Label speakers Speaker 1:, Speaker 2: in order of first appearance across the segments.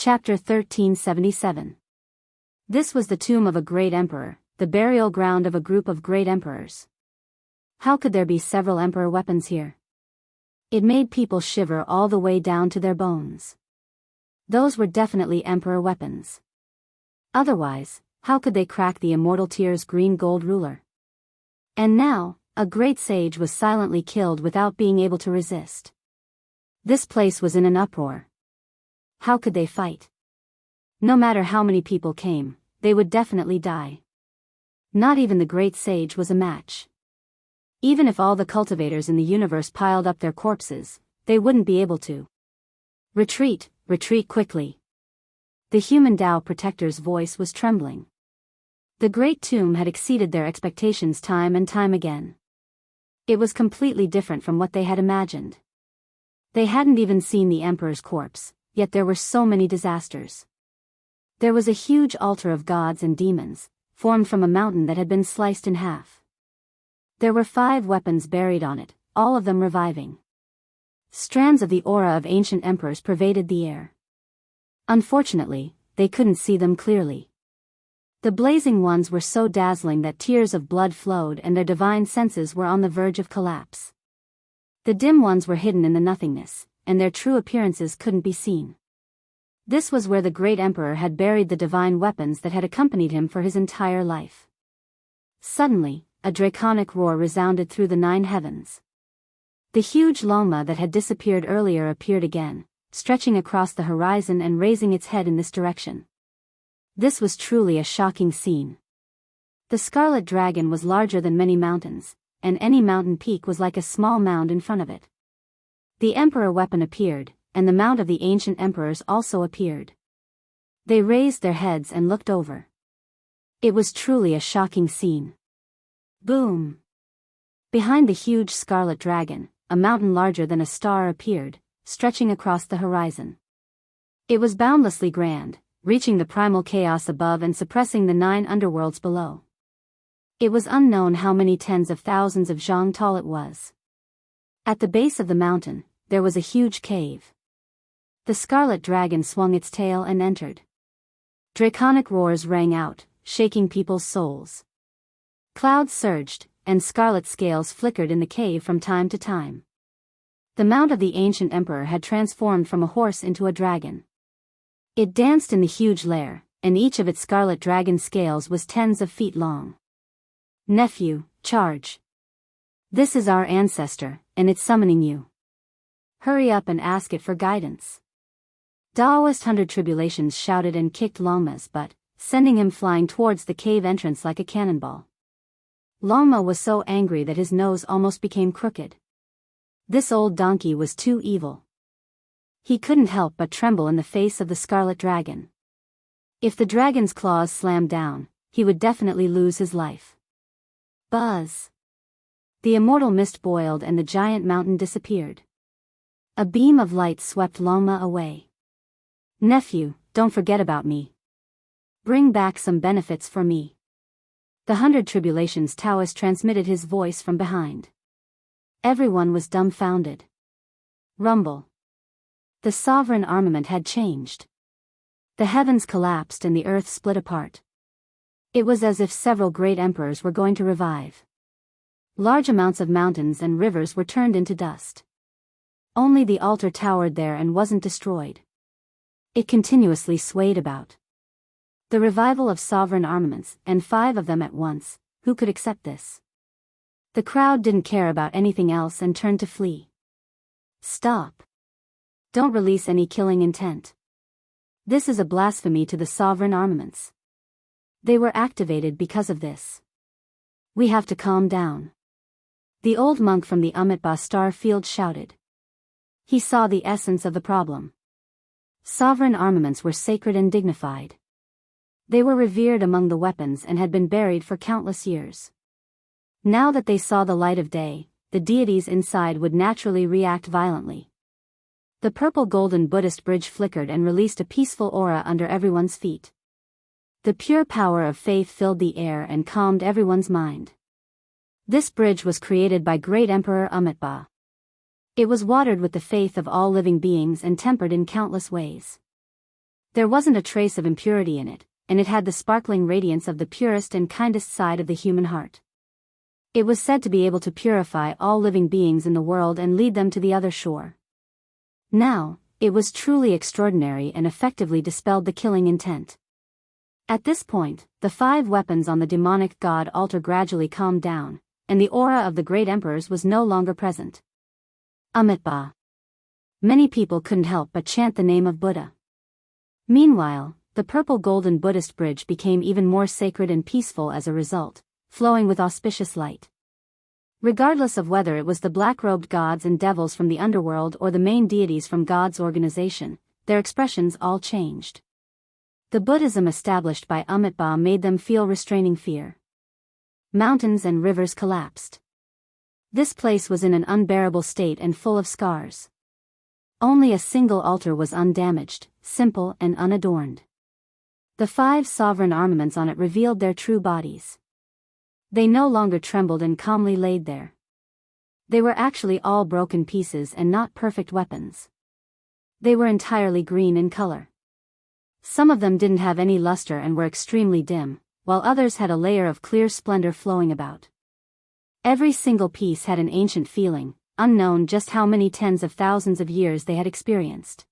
Speaker 1: Chapter 1377. This was the tomb of a great emperor, the burial ground of a group of great emperors. How could there be several emperor weapons here? It made people shiver all the way down to their bones. Those were definitely emperor weapons. Otherwise, how could they crack the immortal Tyr's green gold ruler? And now, a great sage was silently killed without being able to resist. This place was in an uproar. How could they fight? No matter how many people came, they would definitely die. Not even the great sage was a match. Even if all the cultivators in the universe piled up their corpses, they wouldn't be able to. Retreat, retreat quickly. The human Tao protector's voice was trembling. The great tomb had exceeded their expectations time and time again. It was completely different from what they had imagined. They hadn't even seen the emperor's corpse, yet there were so many disasters. There was a huge altar of gods and demons, formed from a mountain that had been sliced in half. There were 5 weapons buried on it, all of them reviving. Strands of the aura of ancient emperors pervaded the air. Unfortunately, they couldn't see them clearly. The blazing ones were so dazzling that tears of blood flowed and their divine senses were on the verge of collapse. The dim ones were hidden in the nothingness, and their true appearances couldn't be seen. This was where the great emperor had buried the divine weapons that had accompanied him for his entire life. Suddenly, a draconic roar resounded through the 9 heavens. The huge longma that had disappeared earlier appeared again, stretching across the horizon and raising its head in this direction. This was truly a shocking scene. The scarlet dragon was larger than many mountains, and any mountain peak was like a small mound in front of it. The emperor weapon appeared, and the mount of the ancient emperors also appeared. They raised their heads and looked over. It was truly a shocking scene. Boom! Behind the huge scarlet dragon, a mountain larger than a star appeared, stretching across the horizon. It was boundlessly grand, reaching the primal chaos above and suppressing the 9 underworlds below. It was unknown how many tens of thousands of zhang tall it was. At the base of the mountain, there was a huge cave. The scarlet dragon swung its tail and entered. Draconic roars rang out, shaking people's souls. Clouds surged, and scarlet scales flickered in the cave from time to time. The mount of the ancient emperor had transformed from a horse into a dragon. It danced in the huge lair, and each of its scarlet dragon scales was tens of feet long. Nephew, charge. This is our ancestor, and it's summoning you. Hurry up and ask it for guidance. Daoist 100 Tribulations shouted and kicked Longma's butt, sending him flying towards the cave entrance like a cannonball. Longma was so angry that his nose almost became crooked. This old donkey was too evil. He couldn't help but tremble in the face of the scarlet dragon. If the dragon's claws slammed down, he would definitely lose his life. Buzz! The immortal mist boiled and the giant mountain disappeared. A beam of light swept Longma away. Nephew, don't forget about me. Bring back some benefits for me. The 100 Tribulations Taoist transmitted his voice from behind. Everyone was dumbfounded. Rumble. The sovereign armament had changed. The heavens collapsed and the earth split apart. It was as if several great emperors were going to revive. Large amounts of mountains and rivers were turned into dust. Only the altar towered there and wasn't destroyed. It continuously swayed about. The revival of sovereign armaments, and 5 of them at once, who could accept this? The crowd didn't care about anything else and turned to flee. Stop. Don't release any killing intent. This is a blasphemy to the sovereign armaments. They were activated because of this. We have to calm down. The old monk from the Amitabha star field shouted. He saw the essence of the problem. Sovereign armaments were sacred and dignified. They were revered among the weapons and had been buried for countless years. Now that they saw the light of day, the deities inside would naturally react violently. The purple golden Buddhist bridge flickered and released a peaceful aura under everyone's feet. The pure power of faith filled the air and calmed everyone's mind. This bridge was created by great Emperor Amitabha. It was watered with the faith of all living beings and tempered in countless ways. There wasn't a trace of impurity in it, and it had the sparkling radiance of the purest and kindest side of the human heart. It was said to be able to purify all living beings in the world and lead them to the other shore. Now, it was truly extraordinary and effectively dispelled the killing intent. At this point, the 5 weapons on the demonic god altar gradually calmed down, and the aura of the great emperors was no longer present. Amitabha. Many people couldn't help but chant the name of Buddha. Meanwhile, the purple golden Buddhist bridge became even more sacred and peaceful as a result, flowing with auspicious light. Regardless of whether it was the black-robed gods and devils from the underworld or the main deities from God's organization, their expressions all changed. The Buddhism established by Amitabha made them feel restraining fear. Mountains and rivers collapsed. This place was in an unbearable state and full of scars. Only a single altar was undamaged, simple and unadorned. The 5 sovereign armaments on it revealed their true bodies. They no longer trembled and calmly laid there. They were actually all broken pieces and not perfect weapons. They were entirely green in color. Some of them didn't have any luster and were extremely dim, while others had a layer of clear splendor flowing about. Every single piece had an ancient feeling, unknown just how many tens of thousands of years they had experienced.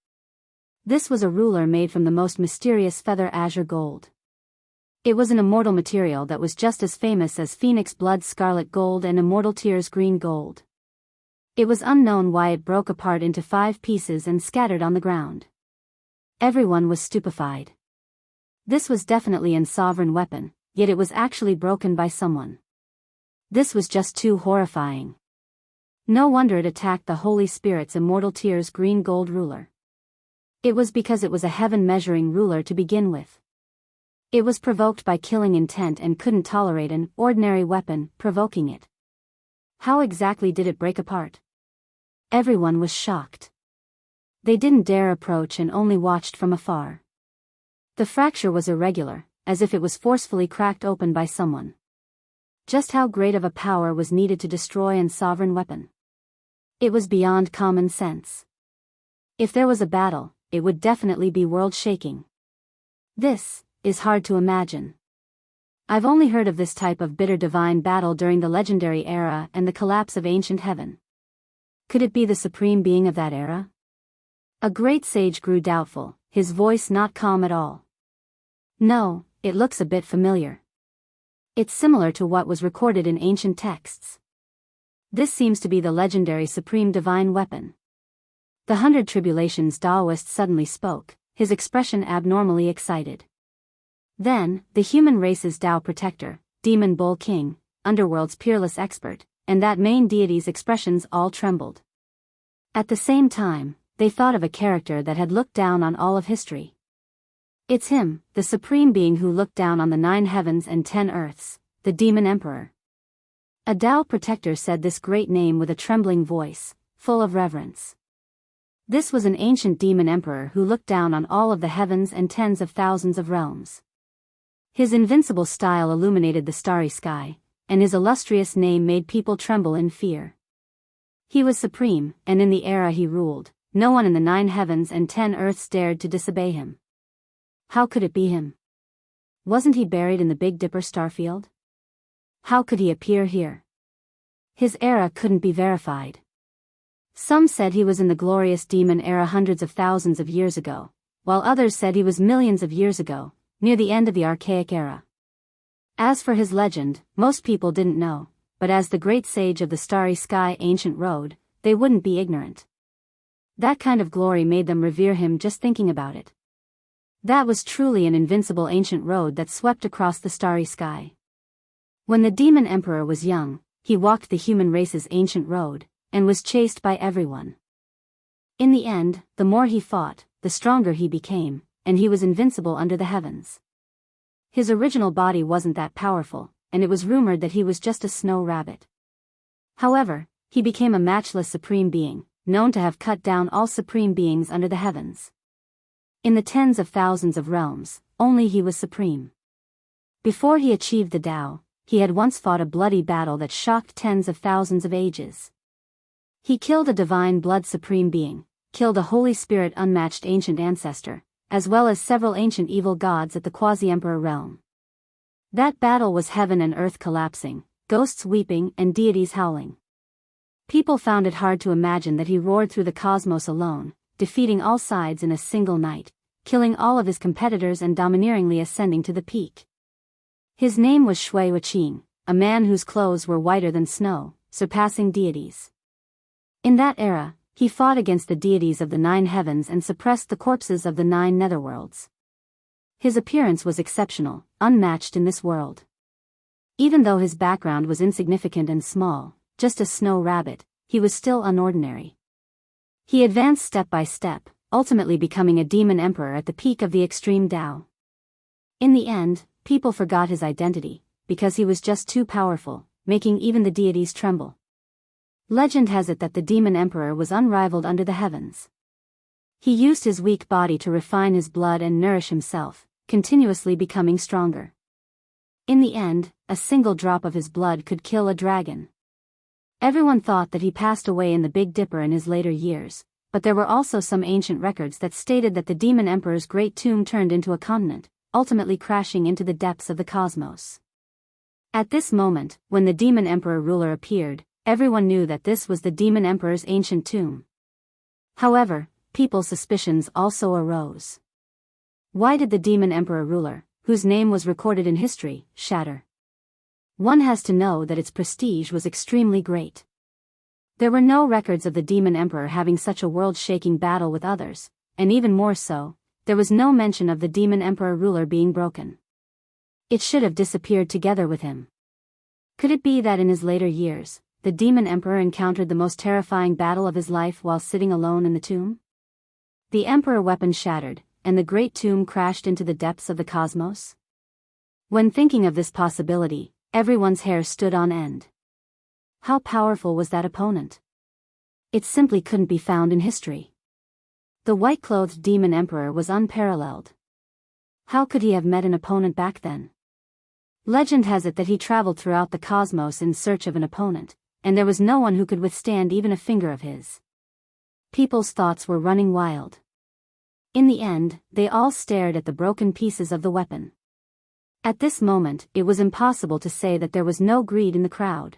Speaker 1: This was a ruler made from the most mysterious feather azure gold. It was an immortal material that was just as famous as phoenix blood scarlet gold and immortal tears green gold. It was unknown why it broke apart into 5 pieces and scattered on the ground. Everyone was stupefied. This was definitely an sovereign weapon, yet it was actually broken by someone. This was just too horrifying. No wonder it attacked the Holy Spirit's immortal tears green gold ruler. It was because it was a heaven-measuring ruler to begin with. It was provoked by killing intent and couldn't tolerate an ordinary weapon provoking it. How exactly did it break apart? Everyone was shocked. They didn't dare approach and only watched from afar. The fracture was irregular, as if it was forcefully cracked open by someone. Just how great of a power was needed to destroy an sovereign weapon? It was beyond common sense. If there was a battle, it would definitely be world-shaking. This is hard to imagine. I've only heard of this type of bitter divine battle during the legendary era and the collapse of ancient heaven. Could it be the supreme being of that era? A great sage grew doubtful, his voice not calm at all. No, it looks a bit familiar. It's similar to what was recorded in ancient texts. This seems to be the legendary supreme divine weapon. The 100 Tribulations Taoist suddenly spoke, his expression abnormally excited. Then, the human race's Tao protector, Demon Bull King, Underworld's peerless expert, and that main deity's expressions all trembled. At the same time, they thought of a character that had looked down on all of history. It's him, the supreme being who looked down on the 9 heavens and 10 earths, the Demon Emperor. A Tao protector said this great name with a trembling voice, full of reverence. This was an ancient demon emperor who looked down on all of the heavens and tens of thousands of realms. His invincible style illuminated the starry sky, and his illustrious name made people tremble in fear. He was supreme, and in the era he ruled, no one in the 9 heavens and 10 earths dared to disobey him. How could it be him? Wasn't he buried in the Big Dipper starfield? How could he appear here? His era couldn't be verified. Some said he was in the glorious demon era hundreds of thousands of years ago, while others said he was millions of years ago, near the end of the archaic era. As for his legend, most people didn't know, but as the great sage of the starry sky ancient road, they wouldn't be ignorant. That kind of glory made them revere him just thinking about it. That was truly an invincible ancient road that swept across the starry sky. When the demon emperor was young, he walked the human race's ancient road, and was chased by everyone. In the end, the more he fought, the stronger he became, and he was invincible under the heavens. His original body wasn't that powerful, and it was rumored that he was just a snow rabbit. However, he became a matchless supreme being, known to have cut down all supreme beings under the heavens. In the tens of thousands of realms, only he was supreme. Before he achieved the Tao, he had once fought a bloody battle that shocked tens of thousands of ages. He killed a divine blood supreme being, killed a Holy Spirit unmatched ancient ancestor, as well as several ancient evil gods at the quasi-emperor realm. That battle was heaven and earth collapsing, ghosts weeping and deities howling. People found it hard to imagine that he roared through the cosmos alone, defeating all sides in a single night, killing all of his competitors and domineeringly ascending to the peak. His name was Shui Wuqing, a man whose clothes were whiter than snow, surpassing deities. In that era, he fought against the deities of the 9 heavens and suppressed the corpses of the 9 netherworlds. His appearance was exceptional, unmatched in this world. Even though his background was insignificant and small, just a snow rabbit, he was still unordinary. He advanced step by step, ultimately becoming a demon emperor at the peak of the extreme Tao. In the end, people forgot his identity, because he was just too powerful, making even the deities tremble. Legend has it that the demon emperor was unrivaled under the heavens. He used his weak body to refine his blood and nourish himself, continuously becoming stronger. In the end, a single drop of his blood could kill a dragon. Everyone thought that he passed away in the Big Dipper in his later years, but there were also some ancient records that stated that the demon emperor's great tomb turned into a continent, ultimately crashing into the depths of the cosmos. At this moment, when the demon emperor ruler appeared, everyone knew that this was the demon emperor's ancient tomb. However, people's suspicions also arose. Why did the demon emperor ruler, whose name was recorded in history, shatter? One has to know that its prestige was extremely great. There were no records of the demon emperor having such a world-shaking battle with others, and even more so, there was no mention of the demon emperor ruler being broken. It should have disappeared together with him. Could it be that in his later years, the demon emperor encountered the most terrifying battle of his life while sitting alone in the tomb? The emperor weapon shattered, and the great tomb crashed into the depths of the cosmos? When thinking of this possibility, everyone's hair stood on end. How powerful was that opponent? It simply couldn't be found in history. The white-clothed demon emperor was unparalleled. How could he have met an opponent back then? Legend has it that he traveled throughout the cosmos in search of an opponent, and there was no one who could withstand even a finger of his. People's thoughts were running wild. In the end, they all stared at the broken pieces of the weapon. At this moment, it was impossible to say that there was no greed in the crowd.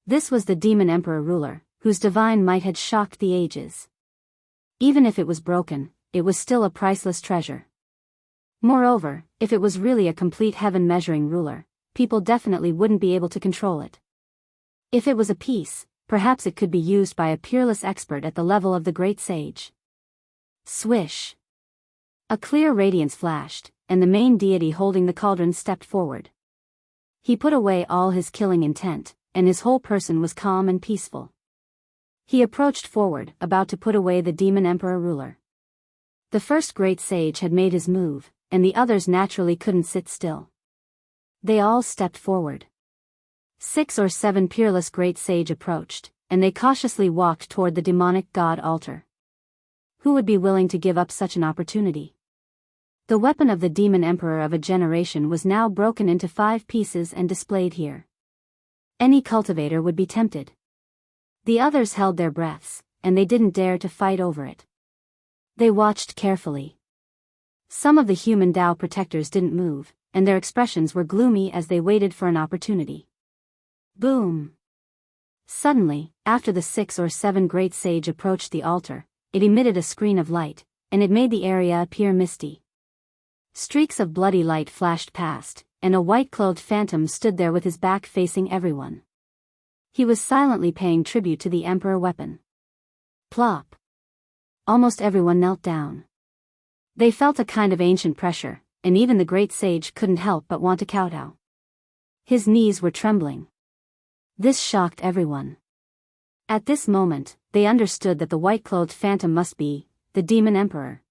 Speaker 1: This was the demon emperor ruler, whose divine might had shocked the ages. Even if it was broken, it was still a priceless treasure. Moreover, if it was really a complete heaven-measuring ruler, people definitely wouldn't be able to control it. If it was a piece, perhaps it could be used by a peerless expert at the level of the great sage. Swish! A clear radiance flashed, and the main deity holding the cauldron stepped forward. He put away all his killing intent, and his whole person was calm and peaceful. He approached forward, about to put away the demon emperor ruler. The first great sage had made his move, and the others naturally couldn't sit still. They all stepped forward. 6 or 7 peerless great sage approached, and they cautiously walked toward the demonic god altar. Who would be willing to give up such an opportunity? The weapon of the demon emperor of a generation was now broken into 5 pieces and displayed here. Any cultivator would be tempted. The others held their breaths, and they didn't dare to fight over it. They watched carefully. Some of the human Tao protectors didn't move, and their expressions were gloomy as they waited for an opportunity. Boom! Suddenly, after the 6 or 7 great sage approached the altar, it emitted a screen of light, and it made the area appear misty. Streaks of bloody light flashed past, and a white-clothed phantom stood there with his back facing everyone. He was silently paying tribute to the emperor weapon. Plop! Almost everyone knelt down. They felt a kind of ancient pressure, and even the great sage couldn't help but want to kowtow. His knees were trembling. This shocked everyone. At this moment, they understood that the white-clothed phantom must be the demon emperor.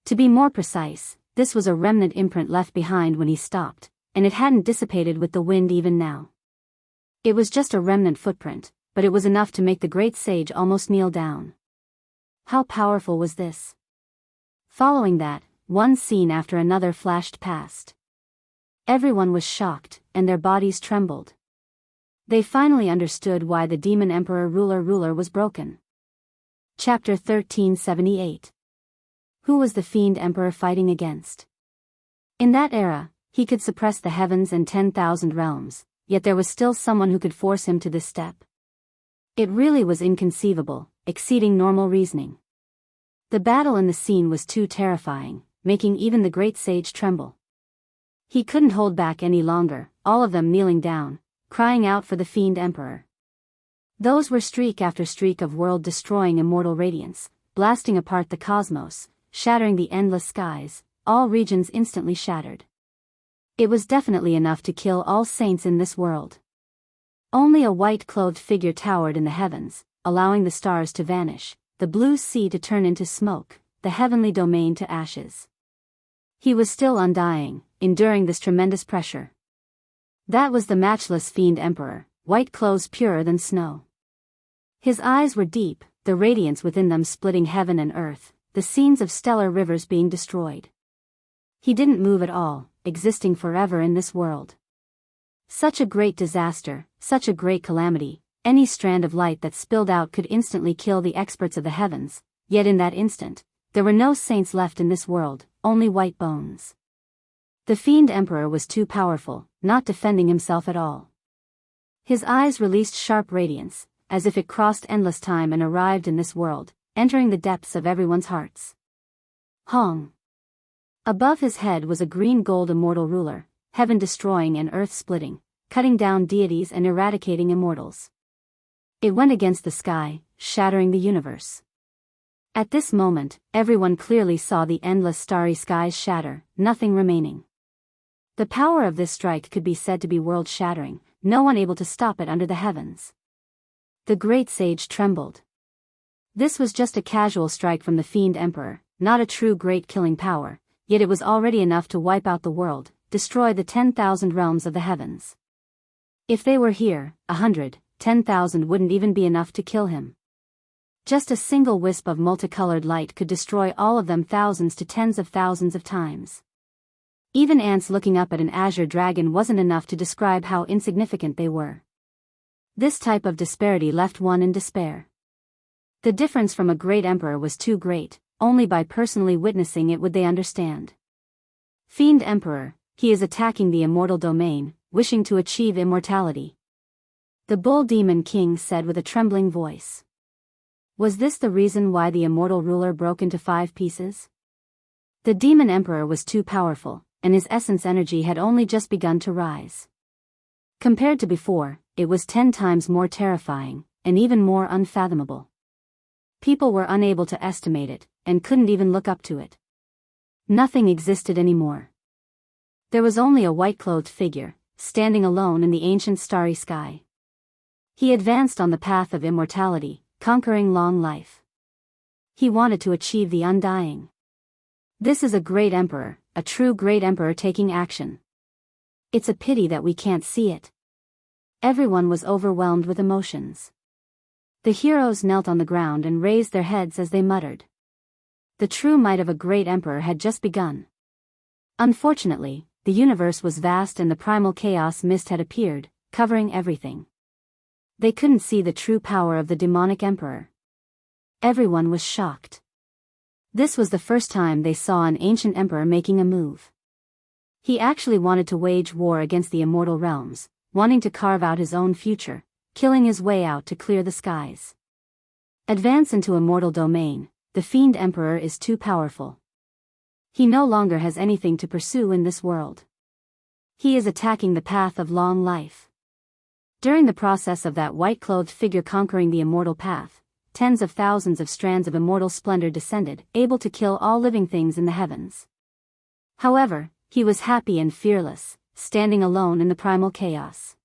Speaker 1: To be more precise, this was a remnant imprint left behind when he stopped, and it hadn't dissipated with the wind even now. It was just a remnant footprint, but it was enough to make the great sage almost kneel down. How powerful was this? Following that, one scene after another flashed past. Everyone was shocked, and their bodies trembled. They finally understood why the demon emperor ruler was broken. Chapter 1378. Who was the fiend emperor fighting against? In that era, he could suppress the heavens and 10,000 realms, yet there was still someone who could force him to this step. It really was inconceivable, exceeding normal reasoning. The battle in the scene was too terrifying, making even the great sage tremble. He couldn't hold back any longer, all of them kneeling down, crying out for the fiend emperor. Those were streak after streak of world-destroying immortal radiance, blasting apart the cosmos, shattering the endless skies, all regions instantly shattered. It was definitely enough to kill all saints in this world. Only a white-clothed figure towered in the heavens, allowing the stars to vanish, the blue sea to turn into smoke, the heavenly domain to ashes. He was still undying, enduring this tremendous pressure. That was the matchless fiend emperor, white clothes purer than snow. His eyes were deep, the radiance within them splitting heaven and earth, the scenes of stellar rivers being destroyed. He didn't move at all, existing forever in this world. Such a great disaster, such a great calamity, any strand of light that spilled out could instantly kill the experts of the heavens, yet in that instant, there were no saints left in this world, only white bones. The fiend emperor was too powerful, not defending himself at all. His eyes released sharp radiance, as if it crossed endless time and arrived in this world, entering the depths of everyone's hearts. Hong. Above his head was a green-gold immortal ruler, heaven-destroying and earth-splitting, cutting down deities and eradicating immortals. It went against the sky, shattering the universe. At this moment, everyone clearly saw the endless starry skies shatter, nothing remaining. The power of this strike could be said to be world-shattering, no one able to stop it under the heavens. The great sage trembled. This was just a casual strike from the fiend emperor, not a true great killing power, yet it was already enough to wipe out the world, destroy the 10,000 realms of the heavens. If they were here, 10,000 wouldn't even be enough to kill him. Just a single wisp of multicolored light could destroy all of them thousands to tens of thousands of times. Even ants looking up at an azure dragon wasn't enough to describe how insignificant they were. This type of disparity left one in despair. The difference from a great emperor was too great, only by personally witnessing it would they understand. Fiend emperor, he is attacking the immortal domain, wishing to achieve immortality. The bull demon king said with a trembling voice. Was this the reason why the immortal ruler broke into 5 pieces? The demon emperor was too powerful, and his essence energy had only just begun to rise. Compared to before, it was 10 times more terrifying, and even more unfathomable. People were unable to estimate it, and couldn't even look up to it. Nothing existed anymore. There was only a white-clothed figure, standing alone in the ancient starry sky. He advanced on the path of immortality, conquering long life. He wanted to achieve the undying. This is a great emperor, a true great emperor taking action. It's a pity that we can't see it. Everyone was overwhelmed with emotions. The heroes knelt on the ground and raised their heads as they muttered. The true might of a great emperor had just begun. Unfortunately, the universe was vast and the primal chaos mist had appeared, covering everything. They couldn't see the true power of the demonic emperor. Everyone was shocked. This was the first time they saw an ancient emperor making a move. He actually wanted to wage war against the immortal realms, wanting to carve out his own future, killing his way out to clear the skies. Advance into immortal domain, the fiend emperor is too powerful. He no longer has anything to pursue in this world. He is attacking the path of long life. During the process of that white-clothed figure conquering the immortal path, tens of thousands of strands of immortal splendor descended, able to kill all living things in the heavens. However, he was happy and fearless, standing alone in the primal chaos.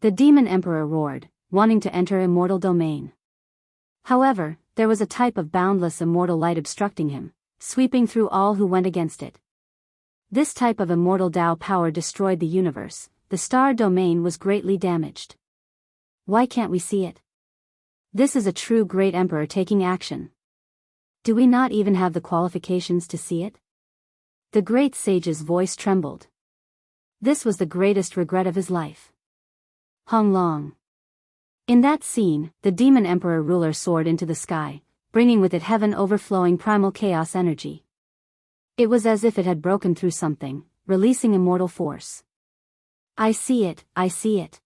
Speaker 1: The demon emperor roared, wanting to enter immortal domain. However, there was a type of boundless immortal light obstructing him, sweeping through all who went against it. This type of immortal Tao power destroyed the universe, the star domain was greatly damaged. Why can't we see it? This is a true great emperor taking action. Do we not even have the qualifications to see it? The great sage's voice trembled. This was the greatest regret of his life. Hong Long. In that scene, the demon emperor ruler soared into the sky, bringing with it heaven-overflowing primal chaos energy. It was as if it had broken through something, releasing immortal force. I see it, I see it.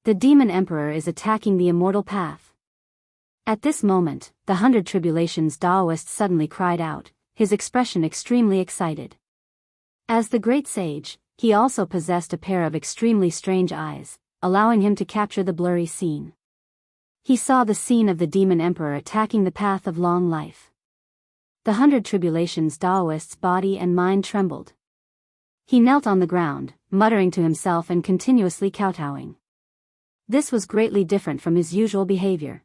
Speaker 1: The Demon Emperor is attacking the immortal path. At this moment, the 100 Tribulations Taoist suddenly cried out, his expression extremely excited. As the great sage, he also possessed a pair of extremely strange eyes, allowing him to capture the blurry scene. He saw the scene of the Demon Emperor attacking the path of long life. The 100 Tribulations Taoist's body and mind trembled. He knelt on the ground, muttering to himself and continuously kowtowing. This was greatly different from his usual behavior.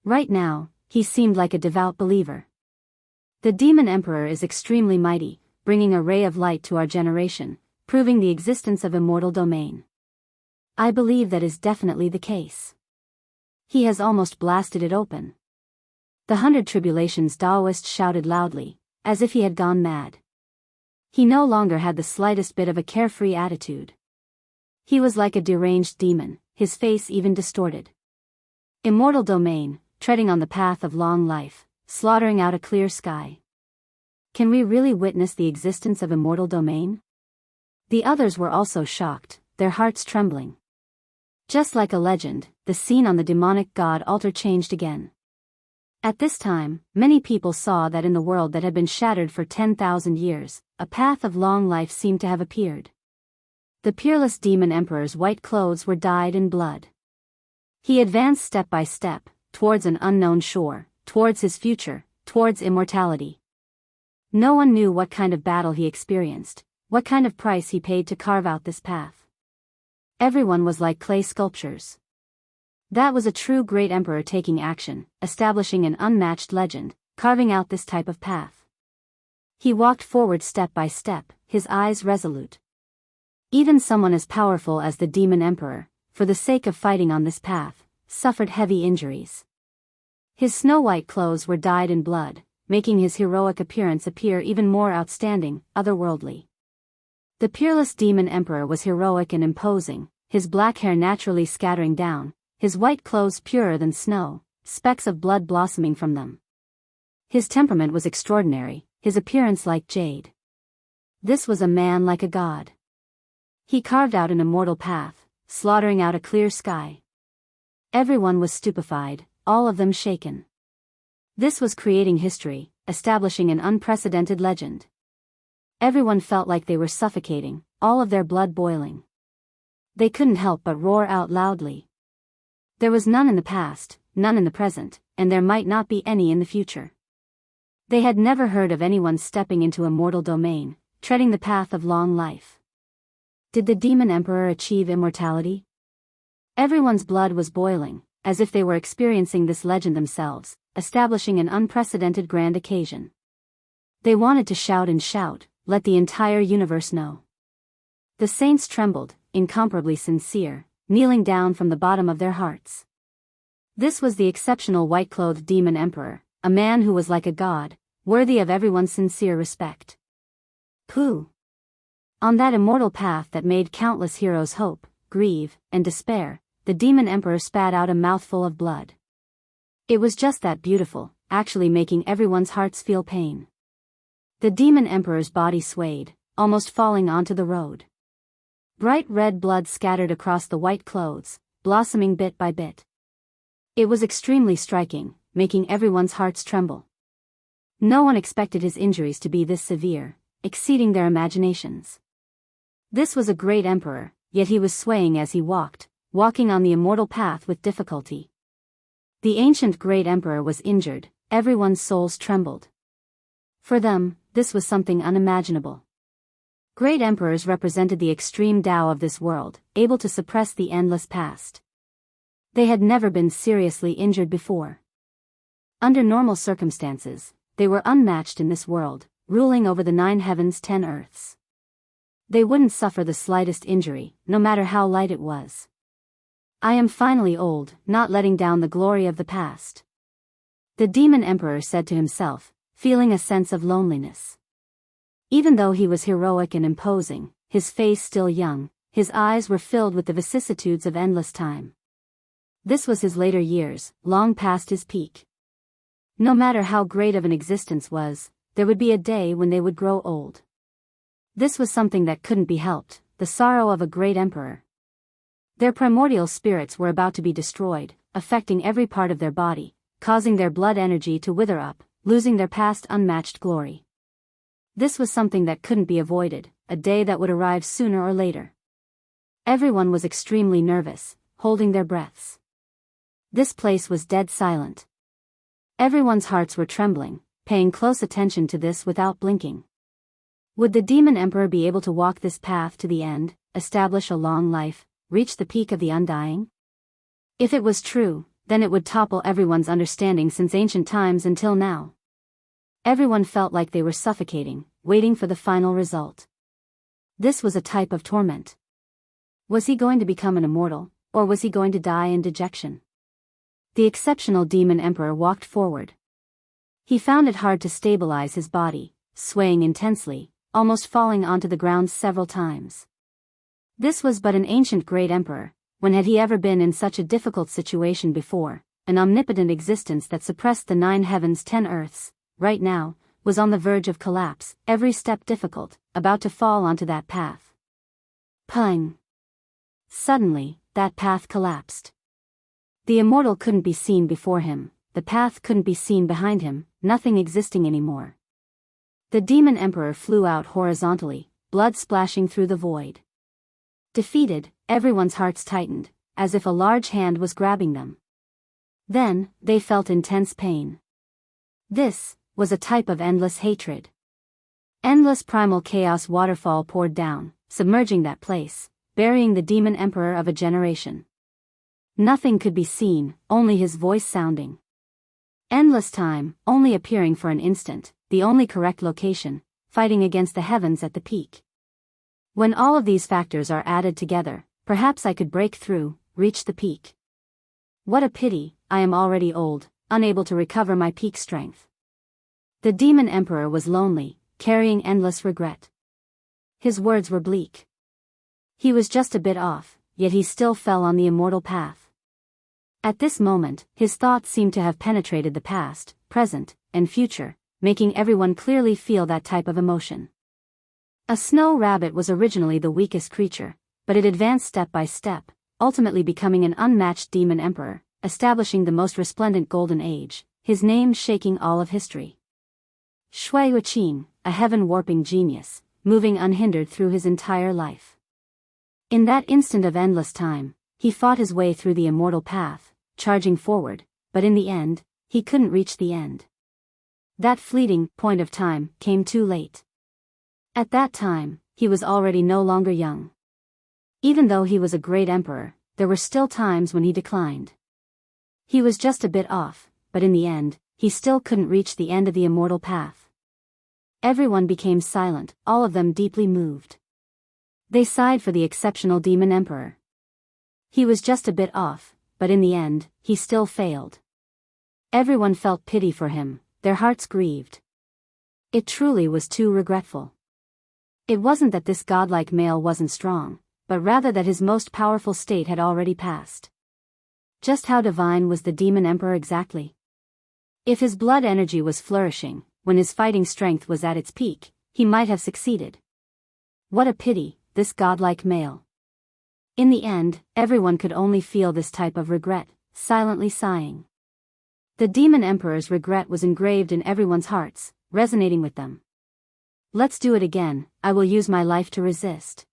Speaker 1: Right now, he seemed like a devout believer. The Demon Emperor is extremely mighty, bringing a ray of light to our generation, proving the existence of immortal domain. I believe that is definitely the case. He has almost blasted it open. The 100 Tribulations Taoist shouted loudly, as if he had gone mad. He no longer had the slightest bit of a carefree attitude. He was like a deranged demon, his face even distorted. Immortal domain, treading on the path of long life, slaughtering out a clear sky. Can we really witness the existence of immortal domain? The others were also shocked, their hearts trembling. Just like a legend, the scene on the demonic god altar changed again. At this time, many people saw that in the world that had been shattered for 10,000 years, a path of long life seemed to have appeared. The peerless Demon Emperor's white clothes were dyed in blood. He advanced step by step, towards an unknown shore, towards his future, towards immortality. No one knew what kind of battle he experienced, what kind of price he paid to carve out this path. Everyone was like clay sculptures. That was a true great emperor taking action, establishing an unmatched legend, carving out this type of path. He walked forward step by step, his eyes resolute. Even someone as powerful as the Demon Emperor, for the sake of fighting on this path, suffered heavy injuries. His snow-white clothes were dyed in blood, making his heroic appearance appear even more outstanding, otherworldly. The peerless Demon Emperor was heroic and imposing, his black hair naturally scattering down, his white clothes purer than snow, specks of blood blossoming from them. His temperament was extraordinary, his appearance like jade. This was a man like a god. He carved out an immortal path, slaughtering out a clear sky. Everyone was stupefied, all of them shaken. This was creating history, establishing an unprecedented legend. Everyone felt like they were suffocating, all of their blood boiling. They couldn't help but roar out loudly. There was none in the past, none in the present, and there might not be any in the future. They had never heard of anyone stepping into immortal domain, treading the path of long life. Did the Demon Emperor achieve immortality? Everyone's blood was boiling, as if they were experiencing this legend themselves, establishing an unprecedented grand occasion. They wanted to shout and shout, let the entire universe know. The saints trembled, incomparably sincere, kneeling down from the bottom of their hearts. This was the exceptional white-clothed Demon Emperor, a man who was like a god, worthy of everyone's sincere respect. Pooh! On that immortal path that made countless heroes hope, grieve, and despair, the Demon Emperor spat out a mouthful of blood. It was just that beautiful, actually making everyone's hearts feel pain. The Demon Emperor's body swayed, almost falling onto the road. Bright red blood scattered across the white clothes, blossoming bit by bit. It was extremely striking, making everyone's hearts tremble. No one expected his injuries to be this severe, exceeding their imaginations. This was a great emperor, yet he was swaying as he walked, walking on the immortal path with difficulty. The ancient great emperor was injured, everyone's souls trembled. For them, this was something unimaginable. Great emperors represented the extreme Tao of this world, able to suppress the endless past. They had never been seriously injured before. Under normal circumstances, they were unmatched in this world, ruling over the 9 heavens 10 earths. They wouldn't suffer the slightest injury, no matter how light it was. I am finally old, not letting down the glory of the past. The Demon Emperor said to himself, feeling a sense of loneliness. Even though he was heroic and imposing, his face still young, his eyes were filled with the vicissitudes of endless time. This was his later years, long past his peak. No matter how great of an existence was, there would be a day when they would grow old. This was something that couldn't be helped, the sorrow of a great emperor. Their primordial spirits were about to be destroyed, affecting every part of their body, causing their blood energy to wither up, losing their past unmatched glory. This was something that couldn't be avoided, a day that would arrive sooner or later. Everyone was extremely nervous, holding their breaths. This place was dead silent. Everyone's hearts were trembling, paying close attention to this without blinking. Would the demon emperor be able to walk this path to the end, establish a long life, reach the peak of the undying? If it was true, then it would topple everyone's understanding since ancient times until now. Everyone felt like they were suffocating, waiting for the final result. This was a type of torment. Was he going to become an immortal, or was he going to die in dejection? The exceptional demon emperor walked forward. He found it hard to stabilize his body, swaying intensely, almost falling onto the ground several times. This was but an ancient great emperor. When had he ever been in such a difficult situation before? An omnipotent existence that suppressed the 9 heavens 10 earths, right now, was on the verge of collapse, every step difficult, about to fall onto that path. Pung! Suddenly, that path collapsed. The immortal couldn't be seen before him, the path couldn't be seen behind him, nothing existing anymore. The demon emperor flew out horizontally, blood splashing through the void. Defeated, everyone's hearts tightened, as if a large hand was grabbing them. Then, they felt intense pain. This was a type of endless hatred. Endless primal chaos waterfall poured down, submerging that place, burying the demon emperor of a generation. Nothing could be seen, only his voice sounding. Endless time, only appearing for an instant, the only correct location, fighting against the heavens at the peak. When all of these factors are added together, perhaps I could break through, reach the peak. What a pity, I am already old, unable to recover my peak strength. The demon emperor was lonely, carrying endless regret. His words were bleak. He was just a bit off, yet he still fell on the immortal path. At this moment, his thoughts seemed to have penetrated the past, present, and future, making everyone clearly feel that type of emotion. A snow rabbit was originally the weakest creature, but it advanced step by step, ultimately becoming an unmatched demon emperor, establishing the most resplendent golden age, his name shaking all of history. Shui Wuqing, a heaven-warping genius, moving unhindered through his entire life. In that instant of endless time, he fought his way through the immortal path, charging forward, but in the end, he couldn't reach the end. That fleeting point of time came too late. At that time, he was already no longer young. Even though he was a great emperor, there were still times when he declined. He was just a bit off, but in the end, he still couldn't reach the end of the immortal path. Everyone became silent, all of them deeply moved. They sighed for the exceptional demon emperor. He was just a bit off, but in the end, he still failed. Everyone felt pity for him, their hearts grieved. It truly was too regretful. It wasn't that this godlike male wasn't strong, but rather that his most powerful state had already passed. Just how divine was the demon emperor exactly? If his blood energy was flourishing, when his fighting strength was at its peak, he might have succeeded. What a pity, this godlike male. In the end, everyone could only feel this type of regret, silently sighing. The demon emperor's regret was engraved in everyone's hearts, resonating with them. Let's do it again, I will use my life to resist.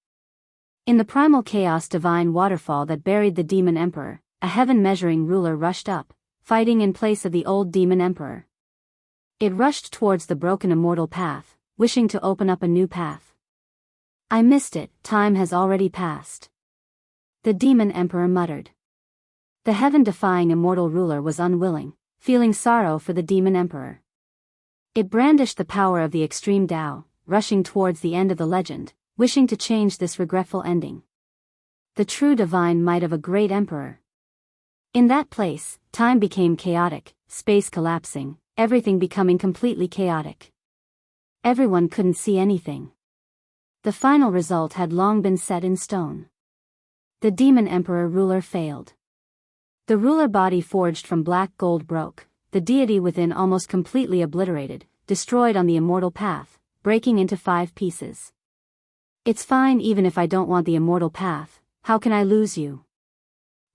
Speaker 1: In the primal chaos divine waterfall that buried the demon emperor, a heaven-measuring ruler rushed up, fighting in place of the old demon emperor. It rushed towards the broken immortal path, wishing to open up a new path. I missed it, time has already passed. The demon emperor muttered. The heaven-defying immortal ruler was unwilling, feeling sorrow for the demon emperor. It brandished the power of the extreme Tao, rushing towards the end of the legend, wishing to change this regretful ending. The true divine might of a great emperor. In that place, time became chaotic, space collapsing, everything becoming completely chaotic. Everyone couldn't see anything. The final result had long been set in stone. The demon emperor ruler failed. The ruler body forged from black gold broke, the deity within almost completely obliterated, destroyed on the immortal path, breaking into 5 pieces. It's fine even if I don't want the immortal path, how can I lose you?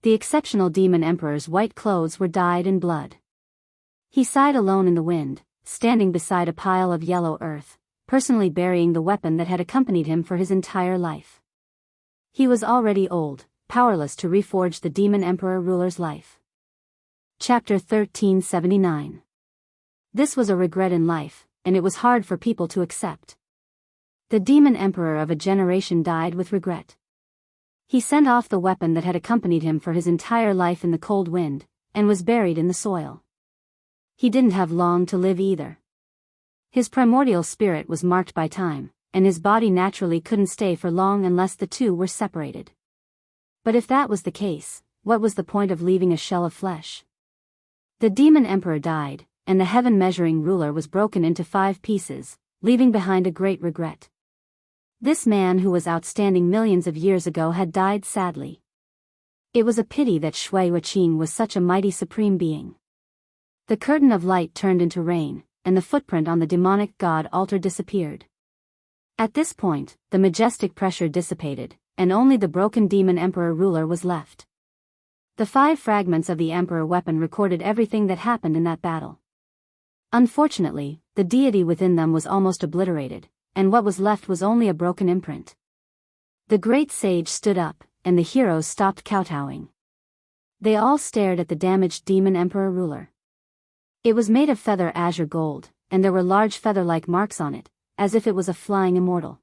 Speaker 1: The exceptional demon emperor's white clothes were dyed in blood. He sighed alone in the wind, standing beside a pile of yellow earth, personally burying the weapon that had accompanied him for his entire life. He was already old, powerless to reforge the demon emperor ruler's life. Chapter 1379. This was a regret in life, and it was hard for people to accept. The demon emperor of a generation died with regret. He sent off the weapon that had accompanied him for his entire life in the cold wind, and was buried in the soil. He didn't have long to live either. His primordial spirit was marked by time, and his body naturally couldn't stay for long unless the two were separated. But if that was the case, what was the point of leaving a shell of flesh? The demon emperor died, and the heaven-measuring ruler was broken into 5 pieces, leaving behind a great regret. This man who was outstanding millions of years ago had died sadly. It was a pity that Shui Wuqing was such a mighty supreme being. The curtain of light turned into rain, and the footprint on the demonic god altar disappeared. At this point, the majestic pressure dissipated, and only the broken demon emperor ruler was left. The 5 fragments of the emperor weapon recorded everything that happened in that battle. Unfortunately, the deity within them was almost obliterated, and what was left was only a broken imprint. The great sage stood up, and the heroes stopped kowtowing. They all stared at the damaged demon emperor ruler. It was made of feather azure gold, and there were large feather-like marks on it, as if it was a flying immortal.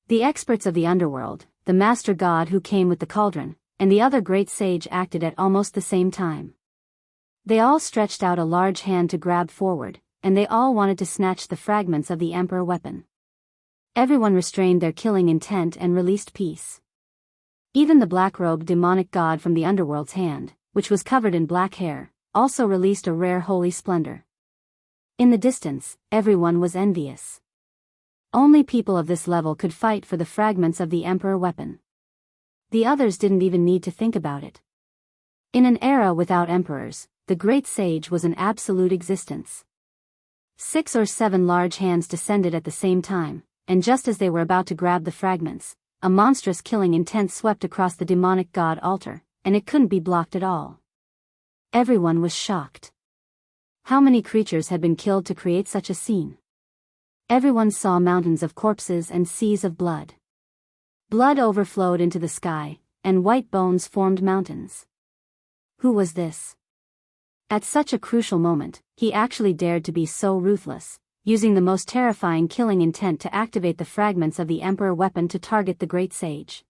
Speaker 1: The experts of the underworld, the master god who came with the cauldron, and the other great sage acted at almost the same time. They all stretched out a large hand to grab forward, and they all wanted to snatch the fragments of the emperor weapon. Everyone restrained their killing intent and released peace. Even the black-robed demonic god from the underworld's hand, which was covered in black hair, also released a rare holy splendor. In the distance, everyone was envious. Only people of this level could fight for the fragments of the emperor weapon. The others didn't even need to think about it. In an era without emperors, the great sage was an absolute existence. 6 or 7 large hands descended at the same time, and just as they were about to grab the fragments, a monstrous killing intent swept across the demonic god altar, and it couldn't be blocked at all. Everyone was shocked. How many creatures had been killed to create such a scene? Everyone saw mountains of corpses and seas of blood. Blood overflowed into the sky, and white bones formed mountains. Who was this? At such a crucial moment, he actually dared to be so ruthless, using the most terrifying killing intent to activate the fragments of the emperor weapon to target the great sage.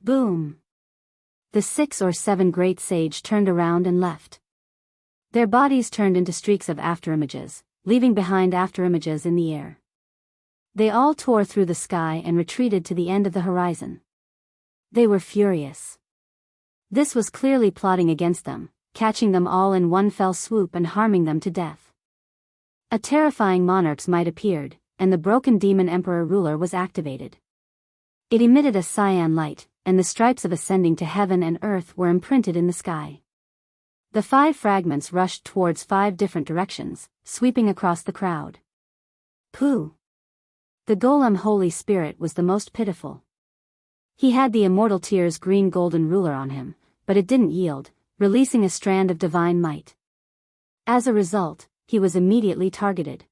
Speaker 1: Boom! The 6 or 7 great sage turned around and left. Their bodies turned into streaks of afterimages, leaving behind afterimages in the air. They all tore through the sky and retreated to the end of the horizon. They were furious. This was clearly plotting against them, catching them all in one fell swoop and harming them to death. A terrifying monarch's might appeared, and the broken demon emperor ruler was activated. It emitted a cyan light, and the stripes of ascending to heaven and earth were imprinted in the sky. The 5 fragments rushed towards 5 different directions, sweeping across the crowd. Pooh! The golem Holy Spirit was the most pitiful. He had the immortal tear's green golden ruler on him, but it didn't yield, releasing a strand of divine might. As a result, he was immediately targeted.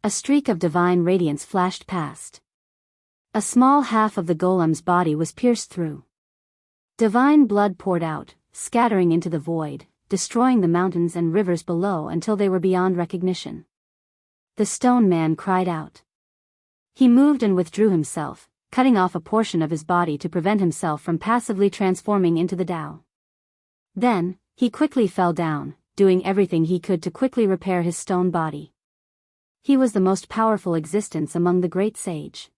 Speaker 1: A streak of divine radiance flashed past. A small half of the golem's body was pierced through. Divine blood poured out, scattering into the void, destroying the mountains and rivers below until they were beyond recognition. The stone man cried out. He moved and withdrew himself, cutting off a portion of his body to prevent himself from passively transforming into the Tao. Then, he quickly fell down, doing everything he could to quickly repair his stone body. He was the most powerful existence among the great sage.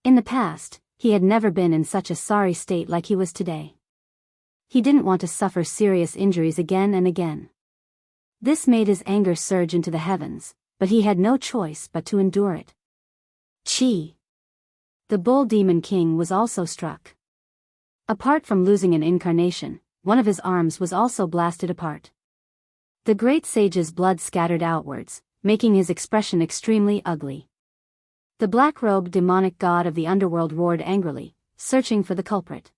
Speaker 1: In the past, he had never been in such a sorry state like he was today. He didn't want to suffer serious injuries again and again. This made his anger surge into the heavens, but he had no choice but to endure it. Chi! The bull demon king was also struck. Apart from losing an incarnation, one of his arms was also blasted apart. The great sage's blood scattered outwards, making his expression extremely ugly. The black-robed demonic god of the underworld roared angrily, searching for the culprit.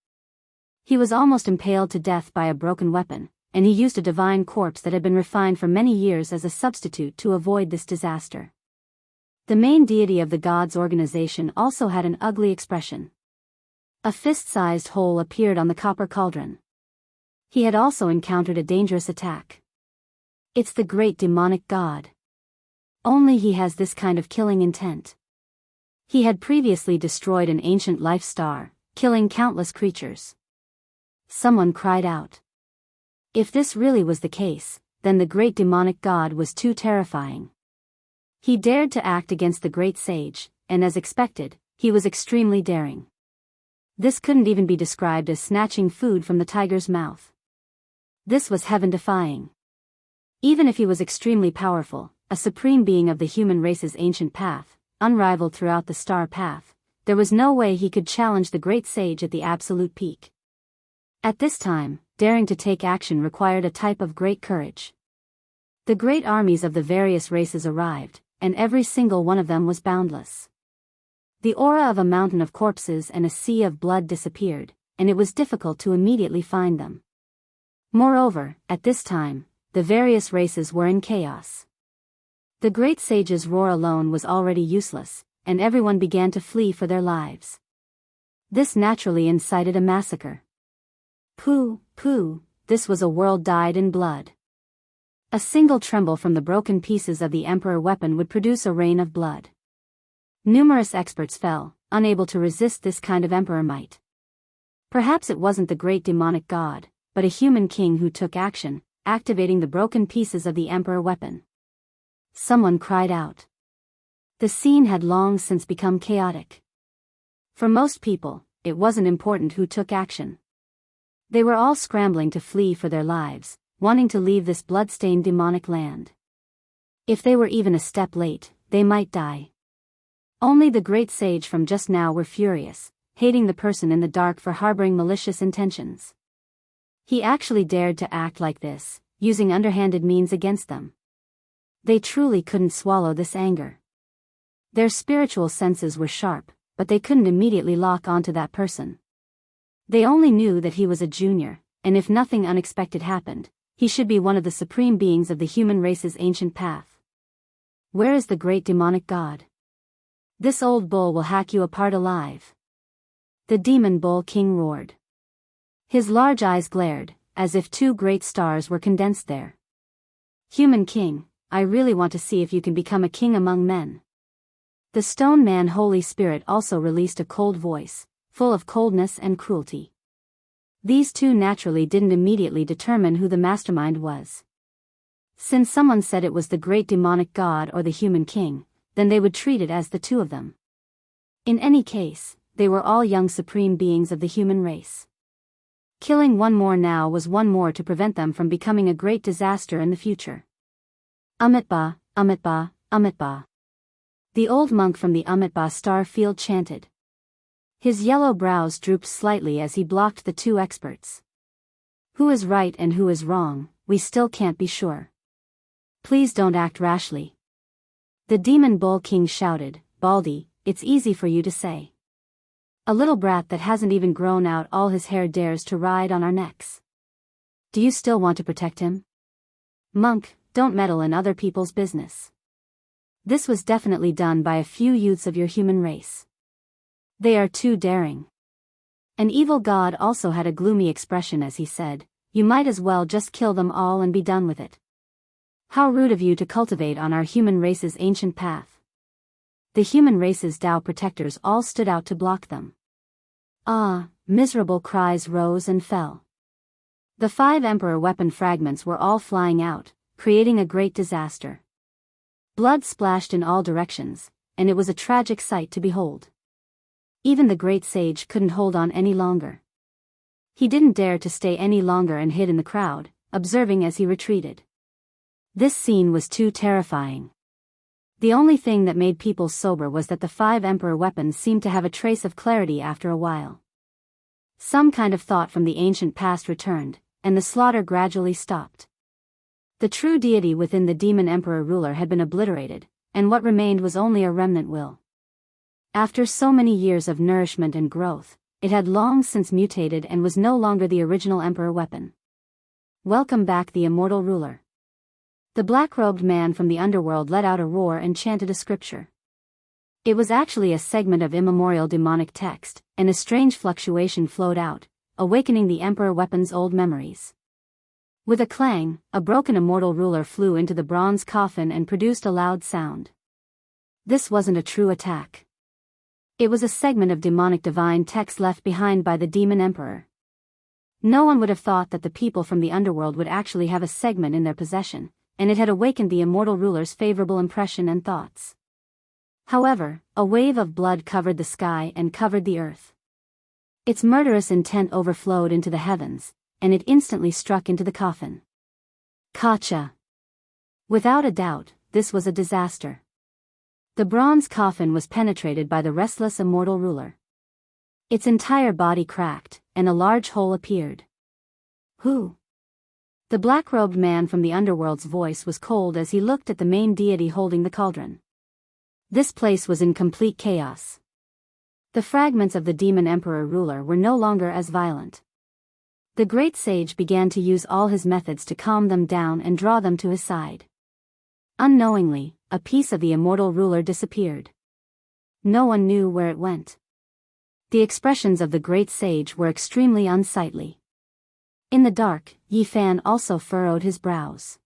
Speaker 1: He was almost impaled to death by a broken weapon, and he used a divine corpse that had been refined for many years as a substitute to avoid this disaster. The main deity of the god's organization also had an ugly expression. A fist-sized hole appeared on the copper cauldron. He had also encountered a dangerous attack. It's the great demonic god. Only he has this kind of killing intent. He had previously destroyed an ancient life star, killing countless creatures. Someone cried out. If this really was the case, then the great demonic god was too terrifying. He dared to act against the great sage, and as expected, he was extremely daring. This couldn't even be described as snatching food from the tiger's mouth. This was heaven-defying. Even if he was extremely powerful, a supreme being of the human race's ancient path, unrivaled throughout the star path, there was no way he could challenge the great sage at the absolute peak. At this time, daring to take action required a type of great courage. The great armies of the various races arrived, and every single one of them was boundless. The aura of a mountain of corpses and a sea of blood disappeared, and it was difficult to immediately find them. Moreover, at this time, the various races were in chaos. The great sage's roar alone was already useless, and everyone began to flee for their lives. This naturally incited a massacre. Pooh, pooh, this was a world dyed in blood. A single tremble from the broken pieces of the Emperor weapon would produce a rain of blood. Numerous experts fell, unable to resist this kind of Emperor might. Perhaps it wasn't the great demonic god, but a human king who took action, activating the broken pieces of the Emperor weapon. Someone cried out. The scene had long since become chaotic. For most people, it wasn't important who took action. They were all scrambling to flee for their lives, wanting to leave this blood-stained demonic land. If they were even a step late, they might die. Only the great sage from just now were furious, hating the person in the dark for harboring malicious intentions. He actually dared to act like this, using underhanded means against them. They truly couldn't swallow this anger. Their spiritual senses were sharp, but they couldn't immediately lock onto that person. They only knew that he was a junior, and if nothing unexpected happened, he should be one of the supreme beings of the human race's ancient path. Where is the great demonic god? This old bull will hack you apart alive. The demon bull king roared. His large eyes glared, as if two great stars were condensed there. Human king, I really want to see if you can become a king among men. The stone man Holy Spirit also released a cold voice, full of coldness and cruelty. These two naturally didn't immediately determine who the mastermind was. Since someone said it was the great demonic god or the human king, then they would treat it as the two of them. In any case, they were all young supreme beings of the human race. Killing one more now was one more to prevent them from becoming a great disaster in the future. Amitba, Amitba, Amitba. The old monk from the Amitba star field chanted. His yellow brows drooped slightly as he blocked the two experts. Who is right and who is wrong, we still can't be sure. Please don't act rashly. The demon bull king shouted, Baldy, it's easy for you to say. A little brat that hasn't even grown out all his hair dares to ride on our necks. Do you still want to protect him? Monk, don't meddle in other people's business. This was definitely done by a few youths of your human race. They are too daring. An evil god also had a gloomy expression as he said, you might as well just kill them all and be done with it. How rude of you to cultivate on our human race's ancient path. The human race's Tao protectors all stood out to block them. Ah, miserable cries rose and fell. The 5 Emperor weapon fragments were all flying out, creating a great disaster. Blood splashed in all directions, and it was a tragic sight to behold. Even the great sage couldn't hold on any longer. He didn't dare to stay any longer and hid in the crowd, observing as he retreated. This scene was too terrifying. The only thing that made people sober was that the 5 Emperor weapons seemed to have a trace of clarity after a while. Some kind of thought from the ancient past returned, and the slaughter gradually stopped. The true deity within the demon emperor ruler had been obliterated, and what remained was only a remnant will. After so many years of nourishment and growth, it had long since mutated and was no longer the original emperor weapon. Welcome back, the immortal ruler. The black-robed man from the underworld let out a roar and chanted a scripture. It was actually a segment of immemorial demonic text, and a strange fluctuation flowed out, awakening the emperor weapon's old memories. With a clang, a broken immortal ruler flew into the bronze coffin and produced a loud sound. This wasn't a true attack. It was a segment of demonic divine text left behind by the demon emperor. No one would have thought that the people from the underworld would actually have a segment in their possession, and it had awakened the immortal ruler's favorable impression and thoughts. However, a wave of blood covered the sky and covered the earth. Its murderous intent overflowed into the heavens, and it instantly struck into the coffin. Gotcha! Without a doubt, this was a disaster. The bronze coffin was penetrated by the restless immortal ruler. Its entire body cracked, and a large hole appeared. Who? The black-robed man from the underworld's voice was cold as he looked at the main deity holding the cauldron. This place was in complete chaos. The fragments of the demon emperor ruler were no longer as violent. The great sage began to use all his methods to calm them down and draw them to his side. Unknowingly, a piece of the immortal ruler disappeared. No one knew where it went. The expressions of the great sage were extremely unsightly. In the dark, Yi Fan also furrowed his brows.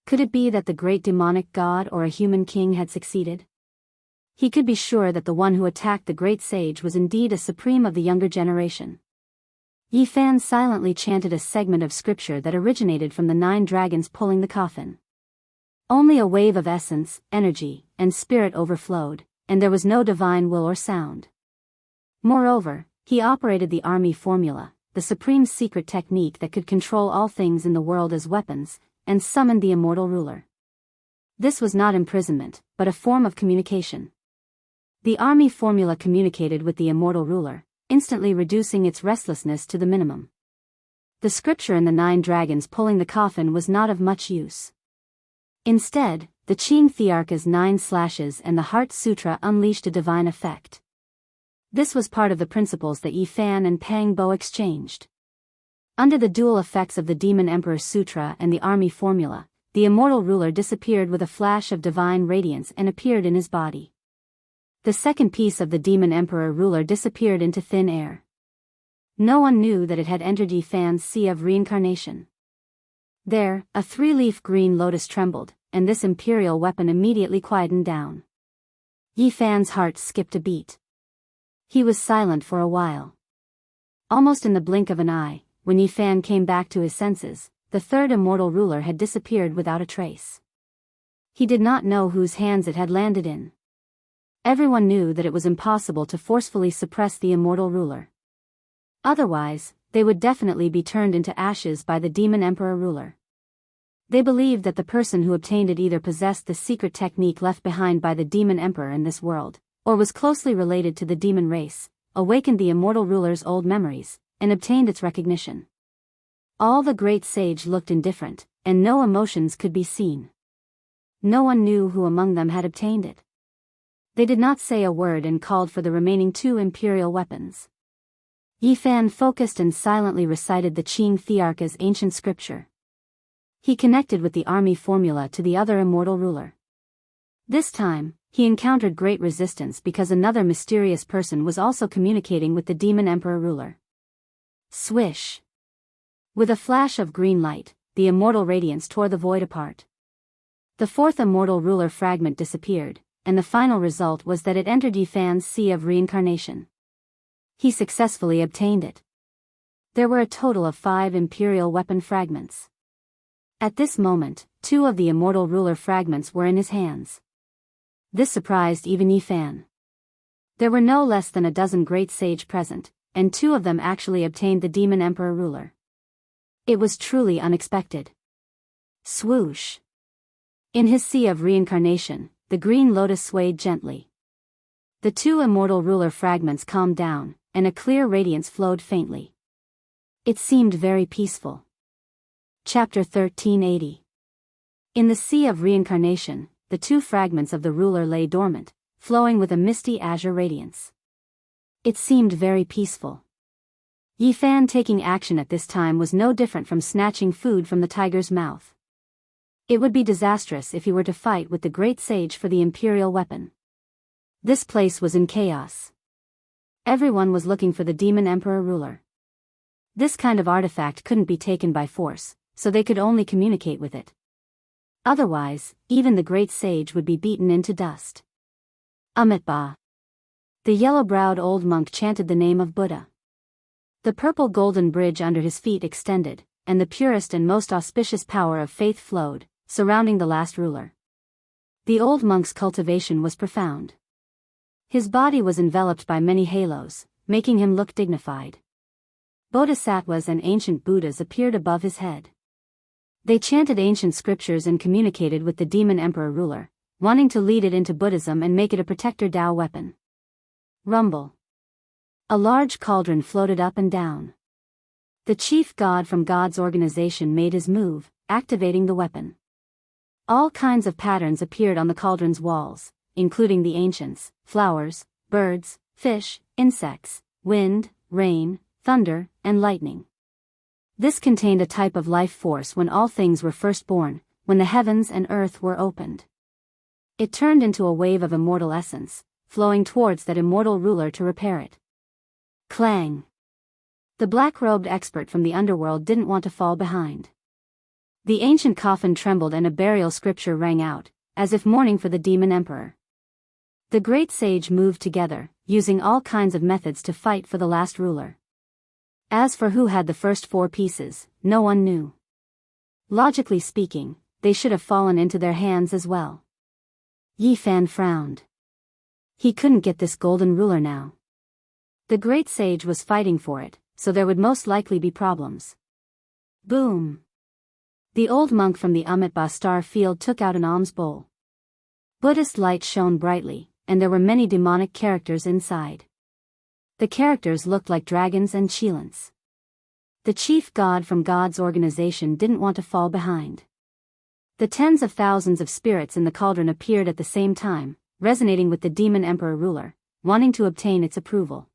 Speaker 1: Could it be that the great demonic god or a human king had succeeded? He could be sure that the one who attacked the great sage was indeed a supreme of the younger generation. Yi Fan silently chanted a segment of scripture that originated from the 9 dragons pulling the coffin. Only a wave of essence, energy, and spirit overflowed, and there was no divine will or sound. Moreover, he operated the army formula, the supreme secret technique that could control all things in the world as weapons, and summoned the immortal ruler. This was not imprisonment, but a form of communication. The army formula communicated with the immortal ruler, instantly reducing its restlessness to the minimum. The scripture in the 9 dragons pulling the coffin was not of much use. Instead, the Qing Thearka's 9 slashes and the Heart Sutra unleashed a divine effect. This was part of the principles that Yi Fan and Pang Bo exchanged. Under the dual effects of the Demon Emperor Sutra and the army formula, the immortal ruler disappeared with a flash of divine radiance and appeared in his body. The second piece of the Demon Emperor ruler disappeared into thin air. No one knew that it had entered Yi Fan's sea of reincarnation. There, a 3-leaf green lotus trembled, and this imperial weapon immediately quietened down. Yi Fan's heart skipped a beat. He was silent for a while. Almost in the blink of an eye, when Yi Fan came back to his senses, the third immortal ruler had disappeared without a trace. He did not know whose hands it had landed in. Everyone knew that it was impossible to forcefully suppress the immortal ruler. Otherwise, they would definitely be turned into ashes by the demon emperor ruler. They believed that the person who obtained it either possessed the secret technique left behind by the demon emperor in this world, or was closely related to the demon race, awakened the immortal ruler's old memories, and obtained its recognition. All the great sage looked indifferent, and no emotions could be seen. No one knew who among them had obtained it. They did not say a word and called for the remaining 2 imperial weapons. Yi Fan focused and silently recited the Qing Thearka's ancient scripture. He connected with the army formula to the other immortal ruler. This time, he encountered great resistance because another mysterious person was also communicating with the demon emperor ruler. Swish! With a flash of green light, the immortal radiance tore the void apart. The 4th immortal ruler fragment disappeared, and the final result was that it entered Yi Fan's sea of reincarnation. He successfully obtained it. There were a total of 5 imperial weapon fragments. At this moment, 2 of the immortal ruler fragments were in his hands. This surprised even Yi Fan. There were no less than a dozen great sage present, and 2 of them actually obtained the demon emperor ruler. It was truly unexpected. Swoosh! In his sea of reincarnation, the green lotus swayed gently. The 2 immortal ruler fragments calmed down, and a clear radiance flowed faintly. It seemed very peaceful. Chapter 1380. In the sea of reincarnation, the two fragments of the ruler lay dormant, flowing with a misty azure radiance. It seemed very peaceful. Yi Fan taking action at this time was no different from snatching food from the tiger's mouth. It would be disastrous if he were to fight with the great sage for the imperial weapon. This place was in chaos. Everyone was looking for the demon emperor ruler. This kind of artifact couldn't be taken by force, so they could only communicate with it. Otherwise, even the great sage would be beaten into dust. Amitabha. The yellow-browed old monk chanted the name of Buddha. The purple golden bridge under his feet extended, and the purest and most auspicious power of faith flowed, surrounding the last ruler. The old monk's cultivation was profound. His body was enveloped by many halos, making him look dignified. Bodhisattvas and ancient Buddhas appeared above his head. They chanted ancient scriptures and communicated with the demon emperor ruler, wanting to lead it into Buddhism and make it a protector Tao weapon. Rumble. A large cauldron floated up and down. The chief god from God's organization made his move, activating the weapon. All kinds of patterns appeared on the cauldron's walls, including the ancients, flowers, birds, fish, insects, wind, rain, thunder, and lightning. This contained a type of life force when all things were first born, when the heavens and earth were opened. It turned into a wave of immortal essence, flowing towards that immortal ruler to repair it. Clang! The black-robed expert from the underworld didn't want to fall behind. The ancient coffin trembled and a burial scripture rang out, as if mourning for the demon emperor. The great sage moved together, using all kinds of methods to fight for the last ruler. As for who had the first 4 pieces, no one knew. Logically speaking, they should have fallen into their hands as well. Yi Fan frowned. He couldn't get this golden ruler now. The great sage was fighting for it, so there would most likely be problems. Boom! The old monk from the Amitabha star field took out an alms bowl. Buddhist light shone brightly, and there were many demonic characters inside. The characters looked like dragons and cheelants. The chief god from God's organization didn't want to fall behind. The tens of thousands of spirits in the cauldron appeared at the same time, resonating with the demon emperor ruler, wanting to obtain its approval.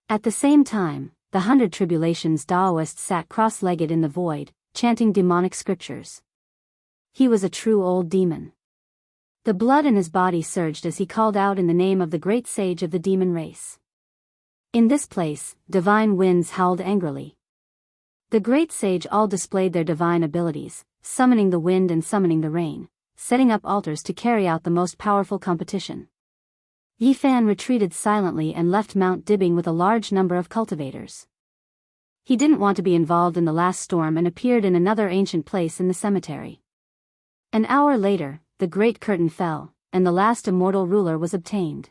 Speaker 1: At the same time, the 100 Tribulations Taoist sat cross-legged in the void, chanting demonic scriptures. He was a true old demon. The blood in his body surged as he called out in the name of the great sage of the demon race. In this place, divine winds howled angrily. The great sage all displayed their divine abilities, summoning the wind and summoning the rain, setting up altars to carry out the most powerful competition. Yi Fan retreated silently and left Mount Dibbing with a large number of cultivators. He didn't want to be involved in the last storm and appeared in another ancient place in the cemetery. An hour later, the great curtain fell, and the last immortal ruler was obtained.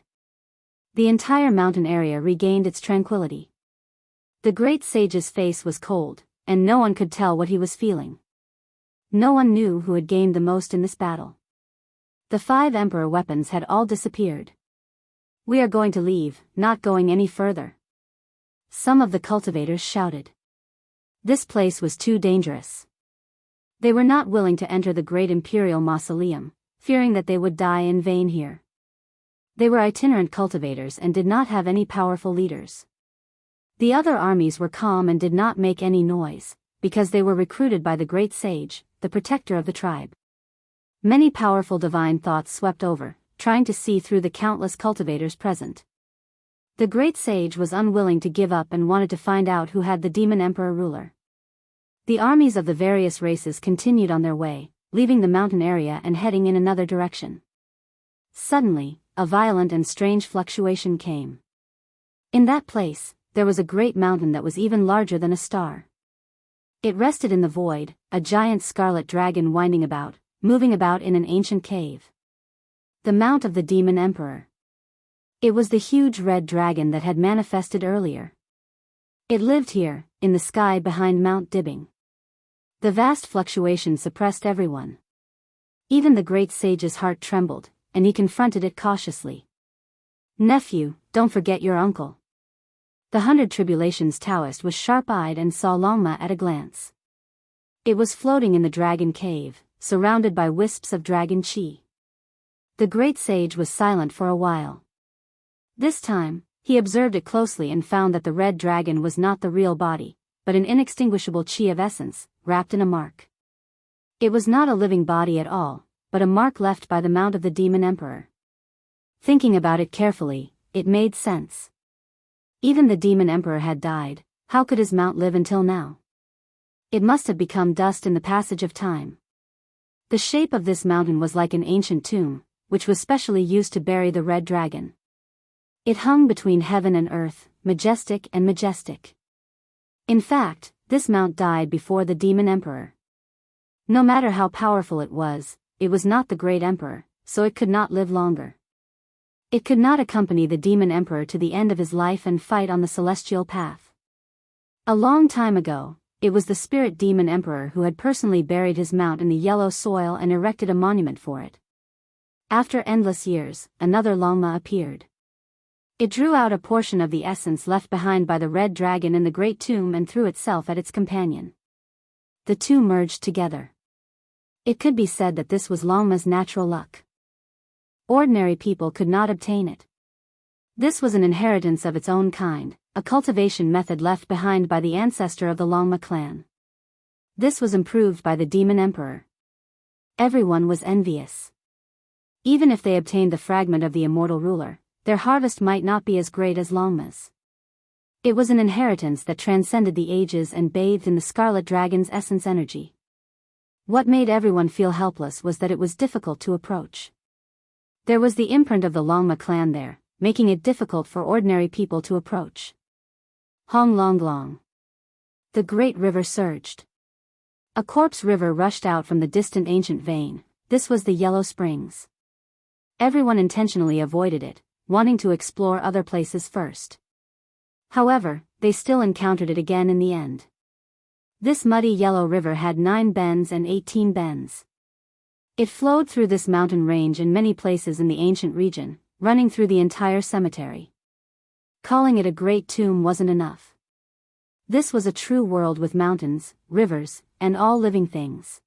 Speaker 1: The entire mountain area regained its tranquility. The great sage's face was cold, and no one could tell what he was feeling. No one knew who had gained the most in this battle. The 5 emperor weapons had all disappeared. "We are going to leave, not going any further," some of the cultivators shouted. This place was too dangerous. They were not willing to enter the great imperial mausoleum, fearing that they would die in vain here. They were itinerant cultivators and did not have any powerful leaders. The other armies were calm and did not make any noise, because they were recruited by the great sage, the protector of the tribe. Many powerful divine thoughts swept over, trying to see through the countless cultivators present. The great sage was unwilling to give up and wanted to find out who had the demon emperor ruler. The armies of the various races continued on their way, leaving the mountain area and heading in another direction. Suddenly, a violent and strange fluctuation came. In that place, there was a great mountain that was even larger than a star. It rested in the void, a giant scarlet dragon moving about in an ancient cave. The mount of the demon emperor. It was the huge red dragon that had manifested earlier. It lived here, in the sky behind Mount Dibbing. The vast fluctuation suppressed everyone. Even the great sage's heart trembled, and he confronted it cautiously. "Nephew, don't forget your uncle." The 100 Tribulations Taoist was sharp-eyed and saw Longma at a glance. It was floating in the dragon cave, surrounded by wisps of dragon chi. The great sage was silent for a while. This time, he observed it closely and found that the red dragon was not the real body, but an inextinguishable chi of essence, wrapped in a mark. It was not a living body at all, but a mark left by the mount of the demon emperor. Thinking about it carefully, it made sense. Even the demon emperor had died, how could his mount live until now? It must have become dust in the passage of time. The shape of this mountain was like an ancient tomb, which was specially used to bury the red dragon. It hung between heaven and earth, majestic and majestic. In fact, this mount died before the demon emperor. No matter how powerful it was not the great emperor, so it could not live longer. It could not accompany the demon emperor to the end of his life and fight on the celestial path. A long time ago, it was the spirit demon emperor who had personally buried his mount in the yellow soil and erected a monument for it. After endless years, another Longma appeared. It drew out a portion of the essence left behind by the red dragon in the great tomb and threw itself at its companion. The two merged together. It could be said that this was Longma's natural luck. Ordinary people could not obtain it. This was an inheritance of its own kind, a cultivation method left behind by the ancestor of the Longma clan. This was improved by the demon emperor. Everyone was envious. Even if they obtained the fragment of the immortal ruler, their harvest might not be as great as Longma's. It was an inheritance that transcended the ages and bathed in the scarlet dragon's essence energy. What made everyone feel helpless was that it was difficult to approach. There was the imprint of the Longma clan there, making it difficult for ordinary people to approach. Hong Long Long. The great river surged. A corpse river rushed out from the distant ancient vein. This was the Yellow Springs. Everyone intentionally avoided it, wanting to explore other places first. However, they still encountered it again in the end. This muddy yellow river had 9 bends and 18 bends. It flowed through this mountain range in many places in the ancient region, running through the entire cemetery. Calling it a great tomb wasn't enough. This was a true world with mountains, rivers, and all living things.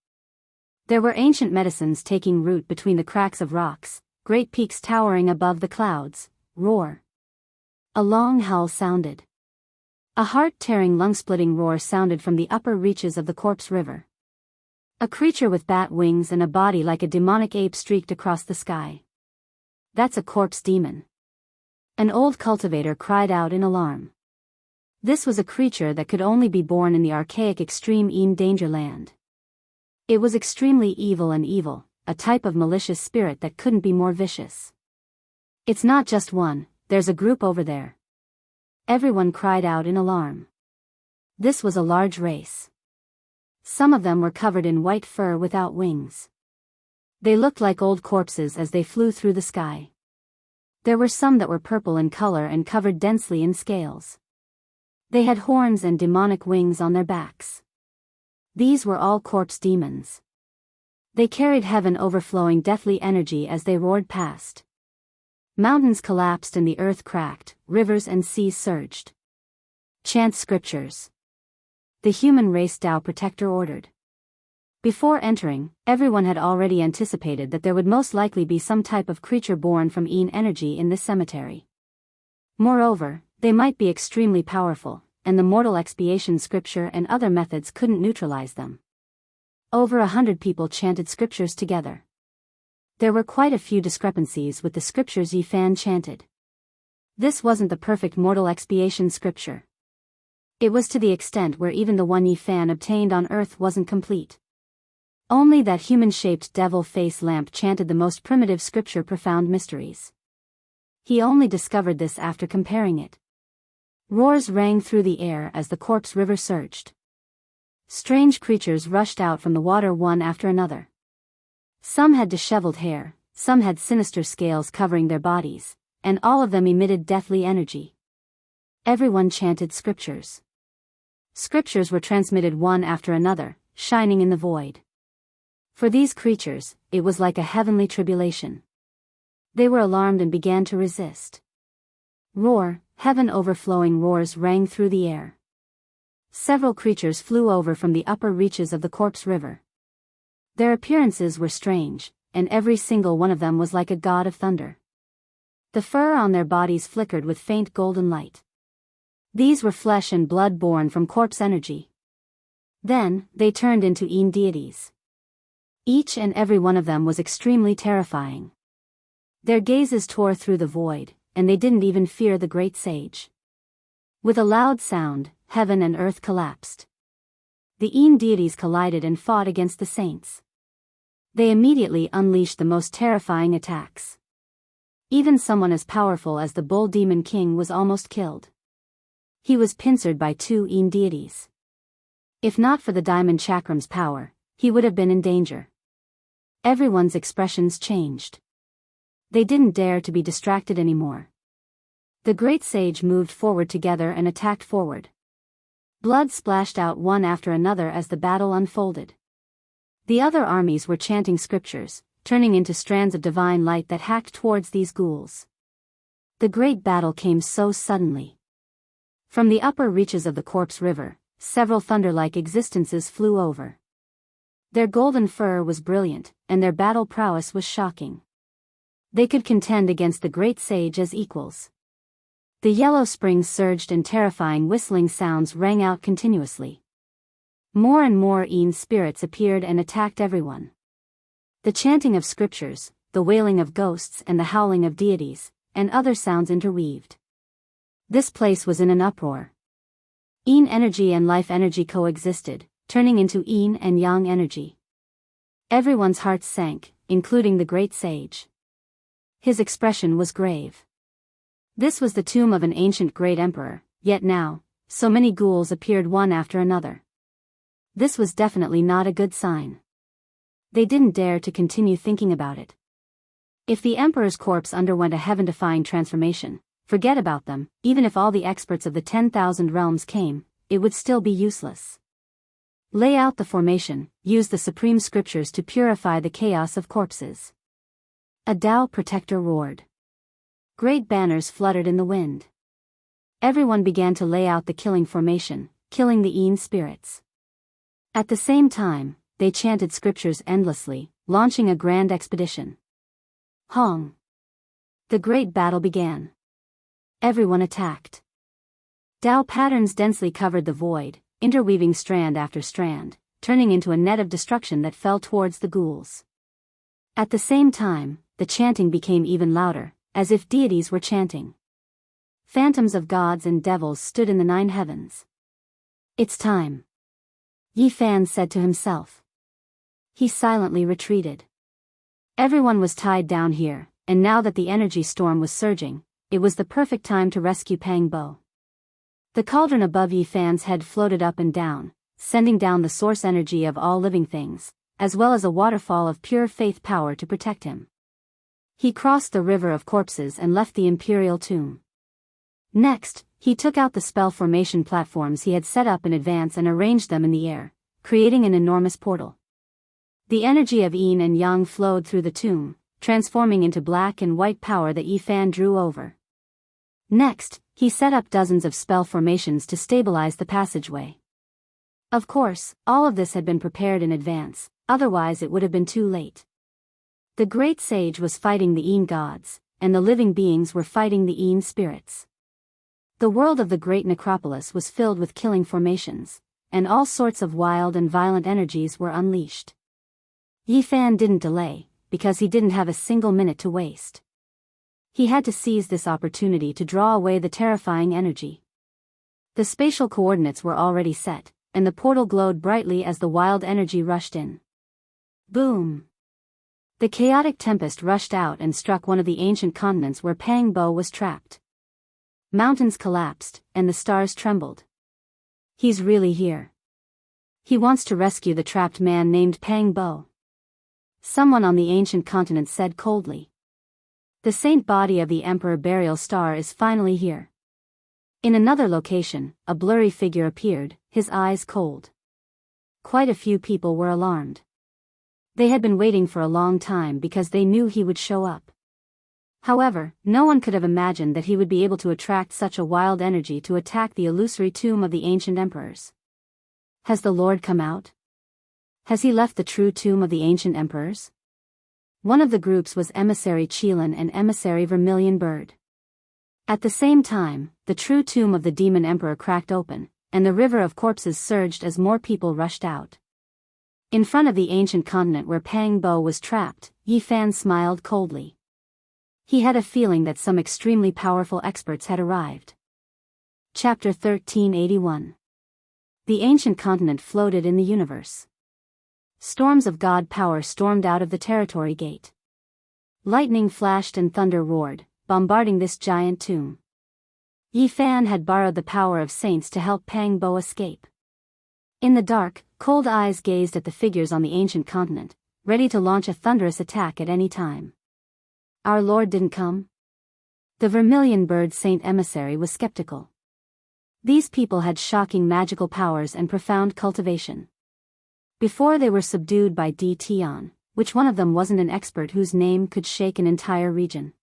Speaker 1: There were ancient medicines taking root between the cracks of rocks, great peaks towering above the clouds. Roar. A long howl sounded. A heart-tearing lung-splitting roar sounded from the upper reaches of the corpse river. A creature with bat wings and a body like a demonic ape streaked across the sky. That's a corpse demon. An old cultivator cried out in alarm. This was a creature that could only be born in the archaic extreme Een Danger Land. It was extremely evil and evil, a type of malicious spirit that couldn't be more vicious. It's not just one, there's a group over there. Everyone cried out in alarm. This was a large race. Some of them were covered in white fur without wings. They looked like old corpses as they flew through the sky. There were some that were purple in color and covered densely in scales. They had horns and demonic wings on their backs. These were all corpse demons. They carried heaven overflowing deathly energy as they roared past. Mountains collapsed and the earth cracked, rivers and seas surged. Chant scriptures. The human race Tao Protector ordered. Before entering, everyone had already anticipated that there would most likely be some type of creature born from Een energy in this cemetery. Moreover, they might be extremely powerful, and the mortal expiation scripture and other methods couldn't neutralize them. Over 100 people chanted scriptures together. There were quite a few discrepancies with the scriptures Yi Fan chanted. This wasn't the perfect mortal expiation scripture. It was to the extent where even the one Yi Fan obtained on earth wasn't complete. Only that human-shaped devil face lamp chanted the most primitive scripture profound mysteries. He only discovered this after comparing it. Roars rang through the air as the corpse river surged. Strange creatures rushed out from the water one after another. Some had disheveled hair, some had sinister scales covering their bodies, and all of them emitted deathly energy. Everyone chanted scriptures. Scriptures were transmitted one after another, shining in the void. For these creatures, it was like a heavenly tribulation. They were alarmed and began to resist. Roar, heaven overflowing roars rang through the air. Several creatures flew over from the upper reaches of the corpse river. Their appearances were strange, and every single one of them was like a god of thunder. The fur on their bodies flickered with faint golden light. These were flesh and blood born from corpse energy. Then, they turned into Een deities. Each and every one of them was extremely terrifying. Their gazes tore through the void, and they didn't even fear the great sage. With a loud sound, heaven and earth collapsed. The Een deities collided and fought against the saints. They immediately unleashed the most terrifying attacks. Even someone as powerful as the Bull Demon King was almost killed. He was pincered by 2 Een deities. If not for the Diamond Chakram's power, he would have been in danger. Everyone's expressions changed. They didn't dare to be distracted anymore. The great sage moved forward together and attacked forward. Blood splashed out one after another as the battle unfolded. The other armies were chanting scriptures, turning into strands of divine light that hacked towards these ghouls. The great battle came so suddenly. From the upper reaches of the Corpse River, several thunder-like existences flew over. Their golden fur was brilliant, and their battle prowess was shocking. They could contend against the great sage as equals. The yellow springs surged and terrifying whistling sounds rang out continuously. More and more Een spirits appeared and attacked everyone. The chanting of scriptures, the wailing of ghosts and the howling of deities, and other sounds interweaved. This place was in an uproar. Een energy and life energy coexisted, turning into Yin and Yang energy. Everyone's hearts sank, including the great sage. His expression was grave. This was the tomb of an ancient great emperor, yet now, so many ghouls appeared one after another. This was definitely not a good sign. They didn't dare to continue thinking about it. If the emperor's corpse underwent a heaven-defying transformation, forget about them. Even if all the experts of the 10,000 realms came, it would still be useless. Lay out the formation, use the supreme scriptures to purify the chaos of corpses. A Tao protector roared. Great banners fluttered in the wind. Everyone began to lay out the killing formation, killing the Een spirits. At the same time, they chanted scriptures endlessly, launching a grand expedition. Hong. The great battle began. Everyone attacked. Tao patterns densely covered the void, interweaving strand after strand, turning into a net of destruction that fell towards the ghouls. At the same time, the chanting became even louder, as if deities were chanting. Phantoms of gods and devils stood in the 9 heavens. It's time. Yi Fan said to himself. He silently retreated. Everyone was tied down here, and now that the energy storm was surging, it was the perfect time to rescue Pang Bo. The cauldron above Yi Fan's head floated up and down, sending down the source energy of all living things, as well as a waterfall of pure faith power to protect him. He crossed the river of corpses and left the imperial tomb. Next, he took out the spell formation platforms he had set up in advance and arranged them in the air, creating an enormous portal. The energy of Yin and Yang flowed through the tomb, transforming into black and white power that Yi Fan drew over. Next, he set up dozens of spell formations to stabilize the passageway. Of course, all of this had been prepared in advance, otherwise it would have been too late. The great sage was fighting the Een gods, and the living beings were fighting the Een spirits. The world of the great necropolis was filled with killing formations, and all sorts of wild and violent energies were unleashed. Yi Fan didn't delay, because he didn't have a single minute to waste. He had to seize this opportunity to draw away the terrifying energy. The spatial coordinates were already set, and the portal glowed brightly as the wild energy rushed in. Boom! The chaotic tempest rushed out and struck one of the ancient continents where Pang Bo was trapped. Mountains collapsed, and the stars trembled. He's really here. He wants to rescue the trapped man named Pang Bo. Someone on the ancient continent said coldly. The saint body of the Emperor Burial Star is finally here. In another location, a blurry figure appeared, his eyes cold. Quite a few people were alarmed. They had been waiting for a long time because they knew he would show up. However, no one could have imagined that he would be able to attract such a wild energy to attack the illusory tomb of the ancient emperors. Has the Lord come out? Has he left the true tomb of the ancient emperors? One of the groups was Emissary Qilin and Emissary Vermilion Bird. At the same time, the true tomb of the demon emperor cracked open, and the river of corpses surged as more people rushed out. In front of the ancient continent where Pang Bo was trapped, Yi Fan smiled coldly. He had a feeling that some extremely powerful experts had arrived. Chapter 1381. The ancient continent floated in the universe. Storms of god power stormed out of the territory gate. Lightning flashed and thunder roared, bombarding this giant tomb. Yi Fan had borrowed the power of saints to help Pang Bo escape. In the dark, cold eyes gazed at the figures on the ancient continent, ready to launch a thunderous attack at any time. Our Lord didn't come? The Vermilion Bird Saint Emissary was skeptical. These people had shocking magical powers and profound cultivation. Before they were subdued by D. Tian, which one of them wasn't an expert whose name could shake an entire region?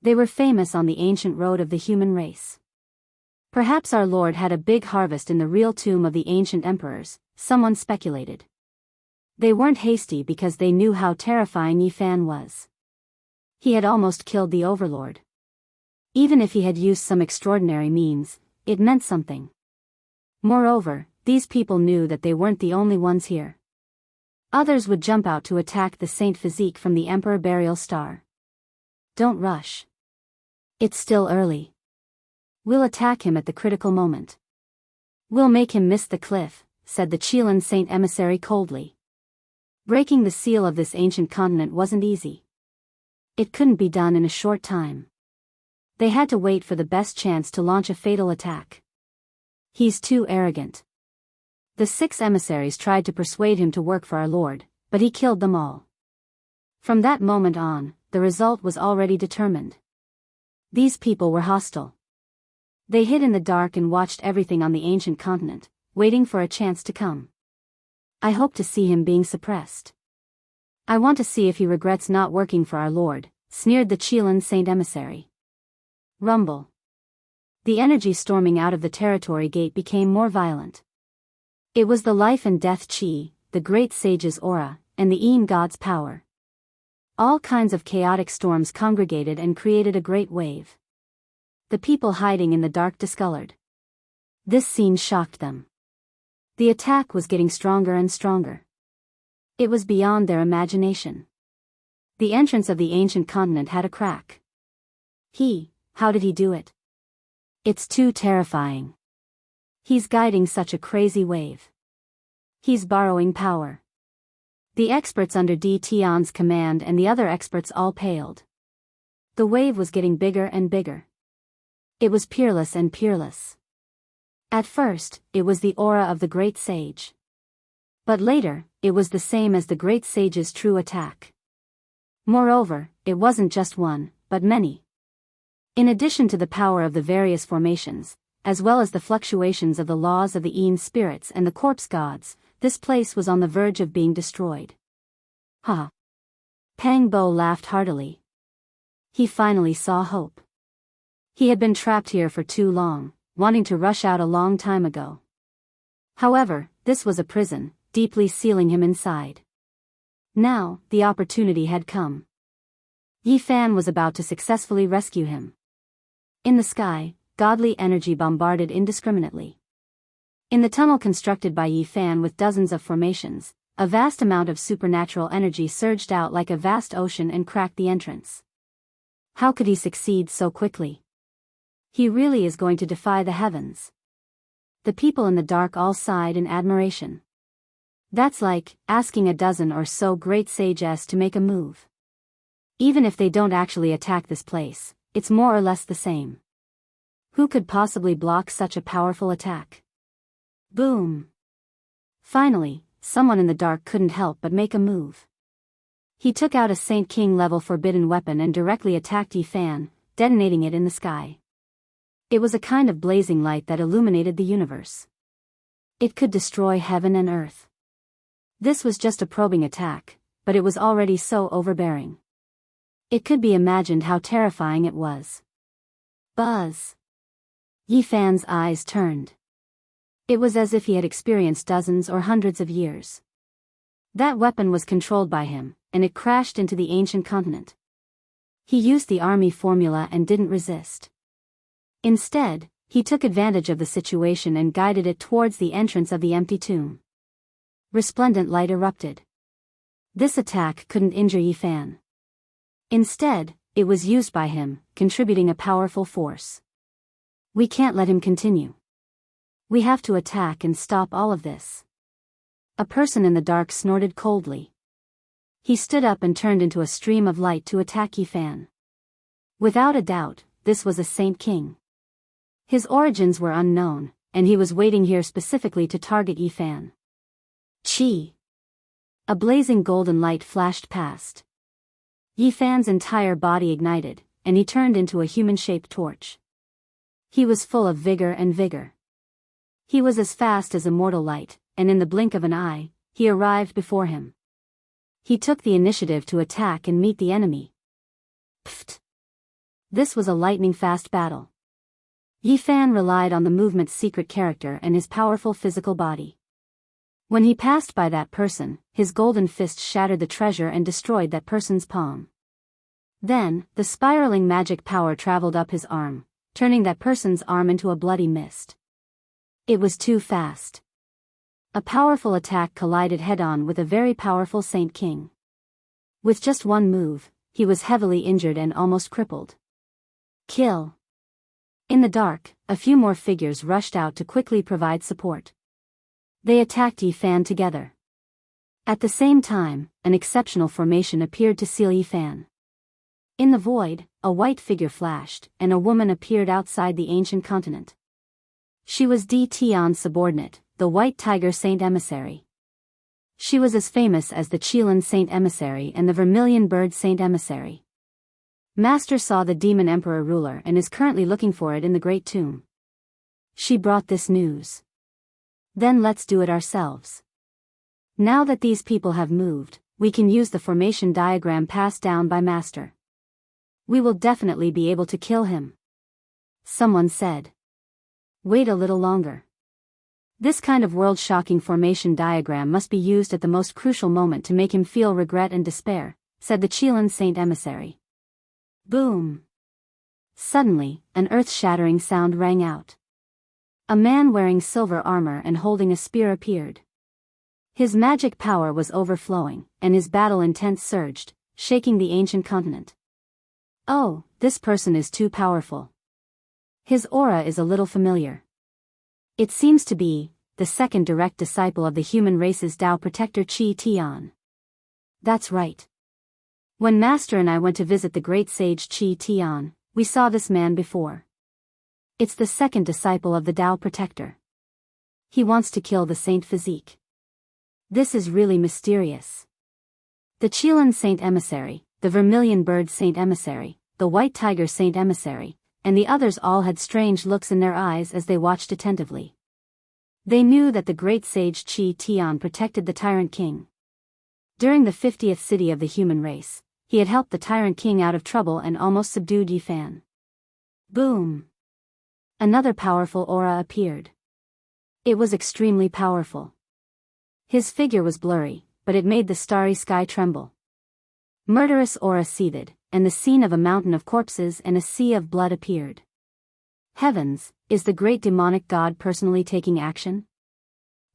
Speaker 1: They were famous on the ancient road of the human race. Perhaps our Lord had a big harvest in the real tomb of the ancient emperors, someone speculated. They weren't hasty because they knew how terrifying Yi Fan was. He had almost killed the overlord. Even if he had used some extraordinary means, it meant something. Moreover, these people knew that they weren't the only ones here. Others would jump out to attack the Saint Physique from the Emperor Burial Star. Don't rush. It's still early. We'll attack him at the critical moment. We'll make him miss the cliff, said the Qilin Saint Emissary coldly. Breaking the seal of this ancient continent wasn't easy. It couldn't be done in a short time. They had to wait for the best chance to launch a fatal attack. He's too arrogant. The 6 emissaries tried to persuade him to work for our Lord, but he killed them all. From that moment on, the result was already determined. These people were hostile. They hid in the dark and watched everything on the ancient continent, waiting for a chance to come. I hope to see him being suppressed. I want to see if he regrets not working for our Lord, sneered the Qilin Saint Emissary. Rumble. The energy storming out of the territory gate became more violent. It was the life and death chi, the great sage's aura, and the Een god's power. All kinds of chaotic storms congregated and created a great wave. The people hiding in the dark discolored. This scene shocked them. The attack was getting stronger and stronger. It was beyond their imagination. The entrance of the ancient continent had a crack. How did he do it? It's too terrifying. He's guiding such a crazy wave. He's borrowing power. The experts under D. Tian's command and the other experts all paled. The wave was getting bigger and bigger. It was peerless and peerless. At first, it was the aura of the great sage. But later, it was the same as the great sage's true attack. Moreover, it wasn't just one, but many. In addition to the power of the various formations, as well as the fluctuations of the laws of the Een spirits and the corpse gods, this place was on the verge of being destroyed. Ha! Pang Bo laughed heartily. He finally saw hope. He had been trapped here for too long, wanting to rush out a long time ago. However, this was a prison, deeply sealing him inside. Now, the opportunity had come. Yi Fan was about to successfully rescue him. In the sky, godly energy bombarded indiscriminately. In the tunnel constructed by Yi Fan with dozens of formations, a vast amount of supernatural energy surged out like a vast ocean and cracked the entrance. How could he succeed so quickly? He really is going to defy the heavens. The people in the dark all sighed in admiration. That's like asking a dozen or so great sages to make a move. Even if they don't actually attack this place, it's more or less the same. Who could possibly block such a powerful attack? Boom! Finally, someone in the dark couldn't help but make a move. He took out a Saint King level forbidden weapon and directly attacked Yi Fan, detonating it in the sky. It was a kind of blazing light that illuminated the universe. It could destroy heaven and earth. This was just a probing attack, but it was already so overbearing. It could be imagined how terrifying it was. Buzz! Yi Fan's eyes turned. It was as if he had experienced dozens or hundreds of years. That weapon was controlled by him, and it crashed into the ancient continent. He used the army formula and didn't resist. Instead, he took advantage of the situation and guided it towards the entrance of the empty tomb. Resplendent light erupted. This attack couldn't injure Yifan. Instead, it was used by him, contributing a powerful force. We can't let him continue. We have to attack and stop all of this. A person in the dark snorted coldly. He stood up and turned into a stream of light to attack Yifan. Without a doubt, this was a Saint King. His origins were unknown, and he was waiting here specifically to target Yifan. Chi! A blazing golden light flashed past. Yifan's entire body ignited, and he turned into a human-shaped torch. He was full of vigor and vigor. He was as fast as immortal light, and in the blink of an eye, he arrived before him. He took the initiative to attack and meet the enemy. Pfft! This was a lightning-fast battle. Yifan relied on the movement's secret character and his powerful physical body. When he passed by that person, his golden fist shattered the treasure and destroyed that person's palm. Then, the spiraling magic power traveled up his arm, turning that person's arm into a bloody mist. It was too fast. A powerful attack collided head-on with a very powerful Saint King. With just one move, he was heavily injured and almost crippled. Kill! In the dark, a few more figures rushed out to quickly provide support. They attacked Yifan together. At the same time, an exceptional formation appeared to seal Yifan. In the void, a white figure flashed, and a woman appeared outside the ancient continent. She was Di Tian's subordinate, the White Tiger Saint Emissary. She was as famous as the Qilin Saint Emissary and the Vermilion Bird Saint Emissary. Master saw the Demon Emperor ruler and is currently looking for it in the Great Tomb. She brought this news. Then let's do it ourselves. Now that these people have moved, we can use the formation diagram passed down by Master. We will definitely be able to kill him. Someone said. Wait a little longer. This kind of world-shocking formation diagram must be used at the most crucial moment to make him feel regret and despair, said the Qilin Saint Emissary. Boom! Suddenly, an earth-shattering sound rang out. A man wearing silver armor and holding a spear appeared. His magic power was overflowing, and his battle intent surged, shaking the ancient continent. Oh, this person is too powerful. His aura is a little familiar. It seems to be the second direct disciple of the human race's Tao protector Qi Tian. That's right. When Master and I went to visit the great sage Qi Tian, we saw this man before. It's the second disciple of the Tao protector. He wants to kill the Saint Physique. This is really mysterious. The Qilin Saint Emissary, the Vermilion Bird Saint Emissary, the White Tiger Saint Emissary, and the others all had strange looks in their eyes as they watched attentively. They knew that the great sage Qi Tian protected the Tyrant King. During the 50th city of the human race, he had helped the Tyrant King out of trouble and almost subdued Yifan. Boom! Another powerful aura appeared. It was extremely powerful. His figure was blurry, but it made the starry sky tremble. Murderous aura seethed, and the scene of a mountain of corpses and a sea of blood appeared. Heavens, is the great demonic god personally taking action?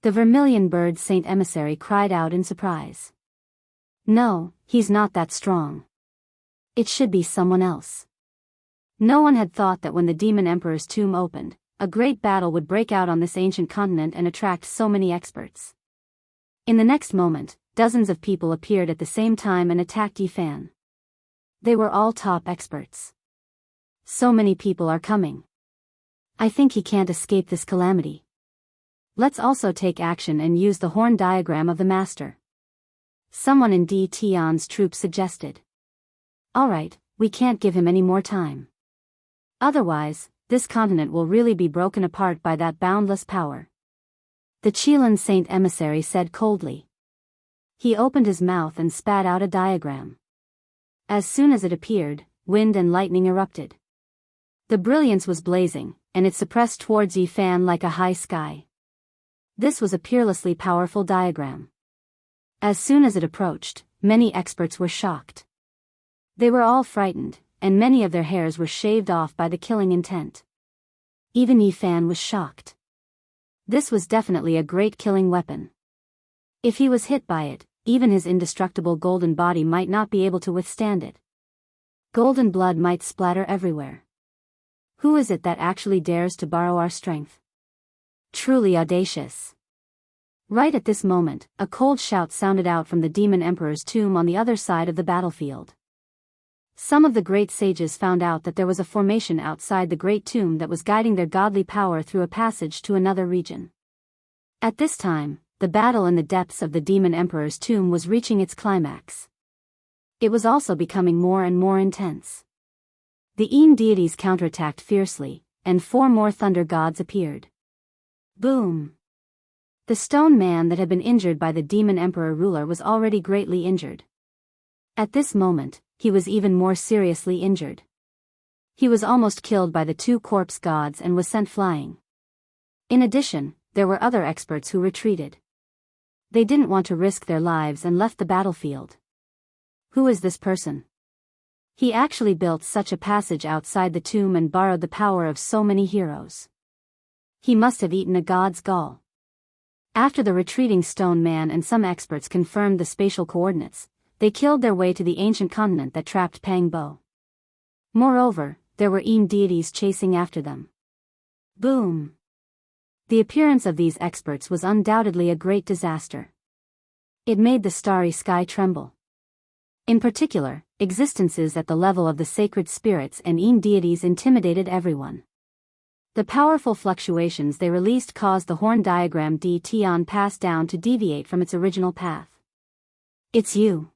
Speaker 1: The Vermilion Bird Saint Emissary cried out in surprise. No, he's not that strong. It should be someone else. No one had thought that when the Demon Emperor's tomb opened, a great battle would break out on this ancient continent and attract so many experts. In the next moment, dozens of people appeared at the same time and attacked Yifan. They were all top experts. So many people are coming. I think he can't escape this calamity. Let's also take action and use the horn diagram of the Master. Someone in Di Tian's troop suggested. Alright, we can't give him any more time. Otherwise, this continent will really be broken apart by that boundless power. The Qilin Saint Emissary said coldly. He opened his mouth and spat out a diagram. As soon as it appeared, wind and lightning erupted. The brilliance was blazing, and it suppressed towards Yifan like a high sky. This was a peerlessly powerful diagram. As soon as it approached, many experts were shocked. They were all frightened, and many of their hairs were shaved off by the killing intent. Even Yi Fan was shocked. This was definitely a great killing weapon. If he was hit by it, even his indestructible golden body might not be able to withstand it. Golden blood might splatter everywhere. Who is it that actually dares to borrow our strength? Truly audacious. Right at this moment, a cold shout sounded out from the Demon Emperor's tomb on the other side of the battlefield. Some of the great sages found out that there was a formation outside the great tomb that was guiding their godly power through a passage to another region. At this time, the battle in the depths of the Demon Emperor's tomb was reaching its climax. It was also becoming more and more intense. The Een deities counterattacked fiercely, and 4 more thunder gods appeared. Boom! The stone man that had been injured by the Demon Emperor ruler was already greatly injured. At this moment, he was even more seriously injured. He was almost killed by the 2 corpse gods and was sent flying. In addition, there were other experts who retreated. They didn't want to risk their lives and left the battlefield. Who is this person? He actually built such a passage outside the tomb and borrowed the power of so many heroes. He must have eaten a god's gall. After the retreating stone man and some experts confirmed the spatial coordinates, they killed their way to the ancient continent that trapped Pang Bo. Moreover, there were Een deities chasing after them. Boom! The appearance of these experts was undoubtedly a great disaster. It made the starry sky tremble. In particular, existences at the level of the sacred spirits and Een deities intimidated everyone. The powerful fluctuations they released caused the horn diagram D Tian passed down to deviate from its original path. It's you.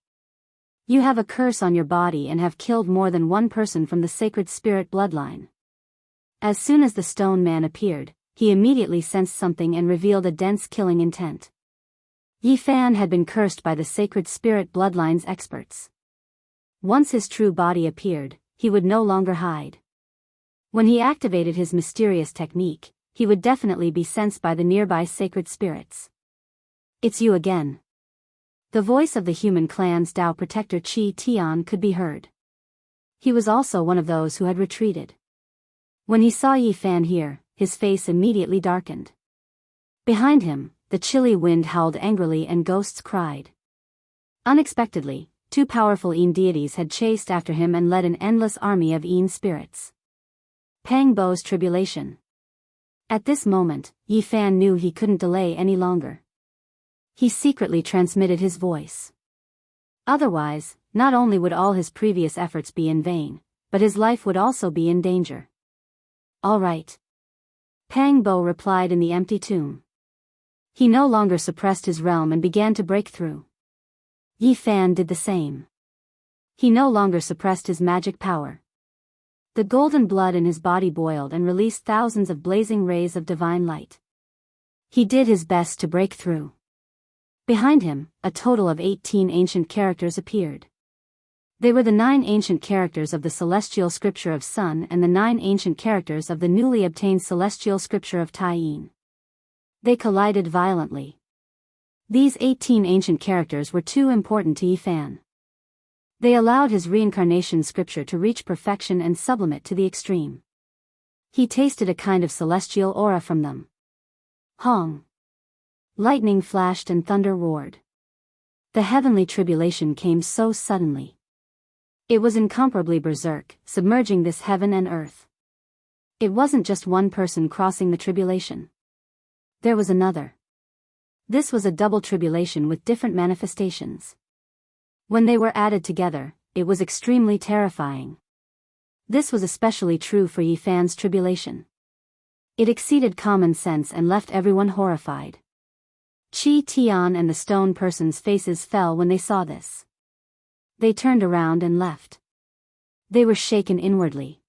Speaker 1: You have a curse on your body and have killed more than one person from the sacred spirit bloodline. As soon as the stone man appeared, he immediately sensed something and revealed a dense killing intent. Yi Fan had been cursed by the sacred spirit bloodline's experts. Once his true body appeared, he would no longer hide. When he activated his mysterious technique, he would definitely be sensed by the nearby sacred spirits. It's you again. The voice of the human clan's Dao protector Qi Tian could be heard. He was also one of those who had retreated. When he saw Yi Fan here, his face immediately darkened. Behind him, the chilly wind howled angrily and ghosts cried. Unexpectedly, 2 powerful Een deities had chased after him and led an endless army of Een spirits. Pang Bo's tribulation. At this moment, Yi Fan knew he couldn't delay any longer. He secretly transmitted his voice. Otherwise, not only would all his previous efforts be in vain, but his life would also be in danger. All right. Pang Bo replied in the empty tomb. He no longer suppressed his realm and began to break through. Yi Fan did the same. He no longer suppressed his magic power. The golden blood in his body boiled and released thousands of blazing rays of divine light. He did his best to break through. Behind him, a total of 18 ancient characters appeared. They were the 9 ancient characters of the celestial scripture of Sun and the 9 ancient characters of the newly obtained celestial scripture of Taiyin. They collided violently. These 18 ancient characters were too important to Yi Fan. They allowed his reincarnation scripture to reach perfection and sublimate to the extreme. He tasted a kind of celestial aura from them. Hong! Lightning flashed and thunder roared. The heavenly tribulation came so suddenly. It was incomparably berserk, submerging this heaven and earth. It wasn't just one person crossing the tribulation. There was another. This was a double tribulation with different manifestations. When they were added together, it was extremely terrifying. This was especially true for Yi Fan's tribulation. It exceeded common sense and left everyone horrified. Qi Tian and the stone person's faces fell when they saw this. They turned around and left. They were shaken inwardly.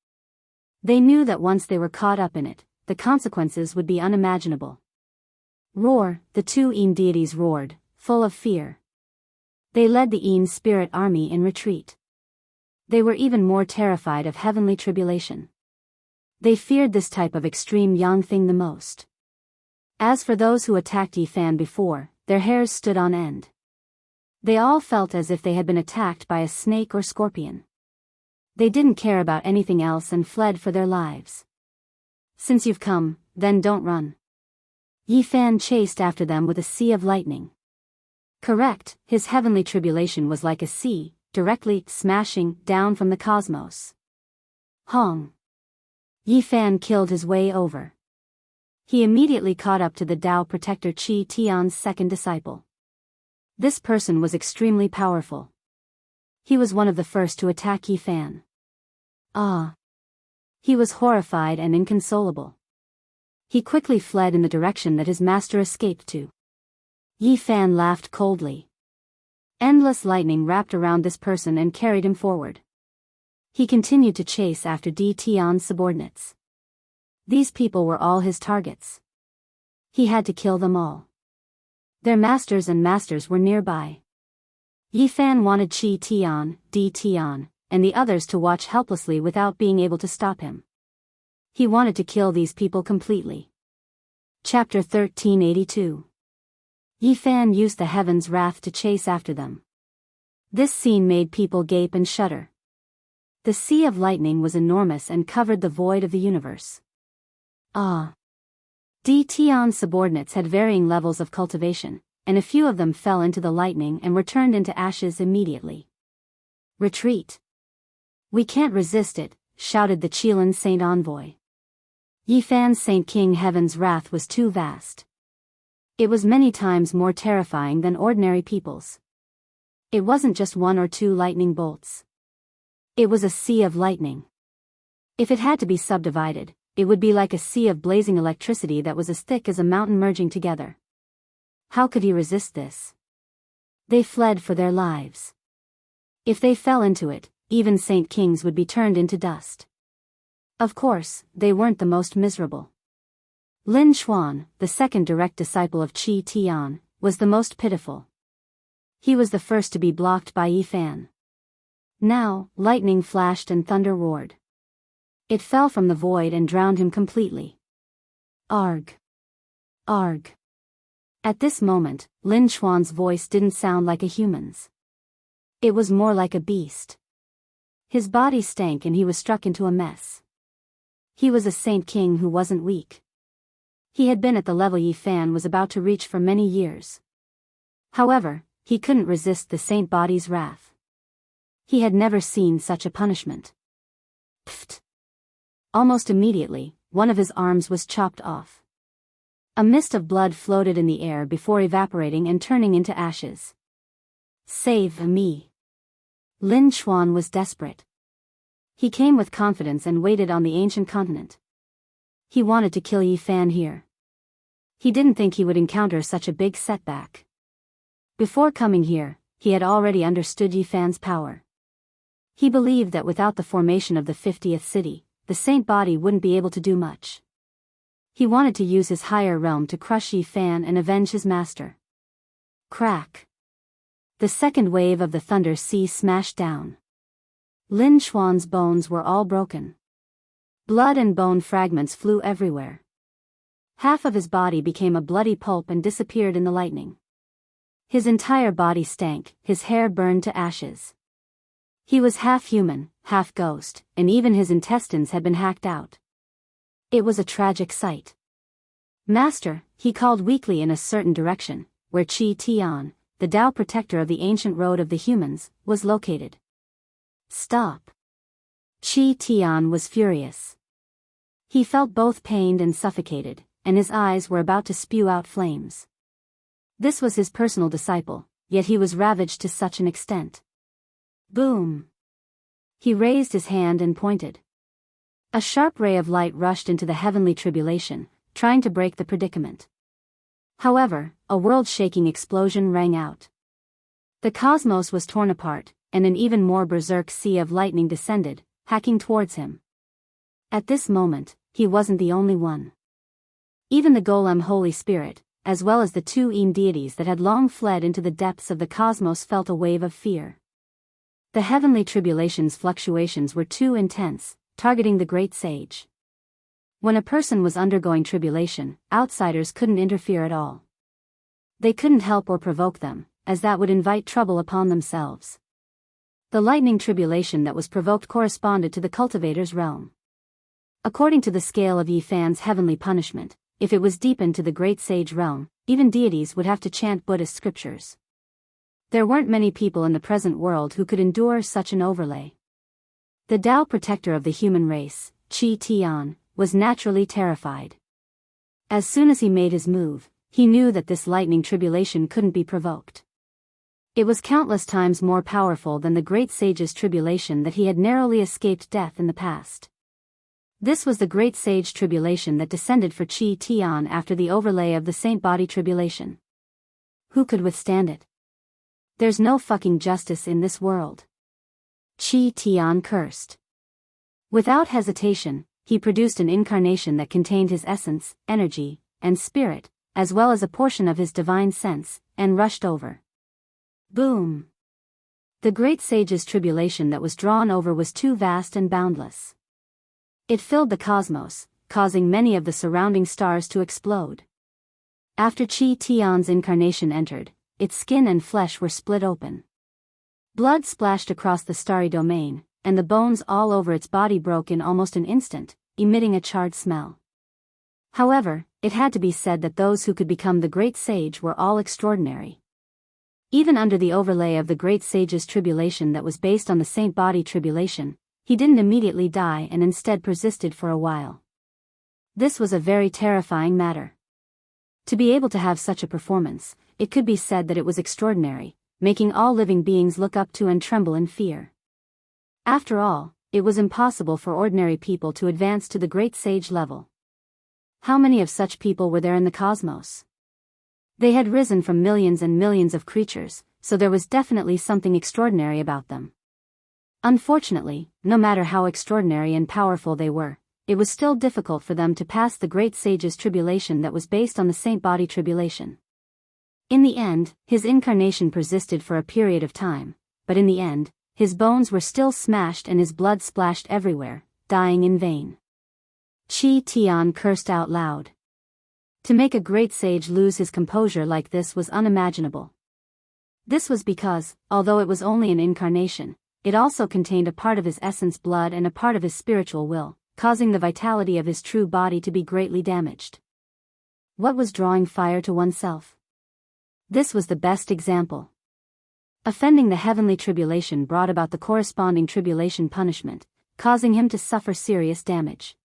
Speaker 1: They knew that once they were caught up in it, the consequences would be unimaginable. Roar, the 2 Een deities roared, full of fear. They led the Een spirit army in retreat. They were even more terrified of heavenly tribulation. They feared this type of extreme yang thing the most. As for those who attacked Yi Fan before, their hairs stood on end. They all felt as if they had been attacked by a snake or scorpion. They didn't care about anything else and fled for their lives. Since you've come, then don't run. Yi Fan chased after them with a sea of lightning. Correct, his heavenly tribulation was like a sea, directly smashing down from the cosmos. Hong. Yi Fan killed his way over. He immediately caught up to the Tao protector Qi Tian's second disciple. This person was extremely powerful. He was one of the first to attack Yi Fan. He was horrified and inconsolable. He quickly fled in the direction that his master escaped to. Yi Fan laughed coldly. Endless lightning wrapped around this person and carried him forward. He continued to chase after Di Tian's subordinates. These people were all his targets. He had to kill them all. Their masters were nearby. Yi Fan wanted Qi Tian, Di Tian, and the others to watch helplessly without being able to stop him. He wanted to kill these people completely. Chapter 1382. Yi Fan used the heaven's wrath to chase after them. This scene made people gape and shudder. The sea of lightning was enormous and covered the void of the universe. Di Tian's subordinates had varying levels of cultivation, and a few of them fell into the lightning and were turned into ashes immediately. Retreat. We can't resist it, shouted the Qilin Saint envoy. Yi Fan's Saint King Heaven's wrath was too vast. It was many times more terrifying than ordinary people's. It wasn't just one or two lightning bolts. It was a sea of lightning. If it had to be subdivided, it would be like a sea of blazing electricity that was as thick as a mountain merging together. How could he resist this? They fled for their lives. If they fell into it, even Saint Kings would be turned into dust. Of course, they weren't the most miserable. Lin Xuan, the second direct disciple of Qi Tian, was the most pitiful. He was the first to be blocked by Yi Fan. Now, lightning flashed and thunder roared. It fell from the void and drowned him completely. Arg. Arg. At this moment, Lin Xuan's voice didn't sound like a human's. It was more like a beast. His body stank and he was struck into a mess. He was a Saint King who wasn't weak. He had been at the level Yi Fan was about to reach for many years. However, he couldn't resist the Saint Body's wrath. He had never seen such a punishment. Pfft. Almost immediately, one of his arms was chopped off. A mist of blood floated in the air before evaporating and turning into ashes. Save me. Lin Xuan was desperate. He came with confidence and waited on the ancient continent. He wanted to kill Yi Fan here. He didn't think he would encounter such a big setback. Before coming here, he had already understood Yi Fan's power. He believed that without the formation of the 50th city, the Saint Body wouldn't be able to do much. He wanted to use his higher realm to crush Yi Fan and avenge his master. Crack. The second wave of the thunder sea smashed down. Lin Xuan's bones were all broken. Blood and bone fragments flew everywhere. Half of his body became a bloody pulp and disappeared in the lightning. His entire body stank, his hair burned to ashes. He was half human, half ghost, and even his intestines had been hacked out. It was a tragic sight. Master, he called weakly in a certain direction, where Qi Tian, the Tao protector of the ancient road of the humans, was located. Stop. Qi Tian was furious. He felt both pained and suffocated, and his eyes were about to spew out flames. This was his personal disciple, yet he was ravaged to such an extent. Boom. He raised his hand and pointed. A sharp ray of light rushed into the heavenly tribulation, trying to break the predicament. However, a world-shaking explosion rang out. The cosmos was torn apart, and an even more berserk sea of lightning descended, hacking towards him. At this moment, he wasn't the only one. Even the Golem Holy Spirit, as well as the two Eem deities that had long fled into the depths of the cosmos, felt a wave of fear. The heavenly tribulation's fluctuations were too intense, targeting the great sage. When a person was undergoing tribulation, outsiders couldn't interfere at all. They couldn't help or provoke them, as that would invite trouble upon themselves. The lightning tribulation that was provoked corresponded to the cultivator's realm. According to the scale of Yi Fan's heavenly punishment, if it was deepened to the great sage realm, even deities would have to chant Buddhist scriptures. There weren't many people in the present world who could endure such an overlay. The Tao protector of the human race, Qi Tian, was naturally terrified. As soon as he made his move, he knew that this lightning tribulation couldn't be provoked. It was countless times more powerful than the great sage's tribulation that he had narrowly escaped death in the past. This was the great sage tribulation that descended for Qi Tian after the overlay of the saint body tribulation. Who could withstand it? There's no fucking justice in this world. Qi Tian cursed. Without hesitation, he produced an incarnation that contained his essence, energy, and spirit, as well as a portion of his divine sense, and rushed over. Boom! The great sage's tribulation that was drawn over was too vast and boundless. It filled the cosmos, causing many of the surrounding stars to explode. After Qi Tian's incarnation entered, its skin and flesh were split open. Blood splashed across the starry domain, and the bones all over its body broke in almost an instant, emitting a charred smell. However, it had to be said that those who could become the great sage were all extraordinary. Even under the overlay of the great sage's tribulation that was based on the saint body tribulation, he didn't immediately die and instead persisted for a while. This was a very terrifying matter. To be able to have such a performance, it could be said that it was extraordinary, making all living beings look up to and tremble in fear. After all, it was impossible for ordinary people to advance to the great sage level. How many of such people were there in the cosmos? They had risen from millions and millions of creatures, so there was definitely something extraordinary about them. Unfortunately, no matter how extraordinary and powerful they were, it was still difficult for them to pass the great sage's tribulation that was based on the saint body tribulation. In the end, his incarnation persisted for a period of time, but in the end, his bones were still smashed and his blood splashed everywhere, dying in vain. Qi Tian cursed out loud. To make a great sage lose his composure like this was unimaginable. This was because, although it was only an incarnation, it also contained a part of his essence blood and a part of his spiritual will, causing the vitality of his true body to be greatly damaged. What was drawing fire to oneself? This was the best example. Offending the heavenly tribulation brought about the corresponding tribulation punishment, causing him to suffer serious damage.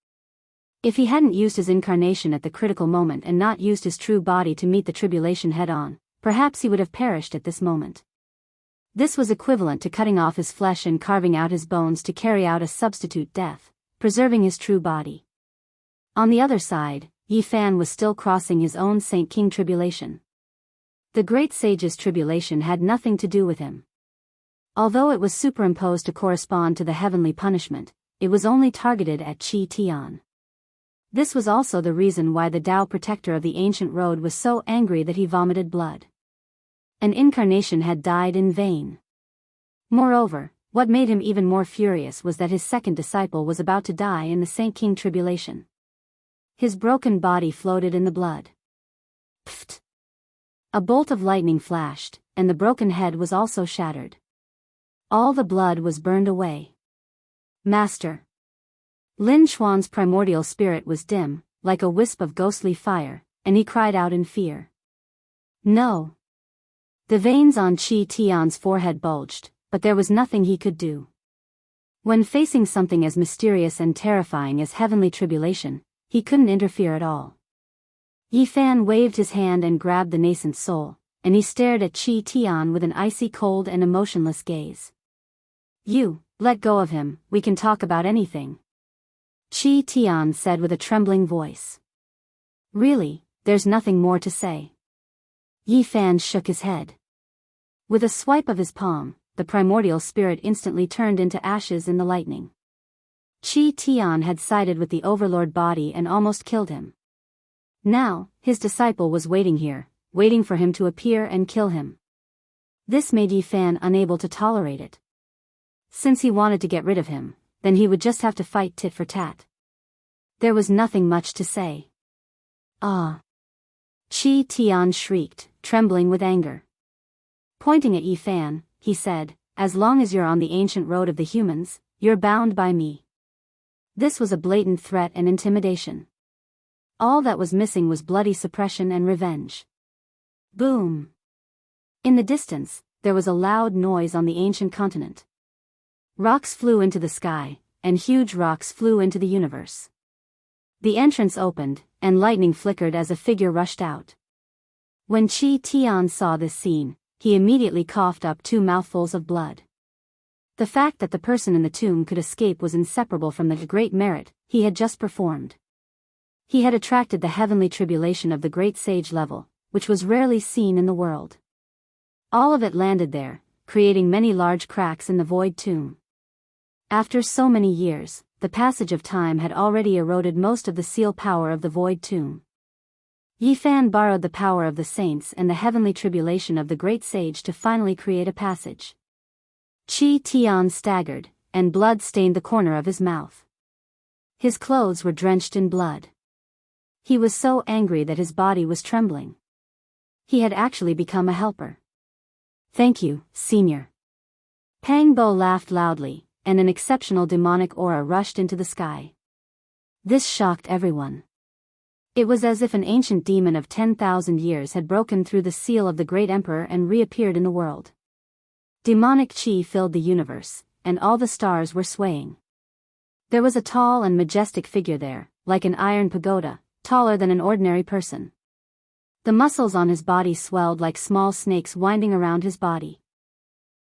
Speaker 1: If he hadn't used his incarnation at the critical moment and not used his true body to meet the tribulation head-on, perhaps he would have perished at this moment. This was equivalent to cutting off his flesh and carving out his bones to carry out a substitute death, preserving his true body. On the other side, Yi Fan was still crossing his own Saint King tribulation. The great sage's tribulation had nothing to do with him. Although it was superimposed to correspond to the heavenly punishment, it was only targeted at Qi Tian. This was also the reason why the Tao protector of the ancient road was so angry that he vomited blood. An incarnation had died in vain. Moreover, what made him even more furious was that his second disciple was about to die in the Saint King tribulation. His broken body floated in the blood. Pfft! A bolt of lightning flashed, and the broken head was also shattered. All the blood was burned away. Master! Lin Xuan's primordial spirit was dim, like a wisp of ghostly fire, and he cried out in fear. No! The veins on Qi Tian's forehead bulged, but there was nothing he could do. When facing something as mysterious and terrifying as heavenly tribulation, he couldn't interfere at all. Yi Fan waved his hand and grabbed the nascent soul, and he stared at Qi Tian with an icy cold and emotionless gaze. You, let go of him, we can talk about anything. Qi Tian said with a trembling voice. Really, there's nothing more to say. Yi Fan shook his head. With a swipe of his palm, the primordial spirit instantly turned into ashes in the lightning. Qi Tian had sided with the overlord body and almost killed him. Now, his disciple was waiting here, waiting for him to appear and kill him. This made Yi Fan unable to tolerate it. Since he wanted to get rid of him, then he would just have to fight tit for tat. There was nothing much to say. Ah! Qi Tian shrieked, trembling with anger. Pointing at Yi Fan, he said, "As long as you're on the ancient road of the humans, you're bound by me." This was a blatant threat and intimidation. All that was missing was bloody suppression and revenge. Boom! In the distance, there was a loud noise on the ancient continent. Rocks flew into the sky, and huge rocks flew into the universe. The entrance opened, and lightning flickered as a figure rushed out. When Chi Tian saw this scene, he immediately coughed up 2 mouthfuls of blood. The fact that the person in the tomb could escape was inseparable from the great merit he had just performed. He had attracted the heavenly tribulation of the great sage level, which was rarely seen in the world. All of it landed there, creating many large cracks in the void tomb. After so many years, the passage of time had already eroded most of the seal power of the void tomb. Yi Fan borrowed the power of the saints and the heavenly tribulation of the great sage to finally create a passage. Chi Tian staggered, and blood stained the corner of his mouth. His clothes were drenched in blood. He was so angry that his body was trembling. He had actually become a helper. "Thank you, Senior." Pang Bo laughed loudly, and an exceptional demonic aura rushed into the sky. This shocked everyone. It was as if an ancient demon of 10,000 years had broken through the seal of the great emperor and reappeared in the world. Demonic chi filled the universe, and all the stars were swaying. There was a tall and majestic figure there, like an iron pagoda, taller than an ordinary person. The muscles on his body swelled like small snakes winding around his body.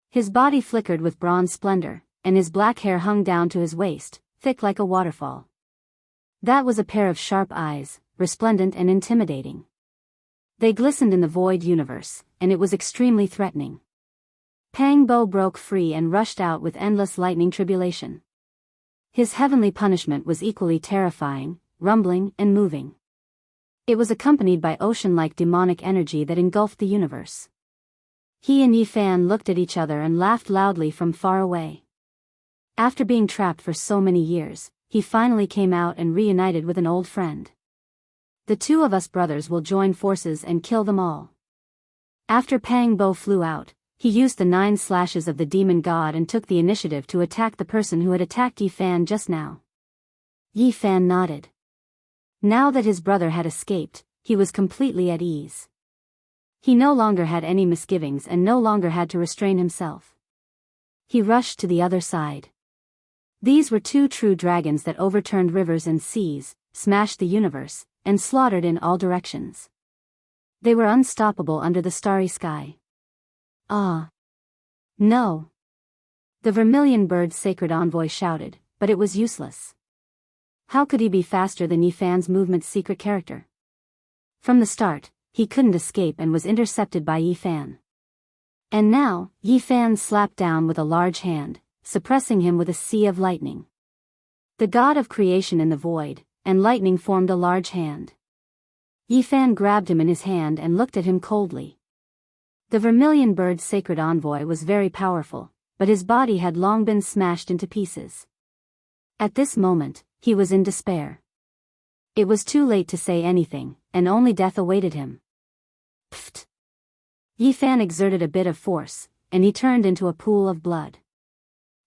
Speaker 1: His body flickered with bronze splendor, and his black hair hung down to his waist, thick like a waterfall. That was a pair of sharp eyes, resplendent and intimidating. They glistened in the void universe, and it was extremely threatening. Pang Bo broke free and rushed out with endless lightning tribulation. His heavenly punishment was equally terrifying, rumbling and moving. It was accompanied by ocean-like demonic energy that engulfed the universe. He and Yi Fan looked at each other and laughed loudly from far away. After being trapped for so many years, he finally came out and reunited with an old friend. "The 2 of us brothers will join forces and kill them all." After Pang Bo flew out, he used the 9 slashes of the demon god and took the initiative to attack the person who had attacked Yi Fan just now. Yi Fan nodded. Now that his brother had escaped, he was completely at ease. He no longer had any misgivings and no longer had to restrain himself. He rushed to the other side. These were 2 true dragons that overturned rivers and seas, smashed the universe, and slaughtered in all directions. They were unstoppable under the starry sky. "Ah! No!" The vermilion bird's sacred envoy shouted, but it was useless. How could he be faster than Yi Fan's movement's secret character? From the start, he couldn't escape and was intercepted by Yi Fan. And now, Yi Fan slapped down with a large hand, suppressing him with a sea of lightning. The god of creation in the void, and lightning formed a large hand. Yi Fan grabbed him in his hand and looked at him coldly. The vermilion bird's sacred envoy was very powerful, but his body had long been smashed into pieces. At this moment, he was in despair. It was too late to say anything, and only death awaited him. Pfft! Yi Fan exerted a bit of force, and he turned into a pool of blood.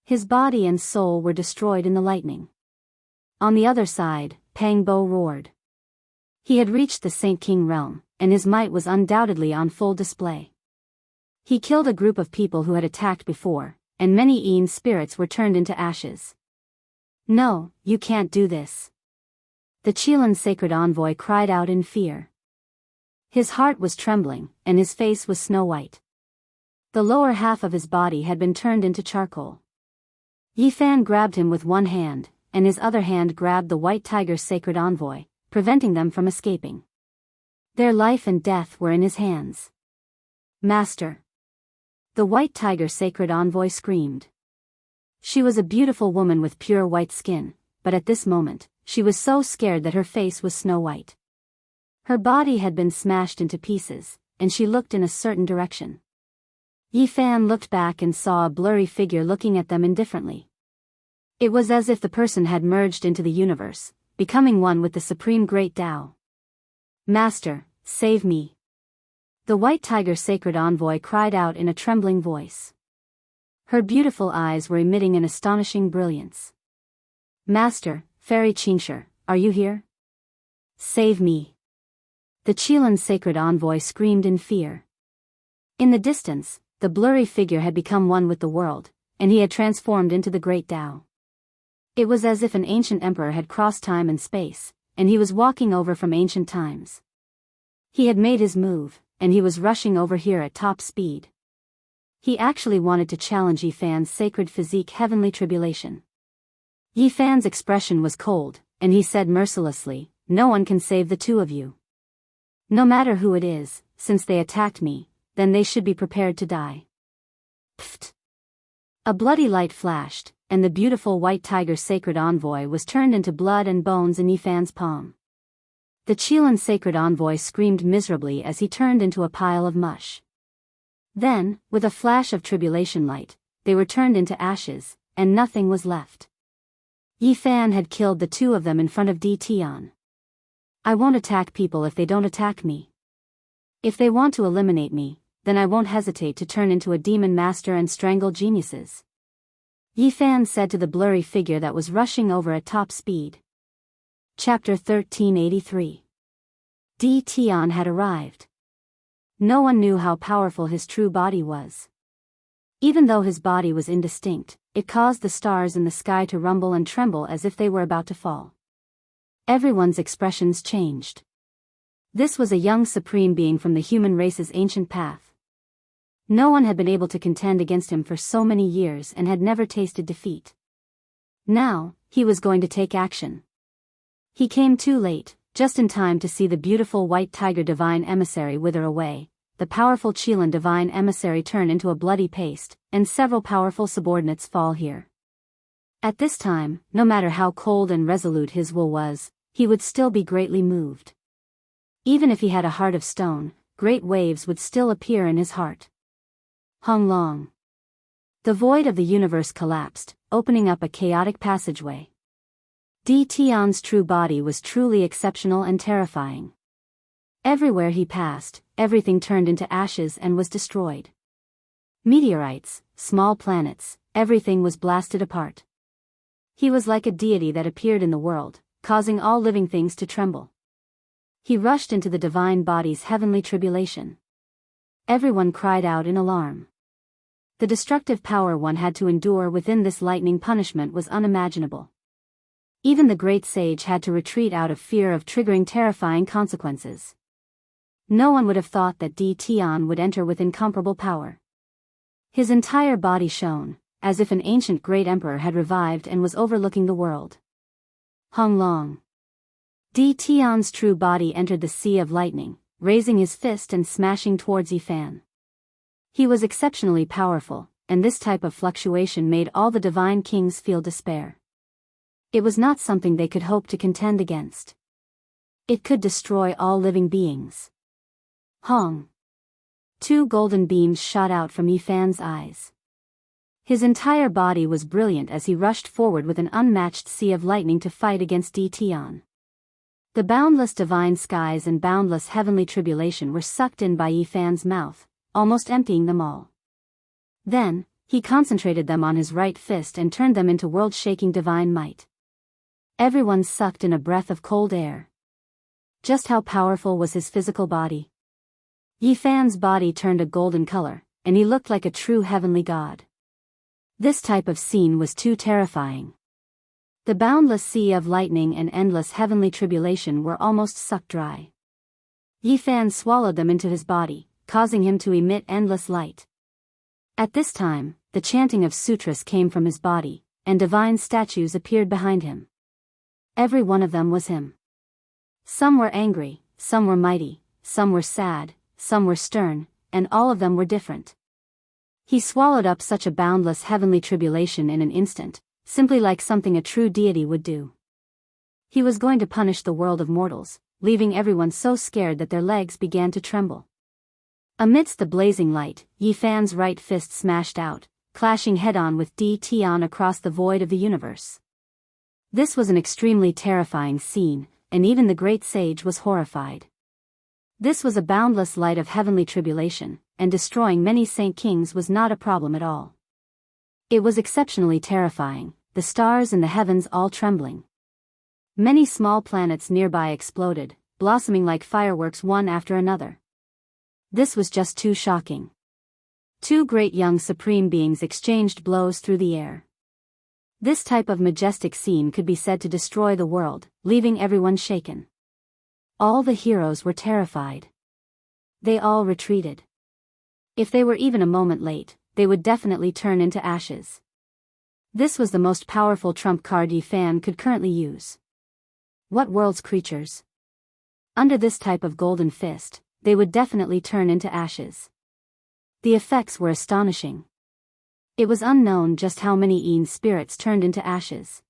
Speaker 1: His body and soul were destroyed in the lightning. On the other side, Pang Bo roared. He had reached the Saint King realm, and his might was undoubtedly on full display. He killed a group of people who had attacked before, and many Yin spirits were turned into ashes. "No, you can't do this." The Qilan sacred envoy cried out in fear. His heart was trembling, and his face was snow white. The lower half of his body had been turned into charcoal. Yi Fan grabbed him with one hand, and his other hand grabbed the white tiger's sacred envoy, preventing them from escaping. Their life and death were in his hands. "Master!" The white tiger sacred envoy screamed. She was a beautiful woman with pure white skin, but at this moment, she was so scared that her face was snow white. Her body had been smashed into pieces, and she looked in a certain direction. Yi Fan looked back and saw a blurry figure looking at them indifferently. It was as if the person had merged into the universe, becoming one with the supreme great Tao. "Master, save me!" The white tiger sacred envoy cried out in a trembling voice. Her beautiful eyes were emitting an astonishing brilliance. Master, Fairy Chincher, are you here? Save me. The Qilan sacred envoy screamed in fear. In the distance, the blurry figure had become one with the world, and he had transformed into the great Tao. It was as if an ancient emperor had crossed time and space, and he was walking over from ancient times. He had made his move, and he was rushing over here at top speed. He actually wanted to challenge Yifan's sacred physique heavenly tribulation. Yifan's expression was cold, and he said mercilessly, "No one can save the two of you. No matter who it is, since they attacked me, then they should be prepared to die." Pfft! A bloody light flashed, and the beautiful white tiger sacred envoy was turned into blood and bones in Yifan's palm. The Qilan sacred envoy screamed miserably as he turned into a pile of mush. Then, with a flash of tribulation light, they were turned into ashes, and nothing was left. Yifan had killed the two of them in front of Tian. I won't attack people if they don't attack me. If they want to eliminate me, then I won't hesitate to turn into a demon master and strangle geniuses. Yifan said to the blurry figure that was rushing over at top speed. Chapter 1383. Tian had arrived. No one knew how powerful his true body was. Even though his body was indistinct, it caused the stars in the sky to rumble and tremble as if they were about to fall. Everyone's expressions changed. This was a young supreme being from the human race's ancient path. No one had been able to contend against him for so many years and had never tasted defeat. Now, he was going to take action. He came too late, just in time to see the beautiful white tiger divine emissary wither away, the powerful Qilan divine emissary turn into a bloody paste, and several powerful subordinates fall here. At this time, no matter how cold and resolute his will was, he would still be greatly moved. Even if he had a heart of stone, great waves would still appear in his heart. Hung long. The void of the universe collapsed, opening up a chaotic passageway. Tian's true body was truly exceptional and terrifying. Everywhere he passed, everything turned into ashes and was destroyed. Meteorites, small planets, everything was blasted apart. He was like a deity that appeared in the world, causing all living things to tremble. He rushed into the divine body's heavenly tribulation. Everyone cried out in alarm. The destructive power one had to endure within this lightning punishment was unimaginable. Even the great sage had to retreat out of fear of triggering terrifying consequences. No one would have thought that Tian would enter with incomparable power. His entire body shone, as if an ancient great emperor had revived and was overlooking the world. Hung long. Tian's true body entered the sea of lightning, raising his fist and smashing towards Yifan. He was exceptionally powerful, and this type of fluctuation made all the divine kings feel despair. It was not something they could hope to contend against. It could destroy all living beings. Hong. Two golden beams shot out from Yifan's eyes. His entire body was brilliant as he rushed forward with an unmatched sea of lightning to fight against Tian. The boundless divine skies and boundless heavenly tribulation were sucked in by Yifan's mouth, almost emptying them all. Then, he concentrated them on his right fist and turned them into world-shaking divine might. Everyone sucked in a breath of cold air. Just how powerful was his physical body? Yifan's body turned a golden color, and he looked like a true heavenly god. This type of scene was too terrifying. The boundless sea of lightning and endless heavenly tribulation were almost sucked dry. Yifan swallowed them into his body, causing him to emit endless light. At this time, the chanting of sutras came from his body, and divine statues appeared behind him. Every one of them was him. Some were angry, some were mighty, some were sad, some were stern, and all of them were different. He swallowed up such a boundless heavenly tribulation in an instant, simply like something a true deity would do. He was going to punish the world of mortals, leaving everyone so scared that their legs began to tremble. Amidst the blazing light, Yifan's right fist smashed out, clashing head-on with Tian across the void of the universe. This was an extremely terrifying scene, and even the great sage was horrified. This was a boundless light of heavenly tribulation, and destroying many saint kings was not a problem at all. It was exceptionally terrifying, the stars in the heavens all trembling. Many small planets nearby exploded, blossoming like fireworks one after another. This was just too shocking. Two great young supreme beings exchanged blows through the air. This type of majestic scene could be said to destroy the world, leaving everyone shaken. All the heroes were terrified. They all retreated. If they were even a moment late, they would definitely turn into ashes. This was the most powerful trump card Yi Fan could currently use. What world's creatures? Under this type of golden fist, they would definitely turn into ashes. The effects were astonishing. It was unknown just how many Yin spirits turned into ashes.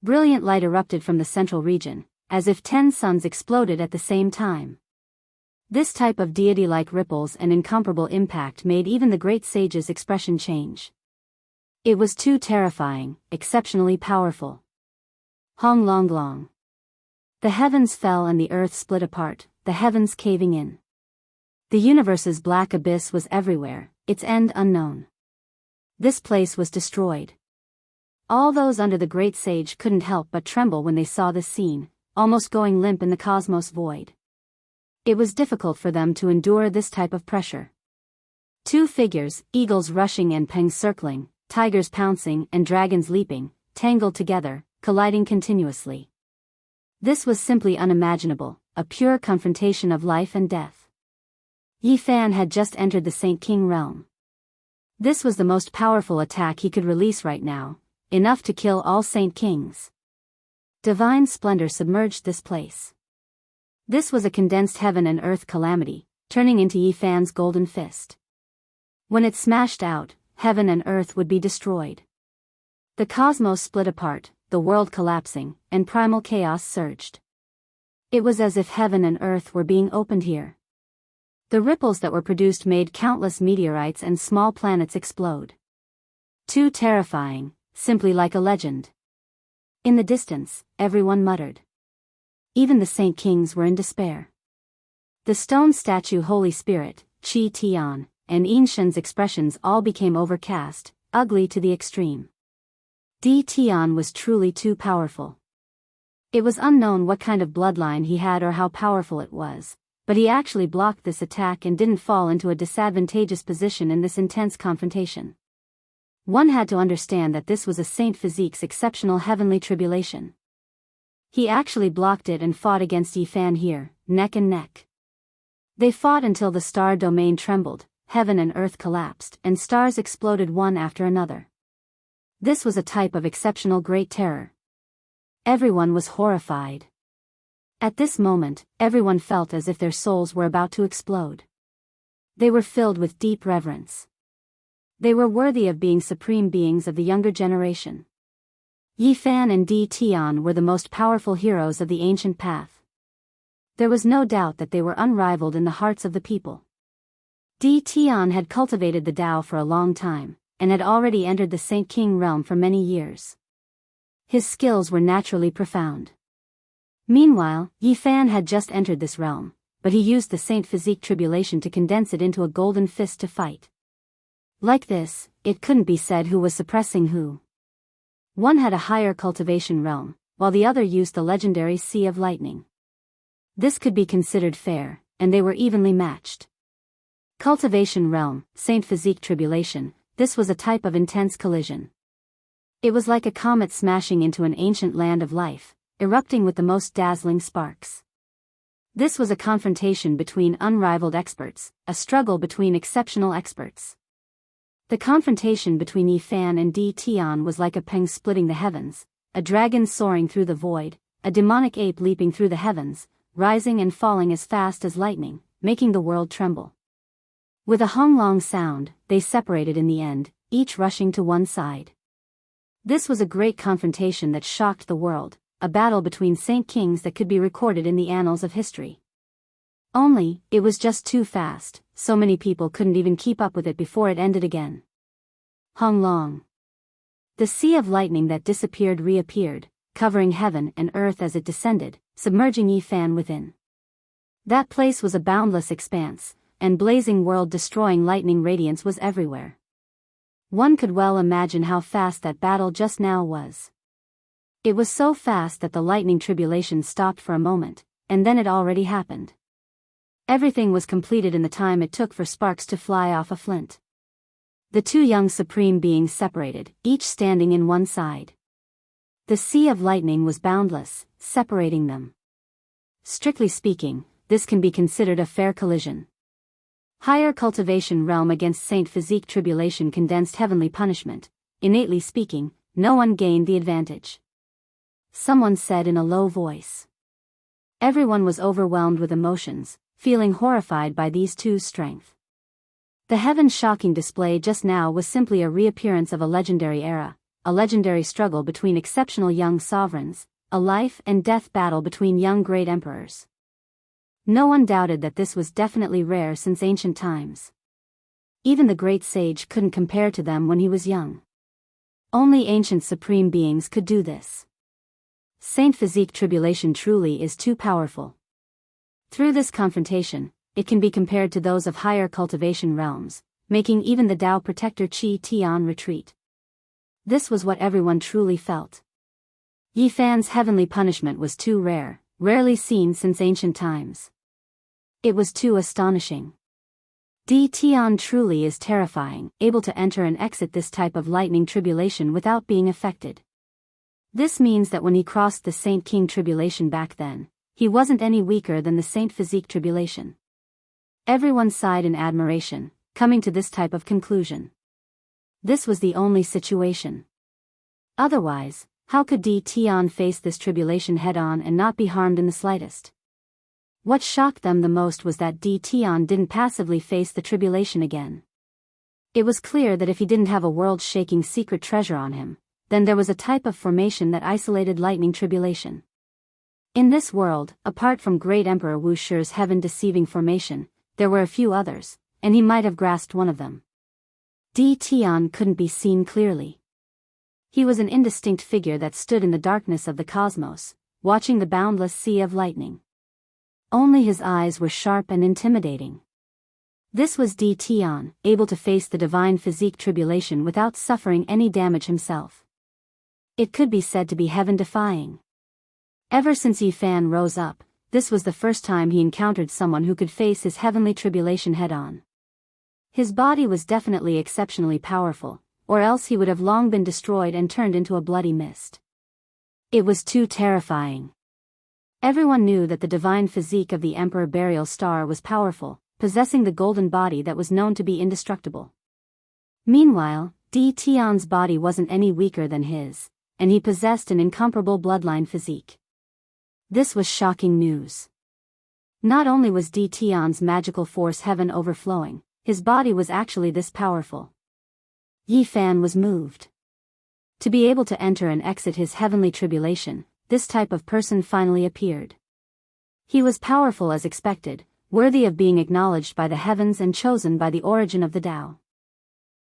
Speaker 1: Brilliant light erupted from the central region, as if 10 suns exploded at the same time. This type of deity-like ripples and incomparable impact made even the great sage's expression change. It was too terrifying, exceptionally powerful. Hong Long Long. The heavens fell and the earth split apart, the heavens caving in. The universe's black abyss was everywhere, its end unknown. This place was destroyed. All those under the great sage couldn't help but tremble when they saw this scene, almost going limp in the cosmos void. It was difficult for them to endure this type of pressure. Two figures, eagles rushing and pengs circling, tigers pouncing and dragons leaping, tangled together, colliding continuously. This was simply unimaginable, a pure confrontation of life and death. Yi Fan had just entered the Saint King realm. This was the most powerful attack he could release right now, enough to kill all Saint Kings. Divine splendor submerged this place. This was a condensed heaven and earth calamity, turning into Yi Fan's golden fist. When it smashed out, heaven and earth would be destroyed. The cosmos split apart, the world collapsing, and primal chaos surged. It was as if heaven and earth were being opened here. The ripples that were produced made countless meteorites and small planets explode. Too terrifying, simply like a legend. In the distance, everyone muttered. Even the Saint Kings were in despair. The stone statue Holy Spirit, Qi Tian, and Yinshen's expressions all became overcast, ugly to the extreme. Di Tian was truly too powerful. It was unknown what kind of bloodline he had or how powerful it was, but he actually blocked this attack and didn't fall into a disadvantageous position in this intense confrontation. One had to understand that this was a Saint Physique's exceptional heavenly tribulation. He actually blocked it and fought against Yi Fan here, neck and neck. They fought until the star domain trembled, heaven and earth collapsed, and stars exploded one after another. This was a type of exceptional great terror. Everyone was horrified. At this moment, everyone felt as if their souls were about to explode. They were filled with deep reverence. They were worthy of being supreme beings of the younger generation. Yi Fan and Di Tian were the most powerful heroes of the ancient path. There was no doubt that they were unrivaled in the hearts of the people. Di Tian had cultivated the Tao for a long time, and had already entered the Saint King realm for many years. His skills were naturally profound. Meanwhile, Yi Fan had just entered this realm, but he used the Saint Physique tribulation to condense it into a golden fist to fight. Like this, it couldn't be said who was suppressing who. One had a higher cultivation realm, while the other used the legendary Sea of Lightning. This could be considered fair, and they were evenly matched. Cultivation realm, Saint Physique tribulation, this was a type of intense collision. It was like a comet smashing into an ancient land of life, erupting with the most dazzling sparks. This was a confrontation between unrivaled experts, a struggle between exceptional experts. The confrontation between Yi Fan and Di Tian was like a peng splitting the heavens, a dragon soaring through the void, a demonic ape leaping through the heavens, rising and falling as fast as lightning, making the world tremble. With a honglong sound, they separated in the end, each rushing to one side. This was a great confrontation that shocked the world, a battle between Saint Kings that could be recorded in the annals of history. Only, it was just too fast, so many people couldn't even keep up with it before it ended again. Honglong. The sea of lightning that disappeared reappeared, covering heaven and earth as it descended, submerging Yi Fan within. That place was a boundless expanse, and blazing world-destroying lightning radiance was everywhere. One could well imagine how fast that battle just now was. It was so fast that the lightning tribulation stopped for a moment, and then it already happened. Everything was completed in the time it took for sparks to fly off a flint. The two young supreme beings separated, each standing in one side. The sea of lightning was boundless, separating them. Strictly speaking, this can be considered a fair collision. Higher cultivation realm against Saint Physique tribulation condensed heavenly punishment. Innately speaking, no one gained the advantage. Someone said in a low voice. Everyone was overwhelmed with emotions, feeling horrified by these two's strength. The heaven's shocking display just now was simply a reappearance of a legendary era, a legendary struggle between exceptional young sovereigns, a life and death battle between young great emperors. No one doubted that this was definitely rare since ancient times. Even the great sage couldn't compare to them when he was young. Only ancient supreme beings could do this. Saint Physique tribulation truly is too powerful. Through this confrontation, it can be compared to those of higher cultivation realms, making even the Tao protector Qi Tian retreat. This was what everyone truly felt. Yi Fan's heavenly punishment was too rare, rarely seen since ancient times. It was too astonishing. Di Tian truly is terrifying, able to enter and exit this type of lightning tribulation without being affected. This means that when he crossed the Saint King tribulation back then, he wasn't any weaker than the Saint Physique tribulation. Everyone sighed in admiration, coming to this type of conclusion. This was the only situation. Otherwise, how could Di Tian face this tribulation head-on and not be harmed in the slightest? What shocked them the most was that Di Tian didn't passively face the tribulation again. It was clear that if he didn't have a world-shaking secret treasure on him, then there was a type of formation that isolated lightning tribulation. In this world, apart from Great Emperor Wu Shi's heaven-deceiving formation, there were a few others, and he might have grasped one of them. Di Tian couldn't be seen clearly. He was an indistinct figure that stood in the darkness of the cosmos, watching the boundless sea of lightning. Only his eyes were sharp and intimidating. This was Di Tian, able to face the divine physique tribulation without suffering any damage himself. It could be said to be heaven-defying. Ever since Yi Fan rose up, this was the first time he encountered someone who could face his heavenly tribulation head-on. His body was definitely exceptionally powerful, or else he would have long been destroyed and turned into a bloody mist. It was too terrifying. Everyone knew that the divine physique of the Emperor Burial Star was powerful, possessing the golden body that was known to be indestructible. Meanwhile, Di Tian's body wasn't any weaker than his, and he possessed an incomparable bloodline physique. This was shocking news. Not only was Di Tian's magical force heaven overflowing, his body was actually this powerful. Yi Fan was moved. To be able to enter and exit his heavenly tribulation, this type of person finally appeared. He was powerful as expected, worthy of being acknowledged by the heavens and chosen by the origin of the Tao.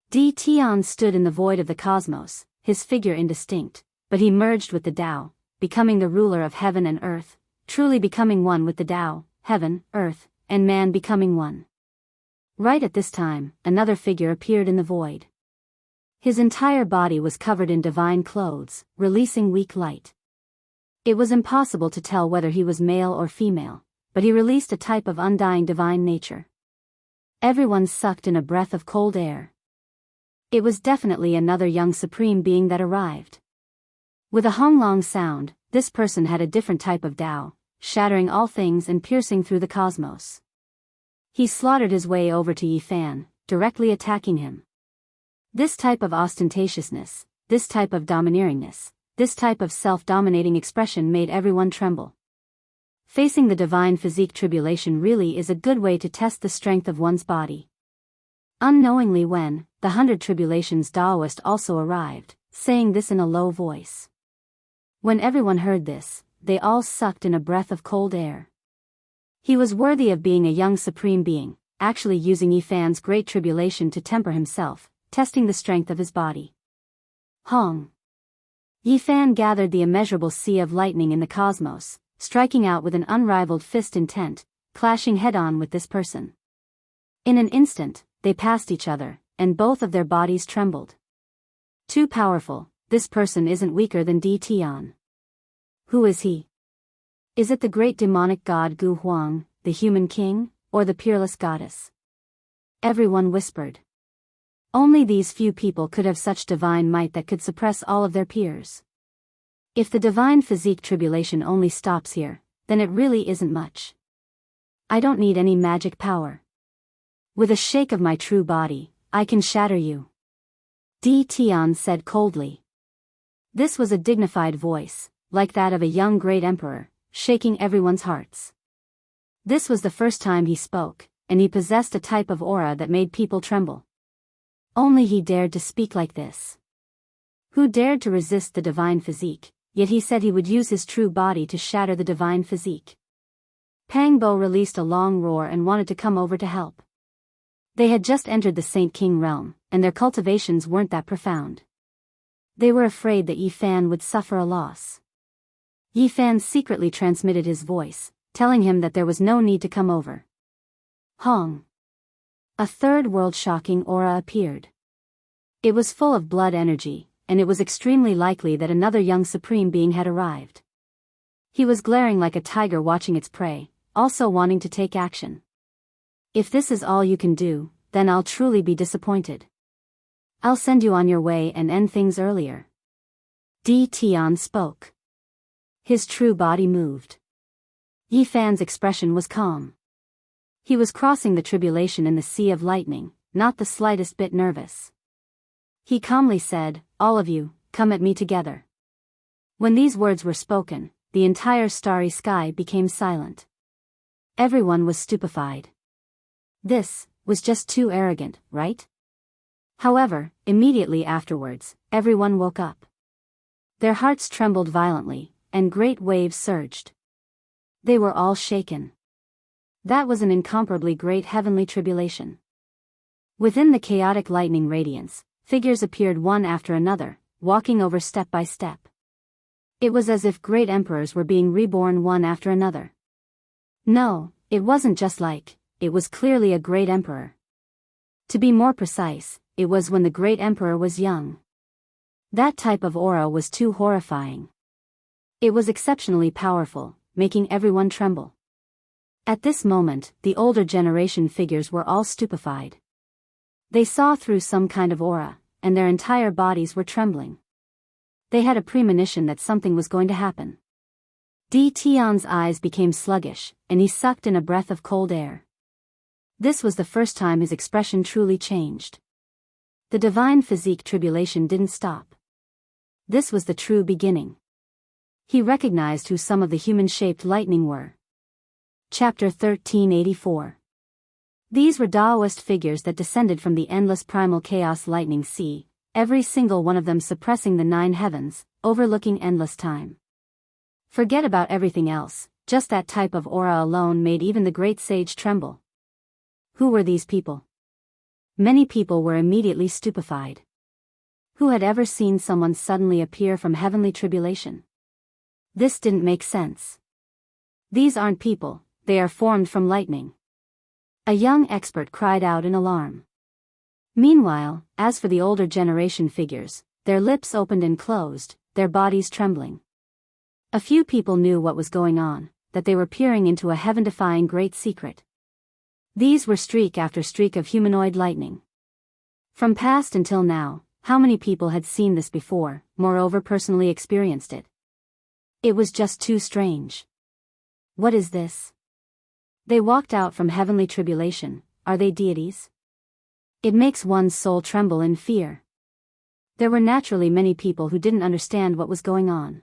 Speaker 1: Di Tian stood in the void of the cosmos, his figure indistinct, but he merged with the Tao, becoming the ruler of heaven and earth, truly becoming one with the Tao, heaven, earth, and man becoming one. Right at this time, another figure appeared in the void. His entire body was covered in divine clothes, releasing weak light. It was impossible to tell whether he was male or female, but he released a type of undying divine nature. Everyone sucked in a breath of cold air. It was definitely another young supreme being that arrived. With a hung-long sound, this person had a different type of Tao, shattering all things and piercing through the cosmos. He slaughtered his way over to Yi Fan, directly attacking him. This type of ostentatiousness, this type of domineeringness, this type of self-dominating expression made everyone tremble. Facing the divine physique tribulation really is a good way to test the strength of one's body. Unknowingly the 100 Tribulations Taoist also arrived, saying this in a low voice. When everyone heard this, they all sucked in a breath of cold air. He was worthy of being a young supreme being, actually using Yi Fan's great tribulation to temper himself, testing the strength of his body. Hong. Yi Fan gathered the immeasurable sea of lightning in the cosmos, striking out with an unrivaled fist intent, clashing head-on with this person. In an instant, they passed each other, and both of their bodies trembled. Too powerful, this person isn't weaker than Di Tian. Who is he? Is it the great demonic god Gu Huang, the human king, or the peerless goddess? Everyone whispered. Only these few people could have such divine might that could suppress all of their peers. If the divine physique tribulation only stops here, then it really isn't much. I don't need any magic power. With a shake of my true body, I can shatter you. Di Tian said coldly. This was a dignified voice, like that of a young great emperor, shaking everyone's hearts. This was the first time he spoke, and he possessed a type of aura that made people tremble. Only he dared to speak like this. Who dared to resist the divine physique, yet he said he would use his true body to shatter the divine physique. Pang Bo released a long roar and wanted to come over to help. They had just entered the Saint King realm, and their cultivations weren't that profound. They were afraid that Yi Fan would suffer a loss. Yi Fan secretly transmitted his voice, telling him that there was no need to come over. Hong. A third world-shocking aura appeared. It was full of blood energy, and it was extremely likely that another young supreme being had arrived. He was glaring like a tiger watching its prey, also wanting to take action. If this is all you can do, then I'll truly be disappointed. I'll send you on your way and end things earlier. Di Tian spoke. His true body moved. Yi Fan's expression was calm. He was crossing the tribulation in the sea of lightning, not the slightest bit nervous. He calmly said, "All of you, come at me together." When these words were spoken, the entire starry sky became silent. Everyone was stupefied. This was just too arrogant, right? However, immediately afterwards, everyone woke up. Their hearts trembled violently, and great waves surged. They were all shaken. That was an incomparably great heavenly tribulation. Within the chaotic lightning radiance, figures appeared one after another, walking over step by step. It was as if great emperors were being reborn one after another. No, it wasn't just like, it was clearly a great emperor. To be more precise, it was when the great emperor was young. That type of aura was too horrifying. It was exceptionally powerful, making everyone tremble. At this moment, the older generation figures were all stupefied. They saw through some kind of aura, and their entire bodies were trembling. They had a premonition that something was going to happen. Di Tian's eyes became sluggish, and he sucked in a breath of cold air. This was the first time his expression truly changed. The divine physique tribulation didn't stop. This was the true beginning. He recognized who some of the human-shaped lightning were. Chapter 1384. These were Taoist figures that descended from the endless primal chaos lightning sea, every single one of them suppressing the 9 heavens, overlooking endless time. Forget about everything else, just that type of aura alone made even the great sage tremble. Who were these people? Many people were immediately stupefied. Who had ever seen someone suddenly appear from heavenly tribulation? This didn't make sense. These aren't people, they are formed from lightning. A young expert cried out in alarm. Meanwhile, as for the older generation figures, their lips opened and closed, their bodies trembling. A few people knew what was going on, that they were peering into a heaven-defying great secret. These were streak after streak of humanoid lightning. From past until now, how many people had seen this before, moreover personally experienced it? It was just too strange. What is this? They walked out from heavenly tribulation, are they deities? It makes one's soul tremble in fear. There were naturally many people who didn't understand what was going on.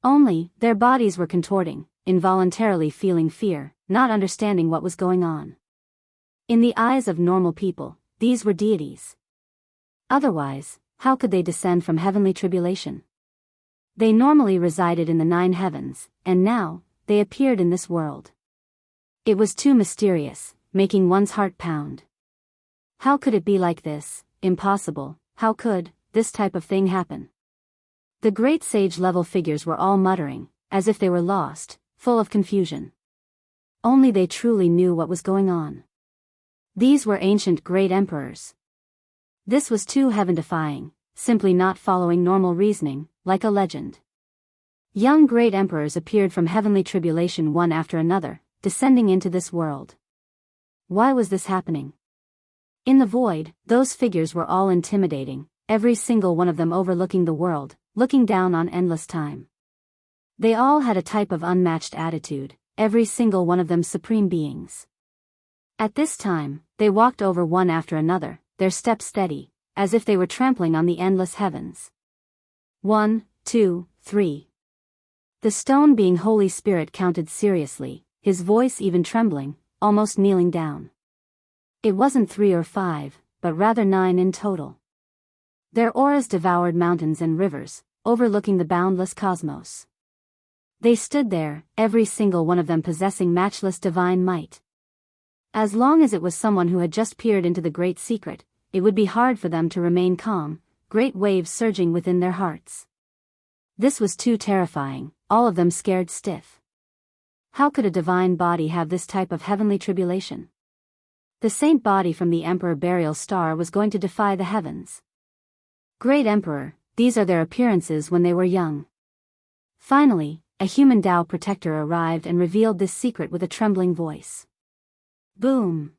Speaker 1: Only, their bodies were contorting, involuntarily feeling fear, not understanding what was going on. In the eyes of normal people, these were deities. Otherwise, how could they descend from heavenly tribulation? They normally resided in the 9 heavens, and now, they appeared in this world. It was too mysterious, making one's heart pound. How could it be like this? Impossible. How could this type of thing happen? The great sage-level figures were all muttering, as if they were lost, full of confusion. Only they truly knew what was going on. These were ancient great emperors. This was too heaven-defying, simply not following normal reasoning, like a legend. Young great emperors appeared from heavenly tribulation one after another, descending into this world. Why was this happening? In the void, those figures were all intimidating, every single one of them overlooking the world, looking down on endless time. They all had a type of unmatched attitude, every single one of them supreme beings. At this time, they walked over one after another, their steps steady, as if they were trampling on the endless heavens. 1, 2, 3. The stone being Holy Spirit counted seriously, his voice even trembling, almost kneeling down. It wasn't 3 or 5, but rather 9 in total. Their auras devoured mountains and rivers, overlooking the boundless cosmos. They stood there, every single one of them possessing matchless divine might. As long as it was someone who had just peered into the great secret, it would be hard for them to remain calm, great waves surging within their hearts. This was too terrifying, all of them scared stiff. How could a divine body have this type of heavenly tribulation? The saint body from the Emperor Burial Star was going to defy the heavens. Great Emperor, these are their appearances when they were young. Finally, a human Tao protector arrived and revealed this secret with a trembling voice. Boom!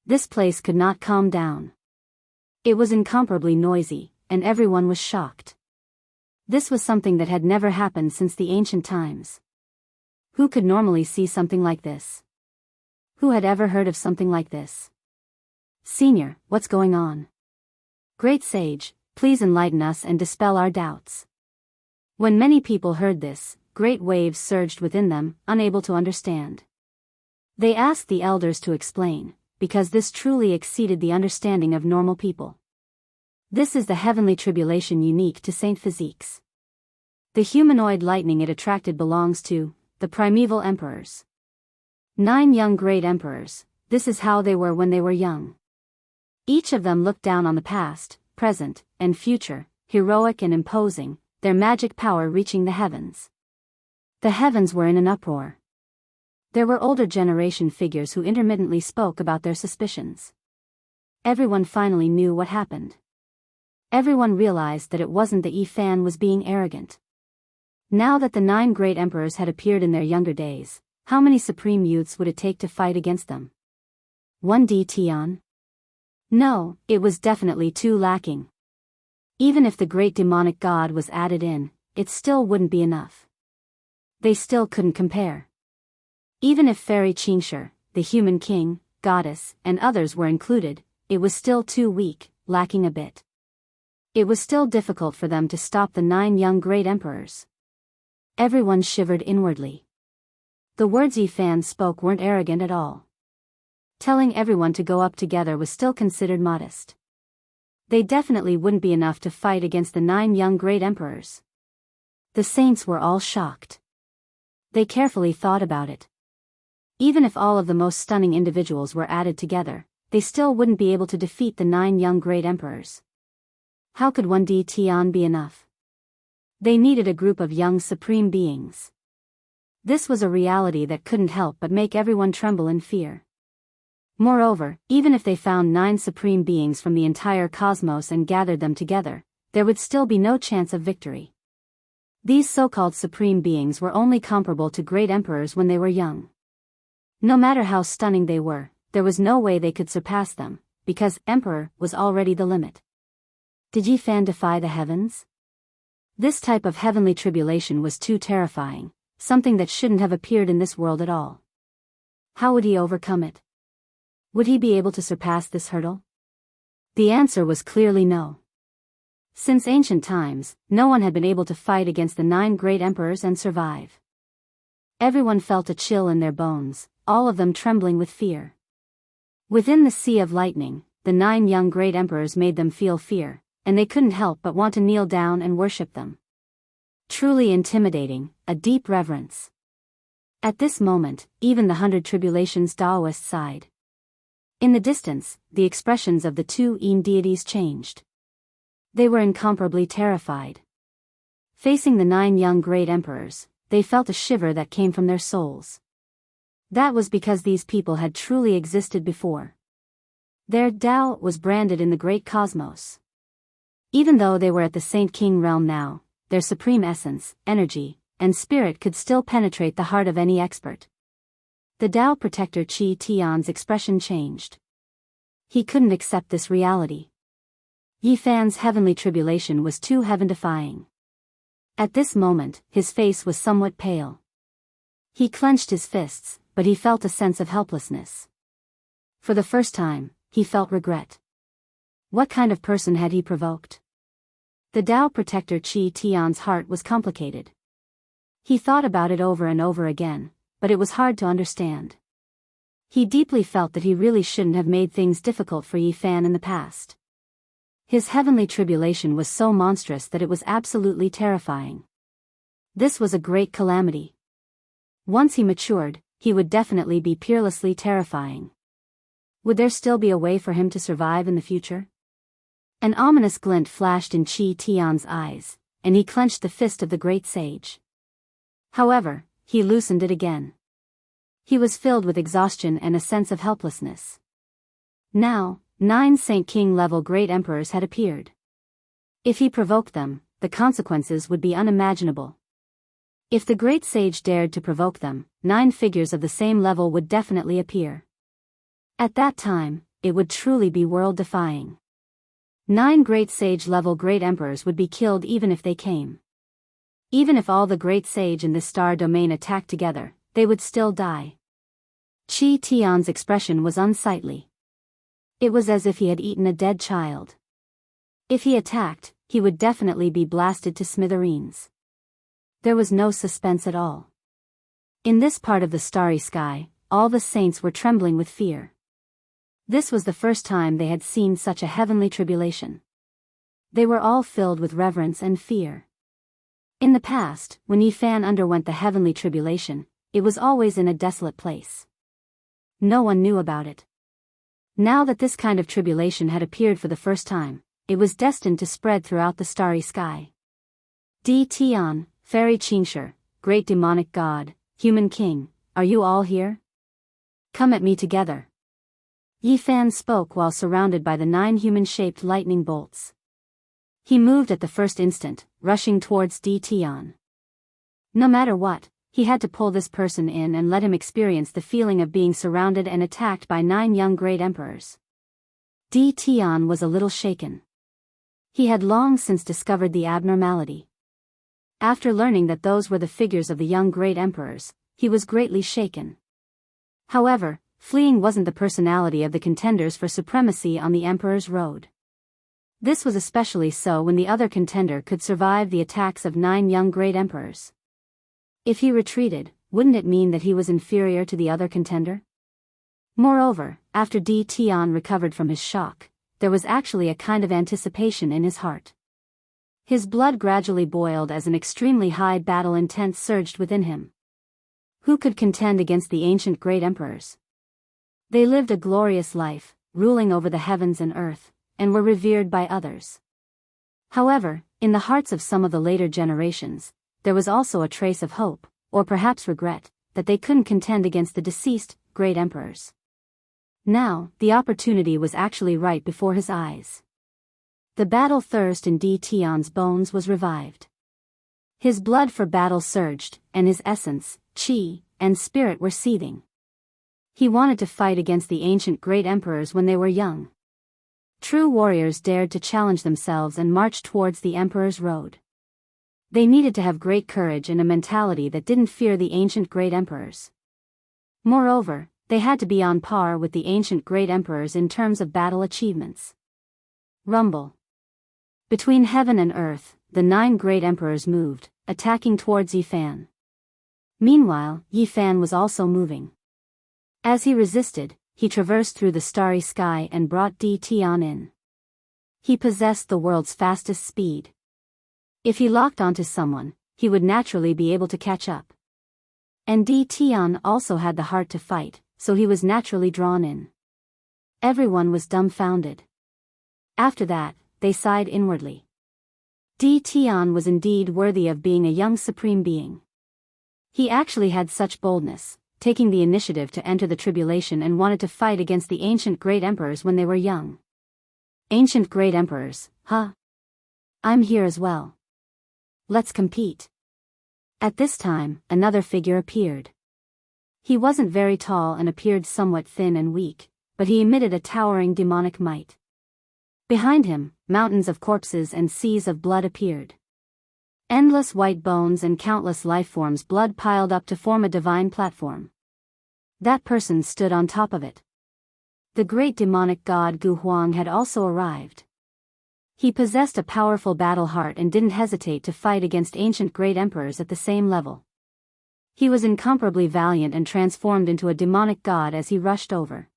Speaker 1: This place could not calm down. It was incomparably noisy, and everyone was shocked. This was something that had never happened since the ancient times. Who could normally see something like this? Who had ever heard of something like this? Senior, what's going on? Great sage, please enlighten us and dispel our doubts. When many people heard this, great waves surged within them, unable to understand. They asked the elders to explain, because this truly exceeded the understanding of normal people. This is the heavenly tribulation unique to Saint Physiques. The humanoid lightning it attracted belongs to the primeval emperors. 9 young great emperors, this is how they were when they were young. Each of them looked down on the past, present, and future, heroic and imposing, their magic power reaching the heavens. The heavens were in an uproar. There were older generation figures who intermittently spoke about their suspicions. Everyone finally knew what happened. Everyone realized that it wasn't the Fan was being arrogant. Now that the 9 great emperors had appeared in their younger days, how many supreme youths would it take to fight against them? 1D Tian? No, it was definitely too lacking. Even if the great demonic god was added in, it still wouldn't be enough. They still couldn't compare. Even if Fairy Qingshi, the human king, goddess, and others were included, it was still too weak, lacking a bit. It was still difficult for them to stop the 9 young great emperors. Everyone shivered inwardly. The words Fan spoke weren't arrogant at all. Telling everyone to go up together was still considered modest. They definitely wouldn't be enough to fight against the 9 young great emperors. The saints were all shocked. They carefully thought about it. Even if all of the most stunning individuals were added together, they still wouldn't be able to defeat the 9 young great emperors. How could 1D Tian be enough? They needed a group of young supreme beings. This was a reality that couldn't help but make everyone tremble in fear. Moreover, even if they found 9 supreme beings from the entire cosmos and gathered them together, there would still be no chance of victory. These so-called supreme beings were only comparable to great emperors when they were young. No matter how stunning they were, there was no way they could surpass them, because emperor was already the limit. Did Fan defy the heavens? This type of heavenly tribulation was too terrifying, something that shouldn't have appeared in this world at all. How would he overcome it? Would he be able to surpass this hurdle? The answer was clearly no. Since ancient times, no one had been able to fight against the 9 great emperors and survive. Everyone felt a chill in their bones, all of them trembling with fear. Within the sea of lightning, the 9 young great emperors made them feel fear, and they couldn't help but want to kneel down and worship them. Truly intimidating, a deep reverence. At this moment, even the 100 Tribulations Taoists sighed. In the distance, the expressions of the 2 deities changed. They were incomparably terrified. Facing the 9 young great emperors, they felt a shiver that came from their souls. That was because these people had truly existed before. Their Tao was branded in the great cosmos. Even though they were at the Saint King realm now, their supreme essence, energy, and spirit could still penetrate the heart of any expert. The Tao protector Qi Tian's expression changed. He couldn't accept this reality. Yi Fan's heavenly tribulation was too heaven-defying. At this moment, his face was somewhat pale. He clenched his fists, but he felt a sense of helplessness. For the first time, he felt regret. What kind of person had he provoked? The Tao protector Qi Tian's heart was complicated. He thought about it over and over again, but it was hard to understand. He deeply felt that he really shouldn't have made things difficult for Yi Fan in the past. His heavenly tribulation was so monstrous that it was absolutely terrifying. This was a great calamity. Once he matured, he would definitely be peerlessly terrifying. Would there still be a way for him to survive in the future? An ominous glint flashed in Qi Tian's eyes, and he clenched the fist of the great sage. However, he loosened it again. He was filled with exhaustion and a sense of helplessness. Now, 9 Saint King-level great emperors had appeared. If he provoked them, the consequences would be unimaginable. If the great sage dared to provoke them, 9 figures of the same level would definitely appear. At that time, it would truly be world-defying. 9 great sage-level great emperors would be killed even if they came. Even if all the great sage in this star domain attacked together, they would still die. Qi Tian's expression was unsightly. It was as if he had eaten a dead child. If he attacked, he would definitely be blasted to smithereens. There was no suspense at all. In this part of the starry sky, all the saints were trembling with fear. This was the first time they had seen such a heavenly tribulation. They were all filled with reverence and fear. In the past, when Yi Fan underwent the heavenly tribulation, it was always in a desolate place. No one knew about it. Now that this kind of tribulation had appeared for the first time, it was destined to spread throughout the starry sky. Di Tian, Fairy Qingshi, Great Demonic God, Human King, are you all here? Come at me together. Yi Fan spoke while surrounded by the 9 human-shaped lightning bolts. He moved at the first instant, rushing towards Di Tian. No matter what, he had to pull this person in and let him experience the feeling of being surrounded and attacked by 9 young great emperors. Di Tian was a little shaken. He had long since discovered the abnormality. After learning that those were the figures of the young great emperors, he was greatly shaken. However, fleeing wasn't the personality of the contenders for supremacy on the Emperor's Road. This was especially so when the other contender could survive the attacks of 9 young great emperors. If he retreated, wouldn't it mean that he was inferior to the other contender? Moreover, after Di Tian recovered from his shock, there was actually a kind of anticipation in his heart. His blood gradually boiled as an extremely high battle intent surged within him. Who could contend against the ancient great emperors? They lived a glorious life, ruling over the heavens and earth, and were revered by others. However, in the hearts of some of the later generations, there was also a trace of hope, or perhaps regret, that they couldn't contend against the deceased great emperors. Now, the opportunity was actually right before his eyes. The battle thirst in Di Tian's bones was revived. His blood for battle surged, and his essence, qi, and spirit were seething. He wanted to fight against the ancient great emperors when they were young. True warriors dared to challenge themselves and march towards the Emperor's Road. They needed to have great courage and a mentality that didn't fear the ancient great emperors. Moreover, they had to be on par with the ancient great emperors in terms of battle achievements. Rumble. Between heaven and earth, the 9 great emperors moved, attacking towards Yi Fan. Meanwhile, Yi Fan was also moving. As he resisted, he traversed through the starry sky and brought Di Tian in. He possessed the world's fastest speed. If he locked onto someone, he would naturally be able to catch up. And Di Tian also had the heart to fight, so he was naturally drawn in. Everyone was dumbfounded. After that, they sighed inwardly. Di Tian was indeed worthy of being a young supreme being. He actually had such boldness, taking the initiative to enter the tribulation and wanted to fight against the ancient great emperors when they were young. Ancient great emperors, huh? I'm here as well. Let's compete. At this time, another figure appeared. He wasn't very tall and appeared somewhat thin and weak, but he emitted a towering demonic might. Behind him, mountains of corpses and seas of blood appeared. Endless white bones and countless lifeforms blood piled up to form a divine platform. That person stood on top of it. The great demonic god Gu Huang had also arrived. He possessed a powerful battle heart and didn't hesitate to fight against ancient great emperors at the same level. He was incomparably valiant and transformed into a demonic god as he rushed over.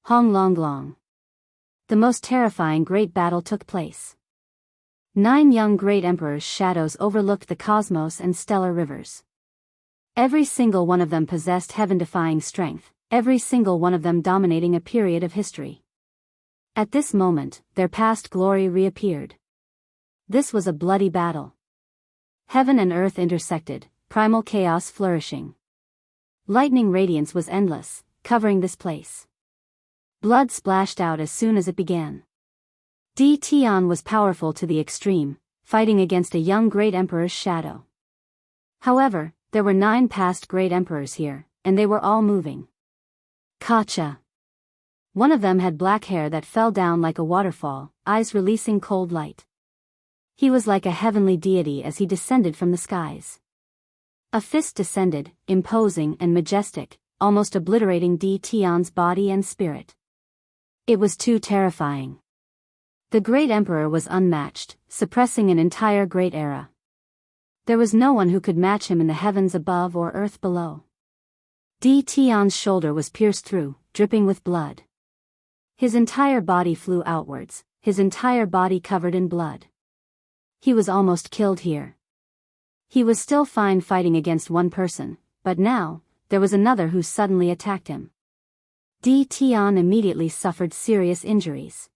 Speaker 1: Hong Long Long. The most terrifying great battle took place. 9 young great emperors' shadows overlooked the cosmos and stellar rivers. Every single one of them possessed heaven-defying strength, every single one of them dominating a period of history. At this moment, their past glory reappeared. This was a bloody battle. Heaven and earth intersected, primal chaos flourishing. Lightning radiance was endless, covering this place. Blood splashed out as soon as it began. Di Tian was powerful to the extreme, fighting against a young great emperor's shadow. However, there were 9 past great emperors here, and they were all moving. Kacha. One of them had black hair that fell down like a waterfall, eyes releasing cold light. He was like a heavenly deity as he descended from the skies. A fist descended, imposing and majestic, almost obliterating Di Tian's body and spirit. It was too terrifying. The great emperor was unmatched, suppressing an entire great era. There was no one who could match him in the heavens above or earth below. Di Tian's shoulder was pierced through, dripping with blood. His entire body flew outwards, his entire body covered in blood. He was almost killed here. He was still fine fighting against one person, but now, there was another who suddenly attacked him. Di Tian immediately suffered serious injuries.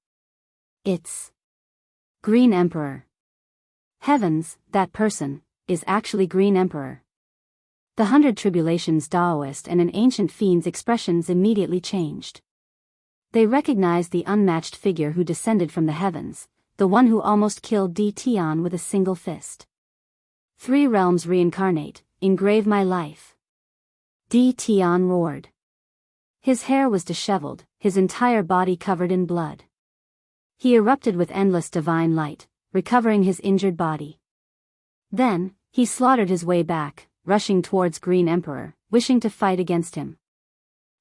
Speaker 1: It's Green Emperor. Heavens, that person is actually Green Emperor. The 100 Tribulations Daoist and an ancient fiend's expressions immediately changed. They recognized the unmatched figure who descended from the heavens, the one who almost killed Di Tian with a single fist. 3 realms reincarnate, engrave my life. Di Tian roared. His hair was disheveled, his entire body covered in blood. He erupted with endless divine light, recovering his injured body. Then, he slaughtered his way back, rushing towards Green Emperor, wishing to fight against him.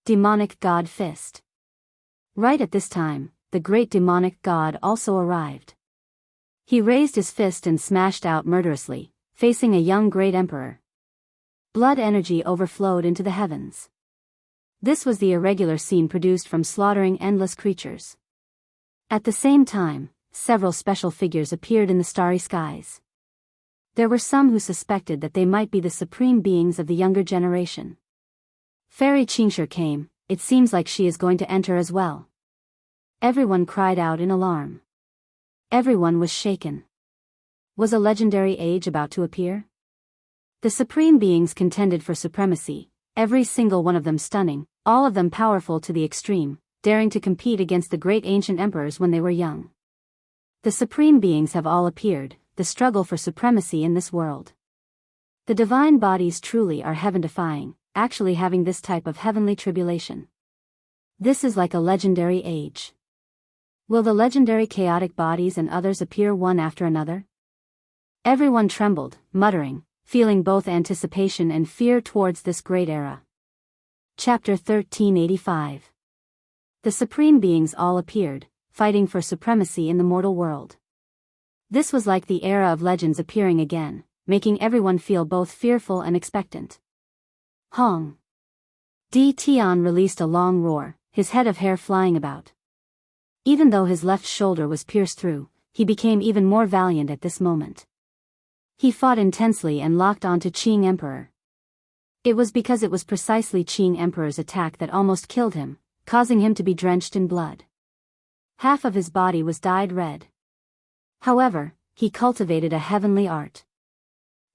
Speaker 1: Demonic God Fist. Right at this time, the great demonic god also arrived. He raised his fist and smashed out murderously, facing a young great emperor. Blood energy overflowed into the heavens. This was the irregular scene produced from slaughtering endless creatures. At the same time, several special figures appeared in the starry skies. There were some who suspected that they might be the supreme beings of the younger generation. Fairy Qingshi came, it seems like she is going to enter as well. Everyone cried out in alarm. Everyone was shaken. Was a legendary age about to appear? The supreme beings contended for supremacy, every single one of them stunning, all of them powerful to the extreme, daring to compete against the great ancient emperors when they were young. The supreme beings have all appeared, the struggle for supremacy in this world. The divine bodies truly are heaven-defying, actually having this type of heavenly tribulation. This is like a legendary age. Will the legendary chaotic bodies and others appear one after another? Everyone trembled, muttering, feeling both anticipation and fear towards this great era. Chapter 1385. The supreme beings all appeared, fighting for supremacy in the mortal world. This was like the era of legends appearing again, making everyone feel both fearful and expectant. Hong. Di Tian released a long roar, his head of hair flying about. Even though his left shoulder was pierced through, he became even more valiant at this moment. He fought intensely and locked onto Qing Emperor. It was because it was precisely Qing Emperor's attack that almost killed him, causing him to be drenched in blood. Half of his body was dyed red. However, he cultivated a heavenly art.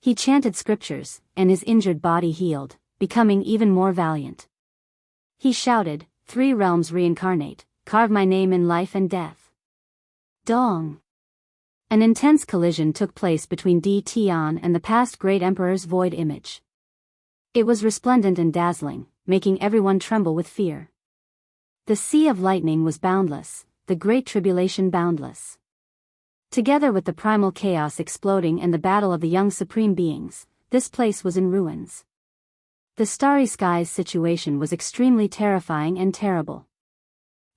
Speaker 1: He chanted scriptures, and his injured body healed, becoming even more valiant. He shouted, "Three realms reincarnate, carve my name in life and death." Dong! An intense collision took place between Di Tian and the past Great Emperor's void image. It was resplendent and dazzling, making everyone tremble with fear. The sea of lightning was boundless, the great tribulation boundless. Together with the primal chaos exploding and the battle of the young supreme beings, this place was in ruins. The starry skies situation was extremely terrifying and terrible.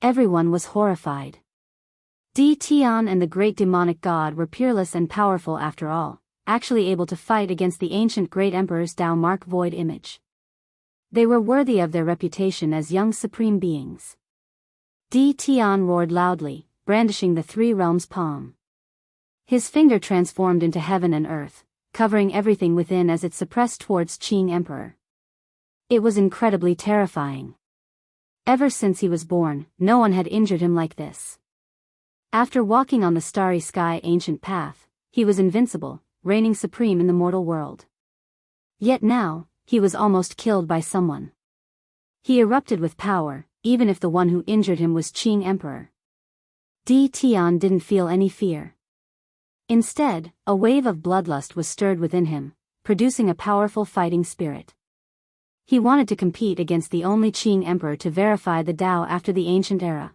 Speaker 1: Everyone was horrified. Di Tian and the great demonic god were peerless and powerful after all, actually able to fight against the ancient Great Emperor's Tao Mark void image. They were worthy of their reputation as young supreme beings. Di Tian roared loudly, brandishing the three realms palm. His finger transformed into heaven and earth, covering everything within as it suppressed towards Qing Emperor. It was incredibly terrifying. Ever since he was born, no one had injured him like this. After walking on the starry sky ancient path, he was invincible, reigning supreme in the mortal world. Yet now, he was almost killed by someone. He erupted with power, even if the one who injured him was Qing Emperor. Di Tian didn't feel any fear. Instead, a wave of bloodlust was stirred within him, producing a powerful fighting spirit. He wanted to compete against the only Qing Emperor to verify the Tao after the ancient era.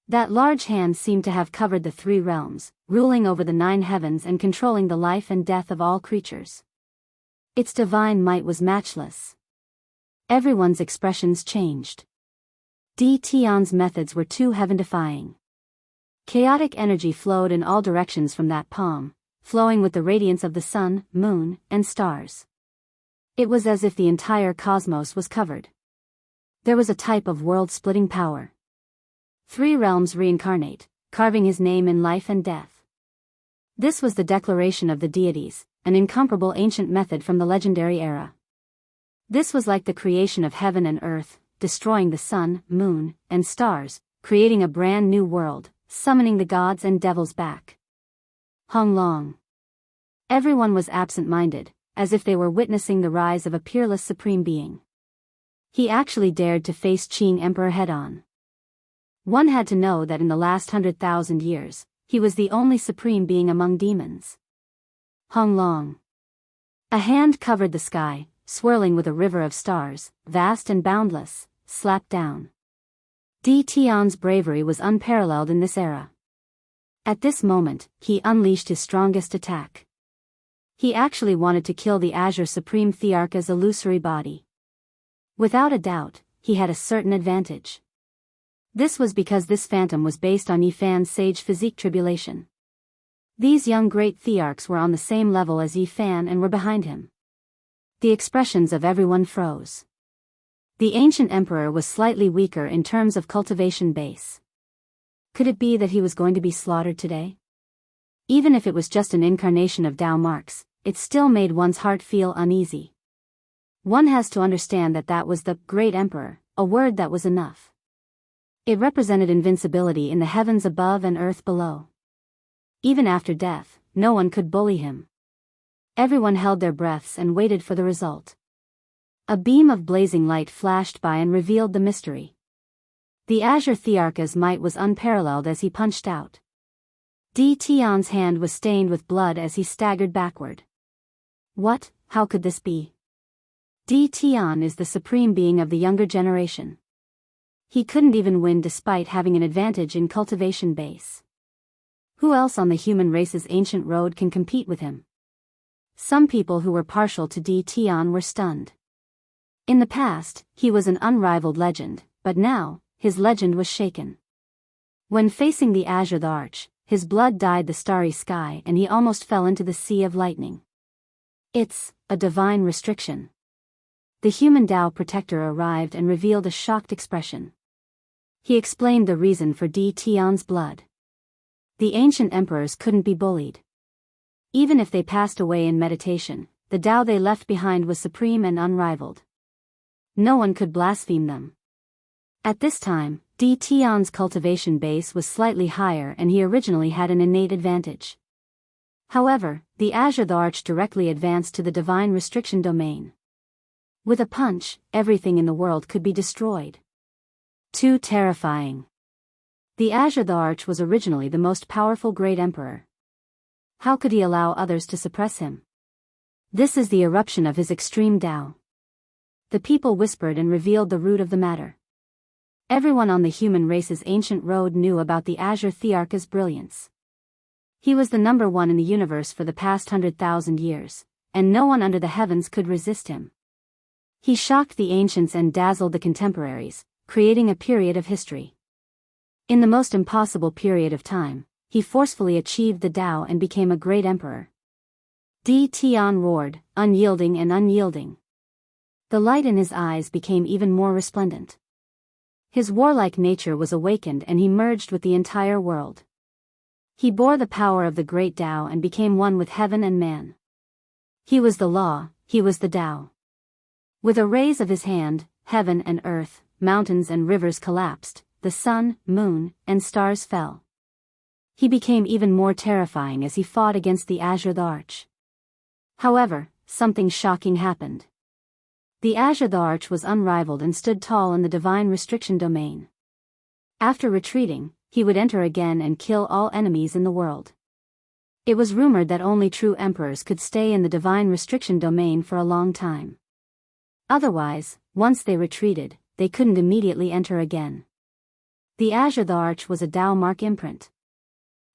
Speaker 1: That large hand seemed to have covered the three realms, ruling over the 9 heavens and controlling the life and death of all creatures. Its divine might was matchless. Everyone's expressions changed. Di Tian's methods were too heaven-defying. Chaotic energy flowed in all directions from that palm, flowing with the radiance of the sun, moon, and stars. It was as if the entire cosmos was covered. There was a type of world-splitting power. 3 realms reincarnate, carving his name in life and death. This was the declaration of the deities, an incomparable ancient method from the legendary era. This was like the creation of heaven and earth, destroying the sun, moon, and stars, creating a brand new world, summoning the gods and devils back. Hung Long. Everyone was absent-minded, as if they were witnessing the rise of a peerless supreme being. He actually dared to face Qing Emperor head-on. One had to know that in the last 100,000 years, he was the only supreme being among demons. Hung Long. A hand covered the sky, swirling with a river of stars, vast and boundless, slapped down. Di Tian's bravery was unparalleled in this era. At this moment, he unleashed his strongest attack. He actually wanted to kill the Azure Supreme Thearcha's illusory body. Without a doubt, he had a certain advantage. This was because this phantom was based on Yifan's sage physique tribulation. These young great thearchs were on the same level as Yifan and were behind him. The expressions of everyone froze. The ancient emperor was slightly weaker in terms of cultivation base. Could it be that he was going to be slaughtered today? Even if it was just an incarnation of Tao marks, it still made one's heart feel uneasy. One has to understand that that was the great emperor, a word that was enough. It represented invincibility in the heavens above and earth below. Even after death, no one could bully him. Everyone held their breaths and waited for the result. A beam of blazing light flashed by and revealed the mystery. The Azure Thearcha's might was unparalleled as he punched out. Di Tian's hand was stained with blood as he staggered backward. What? How could this be? Di Tian is the supreme being of the younger generation. He couldn't even win despite having an advantage in cultivation base. Who else on the human race's ancient road can compete with him? Some people who were partial to Di Tian were stunned. In the past, he was an unrivaled legend, but now, his legend was shaken. When facing the Azure Arch, his blood dyed the starry sky and he almost fell into the sea of lightning. It's a divine restriction. The human Tao protector arrived and revealed a shocked expression. He explained the reason for Di Tian's blood. The ancient emperors couldn't be bullied. Even if they passed away in meditation, the Tao they left behind was supreme and unrivaled. No one could blaspheme them. At this time, Di Tian's cultivation base was slightly higher and he originally had an innate advantage. However, the Azure Arch directly advanced to the divine restriction domain. With a punch, everything in the world could be destroyed. Too terrifying. The Azure the Arch was originally the most powerful great emperor. How could he allow others to suppress him? This is the eruption of his extreme Tao. The people whispered and revealed the root of the matter. Everyone on the human race's ancient road knew about the Azure Thearch's brilliance. He was the number one in the universe for the past 100,000 years, and no one under the heavens could resist him. He shocked the ancients and dazzled the contemporaries, creating a period of history. In the most impossible period of time, he forcefully achieved the Tao and became a great emperor. Di Tian roared, unyielding and unyielding. The light in his eyes became even more resplendent. His warlike nature was awakened and he merged with the entire world. He bore the power of the great Tao and became one with heaven and man. He was the law, he was the Tao. With a raise of his hand, heaven and earth, mountains and rivers collapsed, the sun, moon, and stars fell. He became even more terrifying as he fought against the Azure the Arch. However, something shocking happened. The Azure the Arch was unrivaled and stood tall in the divine restriction domain. After retreating, he would enter again and kill all enemies in the world. It was rumored that only true emperors could stay in the divine restriction domain for a long time. Otherwise, once they retreated, they couldn't immediately enter again. The Azure the Arch was a Tao mark imprint.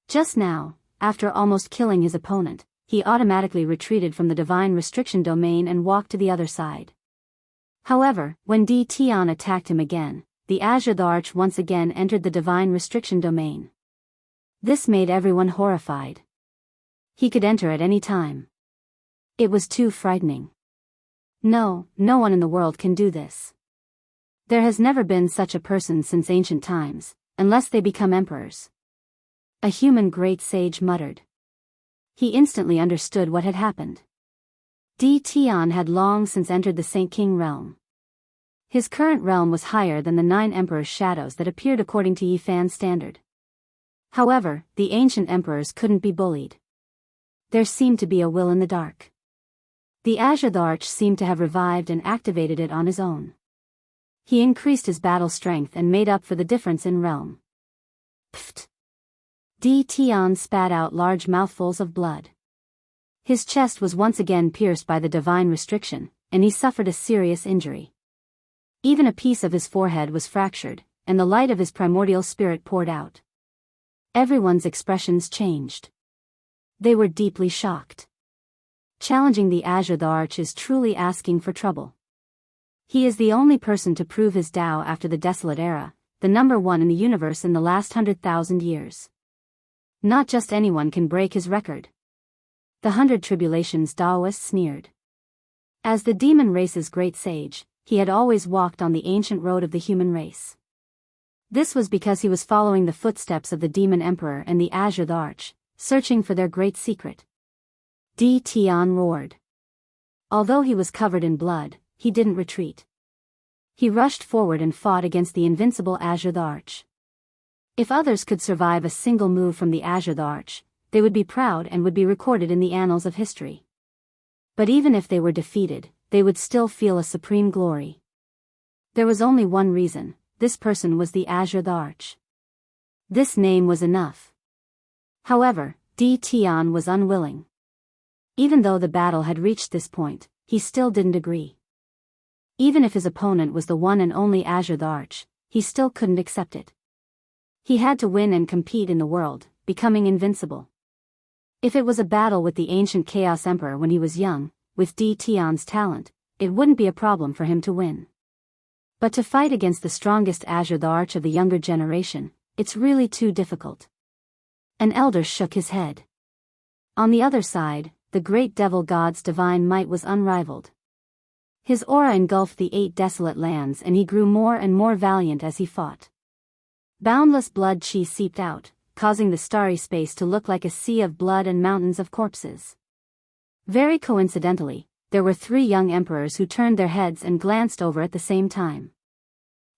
Speaker 1: Just now, after almost killing his opponent, he automatically retreated from the divine restriction domain and walked to the other side. However, when Di Tian attacked him again, the Azure the Arch once again entered the divine restriction domain. This made everyone horrified. He could enter at any time. It was too frightening. No one in the world can do this. There has never been such a person since ancient times, unless they become emperors. A human great sage muttered. He instantly understood what had happened. Di Tian had long since entered the Saint King realm. His current realm was higher than the 9 emperors' shadows that appeared according to Yifan's standard. However, the ancient emperors couldn't be bullied. There seemed to be a will in the dark. The Azure the Arch seemed to have revived and activated it on his own. He increased his battle strength and made up for the difference in realm. Pfft! Di Tian spat out large mouthfuls of blood. His chest was once again pierced by the divine restriction, and he suffered a serious injury. Even a piece of his forehead was fractured, and the light of his primordial spirit poured out. Everyone's expressions changed. They were deeply shocked. Challenging the Azure the Arch is truly asking for trouble. He is the only person to prove his Tao after the Desolate Era, the number one in the universe in the last 100,000 years. Not just anyone can break his record. The 100 Tribulations Taoist sneered. As the demon race's great sage, he had always walked on the ancient road of the human race. This was because he was following the footsteps of the demon emperor and the Azure the Arch, searching for their great secret. Di Tian roared. Although he was covered in blood, he didn't retreat. He rushed forward and fought against the invincible Azure the Arch. If others could survive a single move from the Azure the Arch, they would be proud and would be recorded in the annals of history. But even if they were defeated, they would still feel a supreme glory. There was only one reason: this person was the Azure the Arch. This name was enough. However, Di Tian was unwilling. Even though the battle had reached this point, he still didn't agree. Even if his opponent was the one and only Azure the Arch, he still couldn't accept it. He had to win and compete in the world, becoming invincible. If it was a battle with the ancient Chaos Emperor when he was young, with Di Tian's talent, it wouldn't be a problem for him to win. But to fight against the strongest Azure the Arch of the younger generation, it's really too difficult. An elder shook his head. On the other side, the great devil god's divine might was unrivaled. His aura engulfed the 8 desolate lands and he grew more and more valiant as he fought. Boundless blood chi seeped out, causing the starry space to look like a sea of blood and mountains of corpses. Very coincidentally, there were 3 young emperors who turned their heads and glanced over at the same time.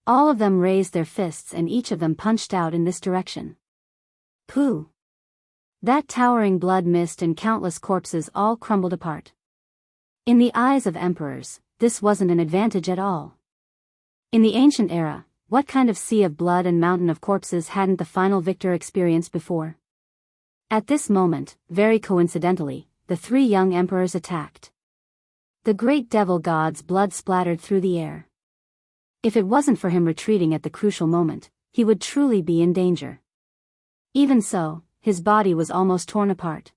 Speaker 1: All of them raised their fists and each of them punched out in this direction. Pooh! That towering blood mist and countless corpses all crumbled apart. In the eyes of emperors, this wasn't an advantage at all. In the ancient era, what kind of sea of blood and mountain of corpses hadn't the final victor experienced before? At this moment, very coincidentally, the three young emperors attacked. The great devil god's blood splattered through the air. If it wasn't for him retreating at the crucial moment, he would truly be in danger. Even so, his body was almost torn apart.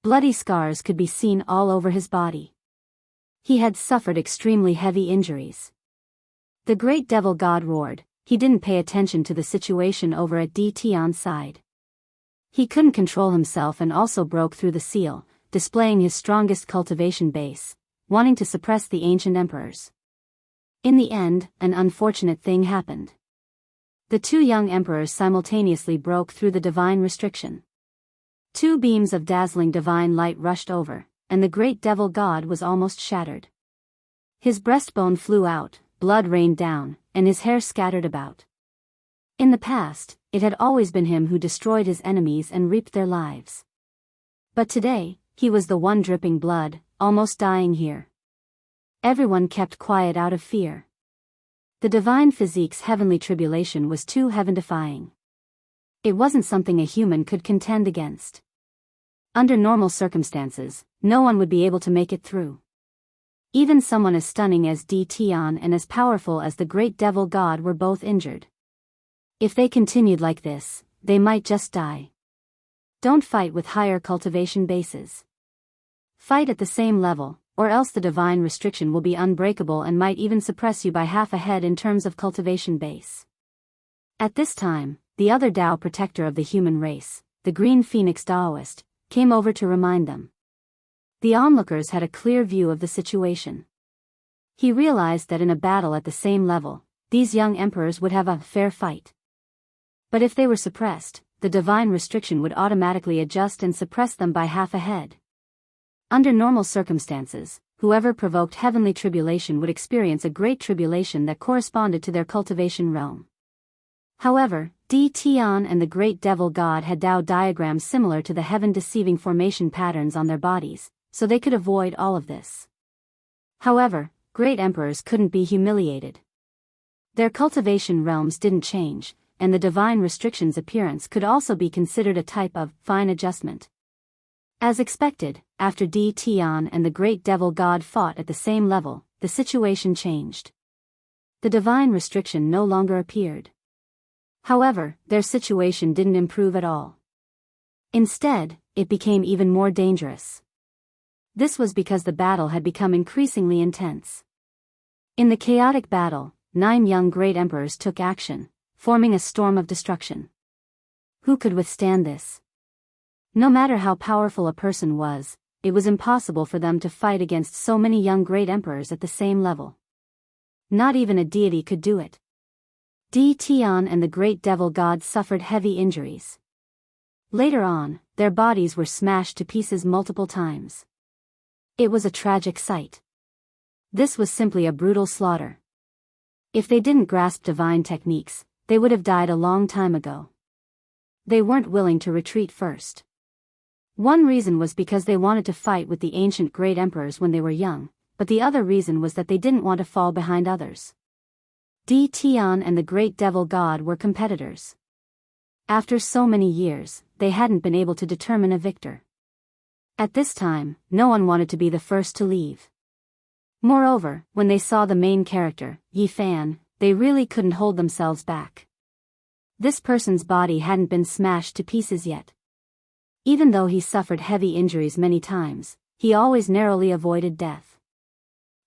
Speaker 1: Bloody scars could be seen all over his body. He had suffered extremely heavy injuries. The great devil god roared. He didn't pay attention to the situation over at Tion's side. He couldn't control himself and also broke through the seal, displaying his strongest cultivation base, wanting to suppress the ancient emperors. In the end, an unfortunate thing happened. The two young emperors simultaneously broke through the divine restriction. Two beams of dazzling divine light rushed over, and the great devil god was almost shattered. His breastbone flew out, blood rained down, and his hair scattered about. In the past, it had always been him who destroyed his enemies and reaped their lives. But today, he was the one dripping blood, almost dying here. Everyone kept quiet out of fear. The divine physique's heavenly tribulation was too heaven-defying. It wasn't something a human could contend against. Under normal circumstances, no one would be able to make it through. Even someone as stunning as Tion and as powerful as the great devil god were both injured. If they continued like this, they might just die. Don't fight with higher cultivation bases. Fight at the same level, or else the divine restriction will be unbreakable and might even suppress you by half a head in terms of cultivation base. At this time, the other Tao protector of the human race, the Green Phoenix Taoist, came over to remind them. The onlookers had a clear view of the situation. He realized that in a battle at the same level, these young emperors would have a fair fight. But if they were suppressed, the divine restriction would automatically adjust and suppress them by half a head. Under normal circumstances, whoever provoked heavenly tribulation would experience a great tribulation that corresponded to their cultivation realm. However, Tion and the great devil god had Tao diagrams similar to the heaven-deceiving formation patterns on their bodies, so they could avoid all of this. However, great emperors couldn't be humiliated. Their cultivation realms didn't change, and the divine restriction's appearance could also be considered a type of fine adjustment. As expected, after Tion and the great devil god fought at the same level, the situation changed. The divine restriction no longer appeared. However, their situation didn't improve at all. Instead, it became even more dangerous. This was because the battle had become increasingly intense. In the chaotic battle, 9 young great emperors took action, forming a storm of destruction. Who could withstand this? No matter how powerful a person was, it was impossible for them to fight against so many young great emperors at the same level. Not even a deity could do it. Tion and the great devil god suffered heavy injuries. Later on, their bodies were smashed to pieces multiple times. It was a tragic sight. This was simply a brutal slaughter. If they didn't grasp divine techniques, they would have died a long time ago. They weren't willing to retreat first. One reason was because they wanted to fight with the ancient great emperors when they were young, but the other reason was that they didn't want to fall behind others. Tion and the great devil god were competitors. After so many years, they hadn't been able to determine a victor. At this time, no one wanted to be the first to leave. Moreover, when they saw the main character, Yifan, they really couldn't hold themselves back. This person's body hadn't been smashed to pieces yet. Even though he suffered heavy injuries many times, he always narrowly avoided death.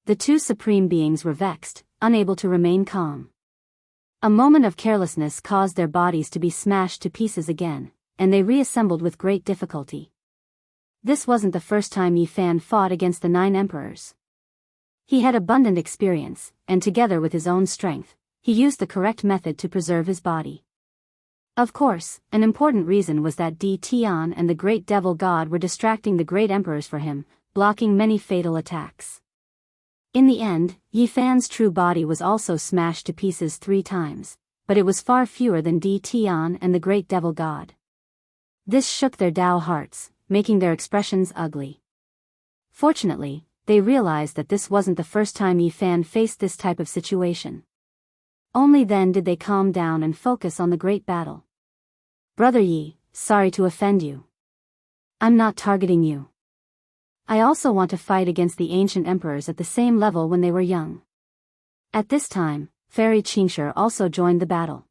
Speaker 1: The two supreme beings were vexed, unable to remain calm. A moment of carelessness caused their bodies to be smashed to pieces again, and they reassembled with great difficulty. This wasn't the first time Yifan fought against the 9 emperors. He had abundant experience, and together with his own strength, he used the correct method to preserve his body. Of course, an important reason was that Tion and the great devil god were distracting the great emperors for him, blocking many fatal attacks. In the end, Yifan's true body was also smashed to pieces 3 times, but it was far fewer than Tion and the great devil god. This shook their Tao hearts, making their expressions ugly. Fortunately, they realized that this wasn't the first time Yi Fan faced this type of situation. Only then did they calm down and focus on the great battle. Brother Yi, sorry to offend you. I'm not targeting you. I also want to fight against the ancient emperors at the same level when they were young. At this time, Fairy Qingshi also joined the battle.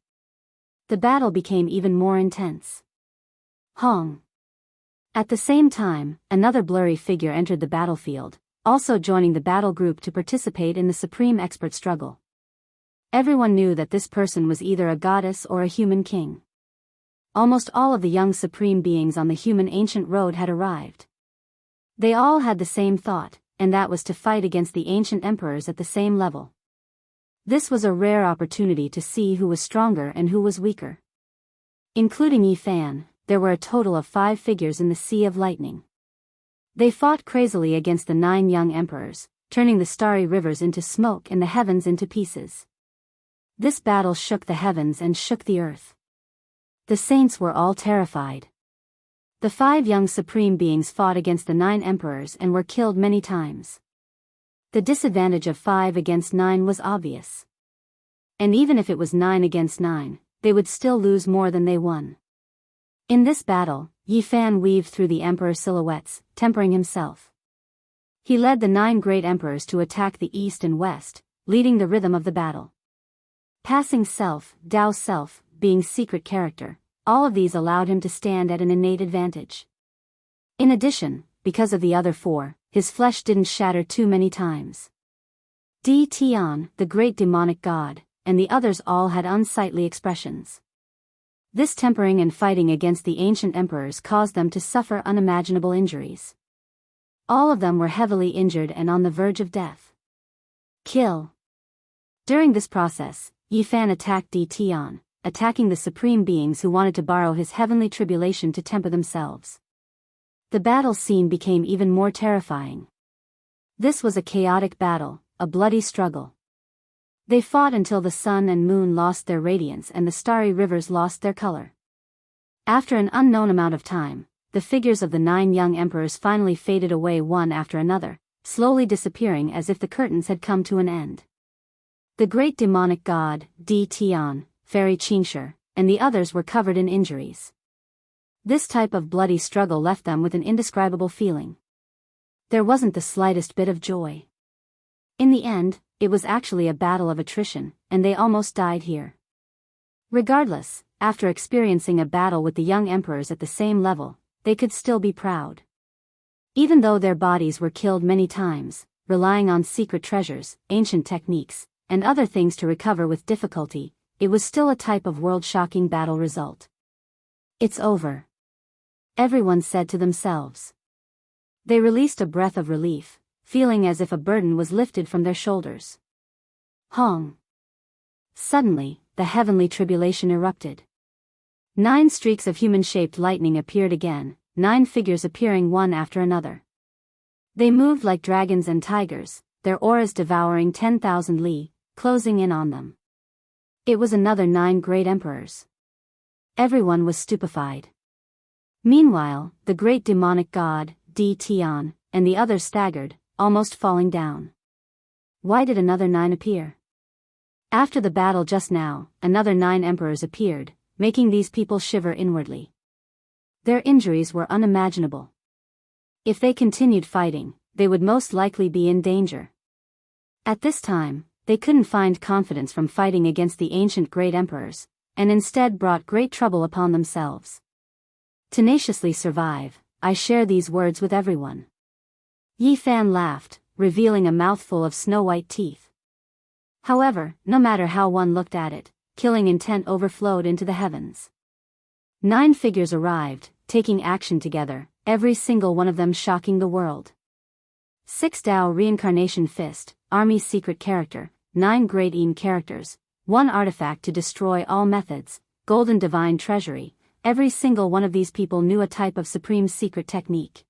Speaker 1: The battle became even more intense. Hong. At the same time, another blurry figure entered the battlefield, also joining the battle group to participate in the supreme expert struggle. Everyone knew that this person was either a goddess or a human king. Almost all of the young supreme beings on the human ancient road had arrived. They all had the same thought, and that was to fight against the ancient emperors at the same level. This was a rare opportunity to see who was stronger and who was weaker. Including Yi Fan, there were a total of 5 figures in the Sea of Lightning. They fought crazily against the 9 young emperors, turning the starry rivers into smoke and the heavens into pieces. This battle shook the heavens and shook the earth. The saints were all terrified. The 5 young supreme beings fought against the 9 emperors and were killed many times. The disadvantage of 5 against 9 was obvious. And even if it was 9 against 9, they would still lose more than they won. In this battle, Yi Fan weaved through the emperor silhouettes, tempering himself. He led the 9 great emperors to attack the east and west, leading the rhythm of the battle. Passing self, Dao self, being secret character, all of these allowed him to stand at an innate advantage. In addition, because of the other 4, his flesh didn't shatter too many times. Di Tian, the great demonic god, and the others all had unsightly expressions. This tempering and fighting against the ancient emperors caused them to suffer unimaginable injuries. All of them were heavily injured and on the verge of death. Kill. During this process, Yi Fan attacked Di Tian, attacking the supreme beings who wanted to borrow his heavenly tribulation to temper themselves. The battle scene became even more terrifying. This was a chaotic battle, a bloody struggle. They fought until the sun and moon lost their radiance and the starry rivers lost their color. After an unknown amount of time, the figures of the 9 young emperors finally faded away one after another, slowly disappearing as if the curtains had come to an end. The great demonic god, Di Tian, Fairy Qingshi, and the others were covered in injuries. This type of bloody struggle left them with an indescribable feeling. There wasn't the slightest bit of joy. In the end, it was actually a battle of attrition, and they almost died here. Regardless, after experiencing a battle with the young emperors at the same level, they could still be proud. Even though their bodies were killed many times, relying on secret treasures, ancient techniques, and other things to recover with difficulty, it was still a type of world-shocking battle result. It's over. Everyone said to themselves. They released a breath of relief, feeling as if a burden was lifted from their shoulders. Hong. Suddenly, the heavenly tribulation erupted. 9 streaks of human-shaped lightning appeared again, 9 figures appearing one after another. They moved like dragons and tigers, their auras devouring 10,000 li, closing in on them. It was another 9 great emperors. Everyone was stupefied. Meanwhile, the great demonic god, Di Tian, and the others staggered, almost falling down. Why did another 9 appear? After the battle just now, another 9 emperors appeared, making these people shiver inwardly. Their injuries were unimaginable. If they continued fighting, they would most likely be in danger. At this time, they couldn't find confidence from fighting against the ancient great emperors, and instead brought great trouble upon themselves. Tenaciously survive, I share these words with everyone. Yi Fan laughed, revealing a mouthful of snow-white teeth. However, no matter how one looked at it, killing intent overflowed into the heavens. 9 figures arrived, taking action together, every single one of them shocking the world. 6 Dao Reincarnation Fist, Army Secret Character, 9 Great Een Characters, 1 Artifact to destroy all methods, Golden Divine Treasury. Every single one of these people knew a type of supreme secret technique.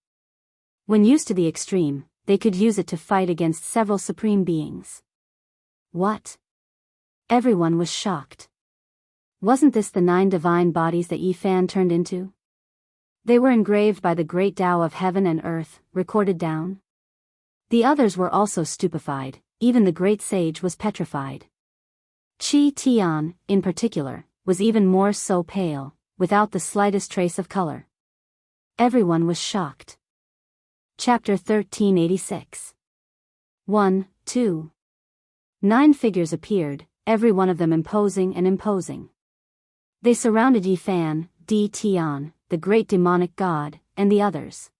Speaker 1: When used to the extreme, they could use it to fight against several supreme beings. What? Everyone was shocked. Wasn't this the 9 divine bodies that Yi Fan turned into? They were engraved by the great Tao of heaven and earth, recorded down. The others were also stupefied, even the great sage was petrified. Chi Tian, in particular, was even more so, pale, without the slightest trace of color. Everyone was shocked. Chapter 1386. 1, 2. 9 figures appeared, every one of them imposing and imposing. They surrounded Yi Fan, Di Tian, the great demonic god, and the others.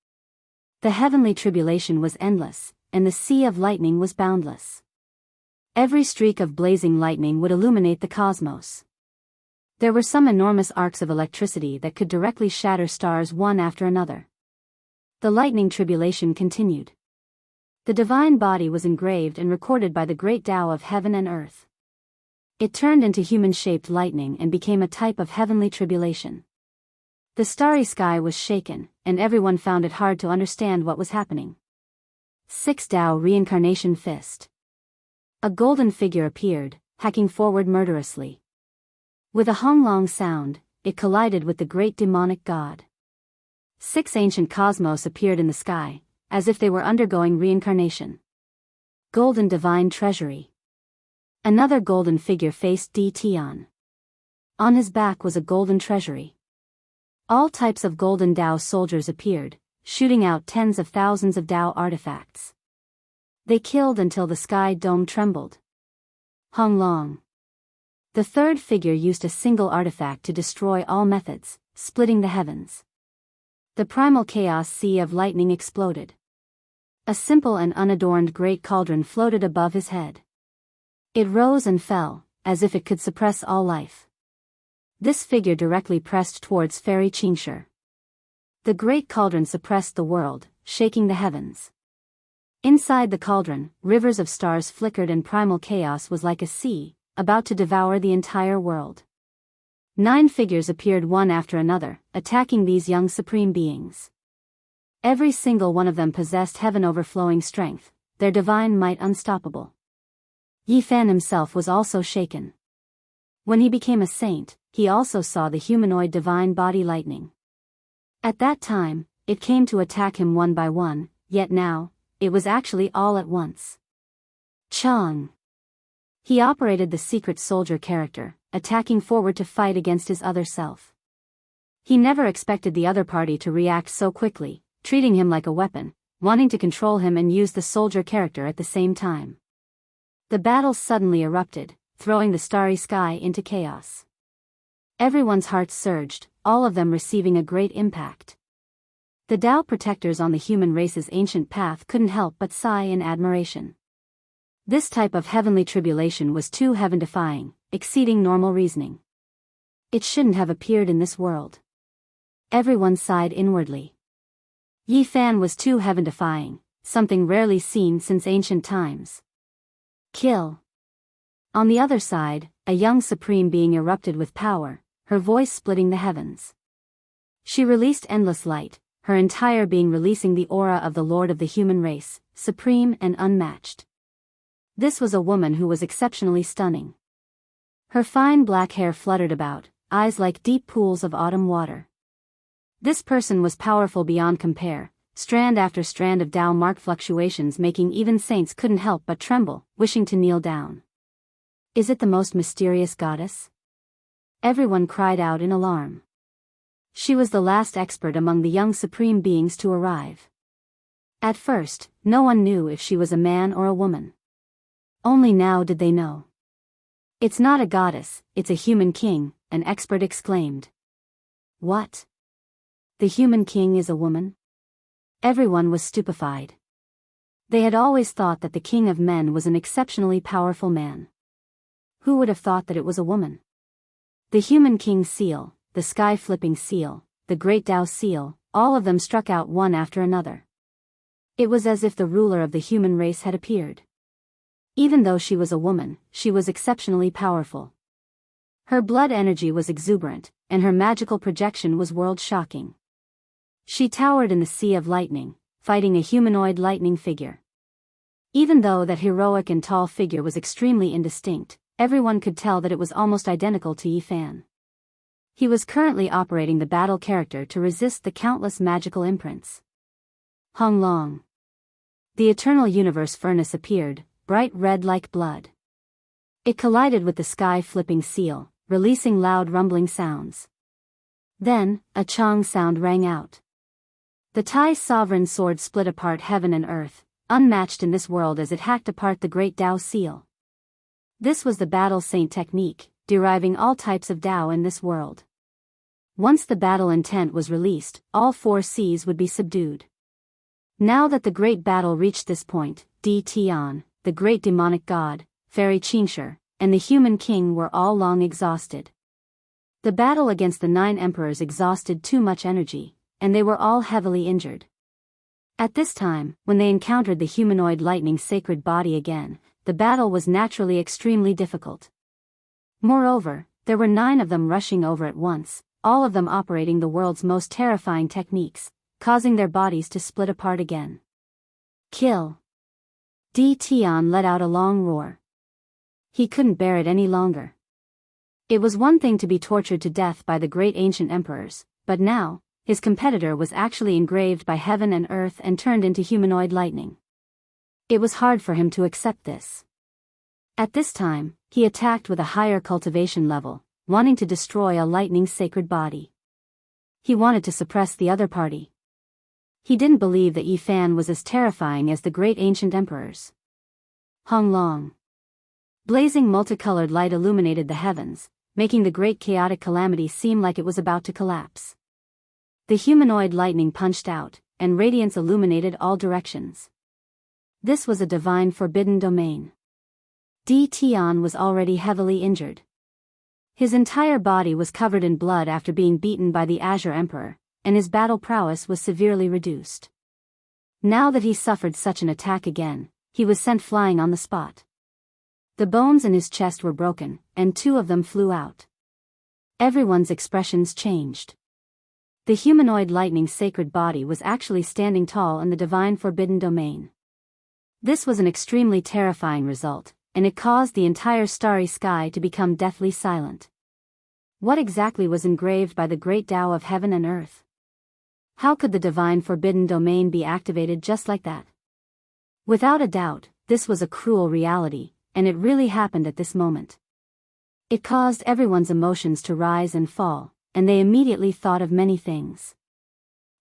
Speaker 1: The heavenly tribulation was endless, and the sea of lightning was boundless. Every streak of blazing lightning would illuminate the cosmos. There were some enormous arcs of electricity that could directly shatter stars one after another. The lightning tribulation continued. The divine body was engraved and recorded by the great Tao of heaven and earth. It turned into human-shaped lightning and became a type of heavenly tribulation. The starry sky was shaken, and everyone found it hard to understand what was happening. 6 Tao Reincarnation Fist. A golden figure appeared, hacking forward murderously. With a hung-long sound, it collided with the great demonic god. 6 ancient cosmos appeared in the sky, as if they were undergoing reincarnation. Golden divine treasury. Another golden figure faced Di Tian. On his back was a golden treasury. All types of golden Tao soldiers appeared, shooting out tens of thousands of Tao artifacts. They killed until the sky dome trembled. Hung Long. The third figure used a single artifact to destroy all methods, splitting the heavens. The primal chaos sea of lightning exploded. A simple and unadorned great cauldron floated above his head. It rose and fell, as if it could suppress all life. This figure directly pressed towards Fairy Qingshi. The great cauldron suppressed the world, shaking the heavens. Inside the cauldron, rivers of stars flickered and primal chaos was like a sea, about to devour the entire world. 9 figures appeared one after another, attacking these young supreme beings. Every single one of them possessed heaven-overflowing strength, their divine might unstoppable. Yi Fan himself was also shaken. When he became a saint, he also saw the humanoid divine body lightning. At that time, it came to attack him one by one, yet now, it was actually all at once. Chang. He operated the secret soldier character, attacking forward to fight against his other self. He never expected the other party to react so quickly, treating him like a weapon, wanting to control him and use the soldier character at the same time. The battle suddenly erupted, throwing the starry sky into chaos. Everyone's hearts surged, all of them receiving a great impact. The Tao protectors on the human race's ancient path couldn't help but sigh in admiration. This type of heavenly tribulation was too heaven-defying, exceeding normal reasoning. It shouldn't have appeared in this world. Everyone sighed inwardly. Yi Fan was too heaven-defying, something rarely seen since ancient times. Kill. On the other side, a young supreme being erupted with power, her voice splitting the heavens. She released endless light, her entire being releasing the aura of the Lord of the human race, supreme and unmatched. This was a woman who was exceptionally stunning. Her fine black hair fluttered about, eyes like deep pools of autumn water. This person was powerful beyond compare, strand after strand of Tao marked fluctuations making even saints couldn't help but tremble, wishing to kneel down. Is it the most mysterious goddess? Everyone cried out in alarm. She was the last expert among the young supreme beings to arrive. At first, no one knew if she was a man or a woman. Only now did they know. It's not a goddess, it's a human king, an expert exclaimed. What? The human king is a woman? Everyone was stupefied. They had always thought that the king of men was an exceptionally powerful man. Who would have thought that it was a woman? The human king seal, the sky-flipping seal, the great Tao seal, all of them struck out one after another. It was as if the ruler of the human race had appeared. Even though she was a woman, she was exceptionally powerful. Her blood energy was exuberant, and her magical projection was world-shocking. She towered in the sea of lightning, fighting a humanoid lightning figure. Even though that heroic and tall figure was extremely indistinct, everyone could tell that it was almost identical to Yi Fan. He was currently operating the battle character to resist the countless magical imprints. Hung Long. The eternal universe furnace appeared, bright red like blood. It collided with the sky-flipping seal, releasing loud rumbling sounds. Then, a chong sound rang out. The Thai sovereign sword split apart heaven and earth, unmatched in this world as it hacked apart the great Tao seal. This was the battle saint technique, deriving all types of Tao in this world. Once the battle intent was released, all four seas would be subdued. Now that the great battle reached this point, Di Tian, the great demonic god, Fairy Qingshi, and the human king were all long exhausted. The battle against the 9 emperors exhausted too much energy, and they were all heavily injured. At this time, when they encountered the humanoid lightning sacred body again, the battle was naturally extremely difficult. Moreover, there were 9 of them rushing over at once, all of them operating the world's most terrifying techniques, causing their bodies to split apart again. Kill! Di Tian let out a long roar. He couldn't bear it any longer. It was one thing to be tortured to death by the great ancient emperors, but now, his competitor was actually engraved by heaven and earth and turned into humanoid lightning. It was hard for him to accept this. At this time, he attacked with a higher cultivation level, wanting to destroy a lightning's sacred body. He wanted to suppress the other party. He didn't believe that Yi Fan was as terrifying as the great ancient emperors. Hong Long. Blazing multicolored light illuminated the heavens, making the great chaotic calamity seem like it was about to collapse. The humanoid lightning punched out, and radiance illuminated all directions. This was a divine forbidden domain. Di Tian was already heavily injured. His entire body was covered in blood after being beaten by the Azure Emperor, and his battle prowess was severely reduced. Now that he suffered such an attack again, he was sent flying on the spot. The bones in his chest were broken, and 2 of them flew out. Everyone's expressions changed. The humanoid lightning's sacred body was actually standing tall in the divine forbidden domain. This was an extremely terrifying result, and it caused the entire starry sky to become deathly silent. What exactly was engraved by the great Tao of heaven and earth? How could the divine forbidden domain be activated just like that? Without a doubt, this was a cruel reality, and it really happened at this moment. It caused everyone's emotions to rise and fall, and they immediately thought of many things.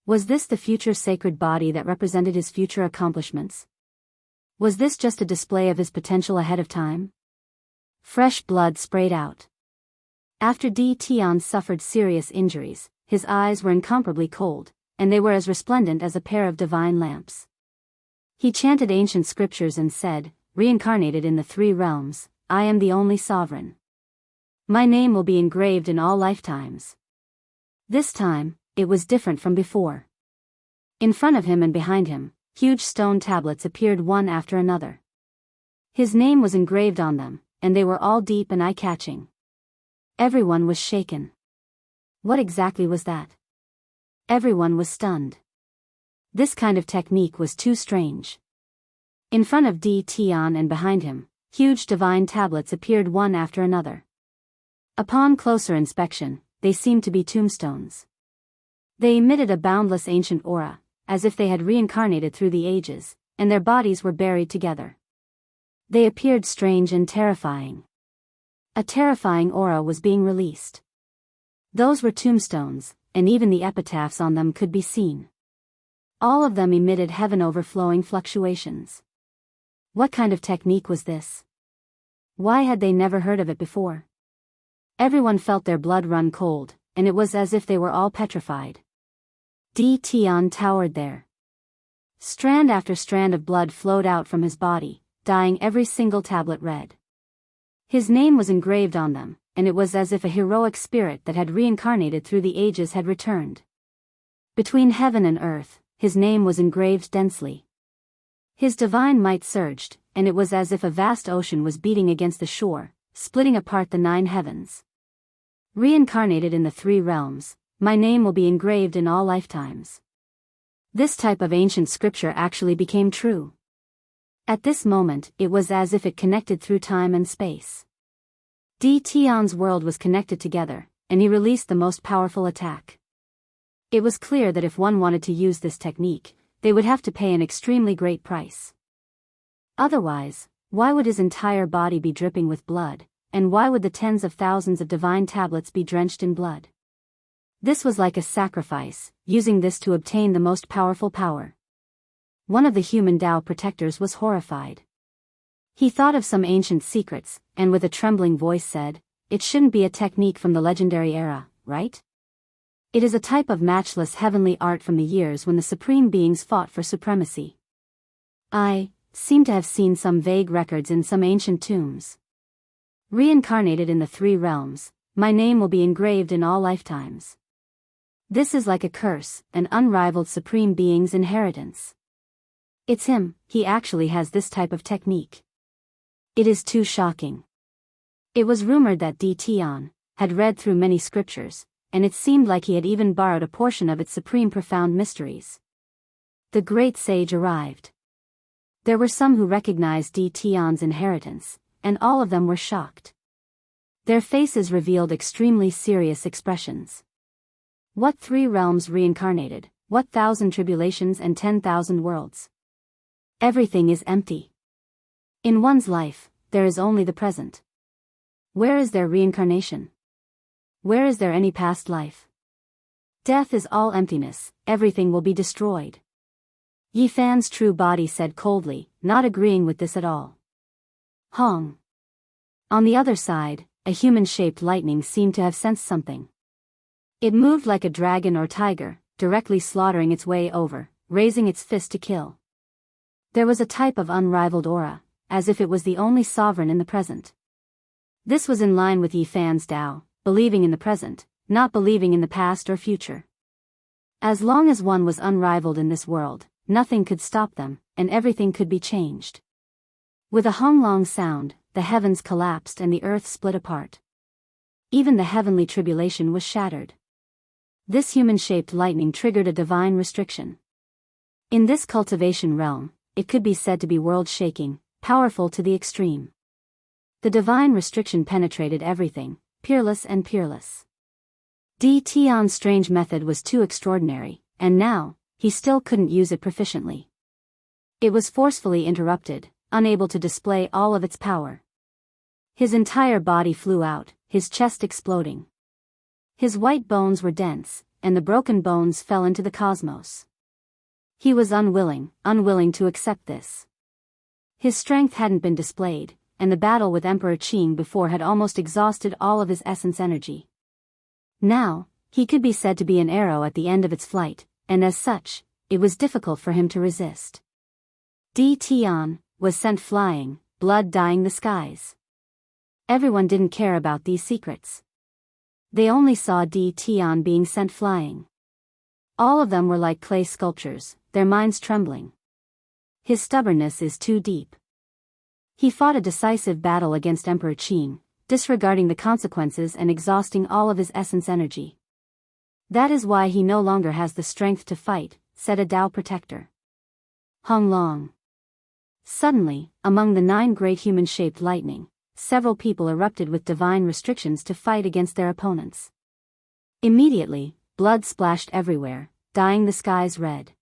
Speaker 1: Was this the future sacred body that represented his future accomplishments? Was this just a display of his potential ahead of time? Fresh blood sprayed out. After Di Tian suffered serious injuries, his eyes were incomparably cold, and they were as resplendent as a pair of divine lamps. He chanted ancient scriptures and said, reincarnated in the 3 realms, I am the only sovereign. My name will be engraved in all lifetimes. This time, it was different from before. In front of him and behind him, huge stone tablets appeared one after another. His name was engraved on them, and they were all deep and eye-catching. Everyone was shaken. What exactly was that? Everyone was stunned. This kind of technique was too strange. In front of Di Tian and behind him, huge divine tablets appeared one after another. Upon closer inspection, they seemed to be tombstones. They emitted a boundless ancient aura, as if they had reincarnated through the ages, and their bodies were buried together. They appeared strange and terrifying. A terrifying aura was being released. Those were tombstones, and even the epitaphs on them could be seen. All of them emitted heaven-overflowing fluctuations. What kind of technique was this? Why had they never heard of it before? Everyone felt their blood run cold, and it was as if they were all petrified. Di Tian towered there. Strand after strand of blood flowed out from his body, dyeing every single tablet red. His name was engraved on them, and it was as if a heroic spirit that had reincarnated through the ages had returned. Between heaven and earth, his name was engraved densely. His divine might surged, and it was as if a vast ocean was beating against the shore, splitting apart the 9 heavens. Reincarnated in the 3 realms, my name will be engraved in all lifetimes. This type of ancient scripture actually became true. At this moment, it was as if it connected through time and space. Di Tian's world was connected together, and he released the most powerful attack. It was clear that if one wanted to use this technique, they would have to pay an extremely great price. Otherwise, why would his entire body be dripping with blood, and why would the tens of thousands of divine tablets be drenched in blood? This was like a sacrifice, using this to obtain the most powerful power. One of the human Tao protectors was horrified. He thought of some ancient secrets, and with a trembling voice said, "It shouldn't be a technique from the legendary era, right? It is a type of matchless heavenly art from the years when the supreme beings fought for supremacy. I seem to have seen some vague records in some ancient tombs. Reincarnated in the three realms, my name will be engraved in all lifetimes. This is like a curse, an unrivaled supreme being's inheritance. It's him, he actually has this type of technique. It is too shocking." It was rumored that Di Tian had read through many scriptures, and it seemed like he had even borrowed a portion of its supreme profound mysteries. The great sage arrived. There were some who recognized Di Tian's inheritance, and all of them were shocked. Their faces revealed extremely serious expressions. What 3 realms reincarnated, what 1,000 tribulations and 10,000 worlds? Everything is empty. In one's life, there is only the present. Where is there reincarnation? Where is there any past life? Death is all emptiness, everything will be destroyed. Yi Fan's true body said coldly, not agreeing with this at all. Hong. On the other side, a human-shaped lightning seemed to have sensed something. It moved like a dragon or tiger, directly slaughtering its way over, raising its fist to kill. There was a type of unrivaled aura, as if it was the only sovereign in the present. This was in line with Yi Fan's Tao, believing in the present, not believing in the past or future. As long as one was unrivaled in this world, nothing could stop them, and everything could be changed. With a hung-long sound, the heavens collapsed and the earth split apart. Even the heavenly tribulation was shattered. This human-shaped lightning triggered a divine restriction. In this cultivation realm, it could be said to be world-shaking, powerful to the extreme. The divine restriction penetrated everything, peerless and peerless. Di Tian's strange method was too extraordinary, and now, he still couldn't use it proficiently. It was forcefully interrupted, unable to display all of its power. His entire body flew out, his chest exploding. His white bones were dense, and the broken bones fell into the cosmos. He was unwilling to accept this. His strength hadn't been displayed, and the battle with Emperor Qing before had almost exhausted all of his essence energy. Now, he could be said to be an arrow at the end of its flight, and as such, it was difficult for him to resist. Di Tian was sent flying, blood dyeing the skies. Everyone didn't care about these secrets. They only saw Di Tian being sent flying. All of them were like clay sculptures, their minds trembling. His stubbornness is too deep. He fought a decisive battle against Emperor Qing, disregarding the consequences and exhausting all of his essence energy. That is why he no longer has the strength to fight, said a Tao protector. Hung Long. Suddenly, among the 9 great human-shaped lightning, several people erupted with divine restrictions to fight against their opponents. Immediately, blood splashed everywhere, dyeing the skies red.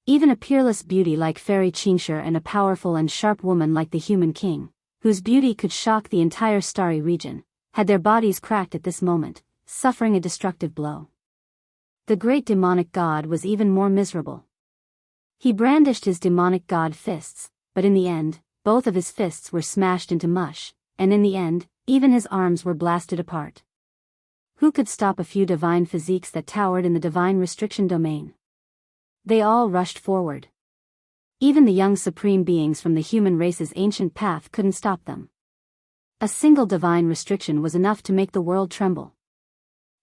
Speaker 1: Even a peerless beauty like Fairy Qingshi and a powerful and sharp woman like the human king, whose beauty could shock the entire starry region, had their bodies cracked at this moment, suffering a destructive blow. The great demonic god was even more miserable. He brandished his demonic god fists, but in the end, both of his fists were smashed into mush, and in the end, even his arms were blasted apart. Who could stop a few divine physiques that towered in the divine restriction domain? They all rushed forward. Even the young supreme beings from the human race's ancient path couldn't stop them. A single divine restriction was enough to make the world tremble.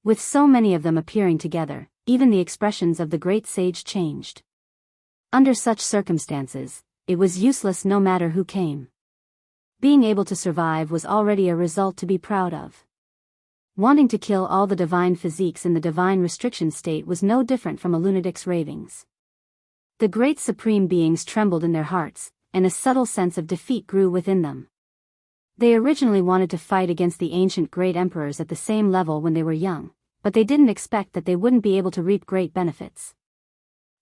Speaker 1: With so many of them appearing together, even the expressions of the great sage changed. Under such circumstances, it was useless no matter who came. Being able to survive was already a result to be proud of. Wanting to kill all the divine physiques in the divine restriction state was no different from a lunatic's ravings. The great supreme beings trembled in their hearts, and a subtle sense of defeat grew within them. They originally wanted to fight against the ancient great emperors at the same level when they were young, but they didn't expect that they wouldn't be able to reap great benefits.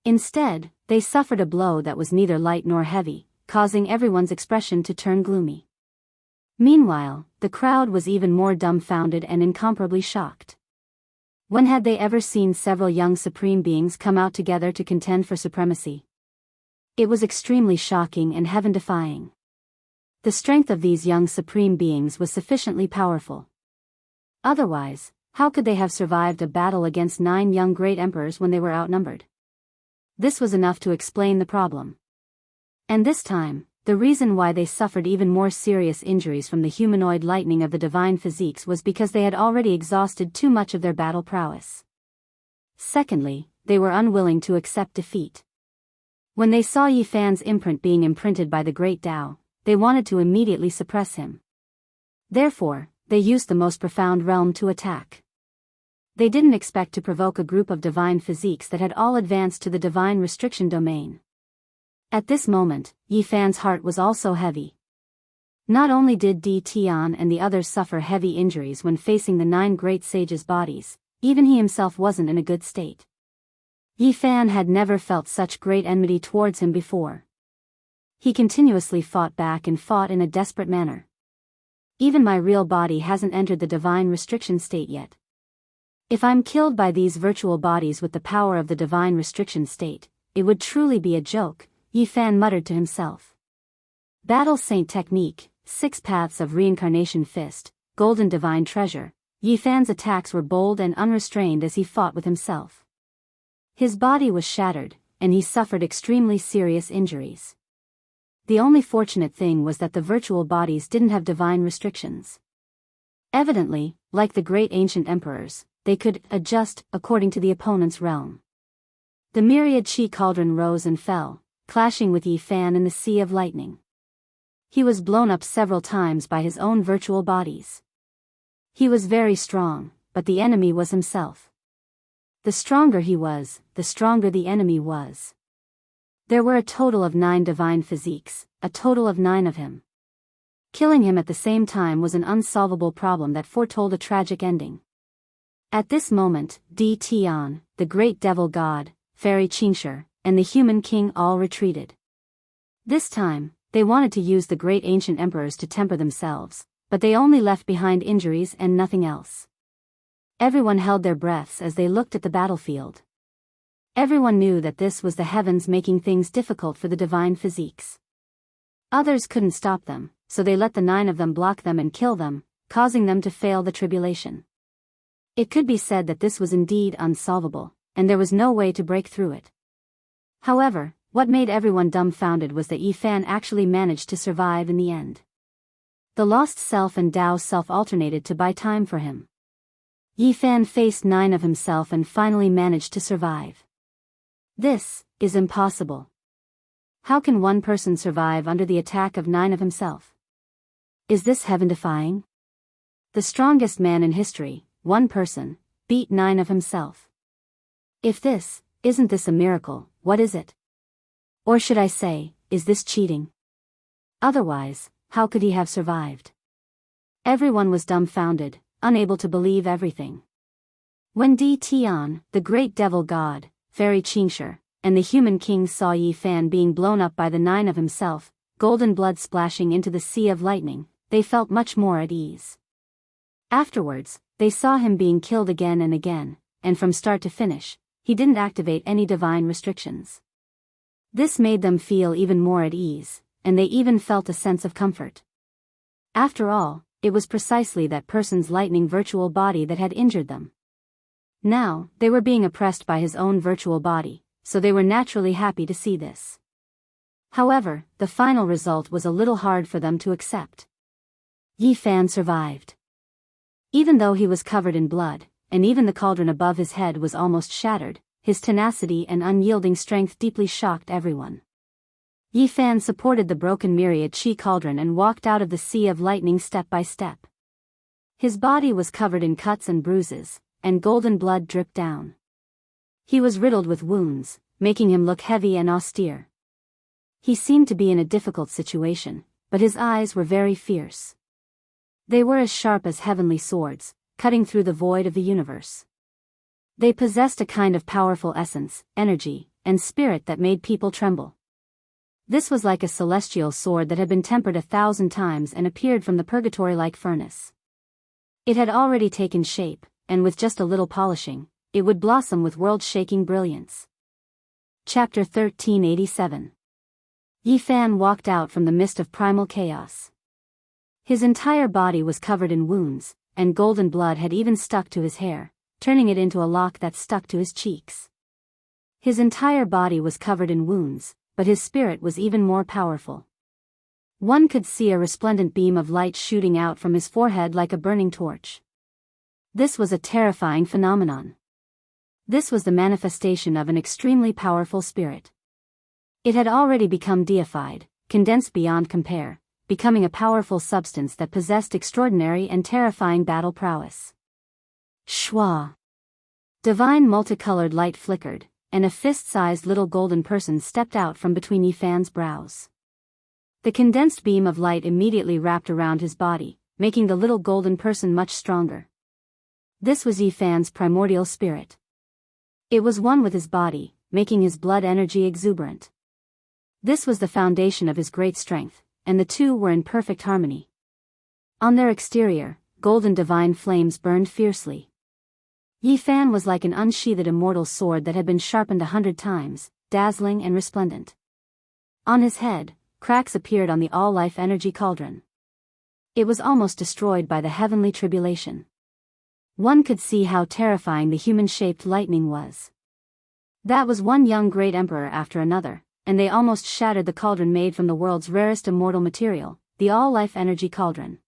Speaker 1: Instead, they suffered a blow that was neither light nor heavy, causing everyone's expression to turn gloomy. Meanwhile, the crowd was even more dumbfounded and incomparably shocked. When had they ever seen several young supreme beings come out together to contend for supremacy? It was extremely shocking and heaven-defying. The strength of these young supreme beings was sufficiently powerful. Otherwise, how could they have survived a battle against 9 young great emperors when they were outnumbered? This was enough to explain the problem. And this time, the reason why they suffered even more serious injuries from the humanoid lightning of the divine physiques was because they had already exhausted too much of their battle prowess. Secondly, they were unwilling to accept defeat. When they saw Yi Fan's imprint being imprinted by the great Tao, they wanted to immediately suppress him. Therefore, they used the most profound realm to attack. They didn't expect to provoke a group of divine physiques that had all advanced to the divine restriction domain. At this moment, Yi Fan's heart was also heavy. Not only did Di Tian and the others suffer heavy injuries when facing the 9 great sages' bodies, even he himself wasn't in a good state. Yi Fan had never felt such great enmity towards him before. He continuously fought back and fought in a desperate manner. Even my real body hasn't entered the divine restriction state yet. If I'm killed by these virtual bodies with the power of the divine restriction state, it would truly be a joke, Yi Fan muttered to himself. Battle Saint Technique, 6 Paths of Reincarnation Fist, Golden Divine Treasure. Yi Fan's attacks were bold and unrestrained as he fought with himself. His body was shattered, and he suffered extremely serious injuries. The only fortunate thing was that the virtual bodies didn't have divine restrictions. Evidently, like the great ancient emperors, they could adjust according to the opponent's realm. The myriad chi cauldron rose and fell, clashing with Yi Fan in the sea of lightning. He was blown up several times by his own virtual bodies. He was very strong, but the enemy was himself. The stronger he was, the stronger the enemy was. There were a total of 9 divine physiques, a total of 9 of him. Killing him at the same time was an unsolvable problem that foretold a tragic ending. At this moment, Di Tian, the great devil god, fairy Qingshi, and the human king all retreated. This time, they wanted to use the great ancient emperors to temper themselves, but they only left behind injuries and nothing else. Everyone held their breaths as they looked at the battlefield. Everyone knew that this was the heavens making things difficult for the divine physiques. Others couldn't stop them, so they let the 9 of them block them and kill them, causing them to fail the tribulation. It could be said that this was indeed unsolvable, and there was no way to break through it. However, what made everyone dumbfounded was that Yi Fan actually managed to survive in the end. The lost self and Tao self alternated to buy time for him. Yi Fan faced 9 of himself and finally managed to survive. This is impossible. How can one person survive under the attack of 9 of himself? Is this heaven-defying? The strongest man in history, one person, beat 9 of himself. If this, isn't this a miracle, what is it? Or should I say, is this cheating? Otherwise, how could he have survived? Everyone was dumbfounded, unable to believe everything. When Di Tian, the great devil god, fairy Qingshi, and the human king saw Yi Fan being blown up by the 9 of himself, golden blood splashing into the sea of lightning, they felt much more at ease. Afterwards, they saw him being killed again and again, and from start to finish, he didn't activate any divine restrictions. This made them feel even more at ease, and they even felt a sense of comfort. After all, it was precisely that person's lightning virtual body that had injured them. Now, they were being oppressed by his own virtual body, so they were naturally happy to see this. However, the final result was a little hard for them to accept. Yi Fan survived. Even though he was covered in blood, and even the cauldron above his head was almost shattered, his tenacity and unyielding strength deeply shocked everyone. Yi Fan supported the broken myriad chi cauldron and walked out of the sea of lightning step by step. His body was covered in cuts and bruises, and golden blood dripped down. He was riddled with wounds, making him look heavy and austere. He seemed to be in a difficult situation, but his eyes were very fierce. They were as sharp as heavenly swords, cutting through the void of the universe. They possessed a kind of powerful essence, energy, and spirit that made people tremble. This was like a celestial sword that had been tempered 1,000 times and appeared from the purgatory-like furnace. It had already taken shape, and with just a little polishing, it would blossom with world-shaking brilliance. Chapter 1387. Yi Fan walked out from the mist of primal chaos. His entire body was covered in wounds, and golden blood had even stuck to his hair, turning it into a lock that stuck to his cheeks. His entire body was covered in wounds, but his spirit was even more powerful. One could see a resplendent beam of light shooting out from his forehead like a burning torch. This was a terrifying phenomenon. This was the manifestation of an extremely powerful spirit. It had already become deified, condensed beyond compare, becoming a powerful substance that possessed extraordinary and terrifying battle prowess. Shwa! Divine multicolored light flickered, and a fist-sized little golden person stepped out from between Yi Fan's brows. The condensed beam of light immediately wrapped around his body, making the little golden person much stronger. This was Yi Fan's primordial spirit. It was one with his body, making his blood energy exuberant. This was the foundation of his great strength, and the two were in perfect harmony. On their exterior, golden divine flames burned fiercely. Yi Fan was like an unsheathed immortal sword that had been sharpened 100 times, dazzling and resplendent. On his head, cracks appeared on the all-life energy cauldron. It was almost destroyed by the heavenly tribulation. One could see how terrifying the human-shaped lightning was. That was one young great emperor after another, and they almost shattered the cauldron made from the world's rarest immortal material, the all-life energy cauldron.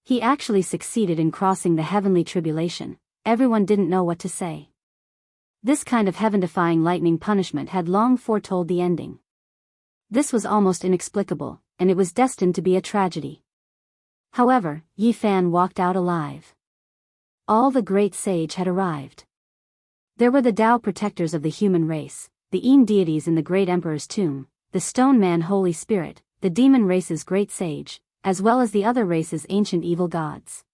Speaker 1: He actually succeeded in crossing the heavenly tribulation. Everyone didn't know what to say. This kind of heaven-defying lightning punishment had long foretold the ending. This was almost inexplicable, and it was destined to be a tragedy. However, Yi Fan walked out alive. All the great sage had arrived. There were the Tao protectors of the human race, the Yin deities in the great emperor's tomb, the stone man Holy Spirit, the demon race's great sage, as well as the other race's ancient evil gods.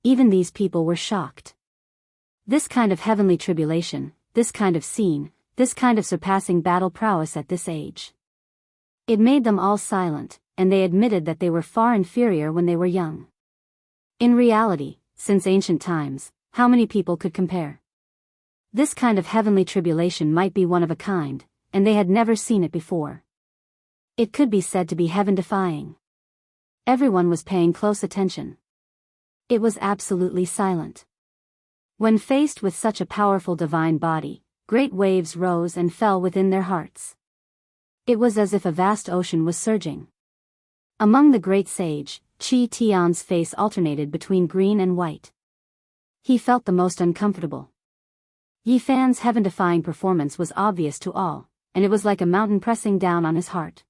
Speaker 1: Even these people were shocked. This kind of heavenly tribulation, this kind of scene, this kind of surpassing battle prowess at this age. It made them all silent, and they admitted that they were far inferior when they were young. In reality, since ancient times, how many people could compare? This kind of heavenly tribulation might be one of a kind, and they had never seen it before. It could be said to be heaven-defying. Everyone was paying close attention. It was absolutely silent. When faced with such a powerful divine body, great waves rose and fell within their hearts. It was as if a vast ocean was surging. Among the great sage, Qi Tian's face alternated between green and white. He felt the most uncomfortable. Yi Fan's heaven-defying performance was obvious to all, and it was like a mountain pressing down on his heart.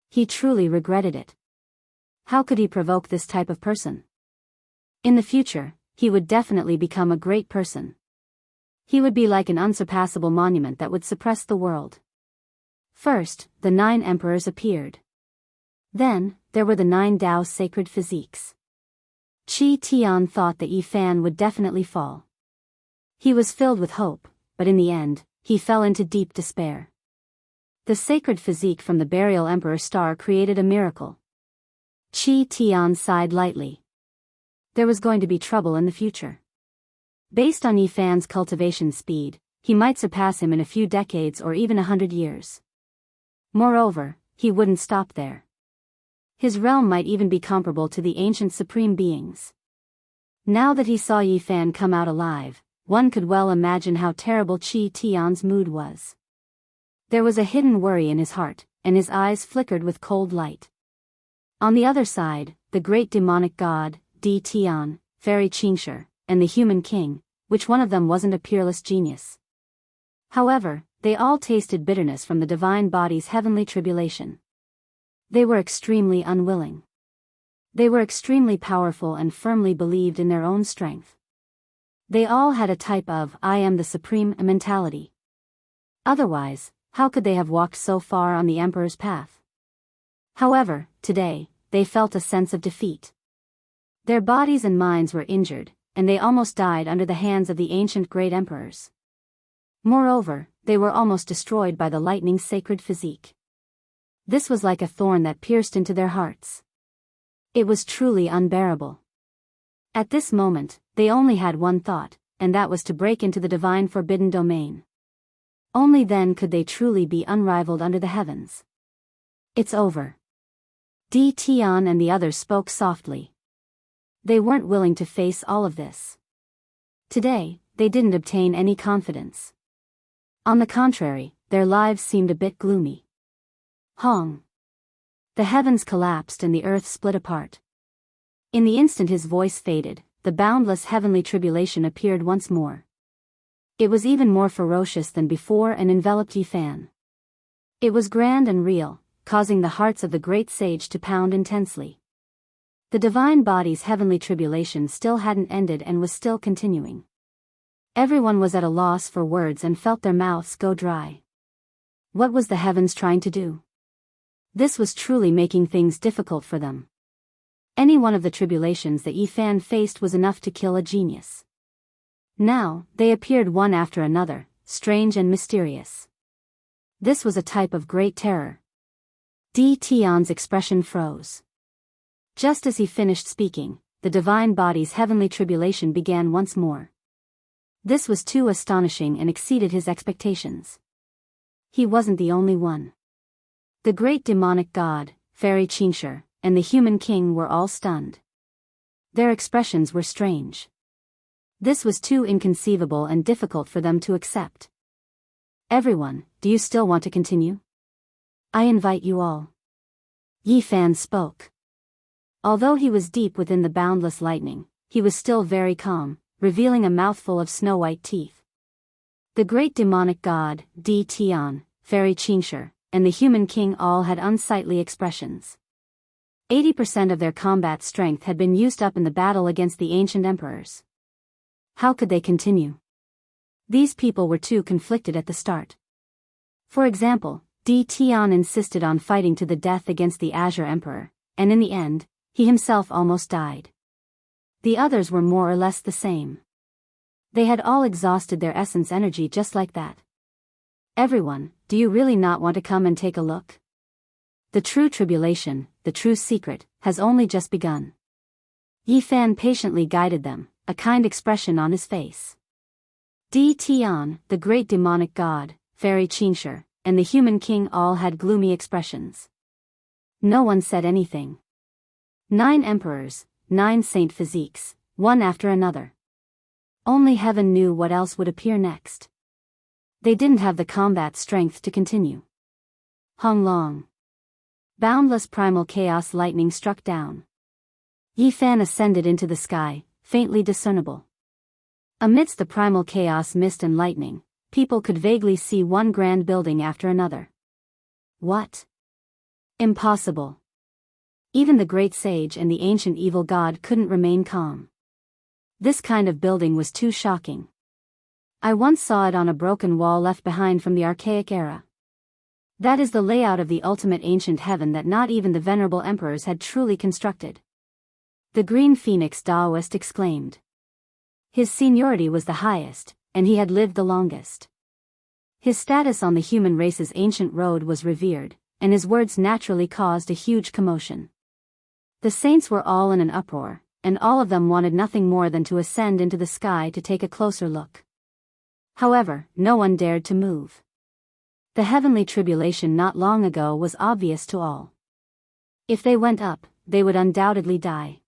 Speaker 1: He truly regretted it. How could he provoke this type of person? In the future, he would definitely become a great person. He would be like an unsurpassable monument that would suppress the world. First, the 9 emperors appeared. Then, there were the 9 Tao sacred physiques. Qi Tian thought that Yi Fan would definitely fall. He was filled with hope, but in the end, he fell into deep despair. The sacred physique from the burial emperor star created a miracle. Qi Tian sighed lightly. There was going to be trouble in the future. Based on Yi Fan's cultivation speed, he might surpass him in a few decades or even 100 years. Moreover, he wouldn't stop there. His realm might even be comparable to the ancient supreme beings. Now that he saw Yi Fan come out alive, one could well imagine how terrible Qi Tian's mood was. There was a hidden worry in his heart, and his eyes flickered with cold light. On the other side, the great demonic god, Di Tian, Fairy Qingshi, and the human king, which one of them wasn't a peerless genius. However, they all tasted bitterness from the divine body's heavenly tribulation. They were extremely unwilling. They were extremely powerful and firmly believed in their own strength. They all had a type of "I am the supreme" mentality. Otherwise, how could they have walked so far on the emperor's path? However, today, they felt a sense of defeat. Their bodies and minds were injured, and they almost died under the hands of the ancient great emperors. Moreover, they were almost destroyed by the lightning's sacred physique. This was like a thorn that pierced into their hearts. It was truly unbearable. At this moment, they only had one thought, and that was to break into the divine forbidden domain. Only then could they truly be unrivaled under the heavens. It's over. Tian and the others spoke softly. They weren't willing to face all of this. Today, they didn't obtain any confidence. On the contrary, their lives seemed a bit gloomy. Hong. The heavens collapsed and the earth split apart. In the instant his voice faded, the boundless heavenly tribulation appeared once more. It was even more ferocious than before and enveloped Yifan. It was grand and real, causing the hearts of the great sage to pound intensely. The divine body's heavenly tribulation still hadn't ended and was still continuing. Everyone was at a loss for words and felt their mouths go dry. What was the heavens trying to do? This was truly making things difficult for them. Any one of the tribulations that Yifan faced was enough to kill a genius. Now, they appeared one after another, strange and mysterious. This was a type of great terror. Tian's expression froze. Just as he finished speaking, the divine body's heavenly tribulation began once more. This was too astonishing and exceeded his expectations. He wasn't the only one. The great demonic god, Fairy Qingshi, and the human king were all stunned. Their expressions were strange. This was too inconceivable and difficult for them to accept. Everyone, do you still want to continue? I invite you all. Yifan spoke. Although he was deep within the boundless lightning, he was still very calm, revealing a mouthful of snow-white teeth. The great demonic god, Tian, Fairy Qingshi, and the human king all had unsightly expressions. 80% of their combat strength had been used up in the battle against the ancient emperors. How could they continue? These people were too conflicted at the start. For example, Tian insisted on fighting to the death against the Azure Emperor, and in the end, he himself almost died. The others were more or less the same. They had all exhausted their essence energy just like that. Everyone, do you really not want to come and take a look? The true tribulation, the true secret, has only just begun. Yifan patiently guided them, a kind expression on his face. Tian, the great demonic god, Fairy Qingshi, and the human king all had gloomy expressions. No one said anything. 9 emperors, 9 saint physiques, one after another. Only heaven knew what else would appear next. They didn't have the combat strength to continue. Hung long. Boundless primal chaos lightning struck down. Yifan ascended into the sky, faintly discernible. Amidst the primal chaos mist and lightning, people could vaguely see one grand building after another. What? Impossible. Even the great sage and the ancient evil god couldn't remain calm. This kind of building was too shocking. I once saw it on a broken wall left behind from the archaic era. That is the layout of the ultimate ancient heaven that not even the venerable emperors had truly constructed. The green phoenix Taoist exclaimed. His seniority was the highest, and he had lived the longest. His status on the human race's ancient road was revered, and his words naturally caused a huge commotion. The saints were all in an uproar, and all of them wanted nothing more than to ascend into the sky to take a closer look. However, no one dared to move. The heavenly tribulation not long ago was obvious to all. If they went up, they would undoubtedly die.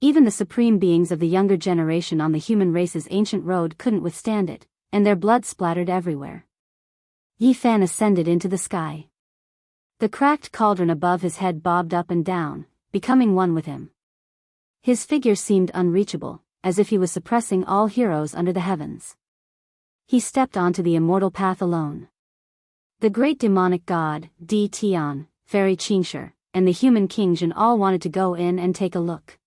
Speaker 1: Even the supreme beings of the younger generation on the human race's ancient road couldn't withstand it, and their blood splattered everywhere. Yifan ascended into the sky. The cracked cauldron above his head bobbed up and down, becoming one with him. His figure seemed unreachable, as if he was suppressing all heroes under the heavens. He stepped onto the immortal path alone. The great demonic god, Tian, Fairy Qingshi, and the human king Jin all wanted to go in and take a look.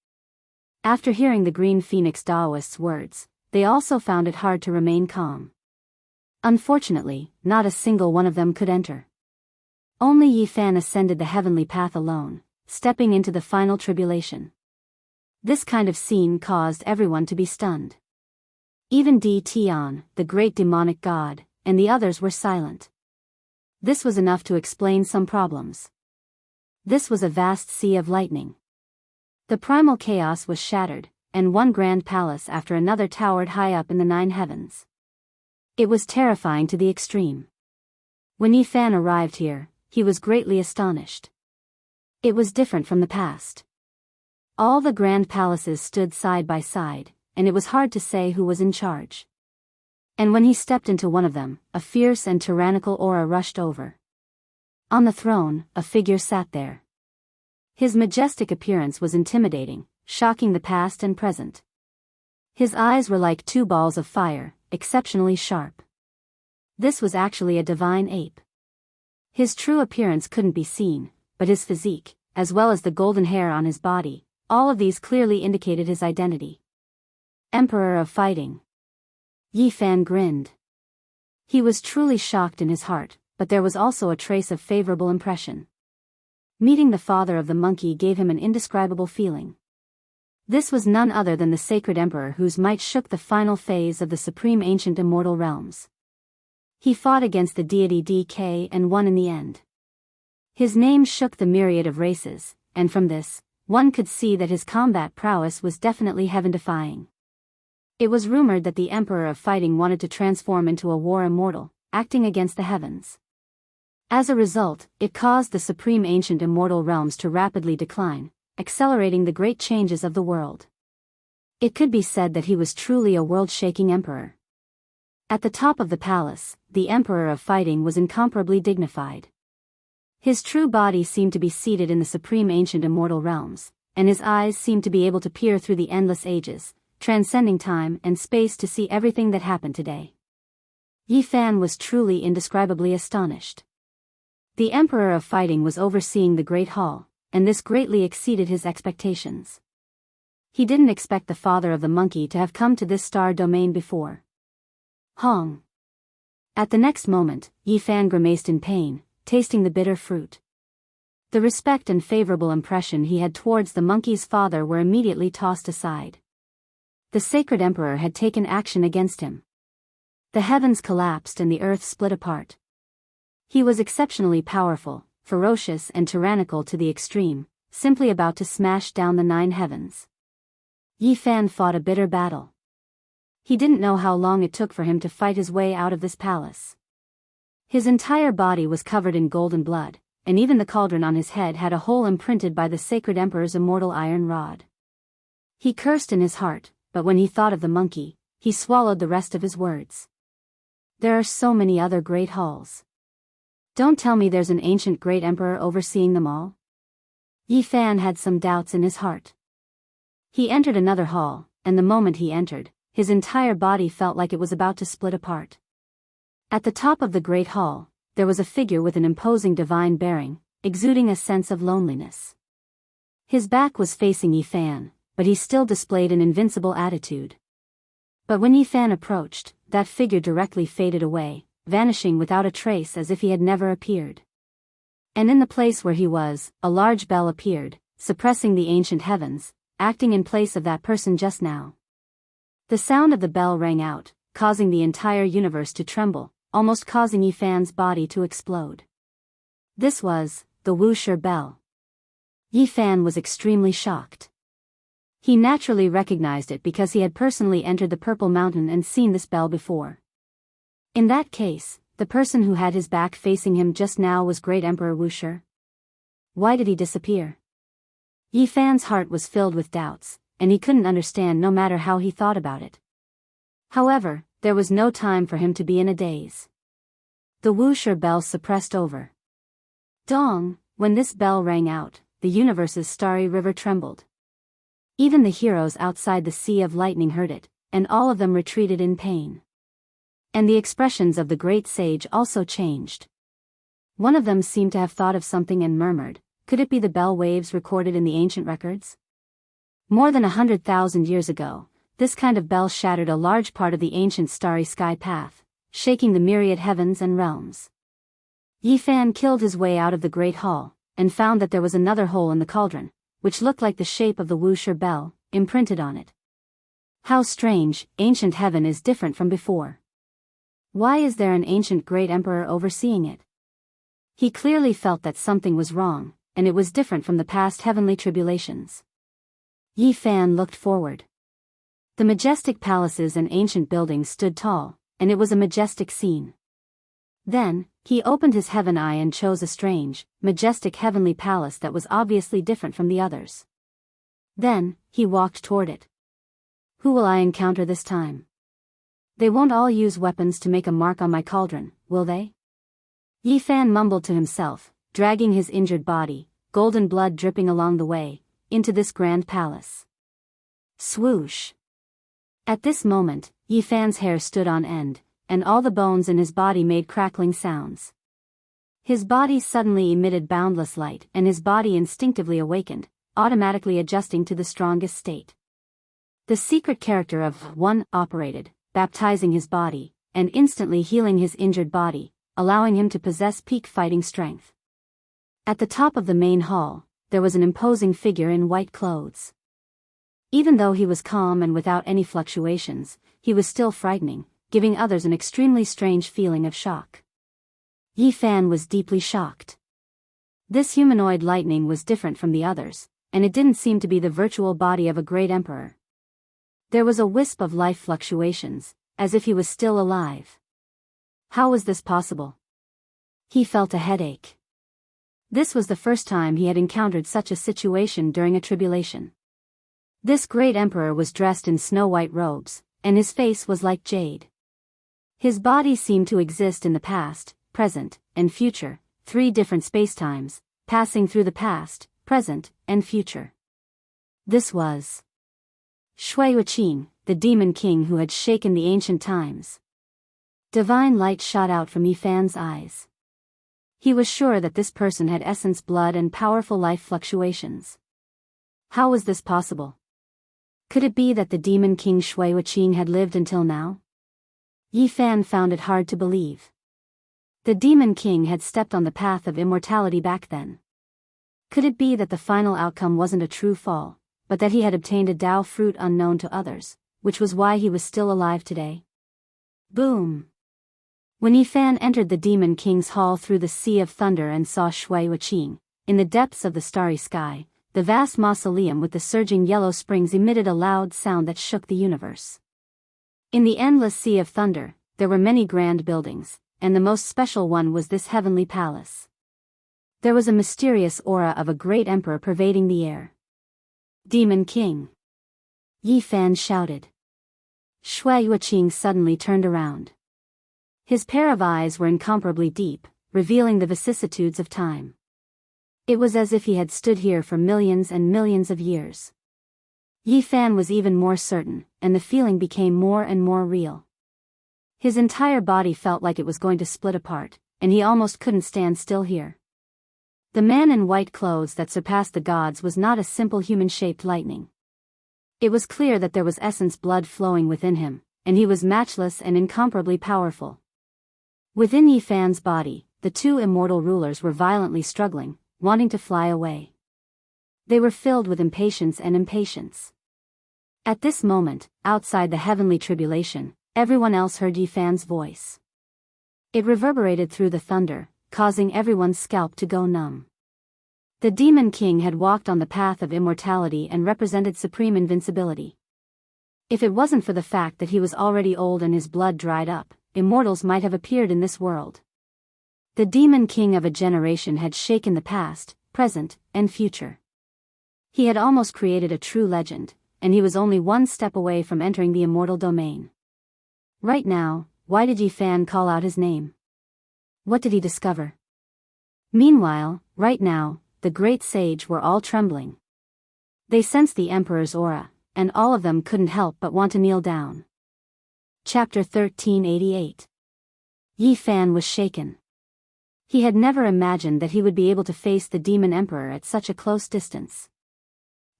Speaker 1: After hearing the green phoenix Taoist's words, they also found it hard to remain calm. Unfortunately, not a single one of them could enter. Only Yifan ascended the heavenly path alone, stepping into the final tribulation. This kind of scene caused everyone to be stunned. Even Tian, the great demonic god, and the others were silent. This was enough to explain some problems. This was a vast sea of lightning. The primal chaos was shattered, and one grand palace after another towered high up in the 9 heavens. It was terrifying to the extreme. When Yifan arrived here, he was greatly astonished. It was different from the past. All the grand palaces stood side by side, and it was hard to say who was in charge. And when he stepped into one of them, a fierce and tyrannical aura rushed over. On the throne, a figure sat there. His majestic appearance was intimidating, shocking the past and present. His eyes were like 2 balls of fire, exceptionally sharp. This was actually a divine ape. His true appearance couldn't be seen, but his physique, as well as the golden hair on his body, all of these clearly indicated his identity. Emperor of Fighting. Yifan grinned. He was truly shocked in his heart, but there was also a trace of favorable impression. Meeting the father of the monkey gave him an indescribable feeling. This was none other than the sacred emperor whose might shook the final phase of the supreme ancient immortal realms. He fought against the deity DK and won in the end. His name shook the myriad of races, and from this, one could see that his combat prowess was definitely heaven-defying. It was rumored that the Emperor of Fighting wanted to transform into a war immortal, acting against the heavens. As a result, it caused the supreme ancient immortal realms to rapidly decline, accelerating the great changes of the world. It could be said that he was truly a world-shaking emperor. At the top of the palace, the Emperor of Fighting was incomparably dignified. His true body seemed to be seated in the supreme ancient immortal realms, and his eyes seemed to be able to peer through the endless ages, transcending time and space to see everything that happened today. Yifan was truly indescribably astonished. The Emperor of Fighting was overseeing the Great Hall, and this greatly exceeded his expectations. He didn't expect the father of the monkey to have come to this star domain before. Hong. At the next moment, Yifan grimaced in pain, tasting the bitter fruit. The respect and favorable impression he had towards the monkey's father were immediately tossed aside. The sacred emperor had taken action against him. The heavens collapsed and the earth split apart. He was exceptionally powerful, ferocious and tyrannical to the extreme, simply about to smash down the 9 heavens. Yifan fought a bitter battle. He didn't know how long it took for him to fight his way out of this palace. His entire body was covered in golden blood, and even the cauldron on his head had a hole imprinted by the sacred emperor's immortal iron rod. He cursed in his heart, but when he thought of the monkey, he swallowed the rest of his words. There are so many other great halls. Don't tell me there's an ancient great emperor overseeing them all? Yifan had some doubts in his heart. He entered another hall, and the moment he entered, his entire body felt like it was about to split apart. At the top of the great hall, there was a figure with an imposing divine bearing, exuding a sense of loneliness. His back was facing Yifan, but he still displayed an invincible attitude. But when Yifan approached, that figure directly faded away, vanishing without a trace as if he had never appeared. And in the place where he was, a large bell appeared, suppressing the ancient heavens, acting in place of that person just now. The sound of the bell rang out, causing the entire universe to tremble, almost causing Yifan's body to explode. This was the Wuxia bell. Yifan was extremely shocked. He naturally recognized it because he had personally entered the Purple Mountain and seen this bell before. In that case, the person who had his back facing him just now was Great Emperor Wuxia. Why did he disappear? Yifan's heart was filled with doubts, and he couldn't understand no matter how he thought about it. However, there was no time for him to be in a daze. The Wuxia bell suppressed over. Dong, when this bell rang out, the universe's starry river trembled. Even the heroes outside the Sea of Lightning heard it, and all of them retreated in pain. And the expressions of the great sage also changed. One of them seemed to have thought of something and murmured, could it be the bell waves recorded in the ancient records? More than 100,000 years ago, this kind of bell shattered a large part of the ancient starry sky path, shaking the myriad heavens and realms. Yifan killed his way out of the great hall, and found that there was another hole in the cauldron, which looked like the shape of the Wuxia bell, imprinted on it. How strange, ancient heaven is different from before. Why is there an ancient great emperor overseeing it? He clearly felt that something was wrong, and it was different from the past heavenly tribulations. Yi Fan looked forward. The majestic palaces and ancient buildings stood tall, and it was a majestic scene. Then, he opened his heaven eye and chose a strange, majestic heavenly palace that was obviously different from the others. Then, he walked toward it. Who will I encounter this time? They won't all use weapons to make a mark on my cauldron, will they? Yi Fan mumbled to himself, dragging his injured body, golden blood dripping along the way, into this grand palace. Swoosh! At this moment, Yi Fan's hair stood on end, and all the bones in his body made crackling sounds. His body suddenly emitted boundless light, and his body instinctively awakened, automatically adjusting to the strongest state. The secret character of one operated, baptizing his body, and instantly healing his injured body, allowing him to possess peak fighting strength. At the top of the main hall, there was an imposing figure in white clothes. Even though he was calm and without any fluctuations, he was still frightening, giving others an extremely strange feeling of shock. Yi Fan was deeply shocked. This humanoid lightning was different from the others, and it didn't seem to be the virtual body of a great emperor. There was a wisp of life fluctuations, as if he was still alive. How was this possible? He felt a headache. This was the first time he had encountered such a situation during a tribulation. This great emperor was dressed in snow-white robes, and his face was like jade. His body seemed to exist in the past, present, and future, 3 different spacetimes, passing through the past, present, and future. This was Shui Wuqing, the demon king who had shaken the ancient times. Divine light shot out from Yi Fan's eyes. He was sure that this person had essence blood and powerful life fluctuations. How was this possible? Could it be that the demon king Shui Wuqing had lived until now? Yi Fan found it hard to believe. The demon king had stepped on the path of immortality back then. Could it be that the final outcome wasn't a true fall, but that he had obtained a Dao fruit unknown to others, which was why he was still alive today? Boom! When Yi Fan entered the demon king's hall through the sea of thunder and saw Shui Wuqing, in the depths of the starry sky, the vast mausoleum with the surging yellow springs emitted a loud sound that shook the universe. In the endless sea of thunder, there were many grand buildings, and the most special one was this heavenly palace. There was a mysterious aura of a great emperor pervading the air. Demon King! Yi Fan shouted. Shui Wuqing suddenly turned around. His pair of eyes were incomparably deep, revealing the vicissitudes of time. It was as if he had stood here for millions and millions of years. Yi Fan was even more certain, and the feeling became more and more real. His entire body felt like it was going to split apart, and he almost couldn't stand still here. The man in white clothes that surpassed the gods was not a simple human-shaped lightning. It was clear that there was essence blood flowing within him, and he was matchless and incomparably powerful. Within Yi Fan's body, the 2 immortal rulers were violently struggling, wanting to fly away. They were filled with impatience. At this moment, outside the heavenly tribulation, everyone else heard Yi Fan's voice. It reverberated through the thunder, causing everyone's scalp to go numb. The demon king had walked on the path of immortality and represented supreme invincibility. If it wasn't for the fact that he was already old and his blood dried up, immortals might have appeared in this world. The demon king of a generation had shaken the past, present, and future. He had almost created a true legend, and he was only one step away from entering the immortal domain. Right now, why did Yi Fan call out his name? What did he discover? Meanwhile, right now, the great sage were all trembling. They sensed the emperor's aura, and all of them couldn't help but want to kneel down. Chapter 1388. Yi Fan was shaken. He had never imagined that he would be able to face the demon emperor at such a close distance.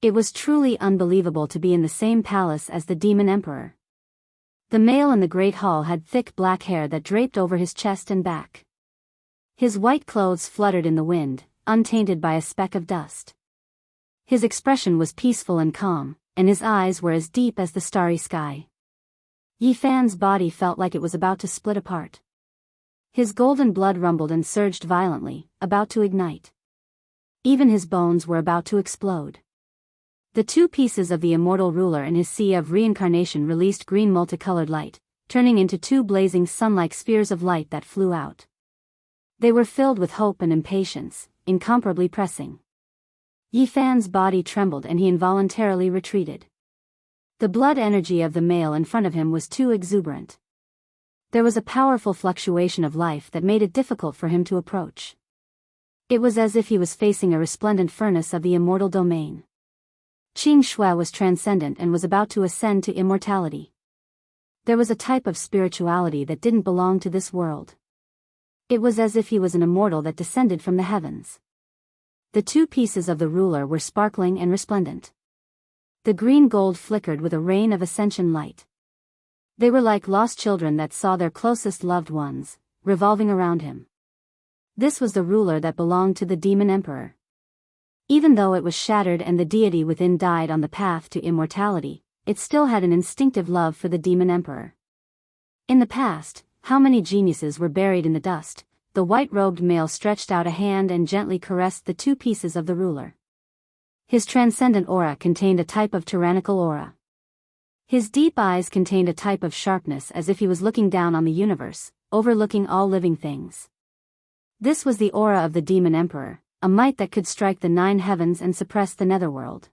Speaker 1: It was truly unbelievable to be in the same palace as the demon emperor. The male in the great hall had thick black hair that draped over his chest and back. His white clothes fluttered in the wind, untainted by a speck of dust. His expression was peaceful and calm, and his eyes were as deep as the starry sky. Yi Fan's body felt like it was about to split apart. His golden blood rumbled and surged violently, about to ignite. Even his bones were about to explode. The two pieces of the immortal ruler in his sea of reincarnation released green multicolored light, turning into two blazing sun-like spheres of light that flew out. They were filled with hope and impatience, incomparably pressing. Yi Fan's body trembled and he involuntarily retreated. The blood energy of the male in front of him was too exuberant. There was a powerful fluctuation of life that made it difficult for him to approach. It was as if he was facing a resplendent furnace of the immortal domain. Qing Shui was transcendent and was about to ascend to immortality. There was a type of spirituality that didn't belong to this world. It was as if he was an immortal that descended from the heavens. The two pieces of the ruler were sparkling and resplendent. The green gold flickered with a rain of ascension light. They were like lost children that saw their closest loved ones, revolving around him. This was the ruler that belonged to the demon emperor. Even though it was shattered and the deity within died on the path to immortality, it still had an instinctive love for the demon emperor. In the past, how many geniuses were buried in the dust? The white-robed male stretched out a hand and gently caressed the two pieces of the ruler. His transcendent aura contained a type of tyrannical aura. His deep eyes contained a type of sharpness as if he was looking down on the universe, overlooking all living things. This was the aura of the demon emperor, a might that could strike the 9 heavens and suppress the netherworld.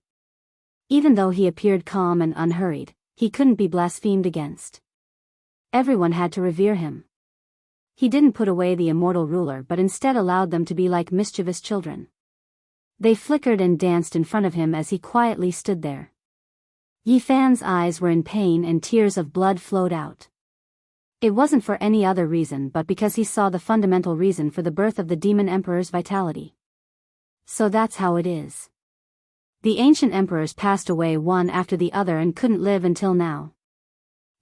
Speaker 1: Even though he appeared calm and unhurried, he couldn't be blasphemed against. Everyone had to revere him. He didn't put away the immortal ruler but instead allowed them to be like mischievous children. They flickered and danced in front of him as he quietly stood there. Yi Fan's eyes were in pain and tears of blood flowed out. It wasn't for any other reason but because he saw the fundamental reason for the birth of the demon emperor's vitality. So that's how it is. The ancient emperors passed away one after the other and couldn't live until now.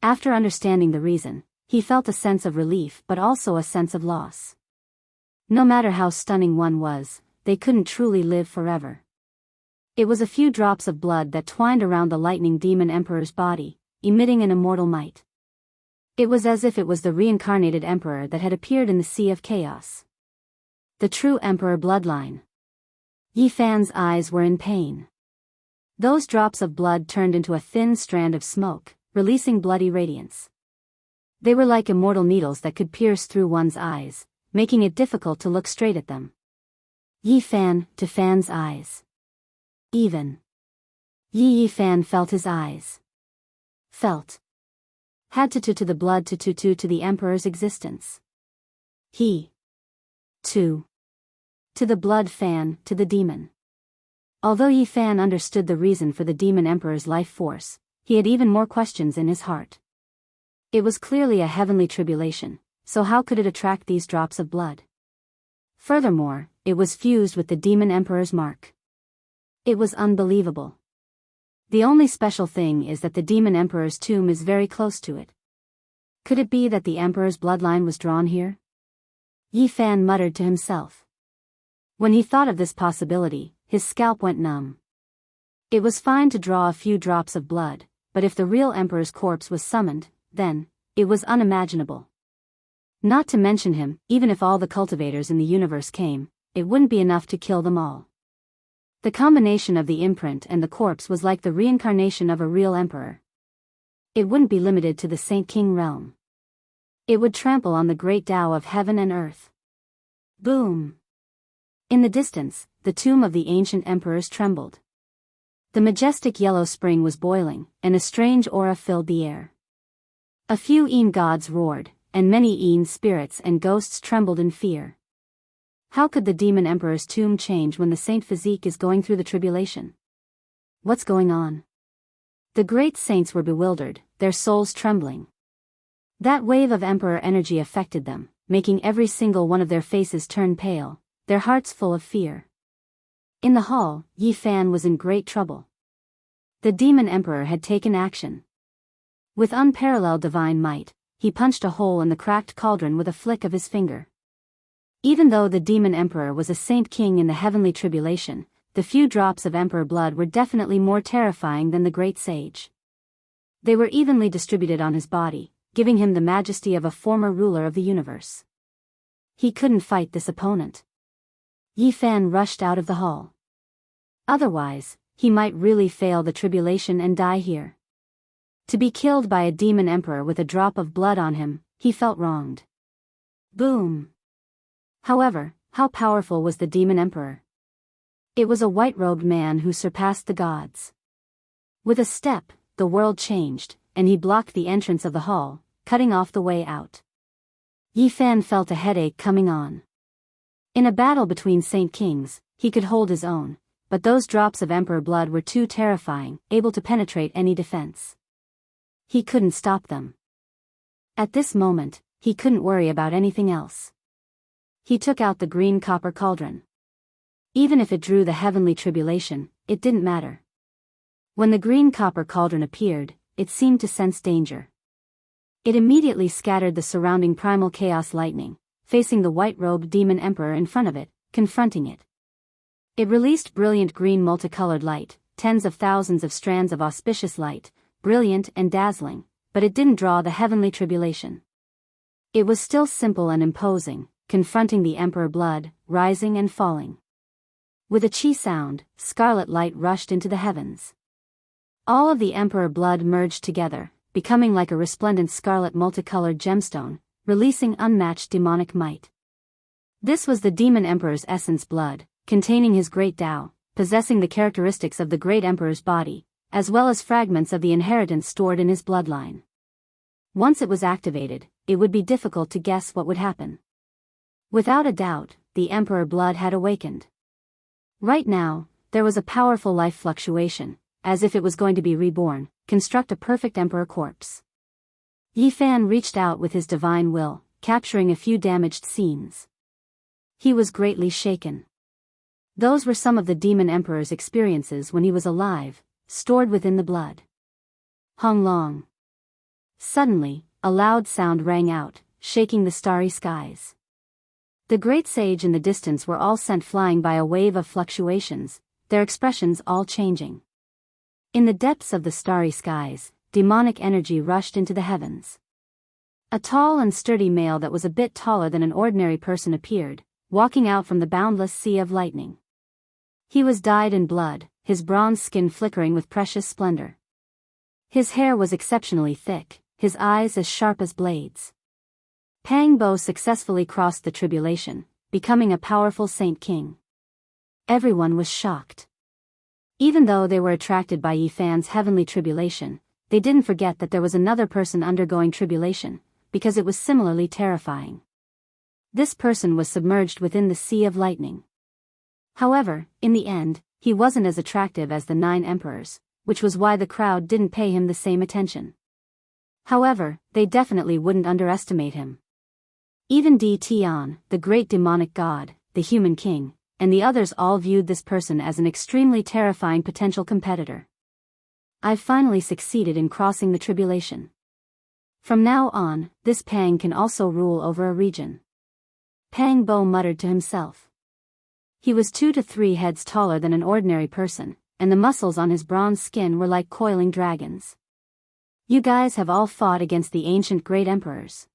Speaker 1: After understanding the reason, he felt a sense of relief but also a sense of loss. No matter how stunning one was, they couldn't truly live forever. It was a few drops of blood that twined around the lightning demon emperor's body, emitting an immortal might. It was as if it was the reincarnated emperor that had appeared in the sea of chaos. The true emperor bloodline. Yi Fan's eyes were in pain. Those drops of blood turned into a thin strand of smoke, releasing bloody radiance. They were like immortal needles that could pierce through one's eyes, making it difficult to look straight at them. Yi Fan, to Fan's eyes. Even. Yi Fan felt his eyes. Felt. Had to the blood to the emperor's existence. He. To the blood fan, to the demon. Although Yi Fan understood the reason for the demon emperor's life force, he had even more questions in his heart. It was clearly a heavenly tribulation, so how could it attract these drops of blood? Furthermore, it was fused with the demon emperor's mark. It was unbelievable. The only special thing is that the demon emperor's tomb is very close to it. Could it be that the emperor's bloodline was drawn here? Yi Fan muttered to himself. When he thought of this possibility, his scalp went numb. It was fine to draw a few drops of blood, but if the real emperor's corpse was summoned, then, it was unimaginable. Not to mention him, even if all the cultivators in the universe came, it wouldn't be enough to kill them all. The combination of the imprint and the corpse was like the reincarnation of a real emperor. It wouldn't be limited to the Saint King realm. It would trample on the great Tao of heaven and earth. Boom! In the distance, the tomb of the ancient emperors trembled. The majestic yellow spring was boiling, and a strange aura filled the air. A few Een gods roared, and many Een spirits and ghosts trembled in fear. How could the demon emperor's tomb change when the saint physique is going through the tribulation? What's going on? The great saints were bewildered, their souls trembling. That wave of emperor energy affected them, making every single one of their faces turn pale, their hearts full of fear. In the hall, Yi Fan was in great trouble. The demon emperor had taken action. With unparalleled divine might, he punched a hole in the cracked cauldron with a flick of his finger. Even though the demon emperor was a saint king in the heavenly tribulation, the few drops of emperor blood were definitely more terrifying than the great sage. They were evenly distributed on his body, giving him the majesty of a former ruler of the universe. He couldn't fight this opponent. Yi Fan rushed out of the hall. Otherwise, he might really fail the tribulation and die here. To be killed by a demon emperor with a drop of blood on him, he felt wronged. Boom! However, how powerful was the demon emperor? It was a white-robed man who surpassed the gods. With a step, the world changed, and he blocked the entrance of the hall, cutting off the way out. Yi Fan felt a headache coming on. In a battle between Saint Kings, he could hold his own, but those drops of emperor blood were too terrifying, able to penetrate any defense. He couldn't stop them. At this moment, he couldn't worry about anything else. He took out the green copper cauldron. Even if it drew the heavenly tribulation, it didn't matter. When the green copper cauldron appeared, it seemed to sense danger. It immediately scattered the surrounding primal chaos lightning, facing the white-robed demon emperor in front of it, confronting it. It released brilliant green multicolored light, tens of thousands of strands of auspicious light, brilliant and dazzling, but it didn't draw the heavenly tribulation. It was still simple and imposing, confronting the emperor blood, rising and falling. With a chi sound, scarlet light rushed into the heavens. All of the emperor blood merged together, becoming like a resplendent scarlet multicolored gemstone, releasing unmatched demonic might. This was the demon emperor's essence blood, containing his great Tao, possessing the characteristics of the great emperor's body, as well as fragments of the inheritance stored in his bloodline. Once it was activated, it would be difficult to guess what would happen. Without a doubt, the emperor blood had awakened. Right now, there was a powerful life fluctuation, as if it was going to be reborn, construct a perfect emperor corpse. Yi Fan reached out with his divine will, capturing a few damaged scenes. He was greatly shaken. Those were some of the demon emperor's experiences when he was alive, stored within the blood. Hong Long. Suddenly, a loud sound rang out, shaking the starry skies. The great sage in the distance were all sent flying by a wave of fluctuations, their expressions all changing. In the depths of the starry skies, demonic energy rushed into the heavens. A tall and sturdy male that was a bit taller than an ordinary person appeared, walking out from the boundless sea of lightning. He was dyed in blood, his bronze skin flickering with precious splendor. His hair was exceptionally thick, his eyes as sharp as blades. Pang Bo successfully crossed the tribulation, becoming a powerful Saint King. Everyone was shocked. Even though they were attracted by Yi Fan's heavenly tribulation, they didn't forget that there was another person undergoing tribulation, because it was similarly terrifying. This person was submerged within the sea of lightning. However, in the end, he wasn't as attractive as the 9 emperors, which was why the crowd didn't pay him the same attention. However, they definitely wouldn't underestimate him. Even Di Tian, the great demonic god, the human king, and the others all viewed this person as an extremely terrifying potential competitor. I've finally succeeded in crossing the tribulation. From now on, this Pang can also rule over a region. Pang Bo muttered to himself. He was 2 to 3 heads taller than an ordinary person, and the muscles on his bronze skin were like coiling dragons. You guys have all fought against the ancient great emperors.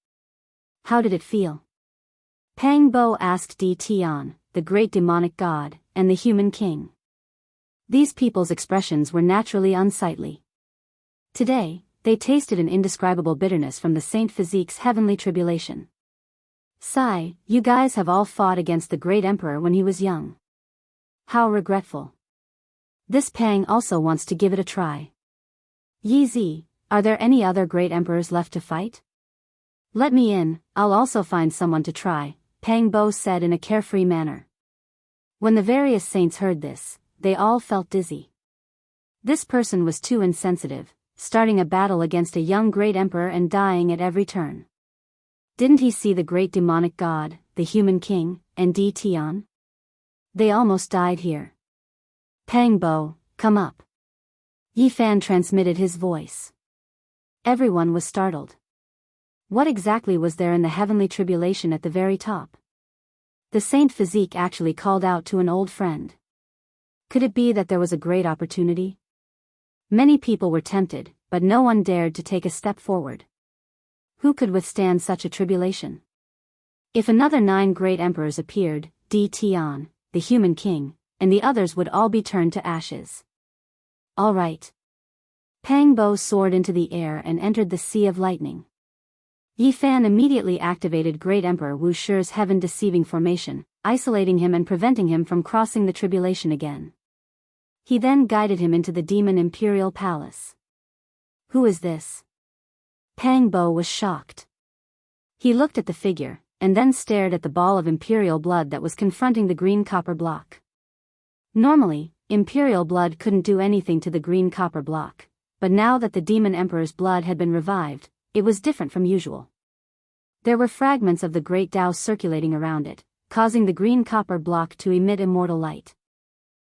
Speaker 1: How did it feel? Pang Bo asked Di Tian, the great demonic god, and the human king. These people's expressions were naturally unsightly. Today, they tasted an indescribable bitterness from the Saint Physique's heavenly tribulation. Sigh, you guys have all fought against the great emperor when he was young. How regretful. This Pang also wants to give it a try. Yi Zi, are there any other great emperors left to fight? Let me in, I'll also find someone to try, Pang Bo said in a carefree manner. When the various saints heard this, they all felt dizzy. This person was too insensitive, starting a battle against a young great emperor and dying at every turn. Didn't he see the great demonic god, the human king, and Di Tian? They almost died here. Pang Bo, come up. Yi Fan transmitted his voice. Everyone was startled. What exactly was there in the heavenly tribulation at the very top? The Saint Physique actually called out to an old friend. Could it be that there was a great opportunity? Many people were tempted, but no one dared to take a step forward. Who could withstand such a tribulation? If another 9 great emperors appeared, Tian, the human king, and the others would all be turned to ashes. All right. Pang Bo soared into the air and entered the Sea of Lightning. Yi Fan immediately activated Great Emperor Wu Shi's heaven-deceiving formation, isolating him and preventing him from crossing the tribulation again. He then guided him into the demon imperial palace. Who is this? Pang Bo was shocked. He looked at the figure, and then stared at the ball of imperial blood that was confronting the green copper block. Normally, imperial blood couldn't do anything to the green copper block, but now that the demon emperor's blood had been revived, it was different from usual. There were fragments of the great Tao circulating around it, causing the green copper block to emit immortal light.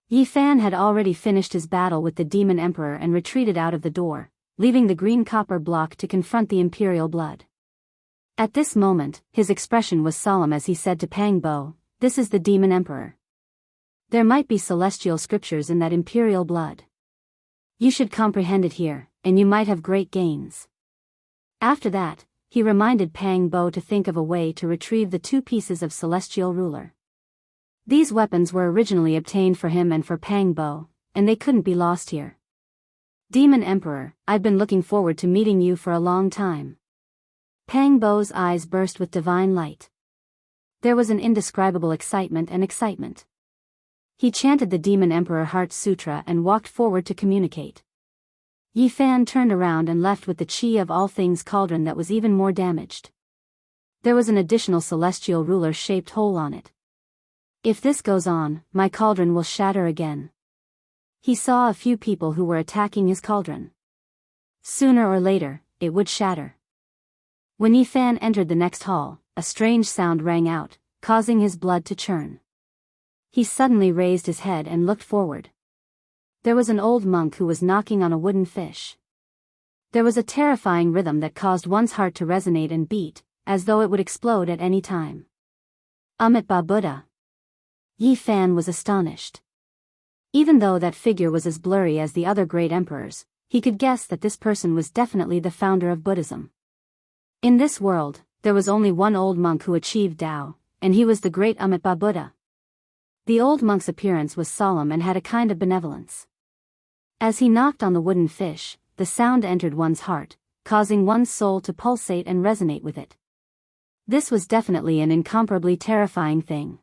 Speaker 1: Yi Fan had already finished his battle with the demon emperor and retreated out of the door, leaving the green copper block to confront the imperial blood. At this moment, his expression was solemn as he said to Pang Bo, "This is the demon emperor. There might be celestial scriptures in that imperial blood. You should comprehend it here, and you might have great gains." After that, he reminded Pang Bo to think of a way to retrieve the 2 pieces of celestial ruler. These weapons were originally obtained for him and for Pang Bo, and they couldn't be lost here. Demon Emperor, I've been looking forward to meeting you for a long time. Pang Bo's eyes burst with divine light. There was an indescribable excitement. He chanted the Demon Emperor Heart Sutra and walked forward to communicate. Yi Fan turned around and left with the Chi of all things cauldron that was even more damaged. There was an additional celestial ruler-shaped hole on it. If this goes on, my cauldron will shatter again. He saw a few people who were attacking his cauldron. Sooner or later, it would shatter. When Yi Fan entered the next hall, a strange sound rang out, causing his blood to churn. He suddenly raised his head and looked forward. There was an old monk who was knocking on a wooden fish. There was a terrifying rhythm that caused one's heart to resonate and beat, as though it would explode at any time. Amitabha Buddha. Yi Fan was astonished. Even though that figure was as blurry as the other great emperors, he could guess that this person was definitely the founder of Buddhism. In this world, there was only one old monk who achieved Tao, and he was the great Amitabha Buddha. The old monk's appearance was solemn and had a kind of benevolence. As he knocked on the wooden fish, the sound entered one's heart, causing one's soul to pulsate and resonate with it. This was definitely an incomparably terrifying thing.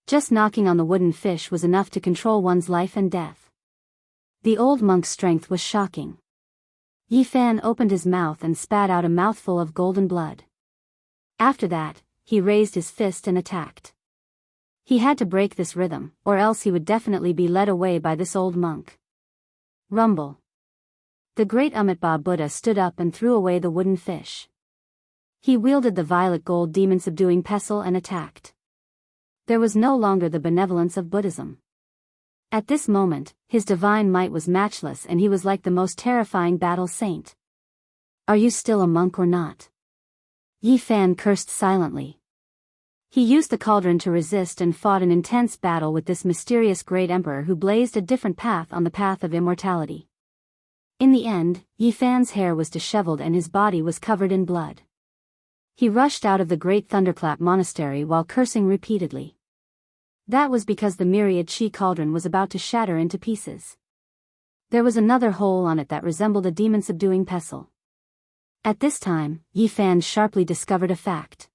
Speaker 1: Just knocking on the wooden fish was enough to control one's life and death. The old monk's strength was shocking. Yi Fan opened his mouth and spat out a mouthful of golden blood. After that, he raised his fist and attacked. He had to break this rhythm, or else he would definitely be led away by this old monk. Rumble. The great Amitabha Buddha stood up and threw away the wooden fish. He wielded the violet gold demon-subduing pestle and attacked. There was no longer the benevolence of Buddhism. At this moment, his divine might was matchless and he was like the most terrifying battle saint. Are you still a monk or not? Yi Fan cursed silently. He used the cauldron to resist and fought an intense battle with this mysterious great emperor who blazed a different path on the path of immortality. In the end, Yi Fan's hair was disheveled and his body was covered in blood. He rushed out of the great Thunderclap monastery while cursing repeatedly. That was because the myriad Chi cauldron was about to shatter into pieces. There was another hole on it that resembled a demon-subduing pestle. At this time, Yi Fan sharply discovered a fact.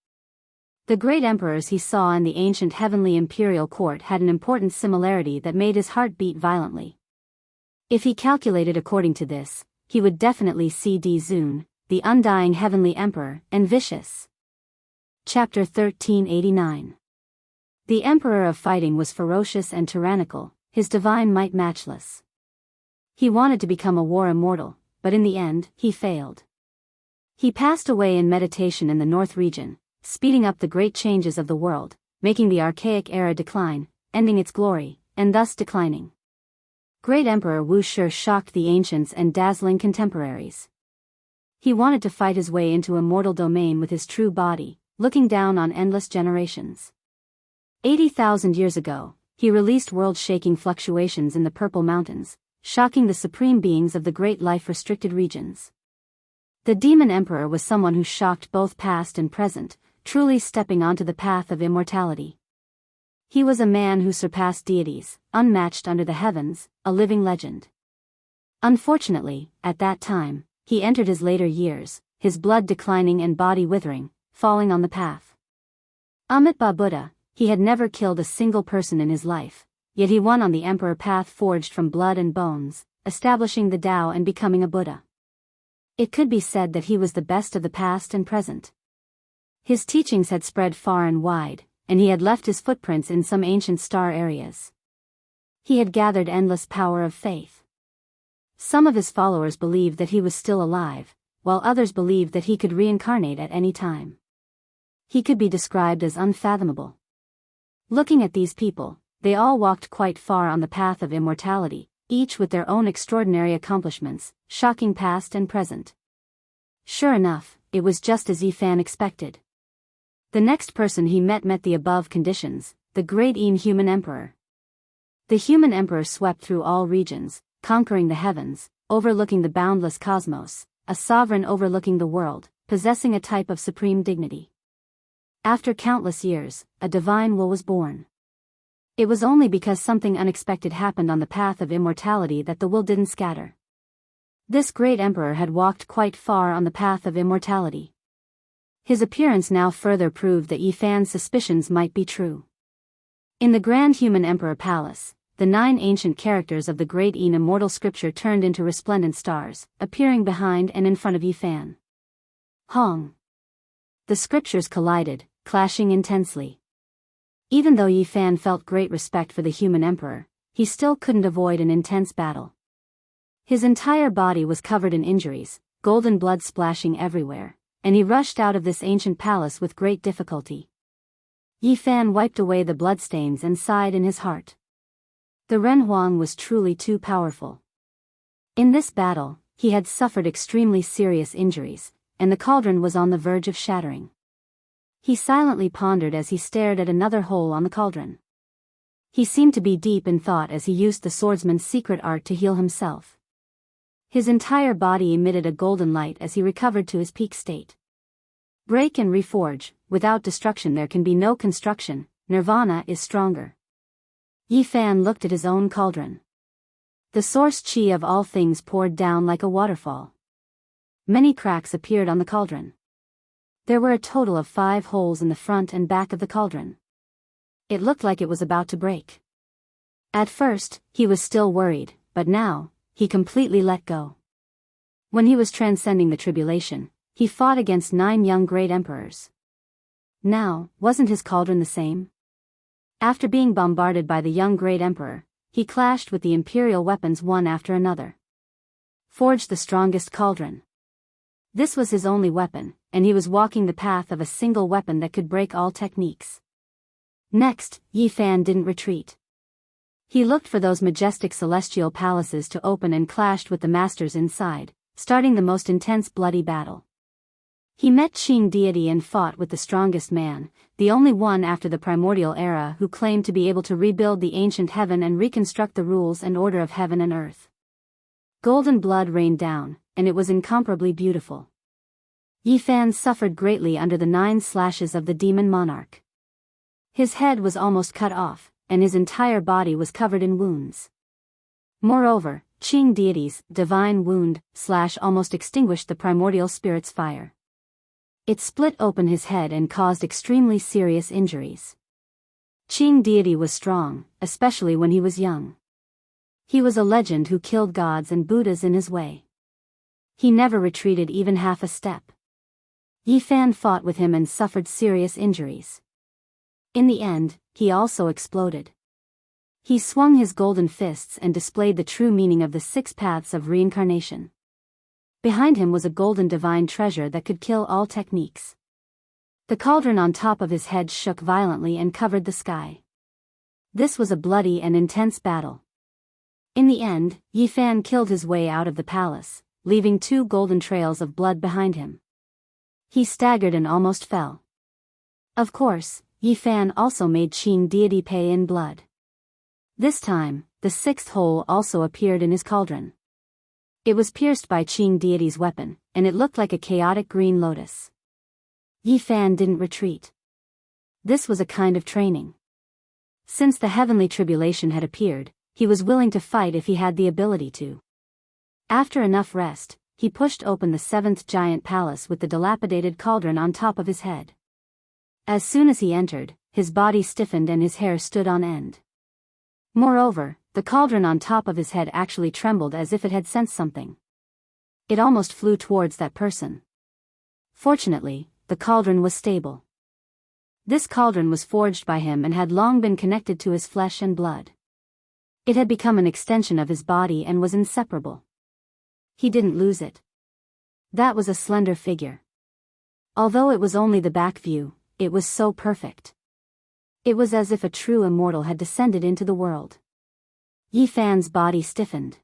Speaker 1: The great emperors he saw in the ancient heavenly imperial court had an important similarity that made his heart beat violently. If he calculated according to this, he would definitely see Zun, the undying heavenly emperor, and vicious. Chapter 1389. The Emperor of Fighting was ferocious and tyrannical, his divine might matchless. He wanted to become a war immortal, but in the end, he failed. He passed away in meditation in the North region, speeding up the great changes of the world, making the archaic era decline, ending its glory, and thus declining. Great Emperor Wu Shi shocked the ancients and dazzling contemporaries. He wanted to fight his way into immortal domain with his true body, looking down on endless generations. 80,000 years ago, he released world-shaking fluctuations in the Purple Mountains, shocking the supreme beings of the great life-restricted regions. The demon emperor was someone who shocked both past and present, truly stepping onto the path of immortality. He was a man who surpassed deities, unmatched under the heavens, a living legend. Unfortunately, at that time, he entered his later years, his blood declining and body withering, falling on the path. Amitabha Buddha, he had never killed a single person in his life, yet he won on the emperor path forged from blood and bones, establishing the Tao and becoming a Buddha. It could be said that he was the best of the past and present. His teachings had spread far and wide, and he had left his footprints in some ancient star areas. He had gathered endless power of faith. Some of his followers believed that he was still alive, while others believed that he could reincarnate at any time. He could be described as unfathomable. Looking at these people, they all walked quite far on the path of immortality, each with their own extraordinary accomplishments, shocking past and present. Sure enough, it was just as Yifan expected. The next person he met the above conditions, the great inhuman emperor. The human emperor swept through all regions, conquering the heavens, overlooking the boundless cosmos, a sovereign overlooking the world, possessing a type of supreme dignity. After countless years, a divine will was born. It was only because something unexpected happened on the path of immortality that the will didn't scatter. This great emperor had walked quite far on the path of immortality. His appearance now further proved that Yifan's suspicions might be true. In the Grand Human Emperor Palace, the 9 ancient characters of the great immortal scripture turned into resplendent stars, appearing behind and in front of Yifan. Hong! The scriptures collided, clashing intensely. Even though Yifan felt great respect for the human emperor, he still couldn't avoid an intense battle. His entire body was covered in injuries, golden blood splashing everywhere, and he rushed out of this ancient palace with great difficulty. Yifan wiped away the bloodstains and sighed in his heart. The Ren Huang was truly too powerful. In this battle, he had suffered extremely serious injuries, and the cauldron was on the verge of shattering. He silently pondered as he stared at another hole on the cauldron. He seemed to be deep in thought as he used the swordsman's secret art to heal himself. His entire body emitted a golden light as he recovered to his peak state. Break and reforge, without destruction there can be no construction, nirvana is stronger. Yifan looked at his own cauldron. The source qi of all things poured down like a waterfall. Many cracks appeared on the cauldron. There were a total of 5 holes in the front and back of the cauldron. It looked like it was about to break. At first, he was still worried, but now, he completely let go. When he was transcending the tribulation, he fought against 9 young great emperors. Now, wasn't his cauldron the same? After being bombarded by the young great emperor, he clashed with the imperial weapons one after another. Forged the strongest cauldron. This was his only weapon, and he was walking the path of a single weapon that could break all techniques. Next, Yifan didn't retreat. He looked for those majestic celestial palaces to open and clashed with the masters inside, starting the most intense bloody battle. He met Qing deity and fought with the strongest man, the only one after the primordial era who claimed to be able to rebuild the ancient heaven and reconstruct the rules and order of heaven and earth. Golden blood rained down, and it was incomparably beautiful. Yifan suffered greatly under the 9 slashes of the demon monarch. His head was almost cut off, and his entire body was covered in wounds. Moreover, Qing deity's divine wound slash almost extinguished the primordial spirit's fire. It split open his head and caused extremely serious injuries. Qing deity was strong, especially when he was young. He was a legend who killed gods and Buddhas in his way. He never retreated even half a step. Yifan fought with him and suffered serious injuries. In the end, he also exploded. He swung his golden fists and displayed the true meaning of the 6 paths of reincarnation. Behind him was a golden divine treasure that could kill all techniques. The cauldron on top of his head shook violently and covered the sky. This was a bloody and intense battle. In the end, Yifan killed his way out of the palace, leaving 2 golden trails of blood behind him. He staggered and almost fell. Of course, Yifan also made Qing deity pay in blood. This time, the sixth hole also appeared in his cauldron. It was pierced by Qing deity's weapon, and it looked like a chaotic green lotus. Yi Fan didn't retreat. This was a kind of training. Since the heavenly tribulation had appeared, he was willing to fight if he had the ability to. After enough rest, he pushed open the seventh giant palace with the dilapidated cauldron on top of his head. As soon as he entered, his body stiffened and his hair stood on end. Moreover, the cauldron on top of his head actually trembled as if it had sensed something. It almost flew towards that person. Fortunately, the cauldron was stable. This cauldron was forged by him and had long been connected to his flesh and blood. It had become an extension of his body and was inseparable. He didn't lose it. That was a slender figure. Although it was only the back view, it was so perfect. It was as if a true immortal had descended into the world. Yi Fan's body stiffened.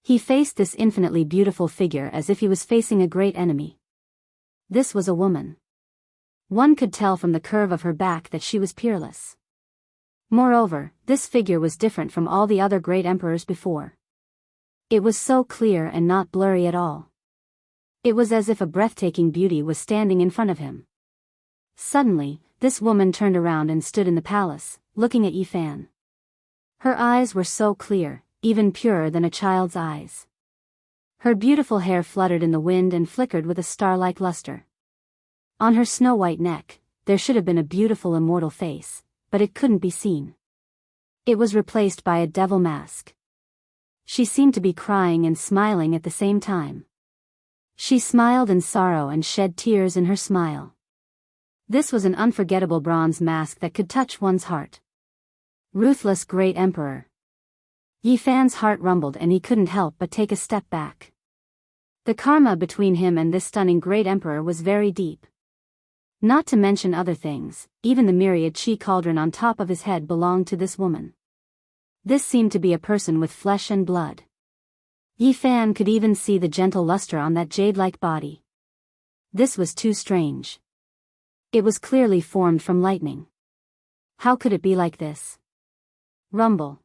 Speaker 1: He faced this infinitely beautiful figure as if he was facing a great enemy. This was a woman. One could tell from the curve of her back that she was peerless. Moreover, this figure was different from all the other great emperors before. It was so clear and not blurry at all. It was as if a breathtaking beauty was standing in front of him. Suddenly, this woman turned around and stood in the palace, looking at Yi Fan. Her eyes were so clear, even purer than a child's eyes. Her beautiful hair fluttered in the wind and flickered with a star-like luster. On her snow-white neck, there should have been a beautiful immortal face, but it couldn't be seen. It was replaced by a devil mask. She seemed to be crying and smiling at the same time. She smiled in sorrow and shed tears in her smile. This was an unforgettable bronze mask that could touch one's heart. Ruthless great emperor. Yi Fan's heart rumbled and he couldn't help but take a step back. The karma between him and this stunning great emperor was very deep. Not to mention other things, even the myriad qi cauldron on top of his head belonged to this woman. This seemed to be a person with flesh and blood. Yi Fan could even see the gentle luster on that jade-like body. This was too strange. It was clearly formed from lightning. How could it be like this? Rumble.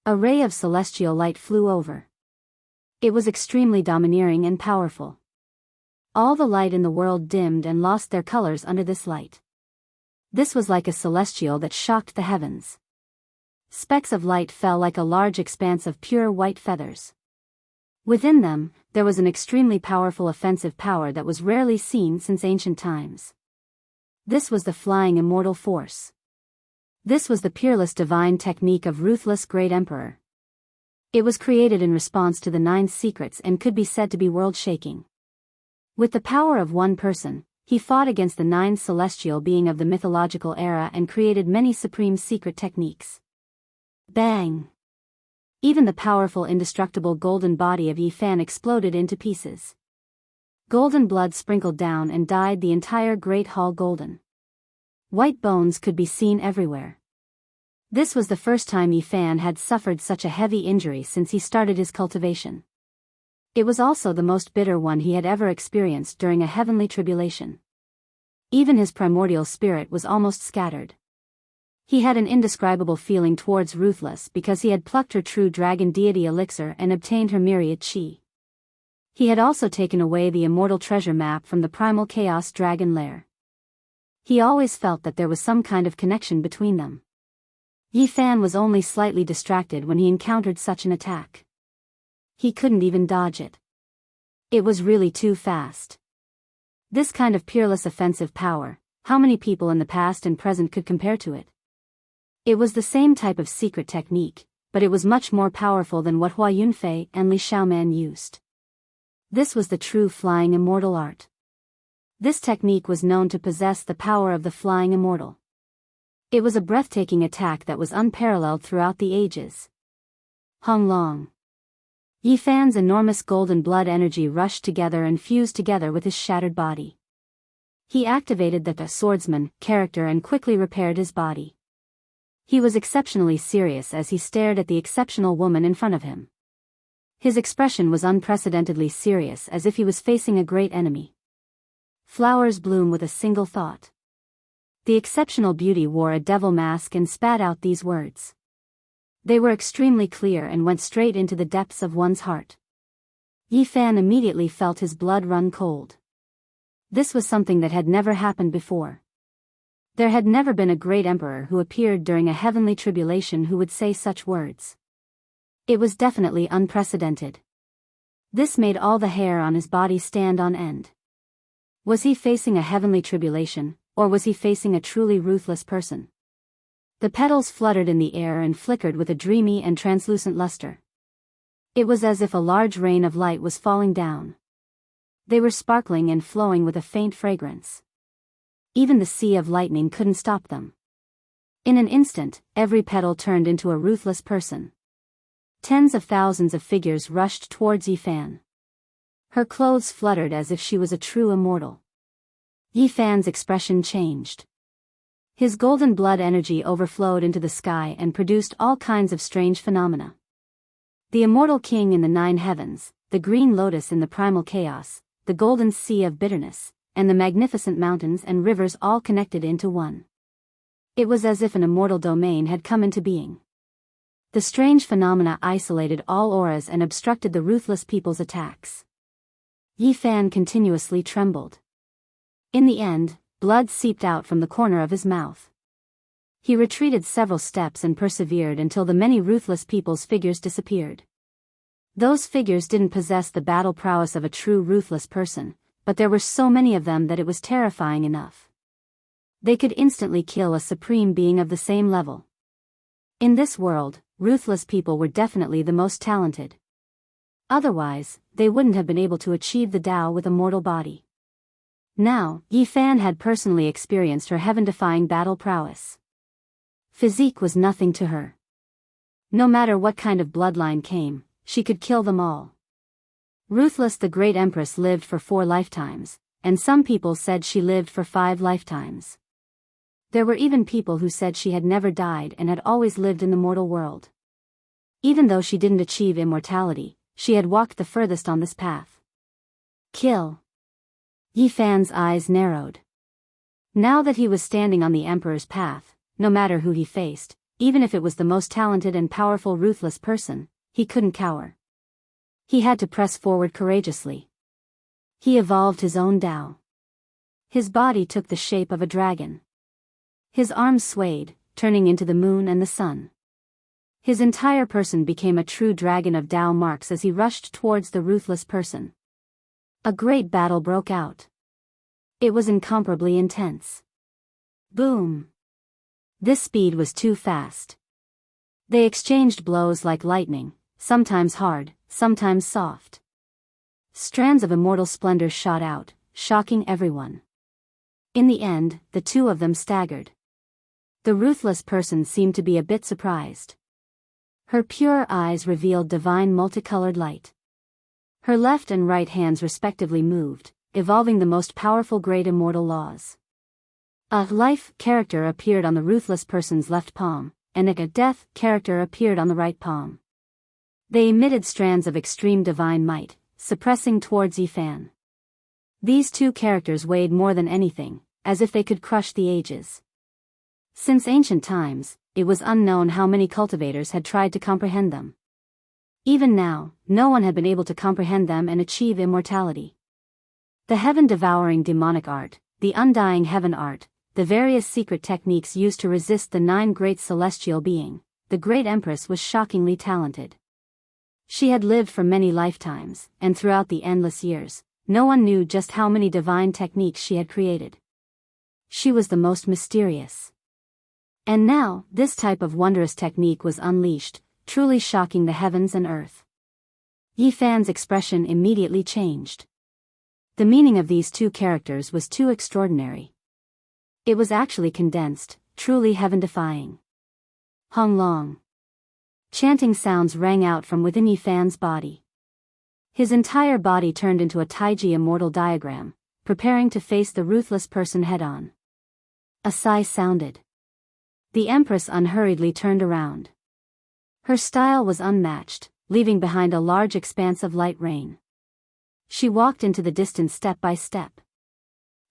Speaker 1: A ray of celestial light flew over. It was extremely domineering and powerful. All the light in the world dimmed and lost their colors under this light. This was like a celestial that shocked the heavens. Specks of light fell like a large expanse of pure white feathers. Within them, there was an extremely powerful offensive power that was rarely seen since ancient times. This was the flying immortal force. This was the peerless divine technique of ruthless great emperor. It was created in response to the 9 secrets and could be said to be world-shaking. With the power of one person, he fought against the 9 celestial being of the mythological era and created many supreme secret techniques. Bang! Even the powerful indestructible golden body of Yi Fan exploded into pieces. Golden blood sprinkled down and dyed the entire great hall golden. White bones could be seen everywhere. This was the first time Yi Fan had suffered such a heavy injury since he started his cultivation. It was also the most bitter one he had ever experienced during a heavenly tribulation. Even his primordial spirit was almost scattered. He had an indescribable feeling towards Ruthless because he had plucked her true dragon deity elixir and obtained her myriad qi. He had also taken away the immortal treasure map from the primal chaos dragon lair. He always felt that there was some kind of connection between them. Yi Fan was only slightly distracted when he encountered such an attack. He couldn't even dodge it. It was really too fast. This kind of peerless offensive power, how many people in the past and present could compare to it? It was the same type of secret technique, but it was much more powerful than what Hua Yunfei and Li Xiaoman used. This was the true flying immortal art. This technique was known to possess the power of the flying immortal. It was a breathtaking attack that was unparalleled throughout the ages. Hung Long. Yi Fan's enormous golden blood energy rushed together and fused together with his shattered body. He activated the swordsman character and quickly repaired his body. He was exceptionally serious as he stared at the exceptional woman in front of him. His expression was unprecedentedly serious as if he was facing a great enemy. Flowers bloom with a single thought. The exceptional beauty wore a devil mask and spat out these words. They were extremely clear and went straight into the depths of one's heart. Yi Fan immediately felt his blood run cold. This was something that had never happened before. There had never been a great emperor who appeared during a heavenly tribulation who would say such words. It was definitely unprecedented. This made all the hair on his body stand on end. Was he facing a heavenly tribulation, or was he facing a truly ruthless person? The petals fluttered in the air and flickered with a dreamy and translucent luster. It was as if a large rain of light was falling down. They were sparkling and flowing with a faint fragrance. Even the sea of lightning couldn't stop them. In an instant, every petal turned into a ruthless person. Tens of thousands of figures rushed towards Yi Fan. Her clothes fluttered as if she was a true immortal. Yi Fan's expression changed. His golden blood energy overflowed into the sky and produced all kinds of strange phenomena. The immortal king in the 9 heavens, the green lotus in the primal chaos, the golden sea of bitterness, and the magnificent mountains and rivers all connected into one. It was as if an immortal domain had come into being. The strange phenomena isolated all auras and obstructed the ruthless people's attacks. Yi Fan continuously trembled. In the end, blood seeped out from the corner of his mouth. He retreated several steps and persevered until the many ruthless people's figures disappeared. Those figures didn't possess the battle prowess of a true ruthless person, but there were so many of them that it was terrifying enough. They could instantly kill a supreme being of the same level. In this world, ruthless people were definitely the most talented. Otherwise, they wouldn't have been able to achieve the Tao with a mortal body. Now, Yi Fan had personally experienced her heaven-defying battle prowess. Physique was nothing to her. No matter what kind of bloodline came, she could kill them all. Ruthless the Great Empress lived for 4 lifetimes, and some people said she lived for 5 lifetimes. There were even people who said she had never died and had always lived in the mortal world. Even though she didn't achieve immortality, she had walked the furthest on this path. Kill. Yi Fan's eyes narrowed. Now that he was standing on the Emperor's path, no matter who he faced, even if it was the most talented and powerful ruthless person, he couldn't cower. He had to press forward courageously. He evolved his own Tao. His body took the shape of a dragon. His arms swayed, turning into the moon and the sun. His entire person became a true dragon of Tao marks as he rushed towards the ruthless person. A great battle broke out. It was incomparably intense. Boom! This speed was too fast. They exchanged blows like lightning, sometimes hard, sometimes soft. Strands of immortal splendor shot out, shocking everyone. In the end, the two of them staggered. The ruthless person seemed to be a bit surprised. Her pure eyes revealed divine multicolored light. Her left and right hands respectively moved, evolving the most powerful great immortal laws. A life character appeared on the ruthless person's left palm, and a death character appeared on the right palm. They emitted strands of extreme divine might, suppressing towards Yi Fan. These 2 characters weighed more than anything, as if they could crush the ages. Since ancient times, it was unknown how many cultivators had tried to comprehend them. Even now, no one had been able to comprehend them and achieve immortality. The heaven-devouring demonic art, the undying heaven art, the various secret techniques used to resist the 9 great celestial being, the Great Empress was shockingly talented. She had lived for many lifetimes, and throughout the endless years, no one knew just how many divine techniques she had created. She was the most mysterious. And now, this type of wondrous technique was unleashed, truly shocking the heavens and earth. Yi Fan's expression immediately changed. The meaning of these 2 characters was too extraordinary. It was actually condensed, truly heaven-defying. Hong Long. Chanting sounds rang out from within Yi Fan's body. His entire body turned into a Taiji immortal diagram, preparing to face the ruthless person head-on. A sigh sounded. The Empress unhurriedly turned around. Her style was unmatched, leaving behind a large expanse of light rain. She walked into the distance step by step.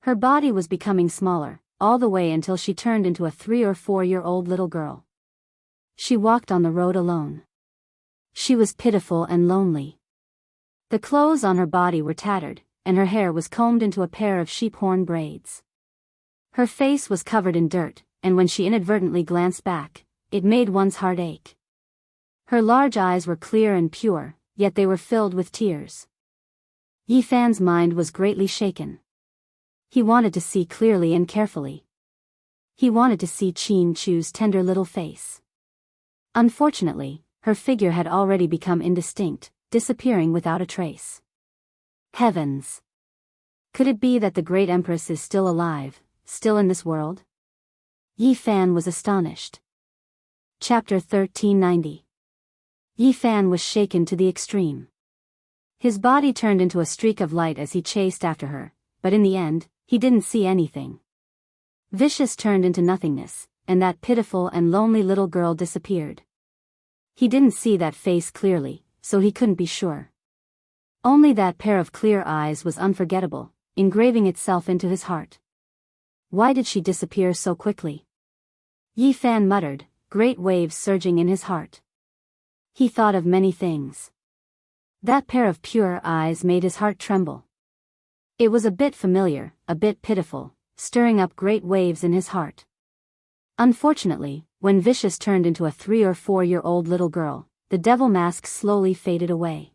Speaker 1: Her body was becoming smaller, all the way until she turned into a 3 or 4-year-old little girl. She walked on the road alone. She was pitiful and lonely. The clothes on her body were tattered, and her hair was combed into a pair of sheep horn braids. Her face was covered in dirt, and when she inadvertently glanced back, it made one's heart ache. Her large eyes were clear and pure, yet they were filled with tears. Yi Fan's mind was greatly shaken. He wanted to see clearly and carefully. He wanted to see Qin Chu's tender little face. Unfortunately, her figure had already become indistinct, disappearing without a trace. Heavens! Could it be that the great empress is still alive, still in this world? Yi Fan was astonished. Chapter 1390. Yi Fan was shaken to the extreme. His body turned into a streak of light as he chased after her, but in the end, he didn't see anything. Vicious turned into nothingness, and that pitiful and lonely little girl disappeared. He didn't see that face clearly, so he couldn't be sure. Only that pair of clear eyes was unforgettable, engraving itself into his heart. Why did she disappear so quickly? Yi Fan muttered, great waves surging in his heart. He thought of many things. That pair of pure eyes made his heart tremble. It was a bit familiar, a bit pitiful, stirring up great waves in his heart. Unfortunately, when Vicious turned into a 3 or 4-year-old little girl, the devil mask slowly faded away.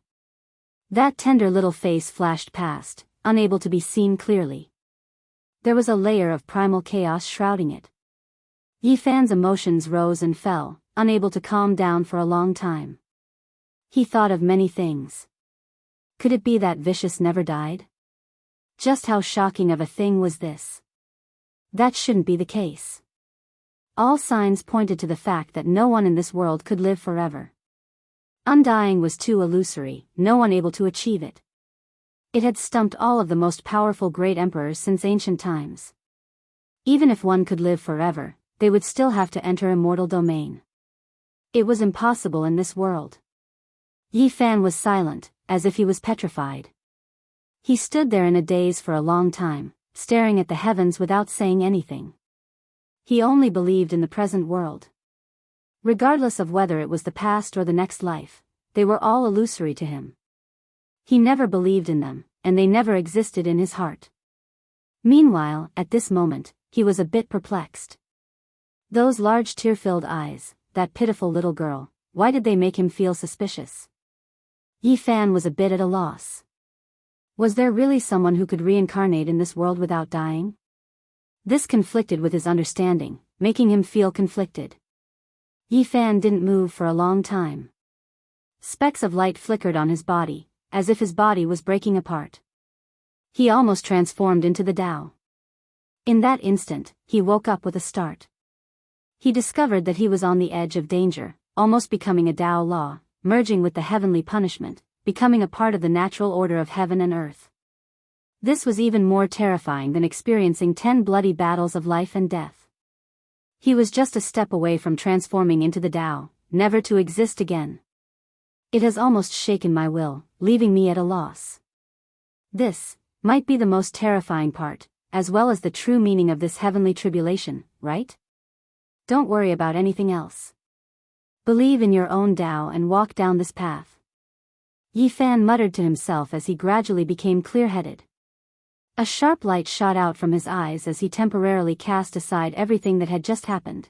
Speaker 1: That tender little face flashed past, unable to be seen clearly. There was a layer of primal chaos shrouding it. Yi Fan's emotions rose and fell, unable to calm down for a long time. He thought of many things. Could it be that Vicious never died? Just how shocking of a thing was this? That shouldn't be the case. All signs pointed to the fact that no one in this world could live forever. Undying was too illusory, no one able to achieve it. It had stumped all of the most powerful great emperors since ancient times. Even if one could live forever, they would still have to enter immortal domain. It was impossible in this world. Yi Fan was silent, as if he was petrified. He stood there in a daze for a long time, staring at the heavens without saying anything. He only believed in the present world. Regardless of whether it was the past or the next life, they were all illusory to him. He never believed in them, and they never existed in his heart. Meanwhile, at this moment, he was a bit perplexed. Those large tear-filled eyes, that pitiful little girl, why did they make him feel suspicious? Yi Fan was a bit at a loss. Was there really someone who could reincarnate in this world without dying? This conflicted with his understanding, making him feel conflicted. Yi Fan didn't move for a long time. Specks of light flickered on his body, as if his body was breaking apart. He almost transformed into the Tao. In that instant, he woke up with a start. He discovered that he was on the edge of danger, almost becoming a Tao law, merging with the heavenly punishment, becoming a part of the natural order of heaven and earth. This was even more terrifying than experiencing 10 bloody battles of life and death. He was just a step away from transforming into the Tao, never to exist again. It has almost shaken my will, leaving me at a loss. This might be the most terrifying part, as well as the true meaning of this heavenly tribulation, right? Don't worry about anything else. Believe in your own Tao and walk down this path. Yi Fan muttered to himself as he gradually became clear-headed. A sharp light shot out from his eyes as he temporarily cast aside everything that had just happened.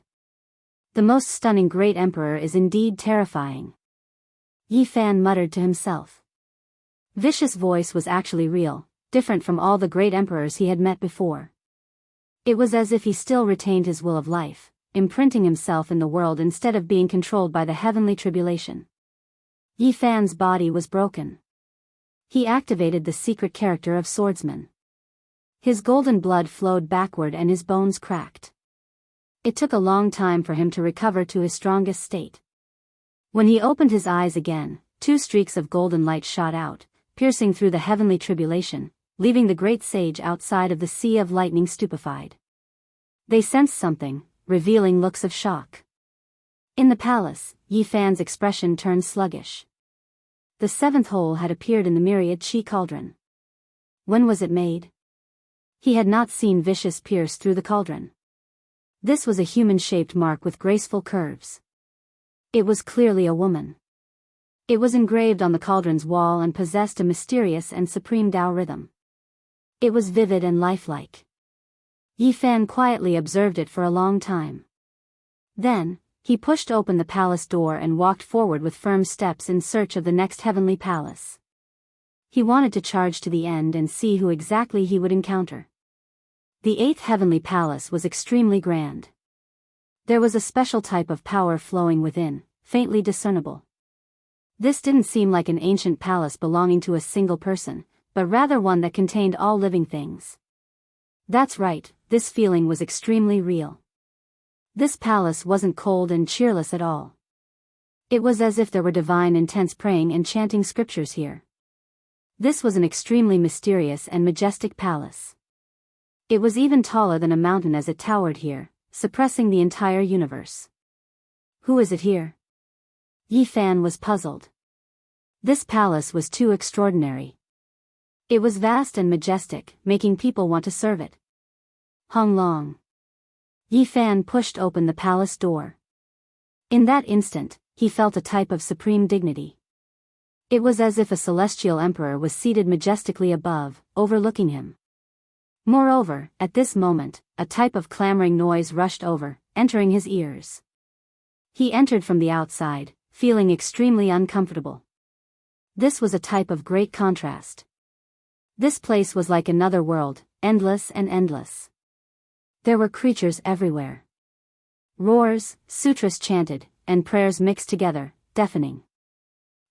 Speaker 1: The most stunning great emperor is indeed terrifying. Yi Fan muttered to himself. Vicious' voice was actually real, different from all the great emperors he had met before. It was as if he still retained his will of life, imprinting himself in the world instead of being controlled by the heavenly tribulation. Yi Fan's body was broken. He activated the secret character of swordsman. His golden blood flowed backward and his bones cracked. It took a long time for him to recover to his strongest state. When he opened his eyes again, 2 streaks of golden light shot out, piercing through the heavenly tribulation, leaving the great sage outside of the sea of lightning stupefied. They sensed something, revealing looks of shock. In the palace, Yi Fan's expression turned sluggish. The 7th hole had appeared in the myriad chi cauldron. When was it made? He had not seen Vicious pierce through the cauldron. This was a human-shaped mark with graceful curves. It was clearly a woman. It was engraved on the cauldron's wall and possessed a mysterious and supreme Tao rhythm. It was vivid and lifelike. Yi Fan quietly observed it for a long time. Then, he pushed open the palace door and walked forward with firm steps in search of the next heavenly palace. He wanted to charge to the end and see who exactly he would encounter. The 8th heavenly palace was extremely grand. There was a special type of power flowing within, faintly discernible. This didn't seem like an ancient palace belonging to a single person, but rather one that contained all living things. That's right, this feeling was extremely real. This palace wasn't cold and cheerless at all. It was as if there were divine intense praying and chanting scriptures here. This was an extremely mysterious and majestic palace. It was even taller than a mountain as it towered here, suppressing the entire universe. Who is it here? Yi Fan was puzzled. This palace was too extraordinary. It was vast and majestic, making people want to serve it. Hung Long. Yi Fan pushed open the palace door. In that instant, he felt a type of supreme dignity. It was as if a celestial emperor was seated majestically above, overlooking him. Moreover, at this moment, a type of clamoring noise rushed over, entering his ears. He entered from the outside, feeling extremely uncomfortable. This was a type of great contrast. This place was like another world, endless and endless. There were creatures everywhere. Roars, sutras chanted, and prayers mixed together, deafening.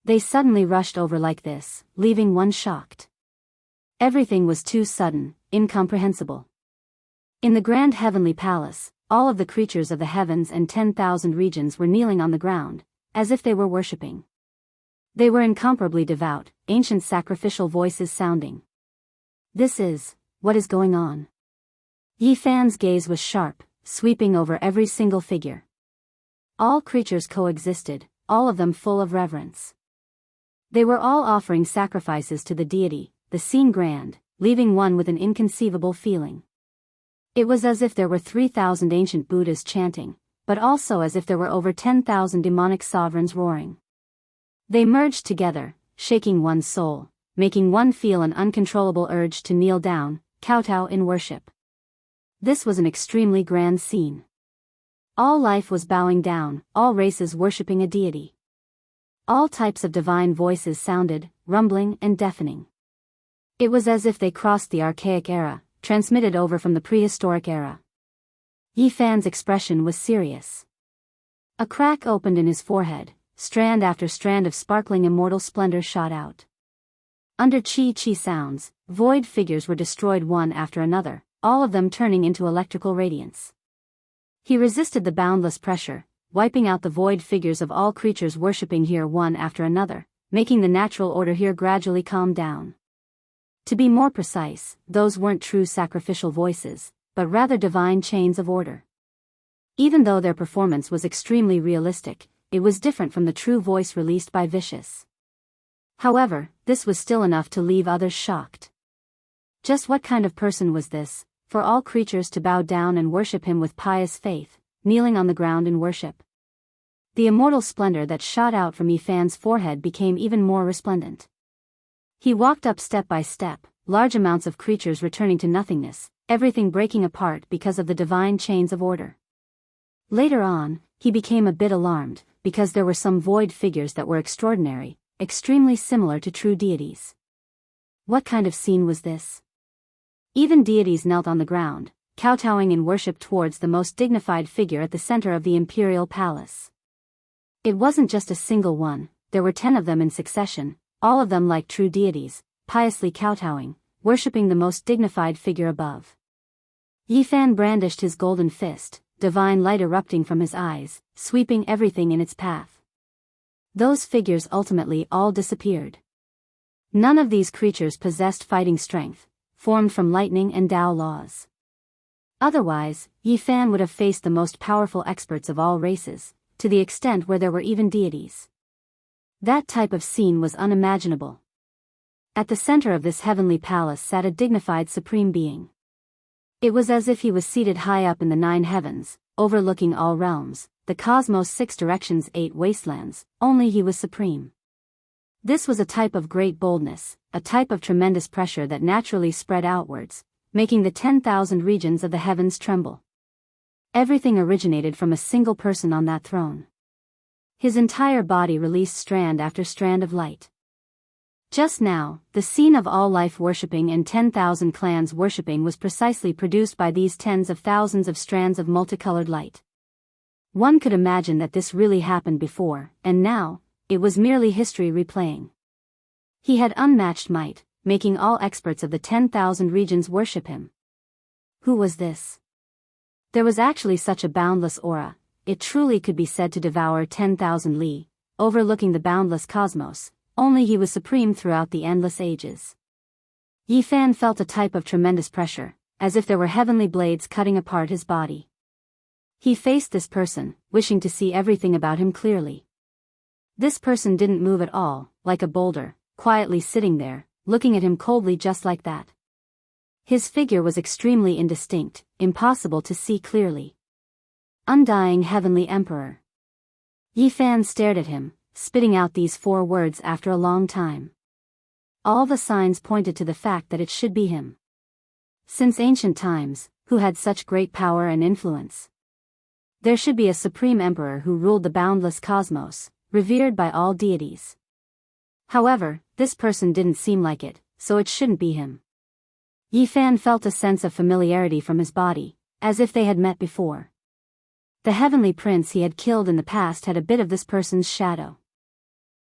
Speaker 1: They suddenly rushed over like this, leaving one shocked. Everything was too sudden, incomprehensible. In the grand heavenly palace, all of the creatures of the heavens and 10,000 regions were kneeling on the ground, as if they were worshipping. They were incomparably devout, ancient sacrificial voices sounding. What is going on? Yi Fan's gaze was sharp, sweeping over every single figure. All creatures coexisted, all of them full of reverence. They were all offering sacrifices to the deity, the scene grand, leaving one with an inconceivable feeling. It was as if there were 3,000 ancient Buddhas chanting, but also as if there were over 10,000 demonic sovereigns roaring. They merged together, shaking one's soul, making one feel an uncontrollable urge to kneel down, kowtow in worship. This was an extremely grand scene. All life was bowing down, all races worshipping a deity. All types of divine voices sounded, rumbling and deafening. It was as if they crossed the archaic era, transmitted over from the prehistoric era. Yi Fan's expression was serious. A crack opened in his forehead, strand after strand of sparkling immortal splendor shot out. Under chi-chi sounds, void figures were destroyed one after another, all of them turning into electrical radiance. He resisted the boundless pressure, wiping out the void figures of all creatures worshipping here one after another, making the natural order here gradually calm down. To be more precise, those weren't true sacrificial voices, but rather divine chains of order. Even though their performance was extremely realistic, it was different from the true voice released by Vicious. However, this was still enough to leave others shocked. Just what kind of person was this, for all creatures to bow down and worship him with pious faith, kneeling on the ground in worship? The immortal splendor that shot out from Yi Fan's forehead became even more resplendent. He walked up step by step, large amounts of creatures returning to nothingness, everything breaking apart because of the divine chains of order. Later on, he became a bit alarmed, because there were some void figures that were extraordinary, extremely similar to true deities. What kind of scene was this? Even deities knelt on the ground, kowtowing in worship towards the most dignified figure at the center of the imperial palace. It wasn't just a single one, there were 10 of them in succession, all of them like true deities, piously kowtowing, worshipping the most dignified figure above. Yi Fan brandished his golden fist, divine light erupting from his eyes, sweeping everything in its path. Those figures ultimately all disappeared. None of these creatures possessed fighting strength, formed from lightning and Tao laws. Otherwise, Yi Fan would have faced the most powerful experts of all races, to the extent where there were even deities. That type of scene was unimaginable. At the center of this heavenly palace sat a dignified supreme being. It was as if he was seated high up in the 9 heavens, overlooking all realms, the cosmos 6 directions 8 wastelands, only he was supreme. This was a type of great boldness, a type of tremendous pressure that naturally spread outwards, making the 10,000 regions of the heavens tremble. Everything originated from a single person on that throne. His entire body released strand after strand of light. Just now, the scene of all life worshipping and 10,000 clans worshipping was precisely produced by these tens of thousands of strands of multicolored light. One could imagine that this really happened before, and now, it was merely history replaying. He had unmatched might, making all experts of the 10,000 regions worship him. Who was this? There was actually such a boundless aura, it truly could be said to devour 10,000 li, overlooking the boundless cosmos. Only he was supreme throughout the endless ages. Yi Fan felt a type of tremendous pressure, as if there were heavenly blades cutting apart his body. He faced this person, wishing to see everything about him clearly. This person didn't move at all, like a boulder, quietly sitting there, looking at him coldly just like that. His figure was extremely indistinct, impossible to see clearly. Undying Heavenly Emperor. Yi Fan stared at him, spitting out these 4 words after a long time. All the signs pointed to the fact that it should be him. Since ancient times, who had such great power and influence? There should be a supreme emperor who ruled the boundless cosmos, revered by all deities. However, this person didn't seem like it, so it shouldn't be him. Yi Fan felt a sense of familiarity from his body, as if they had met before. The heavenly prince he had killed in the past had a bit of this person's shadow.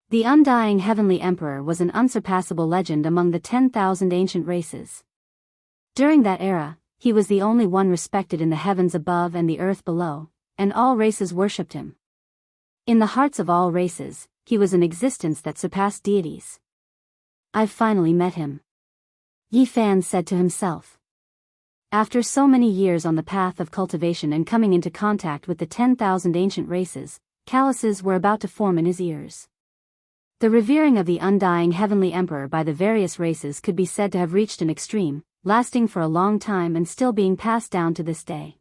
Speaker 1: The undying heavenly emperor was an unsurpassable legend among the 10,000 ancient races. During that era, he was the only one respected in the heavens above and the earth below, and all races worshipped him. In the hearts of all races, he was an existence that surpassed deities. I've finally met him. Yi Fan said to himself. After so many years on the path of cultivation and coming into contact with the 10,000 ancient races, calluses were about to form in his ears. The revering of the undying heavenly emperor by the various races could be said to have reached an extreme, lasting for a long time and still being passed down to this day.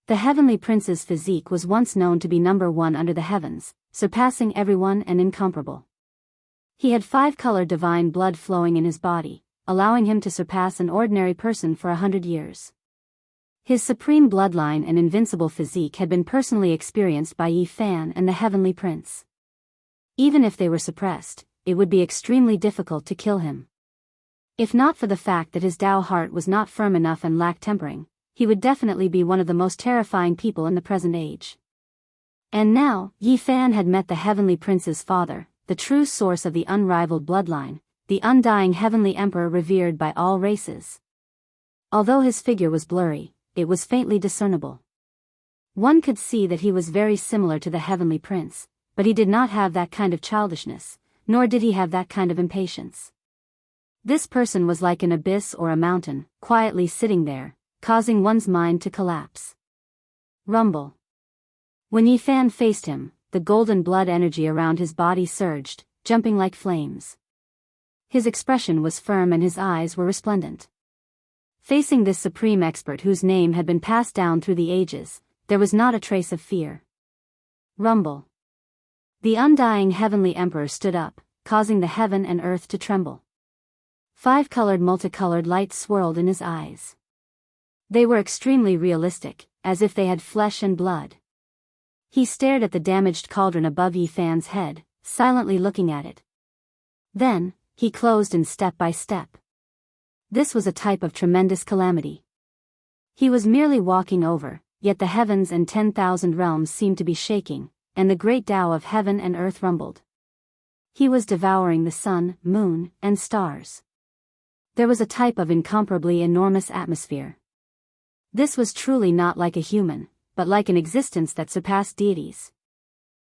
Speaker 1: The heavenly prince's physique was once known to be number 1 under the heavens, surpassing everyone and incomparable. He had 5-colored divine blood flowing in his body, allowing him to surpass an ordinary person for 100 years. His supreme bloodline and invincible physique had been personally experienced by Yi Fan and the heavenly prince. Even if they were suppressed, it would be extremely difficult to kill him. If not for the fact that his Tao heart was not firm enough and lacked tempering, he would definitely be one of the most terrifying people in the present age. And now, Yi Fan had met the heavenly prince's father, the true source of the unrivaled bloodline, the undying heavenly emperor revered by all races. Although his figure was blurry, it was faintly discernible. One could see that he was very similar to the heavenly prince, but he did not have that kind of childishness, nor did he have that kind of impatience. This person was like an abyss or a mountain, quietly sitting there, causing one's mind to collapse. Rumble. When Yi Fan faced him, the golden blood energy around his body surged, jumping like flames. His expression was firm and his eyes were resplendent. Facing this supreme expert whose name had been passed down through the ages, there was not a trace of fear. Rumble. The undying heavenly emperor stood up, causing the heaven and earth to tremble. 5-colored multicolored light swirled in his eyes. They were extremely realistic, as if they had flesh and blood. He stared at the damaged cauldron above Yi Fan's head, silently looking at it. Then, he closed in step by step. This was a type of tremendous calamity. He was merely walking over, yet the heavens and 10,000 realms seemed to be shaking, and the great Tao of heaven and earth rumbled. He was devouring the sun, moon, and stars. There was a type of incomparably enormous atmosphere. This was truly not like a human, but like an existence that surpassed deities.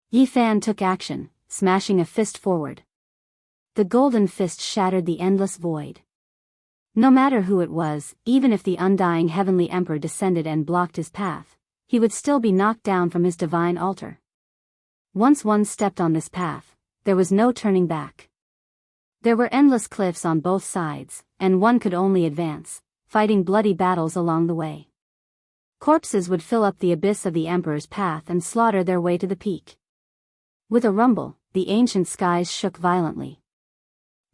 Speaker 1: Yi Fan took action, smashing a fist forward. The golden fist shattered the endless void. No matter who it was, even if the undying heavenly emperor descended and blocked his path, he would still be knocked down from his divine altar. Once one stepped on this path, there was no turning back. There were endless cliffs on both sides, and one could only advance, fighting bloody battles along the way. Corpses would fill up the abyss of the emperor's path and slaughter their way to the peak. With a rumble, the ancient skies shook violently.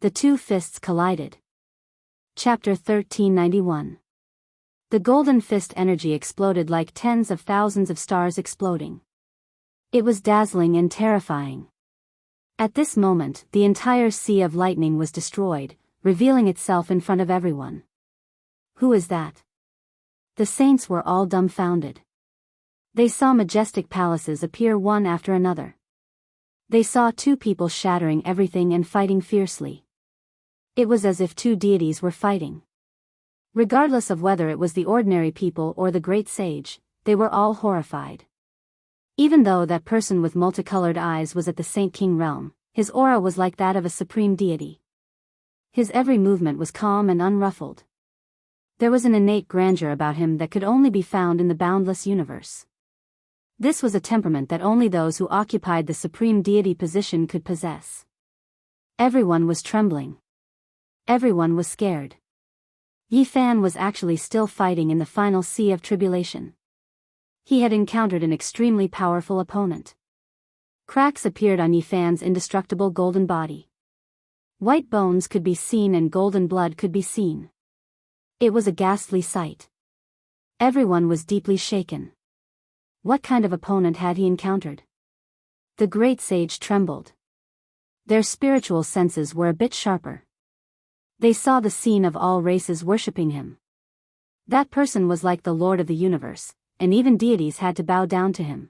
Speaker 1: The two fists collided. Chapter 1391. The golden fist energy exploded like tens of thousands of stars exploding. It was dazzling and terrifying. At this moment, the entire sea of lightning was destroyed, revealing itself in front of everyone. Who is that? The saints were all dumbfounded. They saw majestic palaces appear one after another. They saw two people shattering everything and fighting fiercely. It was as if two deities were fighting. Regardless of whether it was the ordinary people or the great sage, they were all horrified. Even though that person with multicolored eyes was at the Saint King realm, his aura was like that of a supreme deity. His every movement was calm and unruffled. There was an innate grandeur about him that could only be found in the boundless universe. This was a temperament that only those who occupied the supreme deity position could possess. Everyone was trembling. Everyone was scared. Yi Fan was actually still fighting in the final sea of tribulation. He had encountered an extremely powerful opponent. Cracks appeared on Yi Fan's indestructible golden body. White bones could be seen and golden blood could be seen. It was a ghastly sight. Everyone was deeply shaken. What kind of opponent had he encountered? The great sage trembled. Their spiritual senses were a bit sharper. They saw the scene of all races worshipping him. That person was like the Lord of the universe, and even deities had to bow down to him.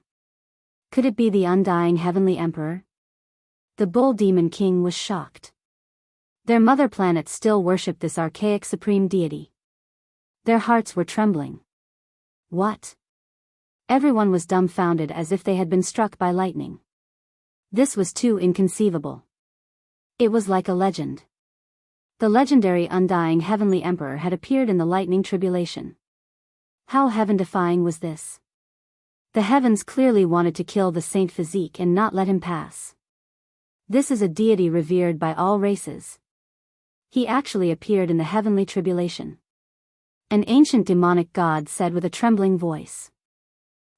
Speaker 1: Could it be the undying heavenly emperor? The bull demon king was shocked. Their mother planet still worshipped this archaic supreme deity. Their hearts were trembling. What? Everyone was dumbfounded as if they had been struck by lightning. This was too inconceivable. It was like a legend. The legendary undying heavenly emperor had appeared in the lightning tribulation. How heaven-defying was this? The heavens clearly wanted to kill the saint physique and not let him pass. This is a deity revered by all races. He actually appeared in the heavenly tribulation. An ancient demonic god said with a trembling voice.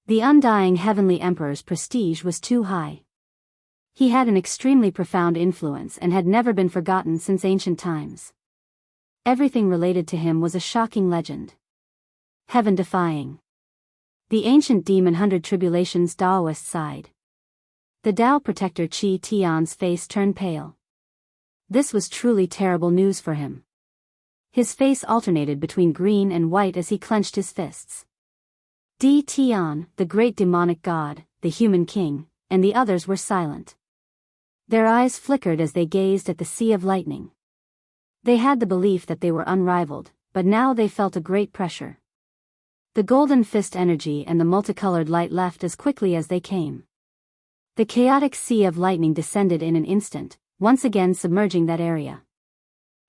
Speaker 1: The undying heavenly emperor's prestige was too high. He had an extremely profound influence and had never been forgotten since ancient times. Everything related to him was a shocking legend. Heaven-defying. The ancient demon hunter tribulation's Taoist sighed. The Tao protector Qi Tian's face turned pale. This was truly terrible news for him. His face alternated between green and white as he clenched his fists. Di Tian, the great demonic god, the human king, and the others were silent. Their eyes flickered as they gazed at the sea of lightning. They had the belief that they were unrivaled, but now they felt a great pressure. The golden fist energy and the multicolored light left as quickly as they came. The chaotic sea of lightning descended in an instant, once again submerging that area.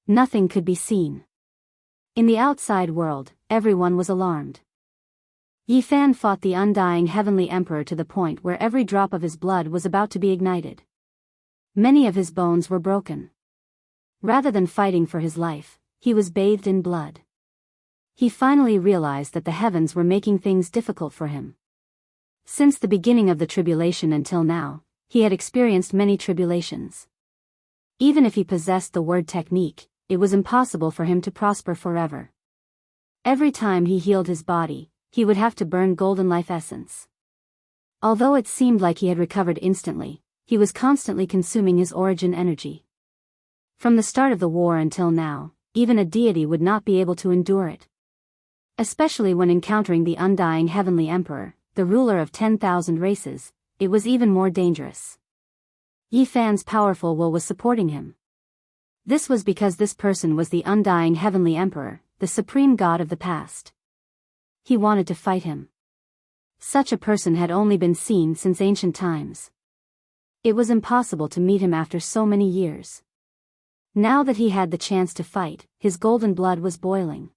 Speaker 1: Nothing could be seen. In the outside world, everyone was alarmed. Yi Fan fought the undying heavenly emperor to the point where every drop of his blood was about to be ignited. Many of his bones were broken. Rather than fighting for his life, he was bathed in blood. He finally realized that the heavens were making things difficult for him. Since the beginning of the tribulation until now, he had experienced many tribulations. Even if he possessed the word technique, it was impossible for him to prosper forever. Every time he healed his body, he would have to burn golden life essence. Although it seemed like he had recovered instantly, he was constantly consuming his origin energy. From the start of the war until now, even a deity would not be able to endure it. Especially when encountering the undying heavenly emperor, the ruler of 10,000 races, it was even more dangerous. Yi Fan's powerful will was supporting him. This was because this person was the undying heavenly emperor, the supreme god of the past. He wanted to fight him. Such a person had only been seen since ancient times. It was impossible to meet him after so many years. Now that he had the chance to fight, his golden blood was boiling.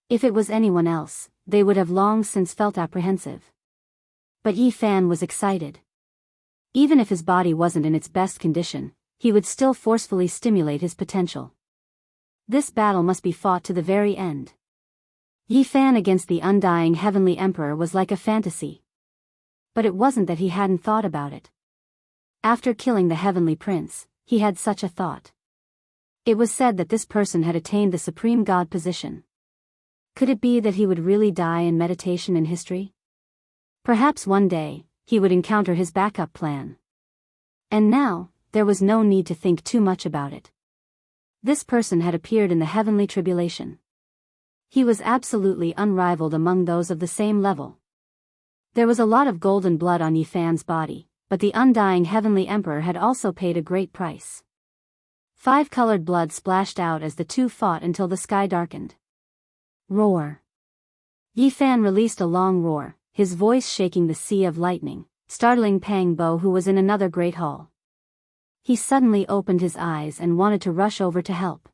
Speaker 1: If it was anyone else, they would have long since felt apprehensive. But Yi Fan was excited. Even if his body wasn't in its best condition, he would still forcefully stimulate his potential. This battle must be fought to the very end. Yi Fan against the undying heavenly emperor was like a fantasy. But it wasn't that he hadn't thought about it. After killing the heavenly prince, he had such a thought. It was said that this person had attained the supreme god position. Could it be that he would really die in meditation in history? Perhaps one day, he would encounter his backup plan. And now, there was no need to think too much about it. This person had appeared in the heavenly tribulation. He was absolutely unrivaled among those of the same level. There was a lot of golden blood on Yi Fan's body, but the undying heavenly emperor had also paid a great price. 5 colored blood splashed out as the two fought until the sky darkened. Roar. Yi Fan released a long roar, his voice shaking the sea of lightning, startling Pang Bo, who was in another great hall. He suddenly opened his eyes and wanted to rush over to help.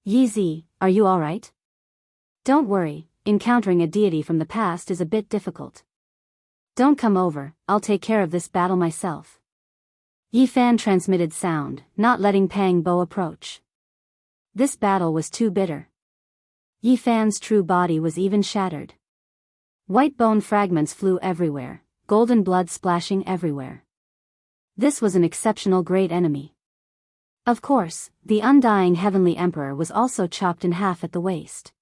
Speaker 1: Yi Zi, are you alright? Don't worry, encountering a deity from the past is a bit difficult. Don't come over, I'll take care of this battle myself. Yi Fan transmitted sound, not letting Pang Bo approach. This battle was too bitter. Yi Fan's true body was even shattered. White bone fragments flew everywhere, golden blood splashing everywhere. This was an exceptional great enemy. Of course, the undying heavenly emperor was also chopped in half at the waist.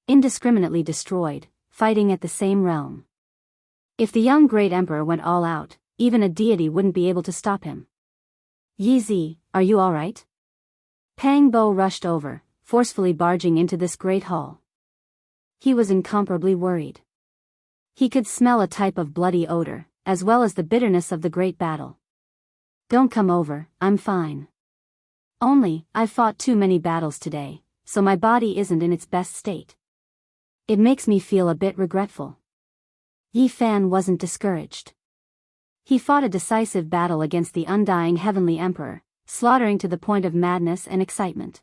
Speaker 1: Indiscriminately destroyed, fighting at the same realm. If the young great emperor went all out, even a deity wouldn't be able to stop him. Yi Zi, are you alright? Pang Bo rushed over, forcefully barging into this great hall. He was incomparably worried. He could smell a type of bloody odor, as well as the bitterness of the great battle. Don't come over, I'm fine. Only, I've fought too many battles today, so my body isn't in its best state. It makes me feel a bit regretful. Yi Fan wasn't discouraged. He fought a decisive battle against the undying heavenly emperor, slaughtering to the point of madness and excitement.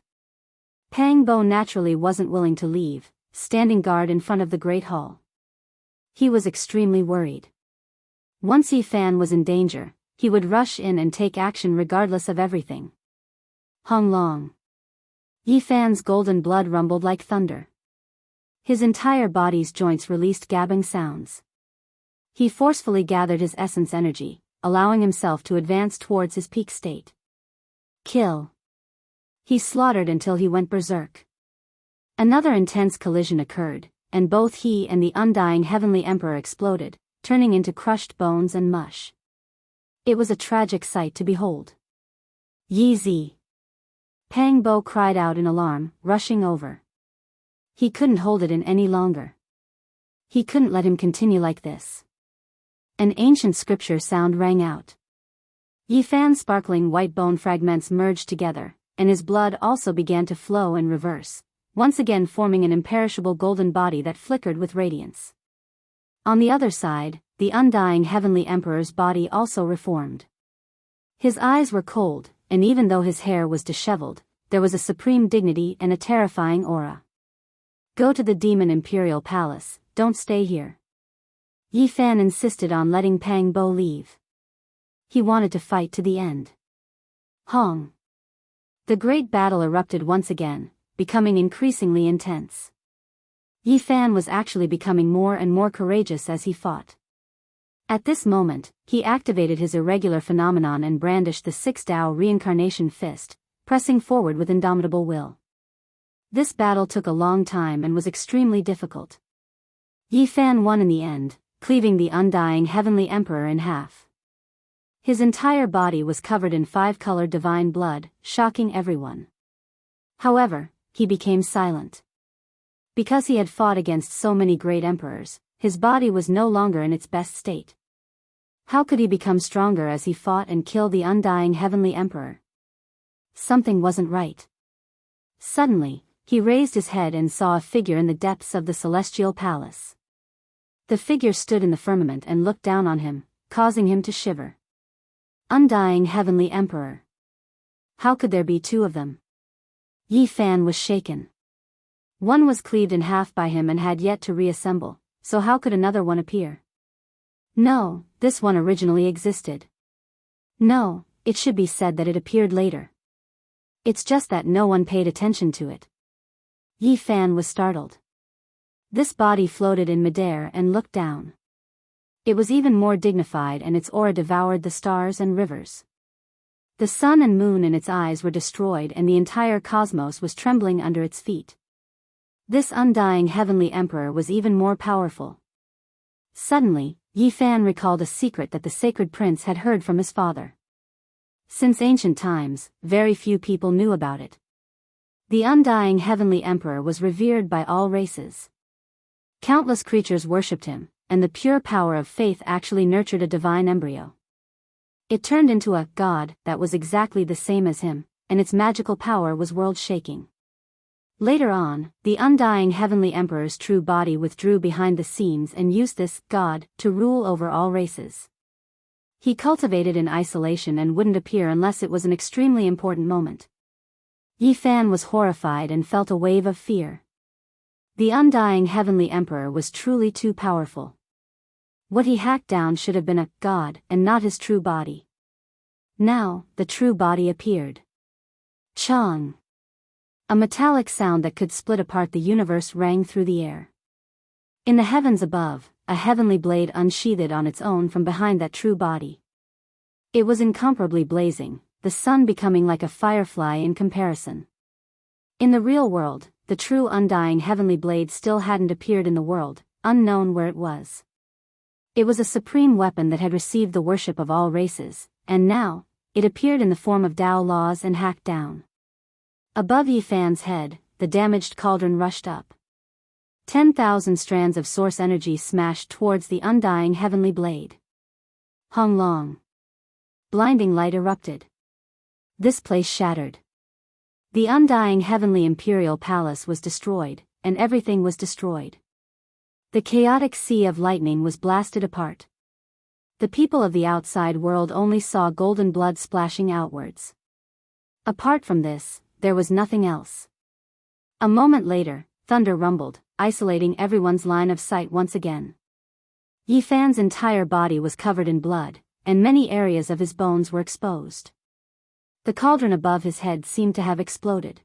Speaker 1: Pang Bo naturally wasn't willing to leave, standing guard in front of the great hall. He was extremely worried. Once Yi Fan was in danger, he would rush in and take action regardless of everything. Hong Long. Yi Fan's golden blood rumbled like thunder. His entire body's joints released gabbing sounds. He forcefully gathered his essence energy, allowing himself to advance towards his peak state. Kill. He slaughtered until he went berserk. Another intense collision occurred, and both he and the undying heavenly emperor exploded, turning into crushed bones and mush. It was a tragic sight to behold. Yi Zi. Pang Bo cried out in alarm, rushing over. He couldn't hold it in any longer. He couldn't let him continue like this. An ancient scripture sound rang out. Yi Fan's sparkling white bone fragments merged together, and his blood also began to flow in reverse, once again forming an imperishable golden body that flickered with radiance. On the other side, the undying heavenly emperor's body also reformed. His eyes were cold, and even though his hair was disheveled, there was a supreme dignity and a terrifying aura. Go to the demon imperial palace, don't stay here. Yi Fan insisted on letting Pang Bo leave. He wanted to fight to the end. Hong. The great battle erupted once again, becoming increasingly intense. Yi Fan was actually becoming more and more courageous as he fought. At this moment, he activated his irregular phenomenon and brandished the 6 Dao reincarnation fist, pressing forward with indomitable will. This battle took a long time and was extremely difficult. Yi Fan won in the end, cleaving the undying heavenly emperor in half. His entire body was covered in 5-colored divine blood, shocking everyone. However, he became silent. Because he had fought against so many great emperors, his body was no longer in its best state. How could he become stronger as he fought and killed the undying heavenly emperor? Something wasn't right. Suddenly, he raised his head and saw a figure in the depths of the celestial palace. The figure stood in the firmament and looked down on him, causing him to shiver. Undying heavenly emperor. How could there be 2 of them? Yi Fan was shaken. One was cleaved in half by him and had yet to reassemble, so how could another one appear? No, this one originally existed. No, it should be said that it appeared later. It's just that no one paid attention to it. Yi Fan was startled. This body floated in midair and looked down. It was even more dignified, and its aura devoured the stars and rivers. The sun and moon in its eyes were destroyed, and the entire cosmos was trembling under its feet. This undying heavenly emperor was even more powerful. Suddenly, Yi Fan recalled a secret that the sacred prince had heard from his father. Since ancient times, very few people knew about it. The undying heavenly emperor was revered by all races. Countless creatures worshipped him, and the pure power of faith actually nurtured a divine embryo. It turned into a god that was exactly the same as him, and its magical power was world-shaking. Later on, the undying heavenly emperor's true body withdrew behind the scenes and used this god to rule over all races. He cultivated in isolation and wouldn't appear unless it was an extremely important moment. Yi Fan was horrified and felt a wave of fear. The undying heavenly emperor was truly too powerful. What he hacked down should have been a god and not his true body. Now, the true body appeared. Chong! A metallic sound that could split apart the universe rang through the air. In the heavens above, a heavenly blade unsheathed on its own from behind that true body. It was incomparably blazing, the sun becoming like a firefly in comparison. In the real world, the true undying heavenly blade still hadn't appeared in the world, unknown where it was. It was a supreme weapon that had received the worship of all races, and now, it appeared in the form of Tao laws and hacked down. Above Yi Fan's head, the damaged cauldron rushed up. 10,000 strands of source energy smashed towards the undying heavenly blade. Hong long. Blinding light erupted. This place shattered. The undying heavenly imperial palace was destroyed, and everything was destroyed. The chaotic sea of lightning was blasted apart. The people of the outside world only saw golden blood splashing outwards. Apart from this, there was nothing else. A moment later, thunder rumbled, isolating everyone's line of sight once again. Yi Fan's entire body was covered in blood, and many areas of his bones were exposed. The cauldron above his head seemed to have exploded.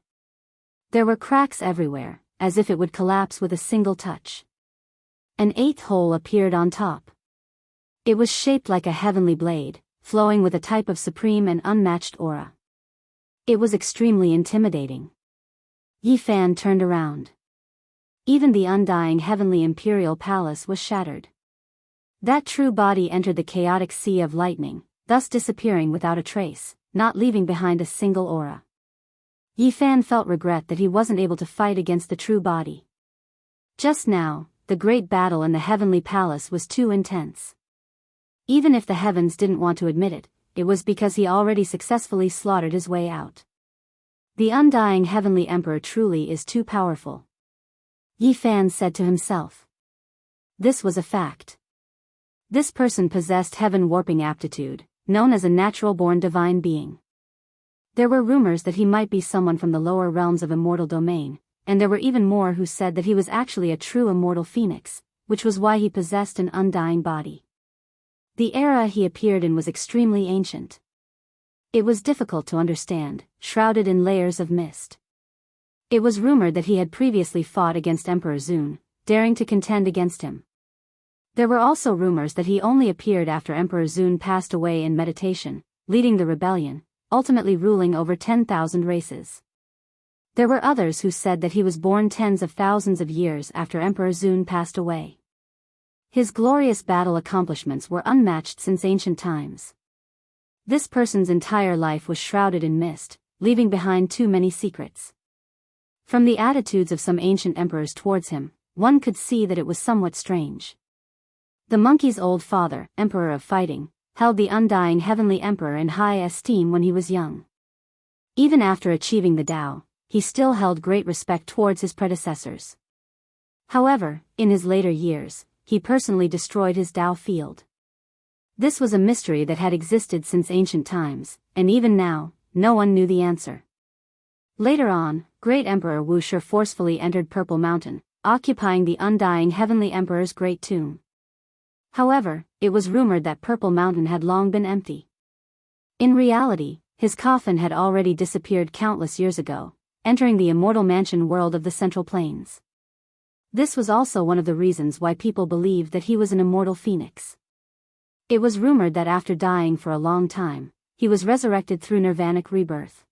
Speaker 1: There were cracks everywhere, as if it would collapse with a single touch. An eighth hole appeared on top. It was shaped like a heavenly blade, flowing with a type of supreme and unmatched aura. It was extremely intimidating. Yi Fan turned around. Even the undying heavenly imperial palace was shattered. That true body entered the chaotic sea of lightning, thus disappearing without a trace, not leaving behind a single aura. Yi Fan felt regret that he wasn't able to fight against the true body. Just now, the great battle in the heavenly palace was too intense. Even if the heavens didn't want to admit it, it was because he already successfully slaughtered his way out. The undying heavenly emperor truly is too powerful. Yi Fan said to himself. This was a fact. This person possessed heaven-warping aptitude, known as a natural-born divine being. There were rumors that he might be someone from the lower realms of immortal domain, and there were even more who said that he was actually a true immortal phoenix, which was why he possessed an undying body. The era he appeared in was extremely ancient. It was difficult to understand, shrouded in layers of mist. It was rumored that he had previously fought against Emperor Zun, daring to contend against him. There were also rumors that he only appeared after Emperor Zun passed away in meditation, leading the rebellion, ultimately ruling over 10,000 races. There were others who said that he was born tens of thousands of years after Emperor Zun passed away. His glorious battle accomplishments were unmatched since ancient times. This person's entire life was shrouded in mist, leaving behind too many secrets. From the attitudes of some ancient emperors towards him, one could see that it was somewhat strange. The monkey's old father, Emperor of Fighting, held the undying heavenly emperor in high esteem when he was young. Even after achieving the Tao, he still held great respect towards his predecessors. However, in his later years, he personally destroyed his Tao field. This was a mystery that had existed since ancient times, and even now, no one knew the answer. Later on, Great Emperor Wu Shi forcefully entered Purple Mountain, occupying the undying heavenly emperor's great tomb. However, it was rumored that Purple Mountain had long been empty. In reality, his coffin had already disappeared countless years ago, entering the immortal mansion world of the Central Plains. This was also one of the reasons why people believed that he was an immortal phoenix. It was rumored that after dying for a long time, he was resurrected through nirvanic rebirth.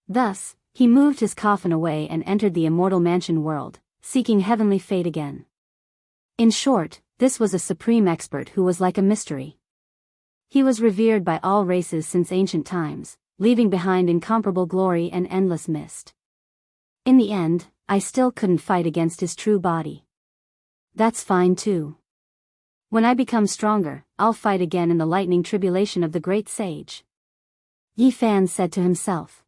Speaker 1: Thus, he moved his coffin away and entered the immortal mansion world, seeking heavenly fate again. In short, this was a supreme expert who was like a mystery. He was revered by all races since ancient times, leaving behind incomparable glory and endless mist. In the end, I still couldn't fight against his true body. That's fine too. When I become stronger, I'll fight again in the lightning tribulation of the great sage. Yi Fan said to himself.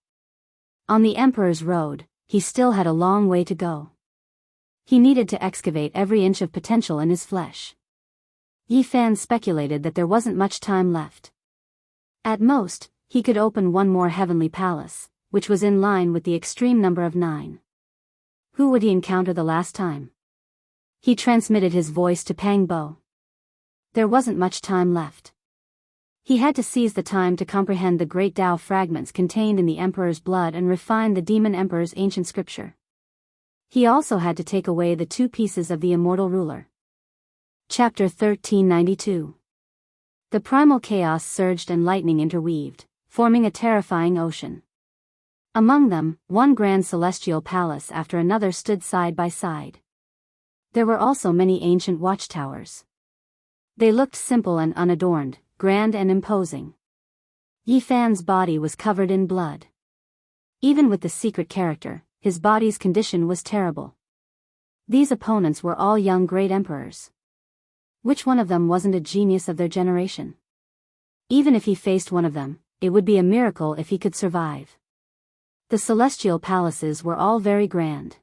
Speaker 1: On the Emperor's road, he still had a long way to go. He needed to excavate every inch of potential in his flesh. Yi Fan speculated that there wasn't much time left. At most, he could open one more heavenly palace, which was in line with the extreme number of 9. Who would he encounter the last time? He transmitted his voice to Pang Bo. There wasn't much time left. He had to seize the time to comprehend the great Tao fragments contained in the Emperor's blood and refine the Demon Emperor's ancient scripture. He also had to take away the 2 pieces of the immortal ruler. Chapter 1392. The primal chaos surged and lightning interweaved, forming a terrifying ocean. Among them, one grand celestial palace after another stood side by side. There were also many ancient watchtowers. They looked simple and unadorned, grand and imposing. Yi Fan's body was covered in blood. Even with the secret character, his body's condition was terrible. These opponents were all young great emperors. Which one of them wasn't a genius of their generation? Even if he faced one of them, it would be a miracle if he could survive. The celestial palaces were all very grand.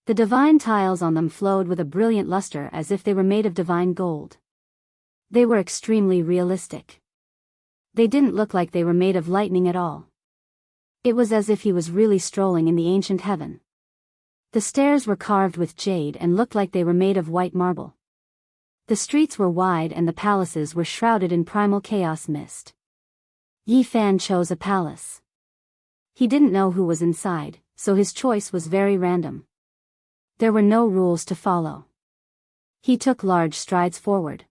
Speaker 1: The divine tiles on them flowed with a brilliant luster as if they were made of divine gold. They were extremely realistic. They didn't look like they were made of lightning at all. It was as if he was really strolling in the ancient heaven. The stairs were carved with jade and looked like they were made of white marble. The streets were wide and the palaces were shrouded in primal chaos mist. Yi Fan chose a palace. He didn't know who was inside, so his choice was very random. There were no rules to follow. He took large strides forward.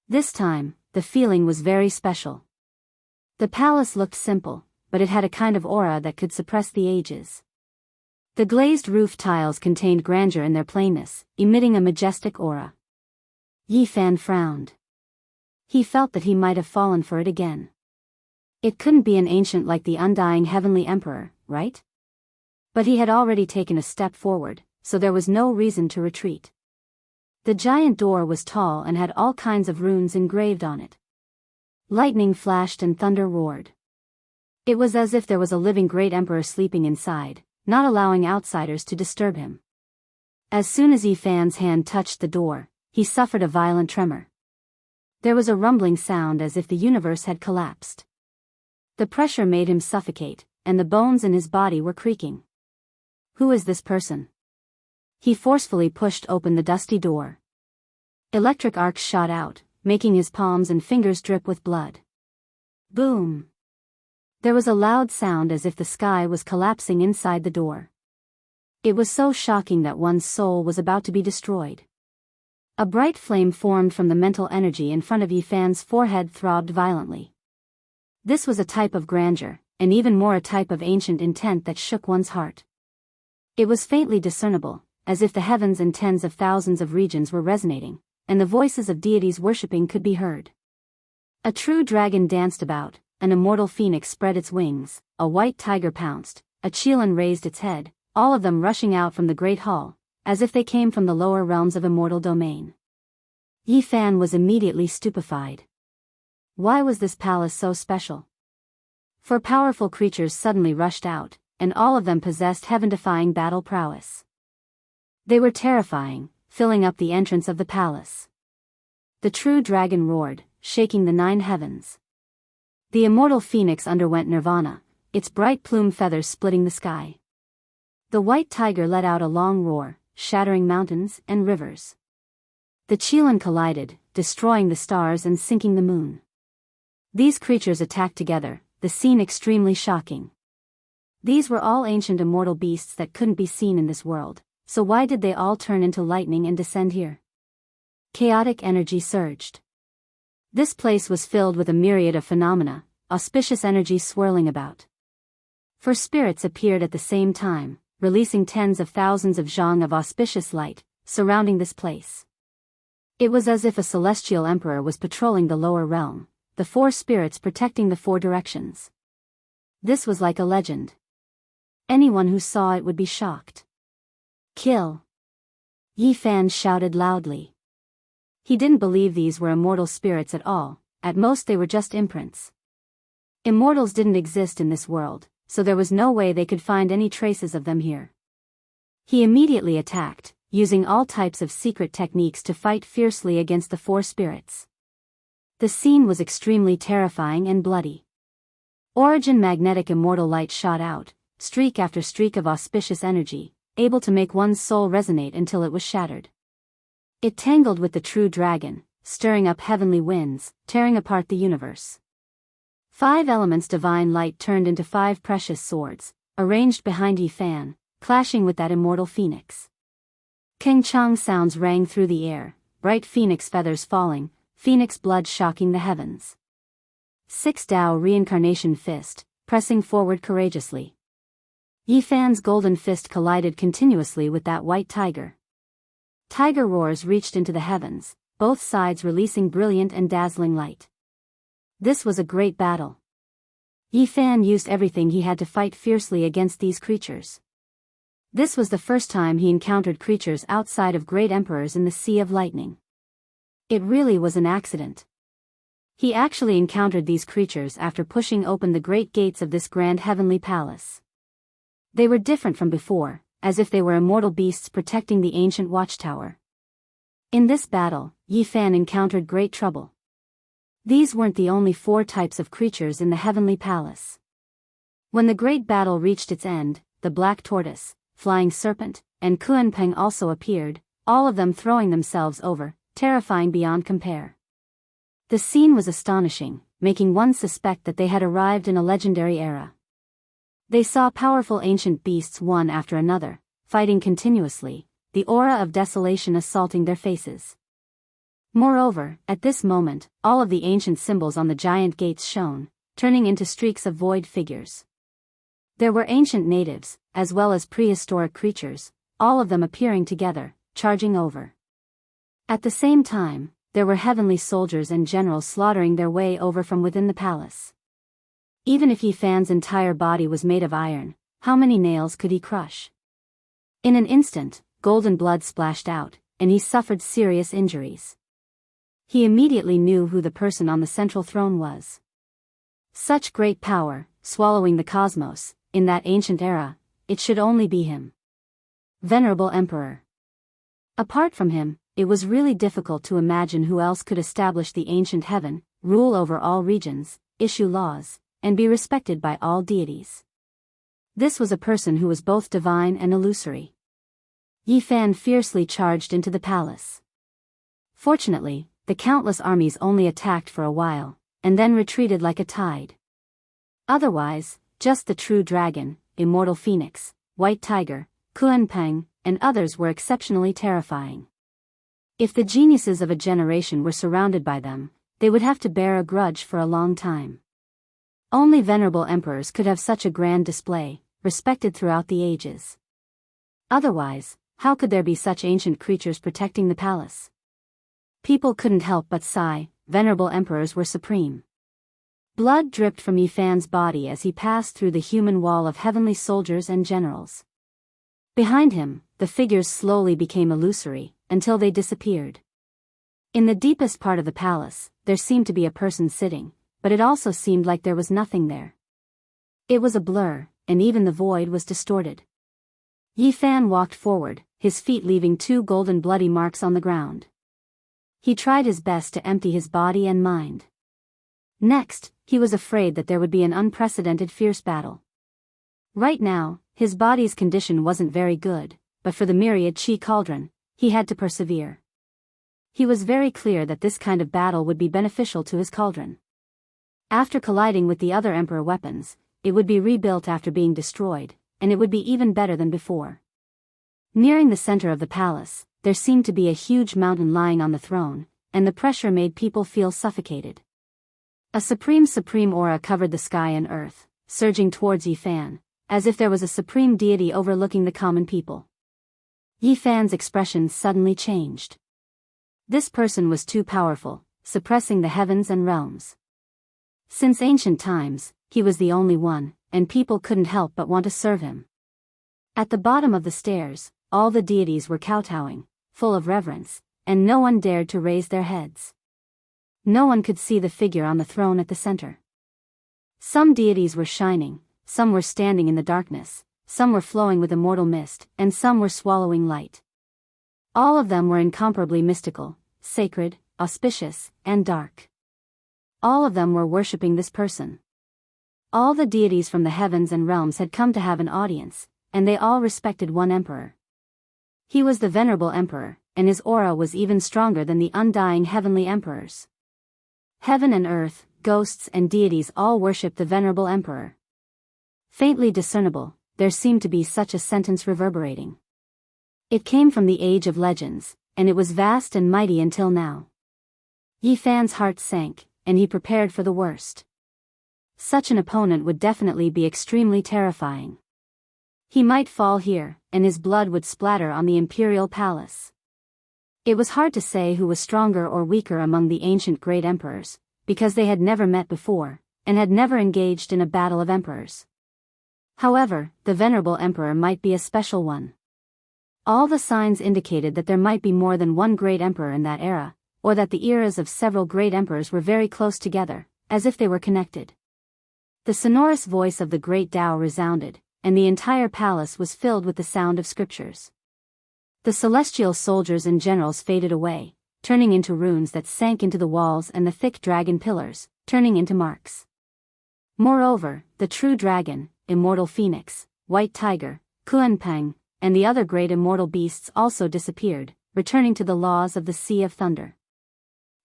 Speaker 1: This time, the feeling was very special. The palace looked simple, but it had a kind of aura that could suppress the ages. The glazed roof tiles contained grandeur in their plainness, emitting a majestic aura. Yi Fan frowned. He felt that he might have fallen for it again. It couldn't be an ancient like the undying heavenly emperor, right? But he had already taken a step forward, so there was no reason to retreat. The giant door was tall and had all kinds of runes engraved on it. Lightning flashed and thunder roared. It was as if there was a living great emperor sleeping inside, not allowing outsiders to disturb him. As soon as Yi Fan's hand touched the door, he suffered a violent tremor. There was a rumbling sound as if the universe had collapsed. The pressure made him suffocate, and the bones in his body were creaking. Who is this person? He forcefully pushed open the dusty door. Electric arcs shot out, making his palms and fingers drip with blood. Boom! There was a loud sound as if the sky was collapsing inside the door. It was so shocking that one's soul was about to be destroyed. A bright flame formed from the mental energy in front of Yi Fan's forehead throbbed violently. This was a type of grandeur, and even more a type of ancient intent that shook one's heart. It was faintly discernible, as if the heavens and tens of thousands of regions were resonating, and the voices of deities worshipping could be heard. A true dragon danced about, an immortal phoenix spread its wings, a white tiger pounced, a Qilin raised its head, all of them rushing out from the great hall, as if they came from the lower realms of immortal domain. Yi Fan was immediately stupefied. Why was this palace so special? 4 powerful creatures suddenly rushed out, and all of them possessed heaven-defying battle prowess. They were terrifying, filling up the entrance of the palace. The true dragon roared, shaking the 9 heavens. The immortal phoenix underwent nirvana, its bright plume feathers splitting the sky. The white tiger let out a long roar, shattering mountains and rivers. The Qilin collided, destroying the stars and sinking the moon. These creatures attacked together, the scene extremely shocking. These were all ancient immortal beasts that couldn't be seen in this world, so why did they all turn into lightning and descend here? Chaotic energy surged. This place was filled with a myriad of phenomena, auspicious energy swirling about. For spirits appeared at the same time, releasing tens of thousands of zhang of auspicious light, surrounding this place. It was as if a celestial emperor was patrolling the lower realm, the four spirits protecting the four directions. This was like a legend. Anyone who saw it would be shocked. Kill! Yi Fan shouted loudly. He didn't believe these were immortal spirits at all, at most they were just imprints. Immortals didn't exist in this world, so there was no way they could find any traces of them here. He immediately attacked, using all types of secret techniques to fight fiercely against the four spirits. The scene was extremely terrifying and bloody. Origin magnetic immortal light shot out, streak after streak of auspicious energy, able to make one's soul resonate until it was shattered. It tangled with the true dragon, stirring up heavenly winds, tearing apart the universe. 5 elements divine light turned into 5 precious swords, arranged behind Yi Fan, clashing with that immortal phoenix. Keng Chang sounds rang through the air, bright phoenix feathers falling, phoenix blood shocking the heavens. 6 Tao reincarnation fist, pressing forward courageously. Yi Fan's golden fist collided continuously with that white tiger. Tiger roars reached into the heavens, both sides releasing brilliant and dazzling light. This was a great battle. Yi Fan used everything he had to fight fiercely against these creatures. This was the first time he encountered creatures outside of great emperors in the Sea of Lightning. It really was an accident. He actually encountered these creatures after pushing open the great gates of this grand heavenly palace. They were different from before, as if they were immortal beasts protecting the ancient watchtower. In this battle, Yi Fan encountered great trouble. These weren't the only 4 types of creatures in the heavenly palace. When the great battle reached its end, the black tortoise, flying serpent, and Kuanpeng also appeared, all of them throwing themselves over, terrifying beyond compare. The scene was astonishing, making one suspect that they had arrived in a legendary era. They saw powerful ancient beasts one after another, fighting continuously, the aura of desolation assaulting their faces. Moreover, at this moment, all of the ancient symbols on the giant gates shone, turning into streaks of void figures. There were ancient natives, as well as prehistoric creatures, all of them appearing together, charging over. At the same time, there were heavenly soldiers and generals slaughtering their way over from within the palace. Even if Yi Fan's entire body was made of iron, how many nails could he crush? In an instant, golden blood splashed out, and he suffered serious injuries. He immediately knew who the person on the central throne was. Such great power, swallowing the cosmos, in that ancient era, it should only be him. Venerable Emperor. Apart from him, it was really difficult to imagine who else could establish the ancient heaven, rule over all regions, issue laws, and be respected by all deities. This was a person who was both divine and illusory. Yi Fan fiercely charged into the palace. Fortunately, the countless armies only attacked for a while, and then retreated like a tide. Otherwise, just the true dragon, immortal phoenix, white tiger, Kuanpeng, and others were exceptionally terrifying. If the geniuses of a generation were surrounded by them, they would have to bear a grudge for a long time. Only venerable emperors could have such a grand display, respected throughout the ages. Otherwise, how could there be such ancient creatures protecting the palace? People couldn't help but sigh, venerable emperors were supreme. Blood dripped from Yi Fan's body as he passed through the human wall of heavenly soldiers and generals. Behind him, the figures slowly became illusory, until they disappeared. In the deepest part of the palace, there seemed to be a person sitting, but it also seemed like there was nothing there. It was a blur, and even the void was distorted. Yi Fan walked forward, his feet leaving 2 golden bloody marks on the ground. He tried his best to empty his body and mind. Next, he was afraid that there would be an unprecedented fierce battle. Right now, his body's condition wasn't very good, but for the myriad chi cauldron, he had to persevere. He was very clear that this kind of battle would be beneficial to his cauldron. After colliding with the other emperor weapons, it would be rebuilt after being destroyed, and it would be even better than before. Nearing the center of the palace, there seemed to be a huge mountain lying on the throne, and the pressure made people feel suffocated. A supreme aura covered the sky and earth, surging towards Yifan, as if there was a supreme deity overlooking the common people. Yifan's expression suddenly changed. This person was too powerful, suppressing the heavens and realms. Since ancient times, he was the only one, and people couldn't help but want to serve him. At the bottom of the stairs, all the deities were kowtowing, full of reverence, and no one dared to raise their heads. No one could see the figure on the throne at the center. Some deities were shining, some were standing in the darkness, some were flowing with immortal mist, and some were swallowing light. All of them were incomparably mystical, sacred, auspicious, and dark. All of them were worshipping this person. All the deities from the heavens and realms had come to have an audience, and they all respected one emperor. He was the venerable emperor, and his aura was even stronger than the undying heavenly emperors. Heaven and earth, ghosts and deities all worshipped the venerable emperor. Faintly discernible, there seemed to be such a sentence reverberating. It came from the age of legends, and it was vast and mighty until now. Yifan's heart sank, and he prepared for the worst. Such an opponent would definitely be extremely terrifying. He might fall here, and his blood would splatter on the imperial palace. It was hard to say who was stronger or weaker among the ancient great emperors, because they had never met before, and had never engaged in a battle of emperors. However, the venerable emperor might be a special one. All the signs indicated that there might be more than one great emperor in that era, or that the eras of several great emperors were very close together, as if they were connected. The sonorous voice of the great Tao resounded, and the entire palace was filled with the sound of scriptures. The celestial soldiers and generals faded away, turning into runes that sank into the walls, and the thick dragon pillars, turning into marks. Moreover, the true dragon, immortal phoenix, white tiger, Kuanpeng, and the other great immortal beasts also disappeared, returning to the laws of the Sea of Thunder.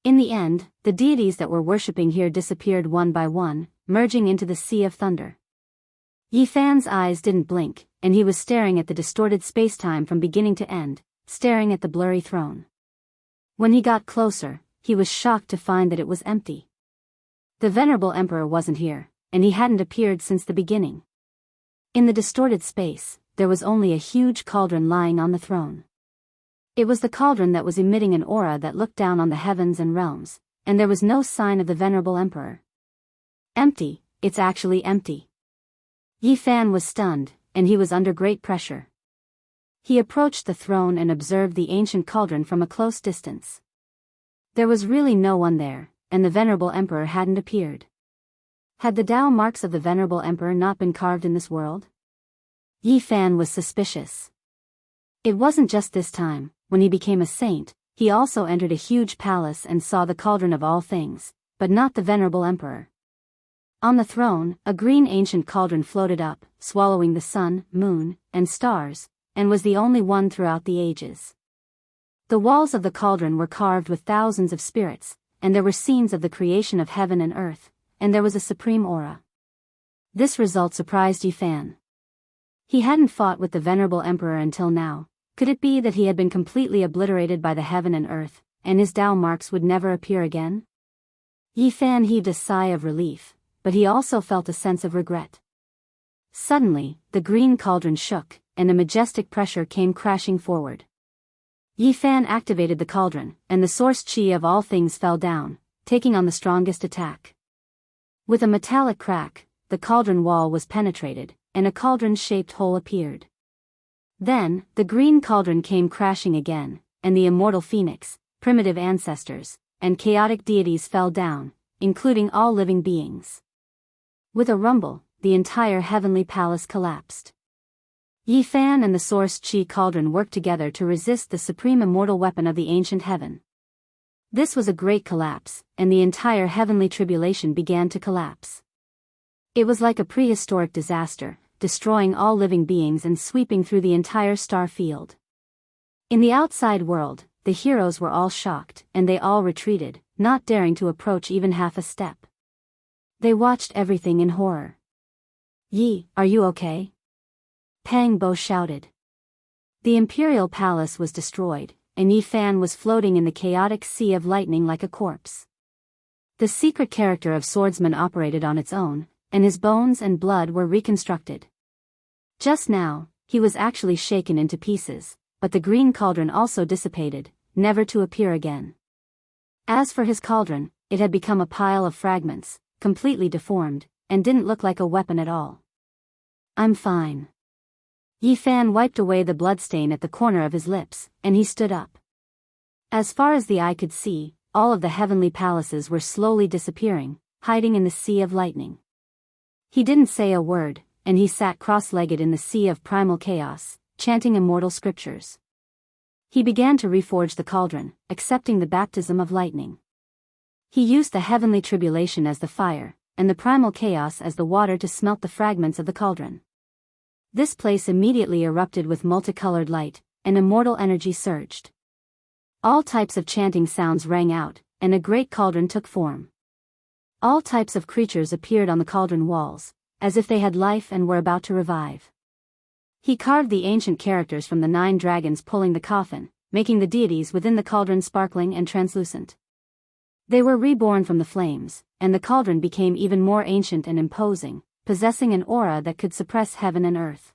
Speaker 1: In the end, the deities that were worshipping here disappeared one by one, merging into the Sea of Thunder. Yifan's eyes didn't blink, and he was staring at the distorted spacetime from beginning to end, staring at the blurry throne. When he got closer, he was shocked to find that it was empty. The venerable emperor wasn't here, and he hadn't appeared since the beginning. In the distorted space, there was only a huge cauldron lying on the throne. It was the cauldron that was emitting an aura that looked down on the heavens and realms, and there was no sign of the venerable emperor. Empty, it's actually empty. Yifan was stunned, and he was under great pressure. He approached the throne and observed the ancient cauldron from a close distance. There was really no one there, and the venerable emperor hadn't appeared. Had the Tao marks of the venerable emperor not been carved in this world? Yifan was suspicious. It wasn't just this time. When he became a saint, he also entered a huge palace and saw the cauldron of all things, but not the venerable emperor. On the throne, a green ancient cauldron floated up, swallowing the sun, moon, and stars, and was the only one throughout the ages. The walls of the cauldron were carved with thousands of spirits, and there were scenes of the creation of heaven and earth, and there was a supreme aura. This result surprised Yifan. He hadn't fought with the venerable emperor until now. Could it be that he had been completely obliterated by the heaven and earth, and his Tao marks would never appear again? Yifan heaved a sigh of relief, but he also felt a sense of regret. Suddenly, the green cauldron shook, and a majestic pressure came crashing forward. Yifan activated the cauldron, and the source chi of all things fell down, taking on the strongest attack. With a metallic crack, the cauldron wall was penetrated, and a cauldron-shaped hole appeared. Then, the green cauldron came crashing again, and the immortal phoenix, primitive ancestors, and chaotic deities fell down, including all living beings. With a rumble, the entire heavenly palace collapsed. Yifan and the source chi cauldron worked together to resist the supreme immortal weapon of the ancient heaven. This was a great collapse, and the entire heavenly tribulation began to collapse. It was like a prehistoric disaster, destroying all living beings and sweeping through the entire star field. In the outside world, the heroes were all shocked, and they all retreated, not daring to approach even half a step. They watched everything in horror. "Yi, are you okay?" Pang Bo shouted. The imperial palace was destroyed, and Yi Fan was floating in the chaotic sea of lightning like a corpse. The secret character of swordsman operated on its own, and his bones and blood were reconstructed. Just now, he was actually shaken into pieces, but the green cauldron also dissipated, never to appear again. As for his cauldron, it had become a pile of fragments, completely deformed, and didn't look like a weapon at all. I'm fine. Yi Fan wiped away the bloodstain at the corner of his lips, and he stood up. As far as the eye could see, all of the heavenly palaces were slowly disappearing, hiding in the sea of lightning. He didn't say a word, and he sat cross-legged in the sea of primal chaos, chanting immortal scriptures. He began to reforge the cauldron, accepting the baptism of lightning. He used the heavenly tribulation as the fire, and the primal chaos as the water to smelt the fragments of the cauldron. This place immediately erupted with multicolored light, and immortal energy surged. All types of chanting sounds rang out, and a great cauldron took form. All types of creatures appeared on the cauldron walls, as if they had life and were about to revive. He carved the ancient characters from the 9 dragons pulling the coffin, making the deities within the cauldron sparkling and translucent. They were reborn from the flames, and the cauldron became even more ancient and imposing, possessing an aura that could suppress heaven and earth.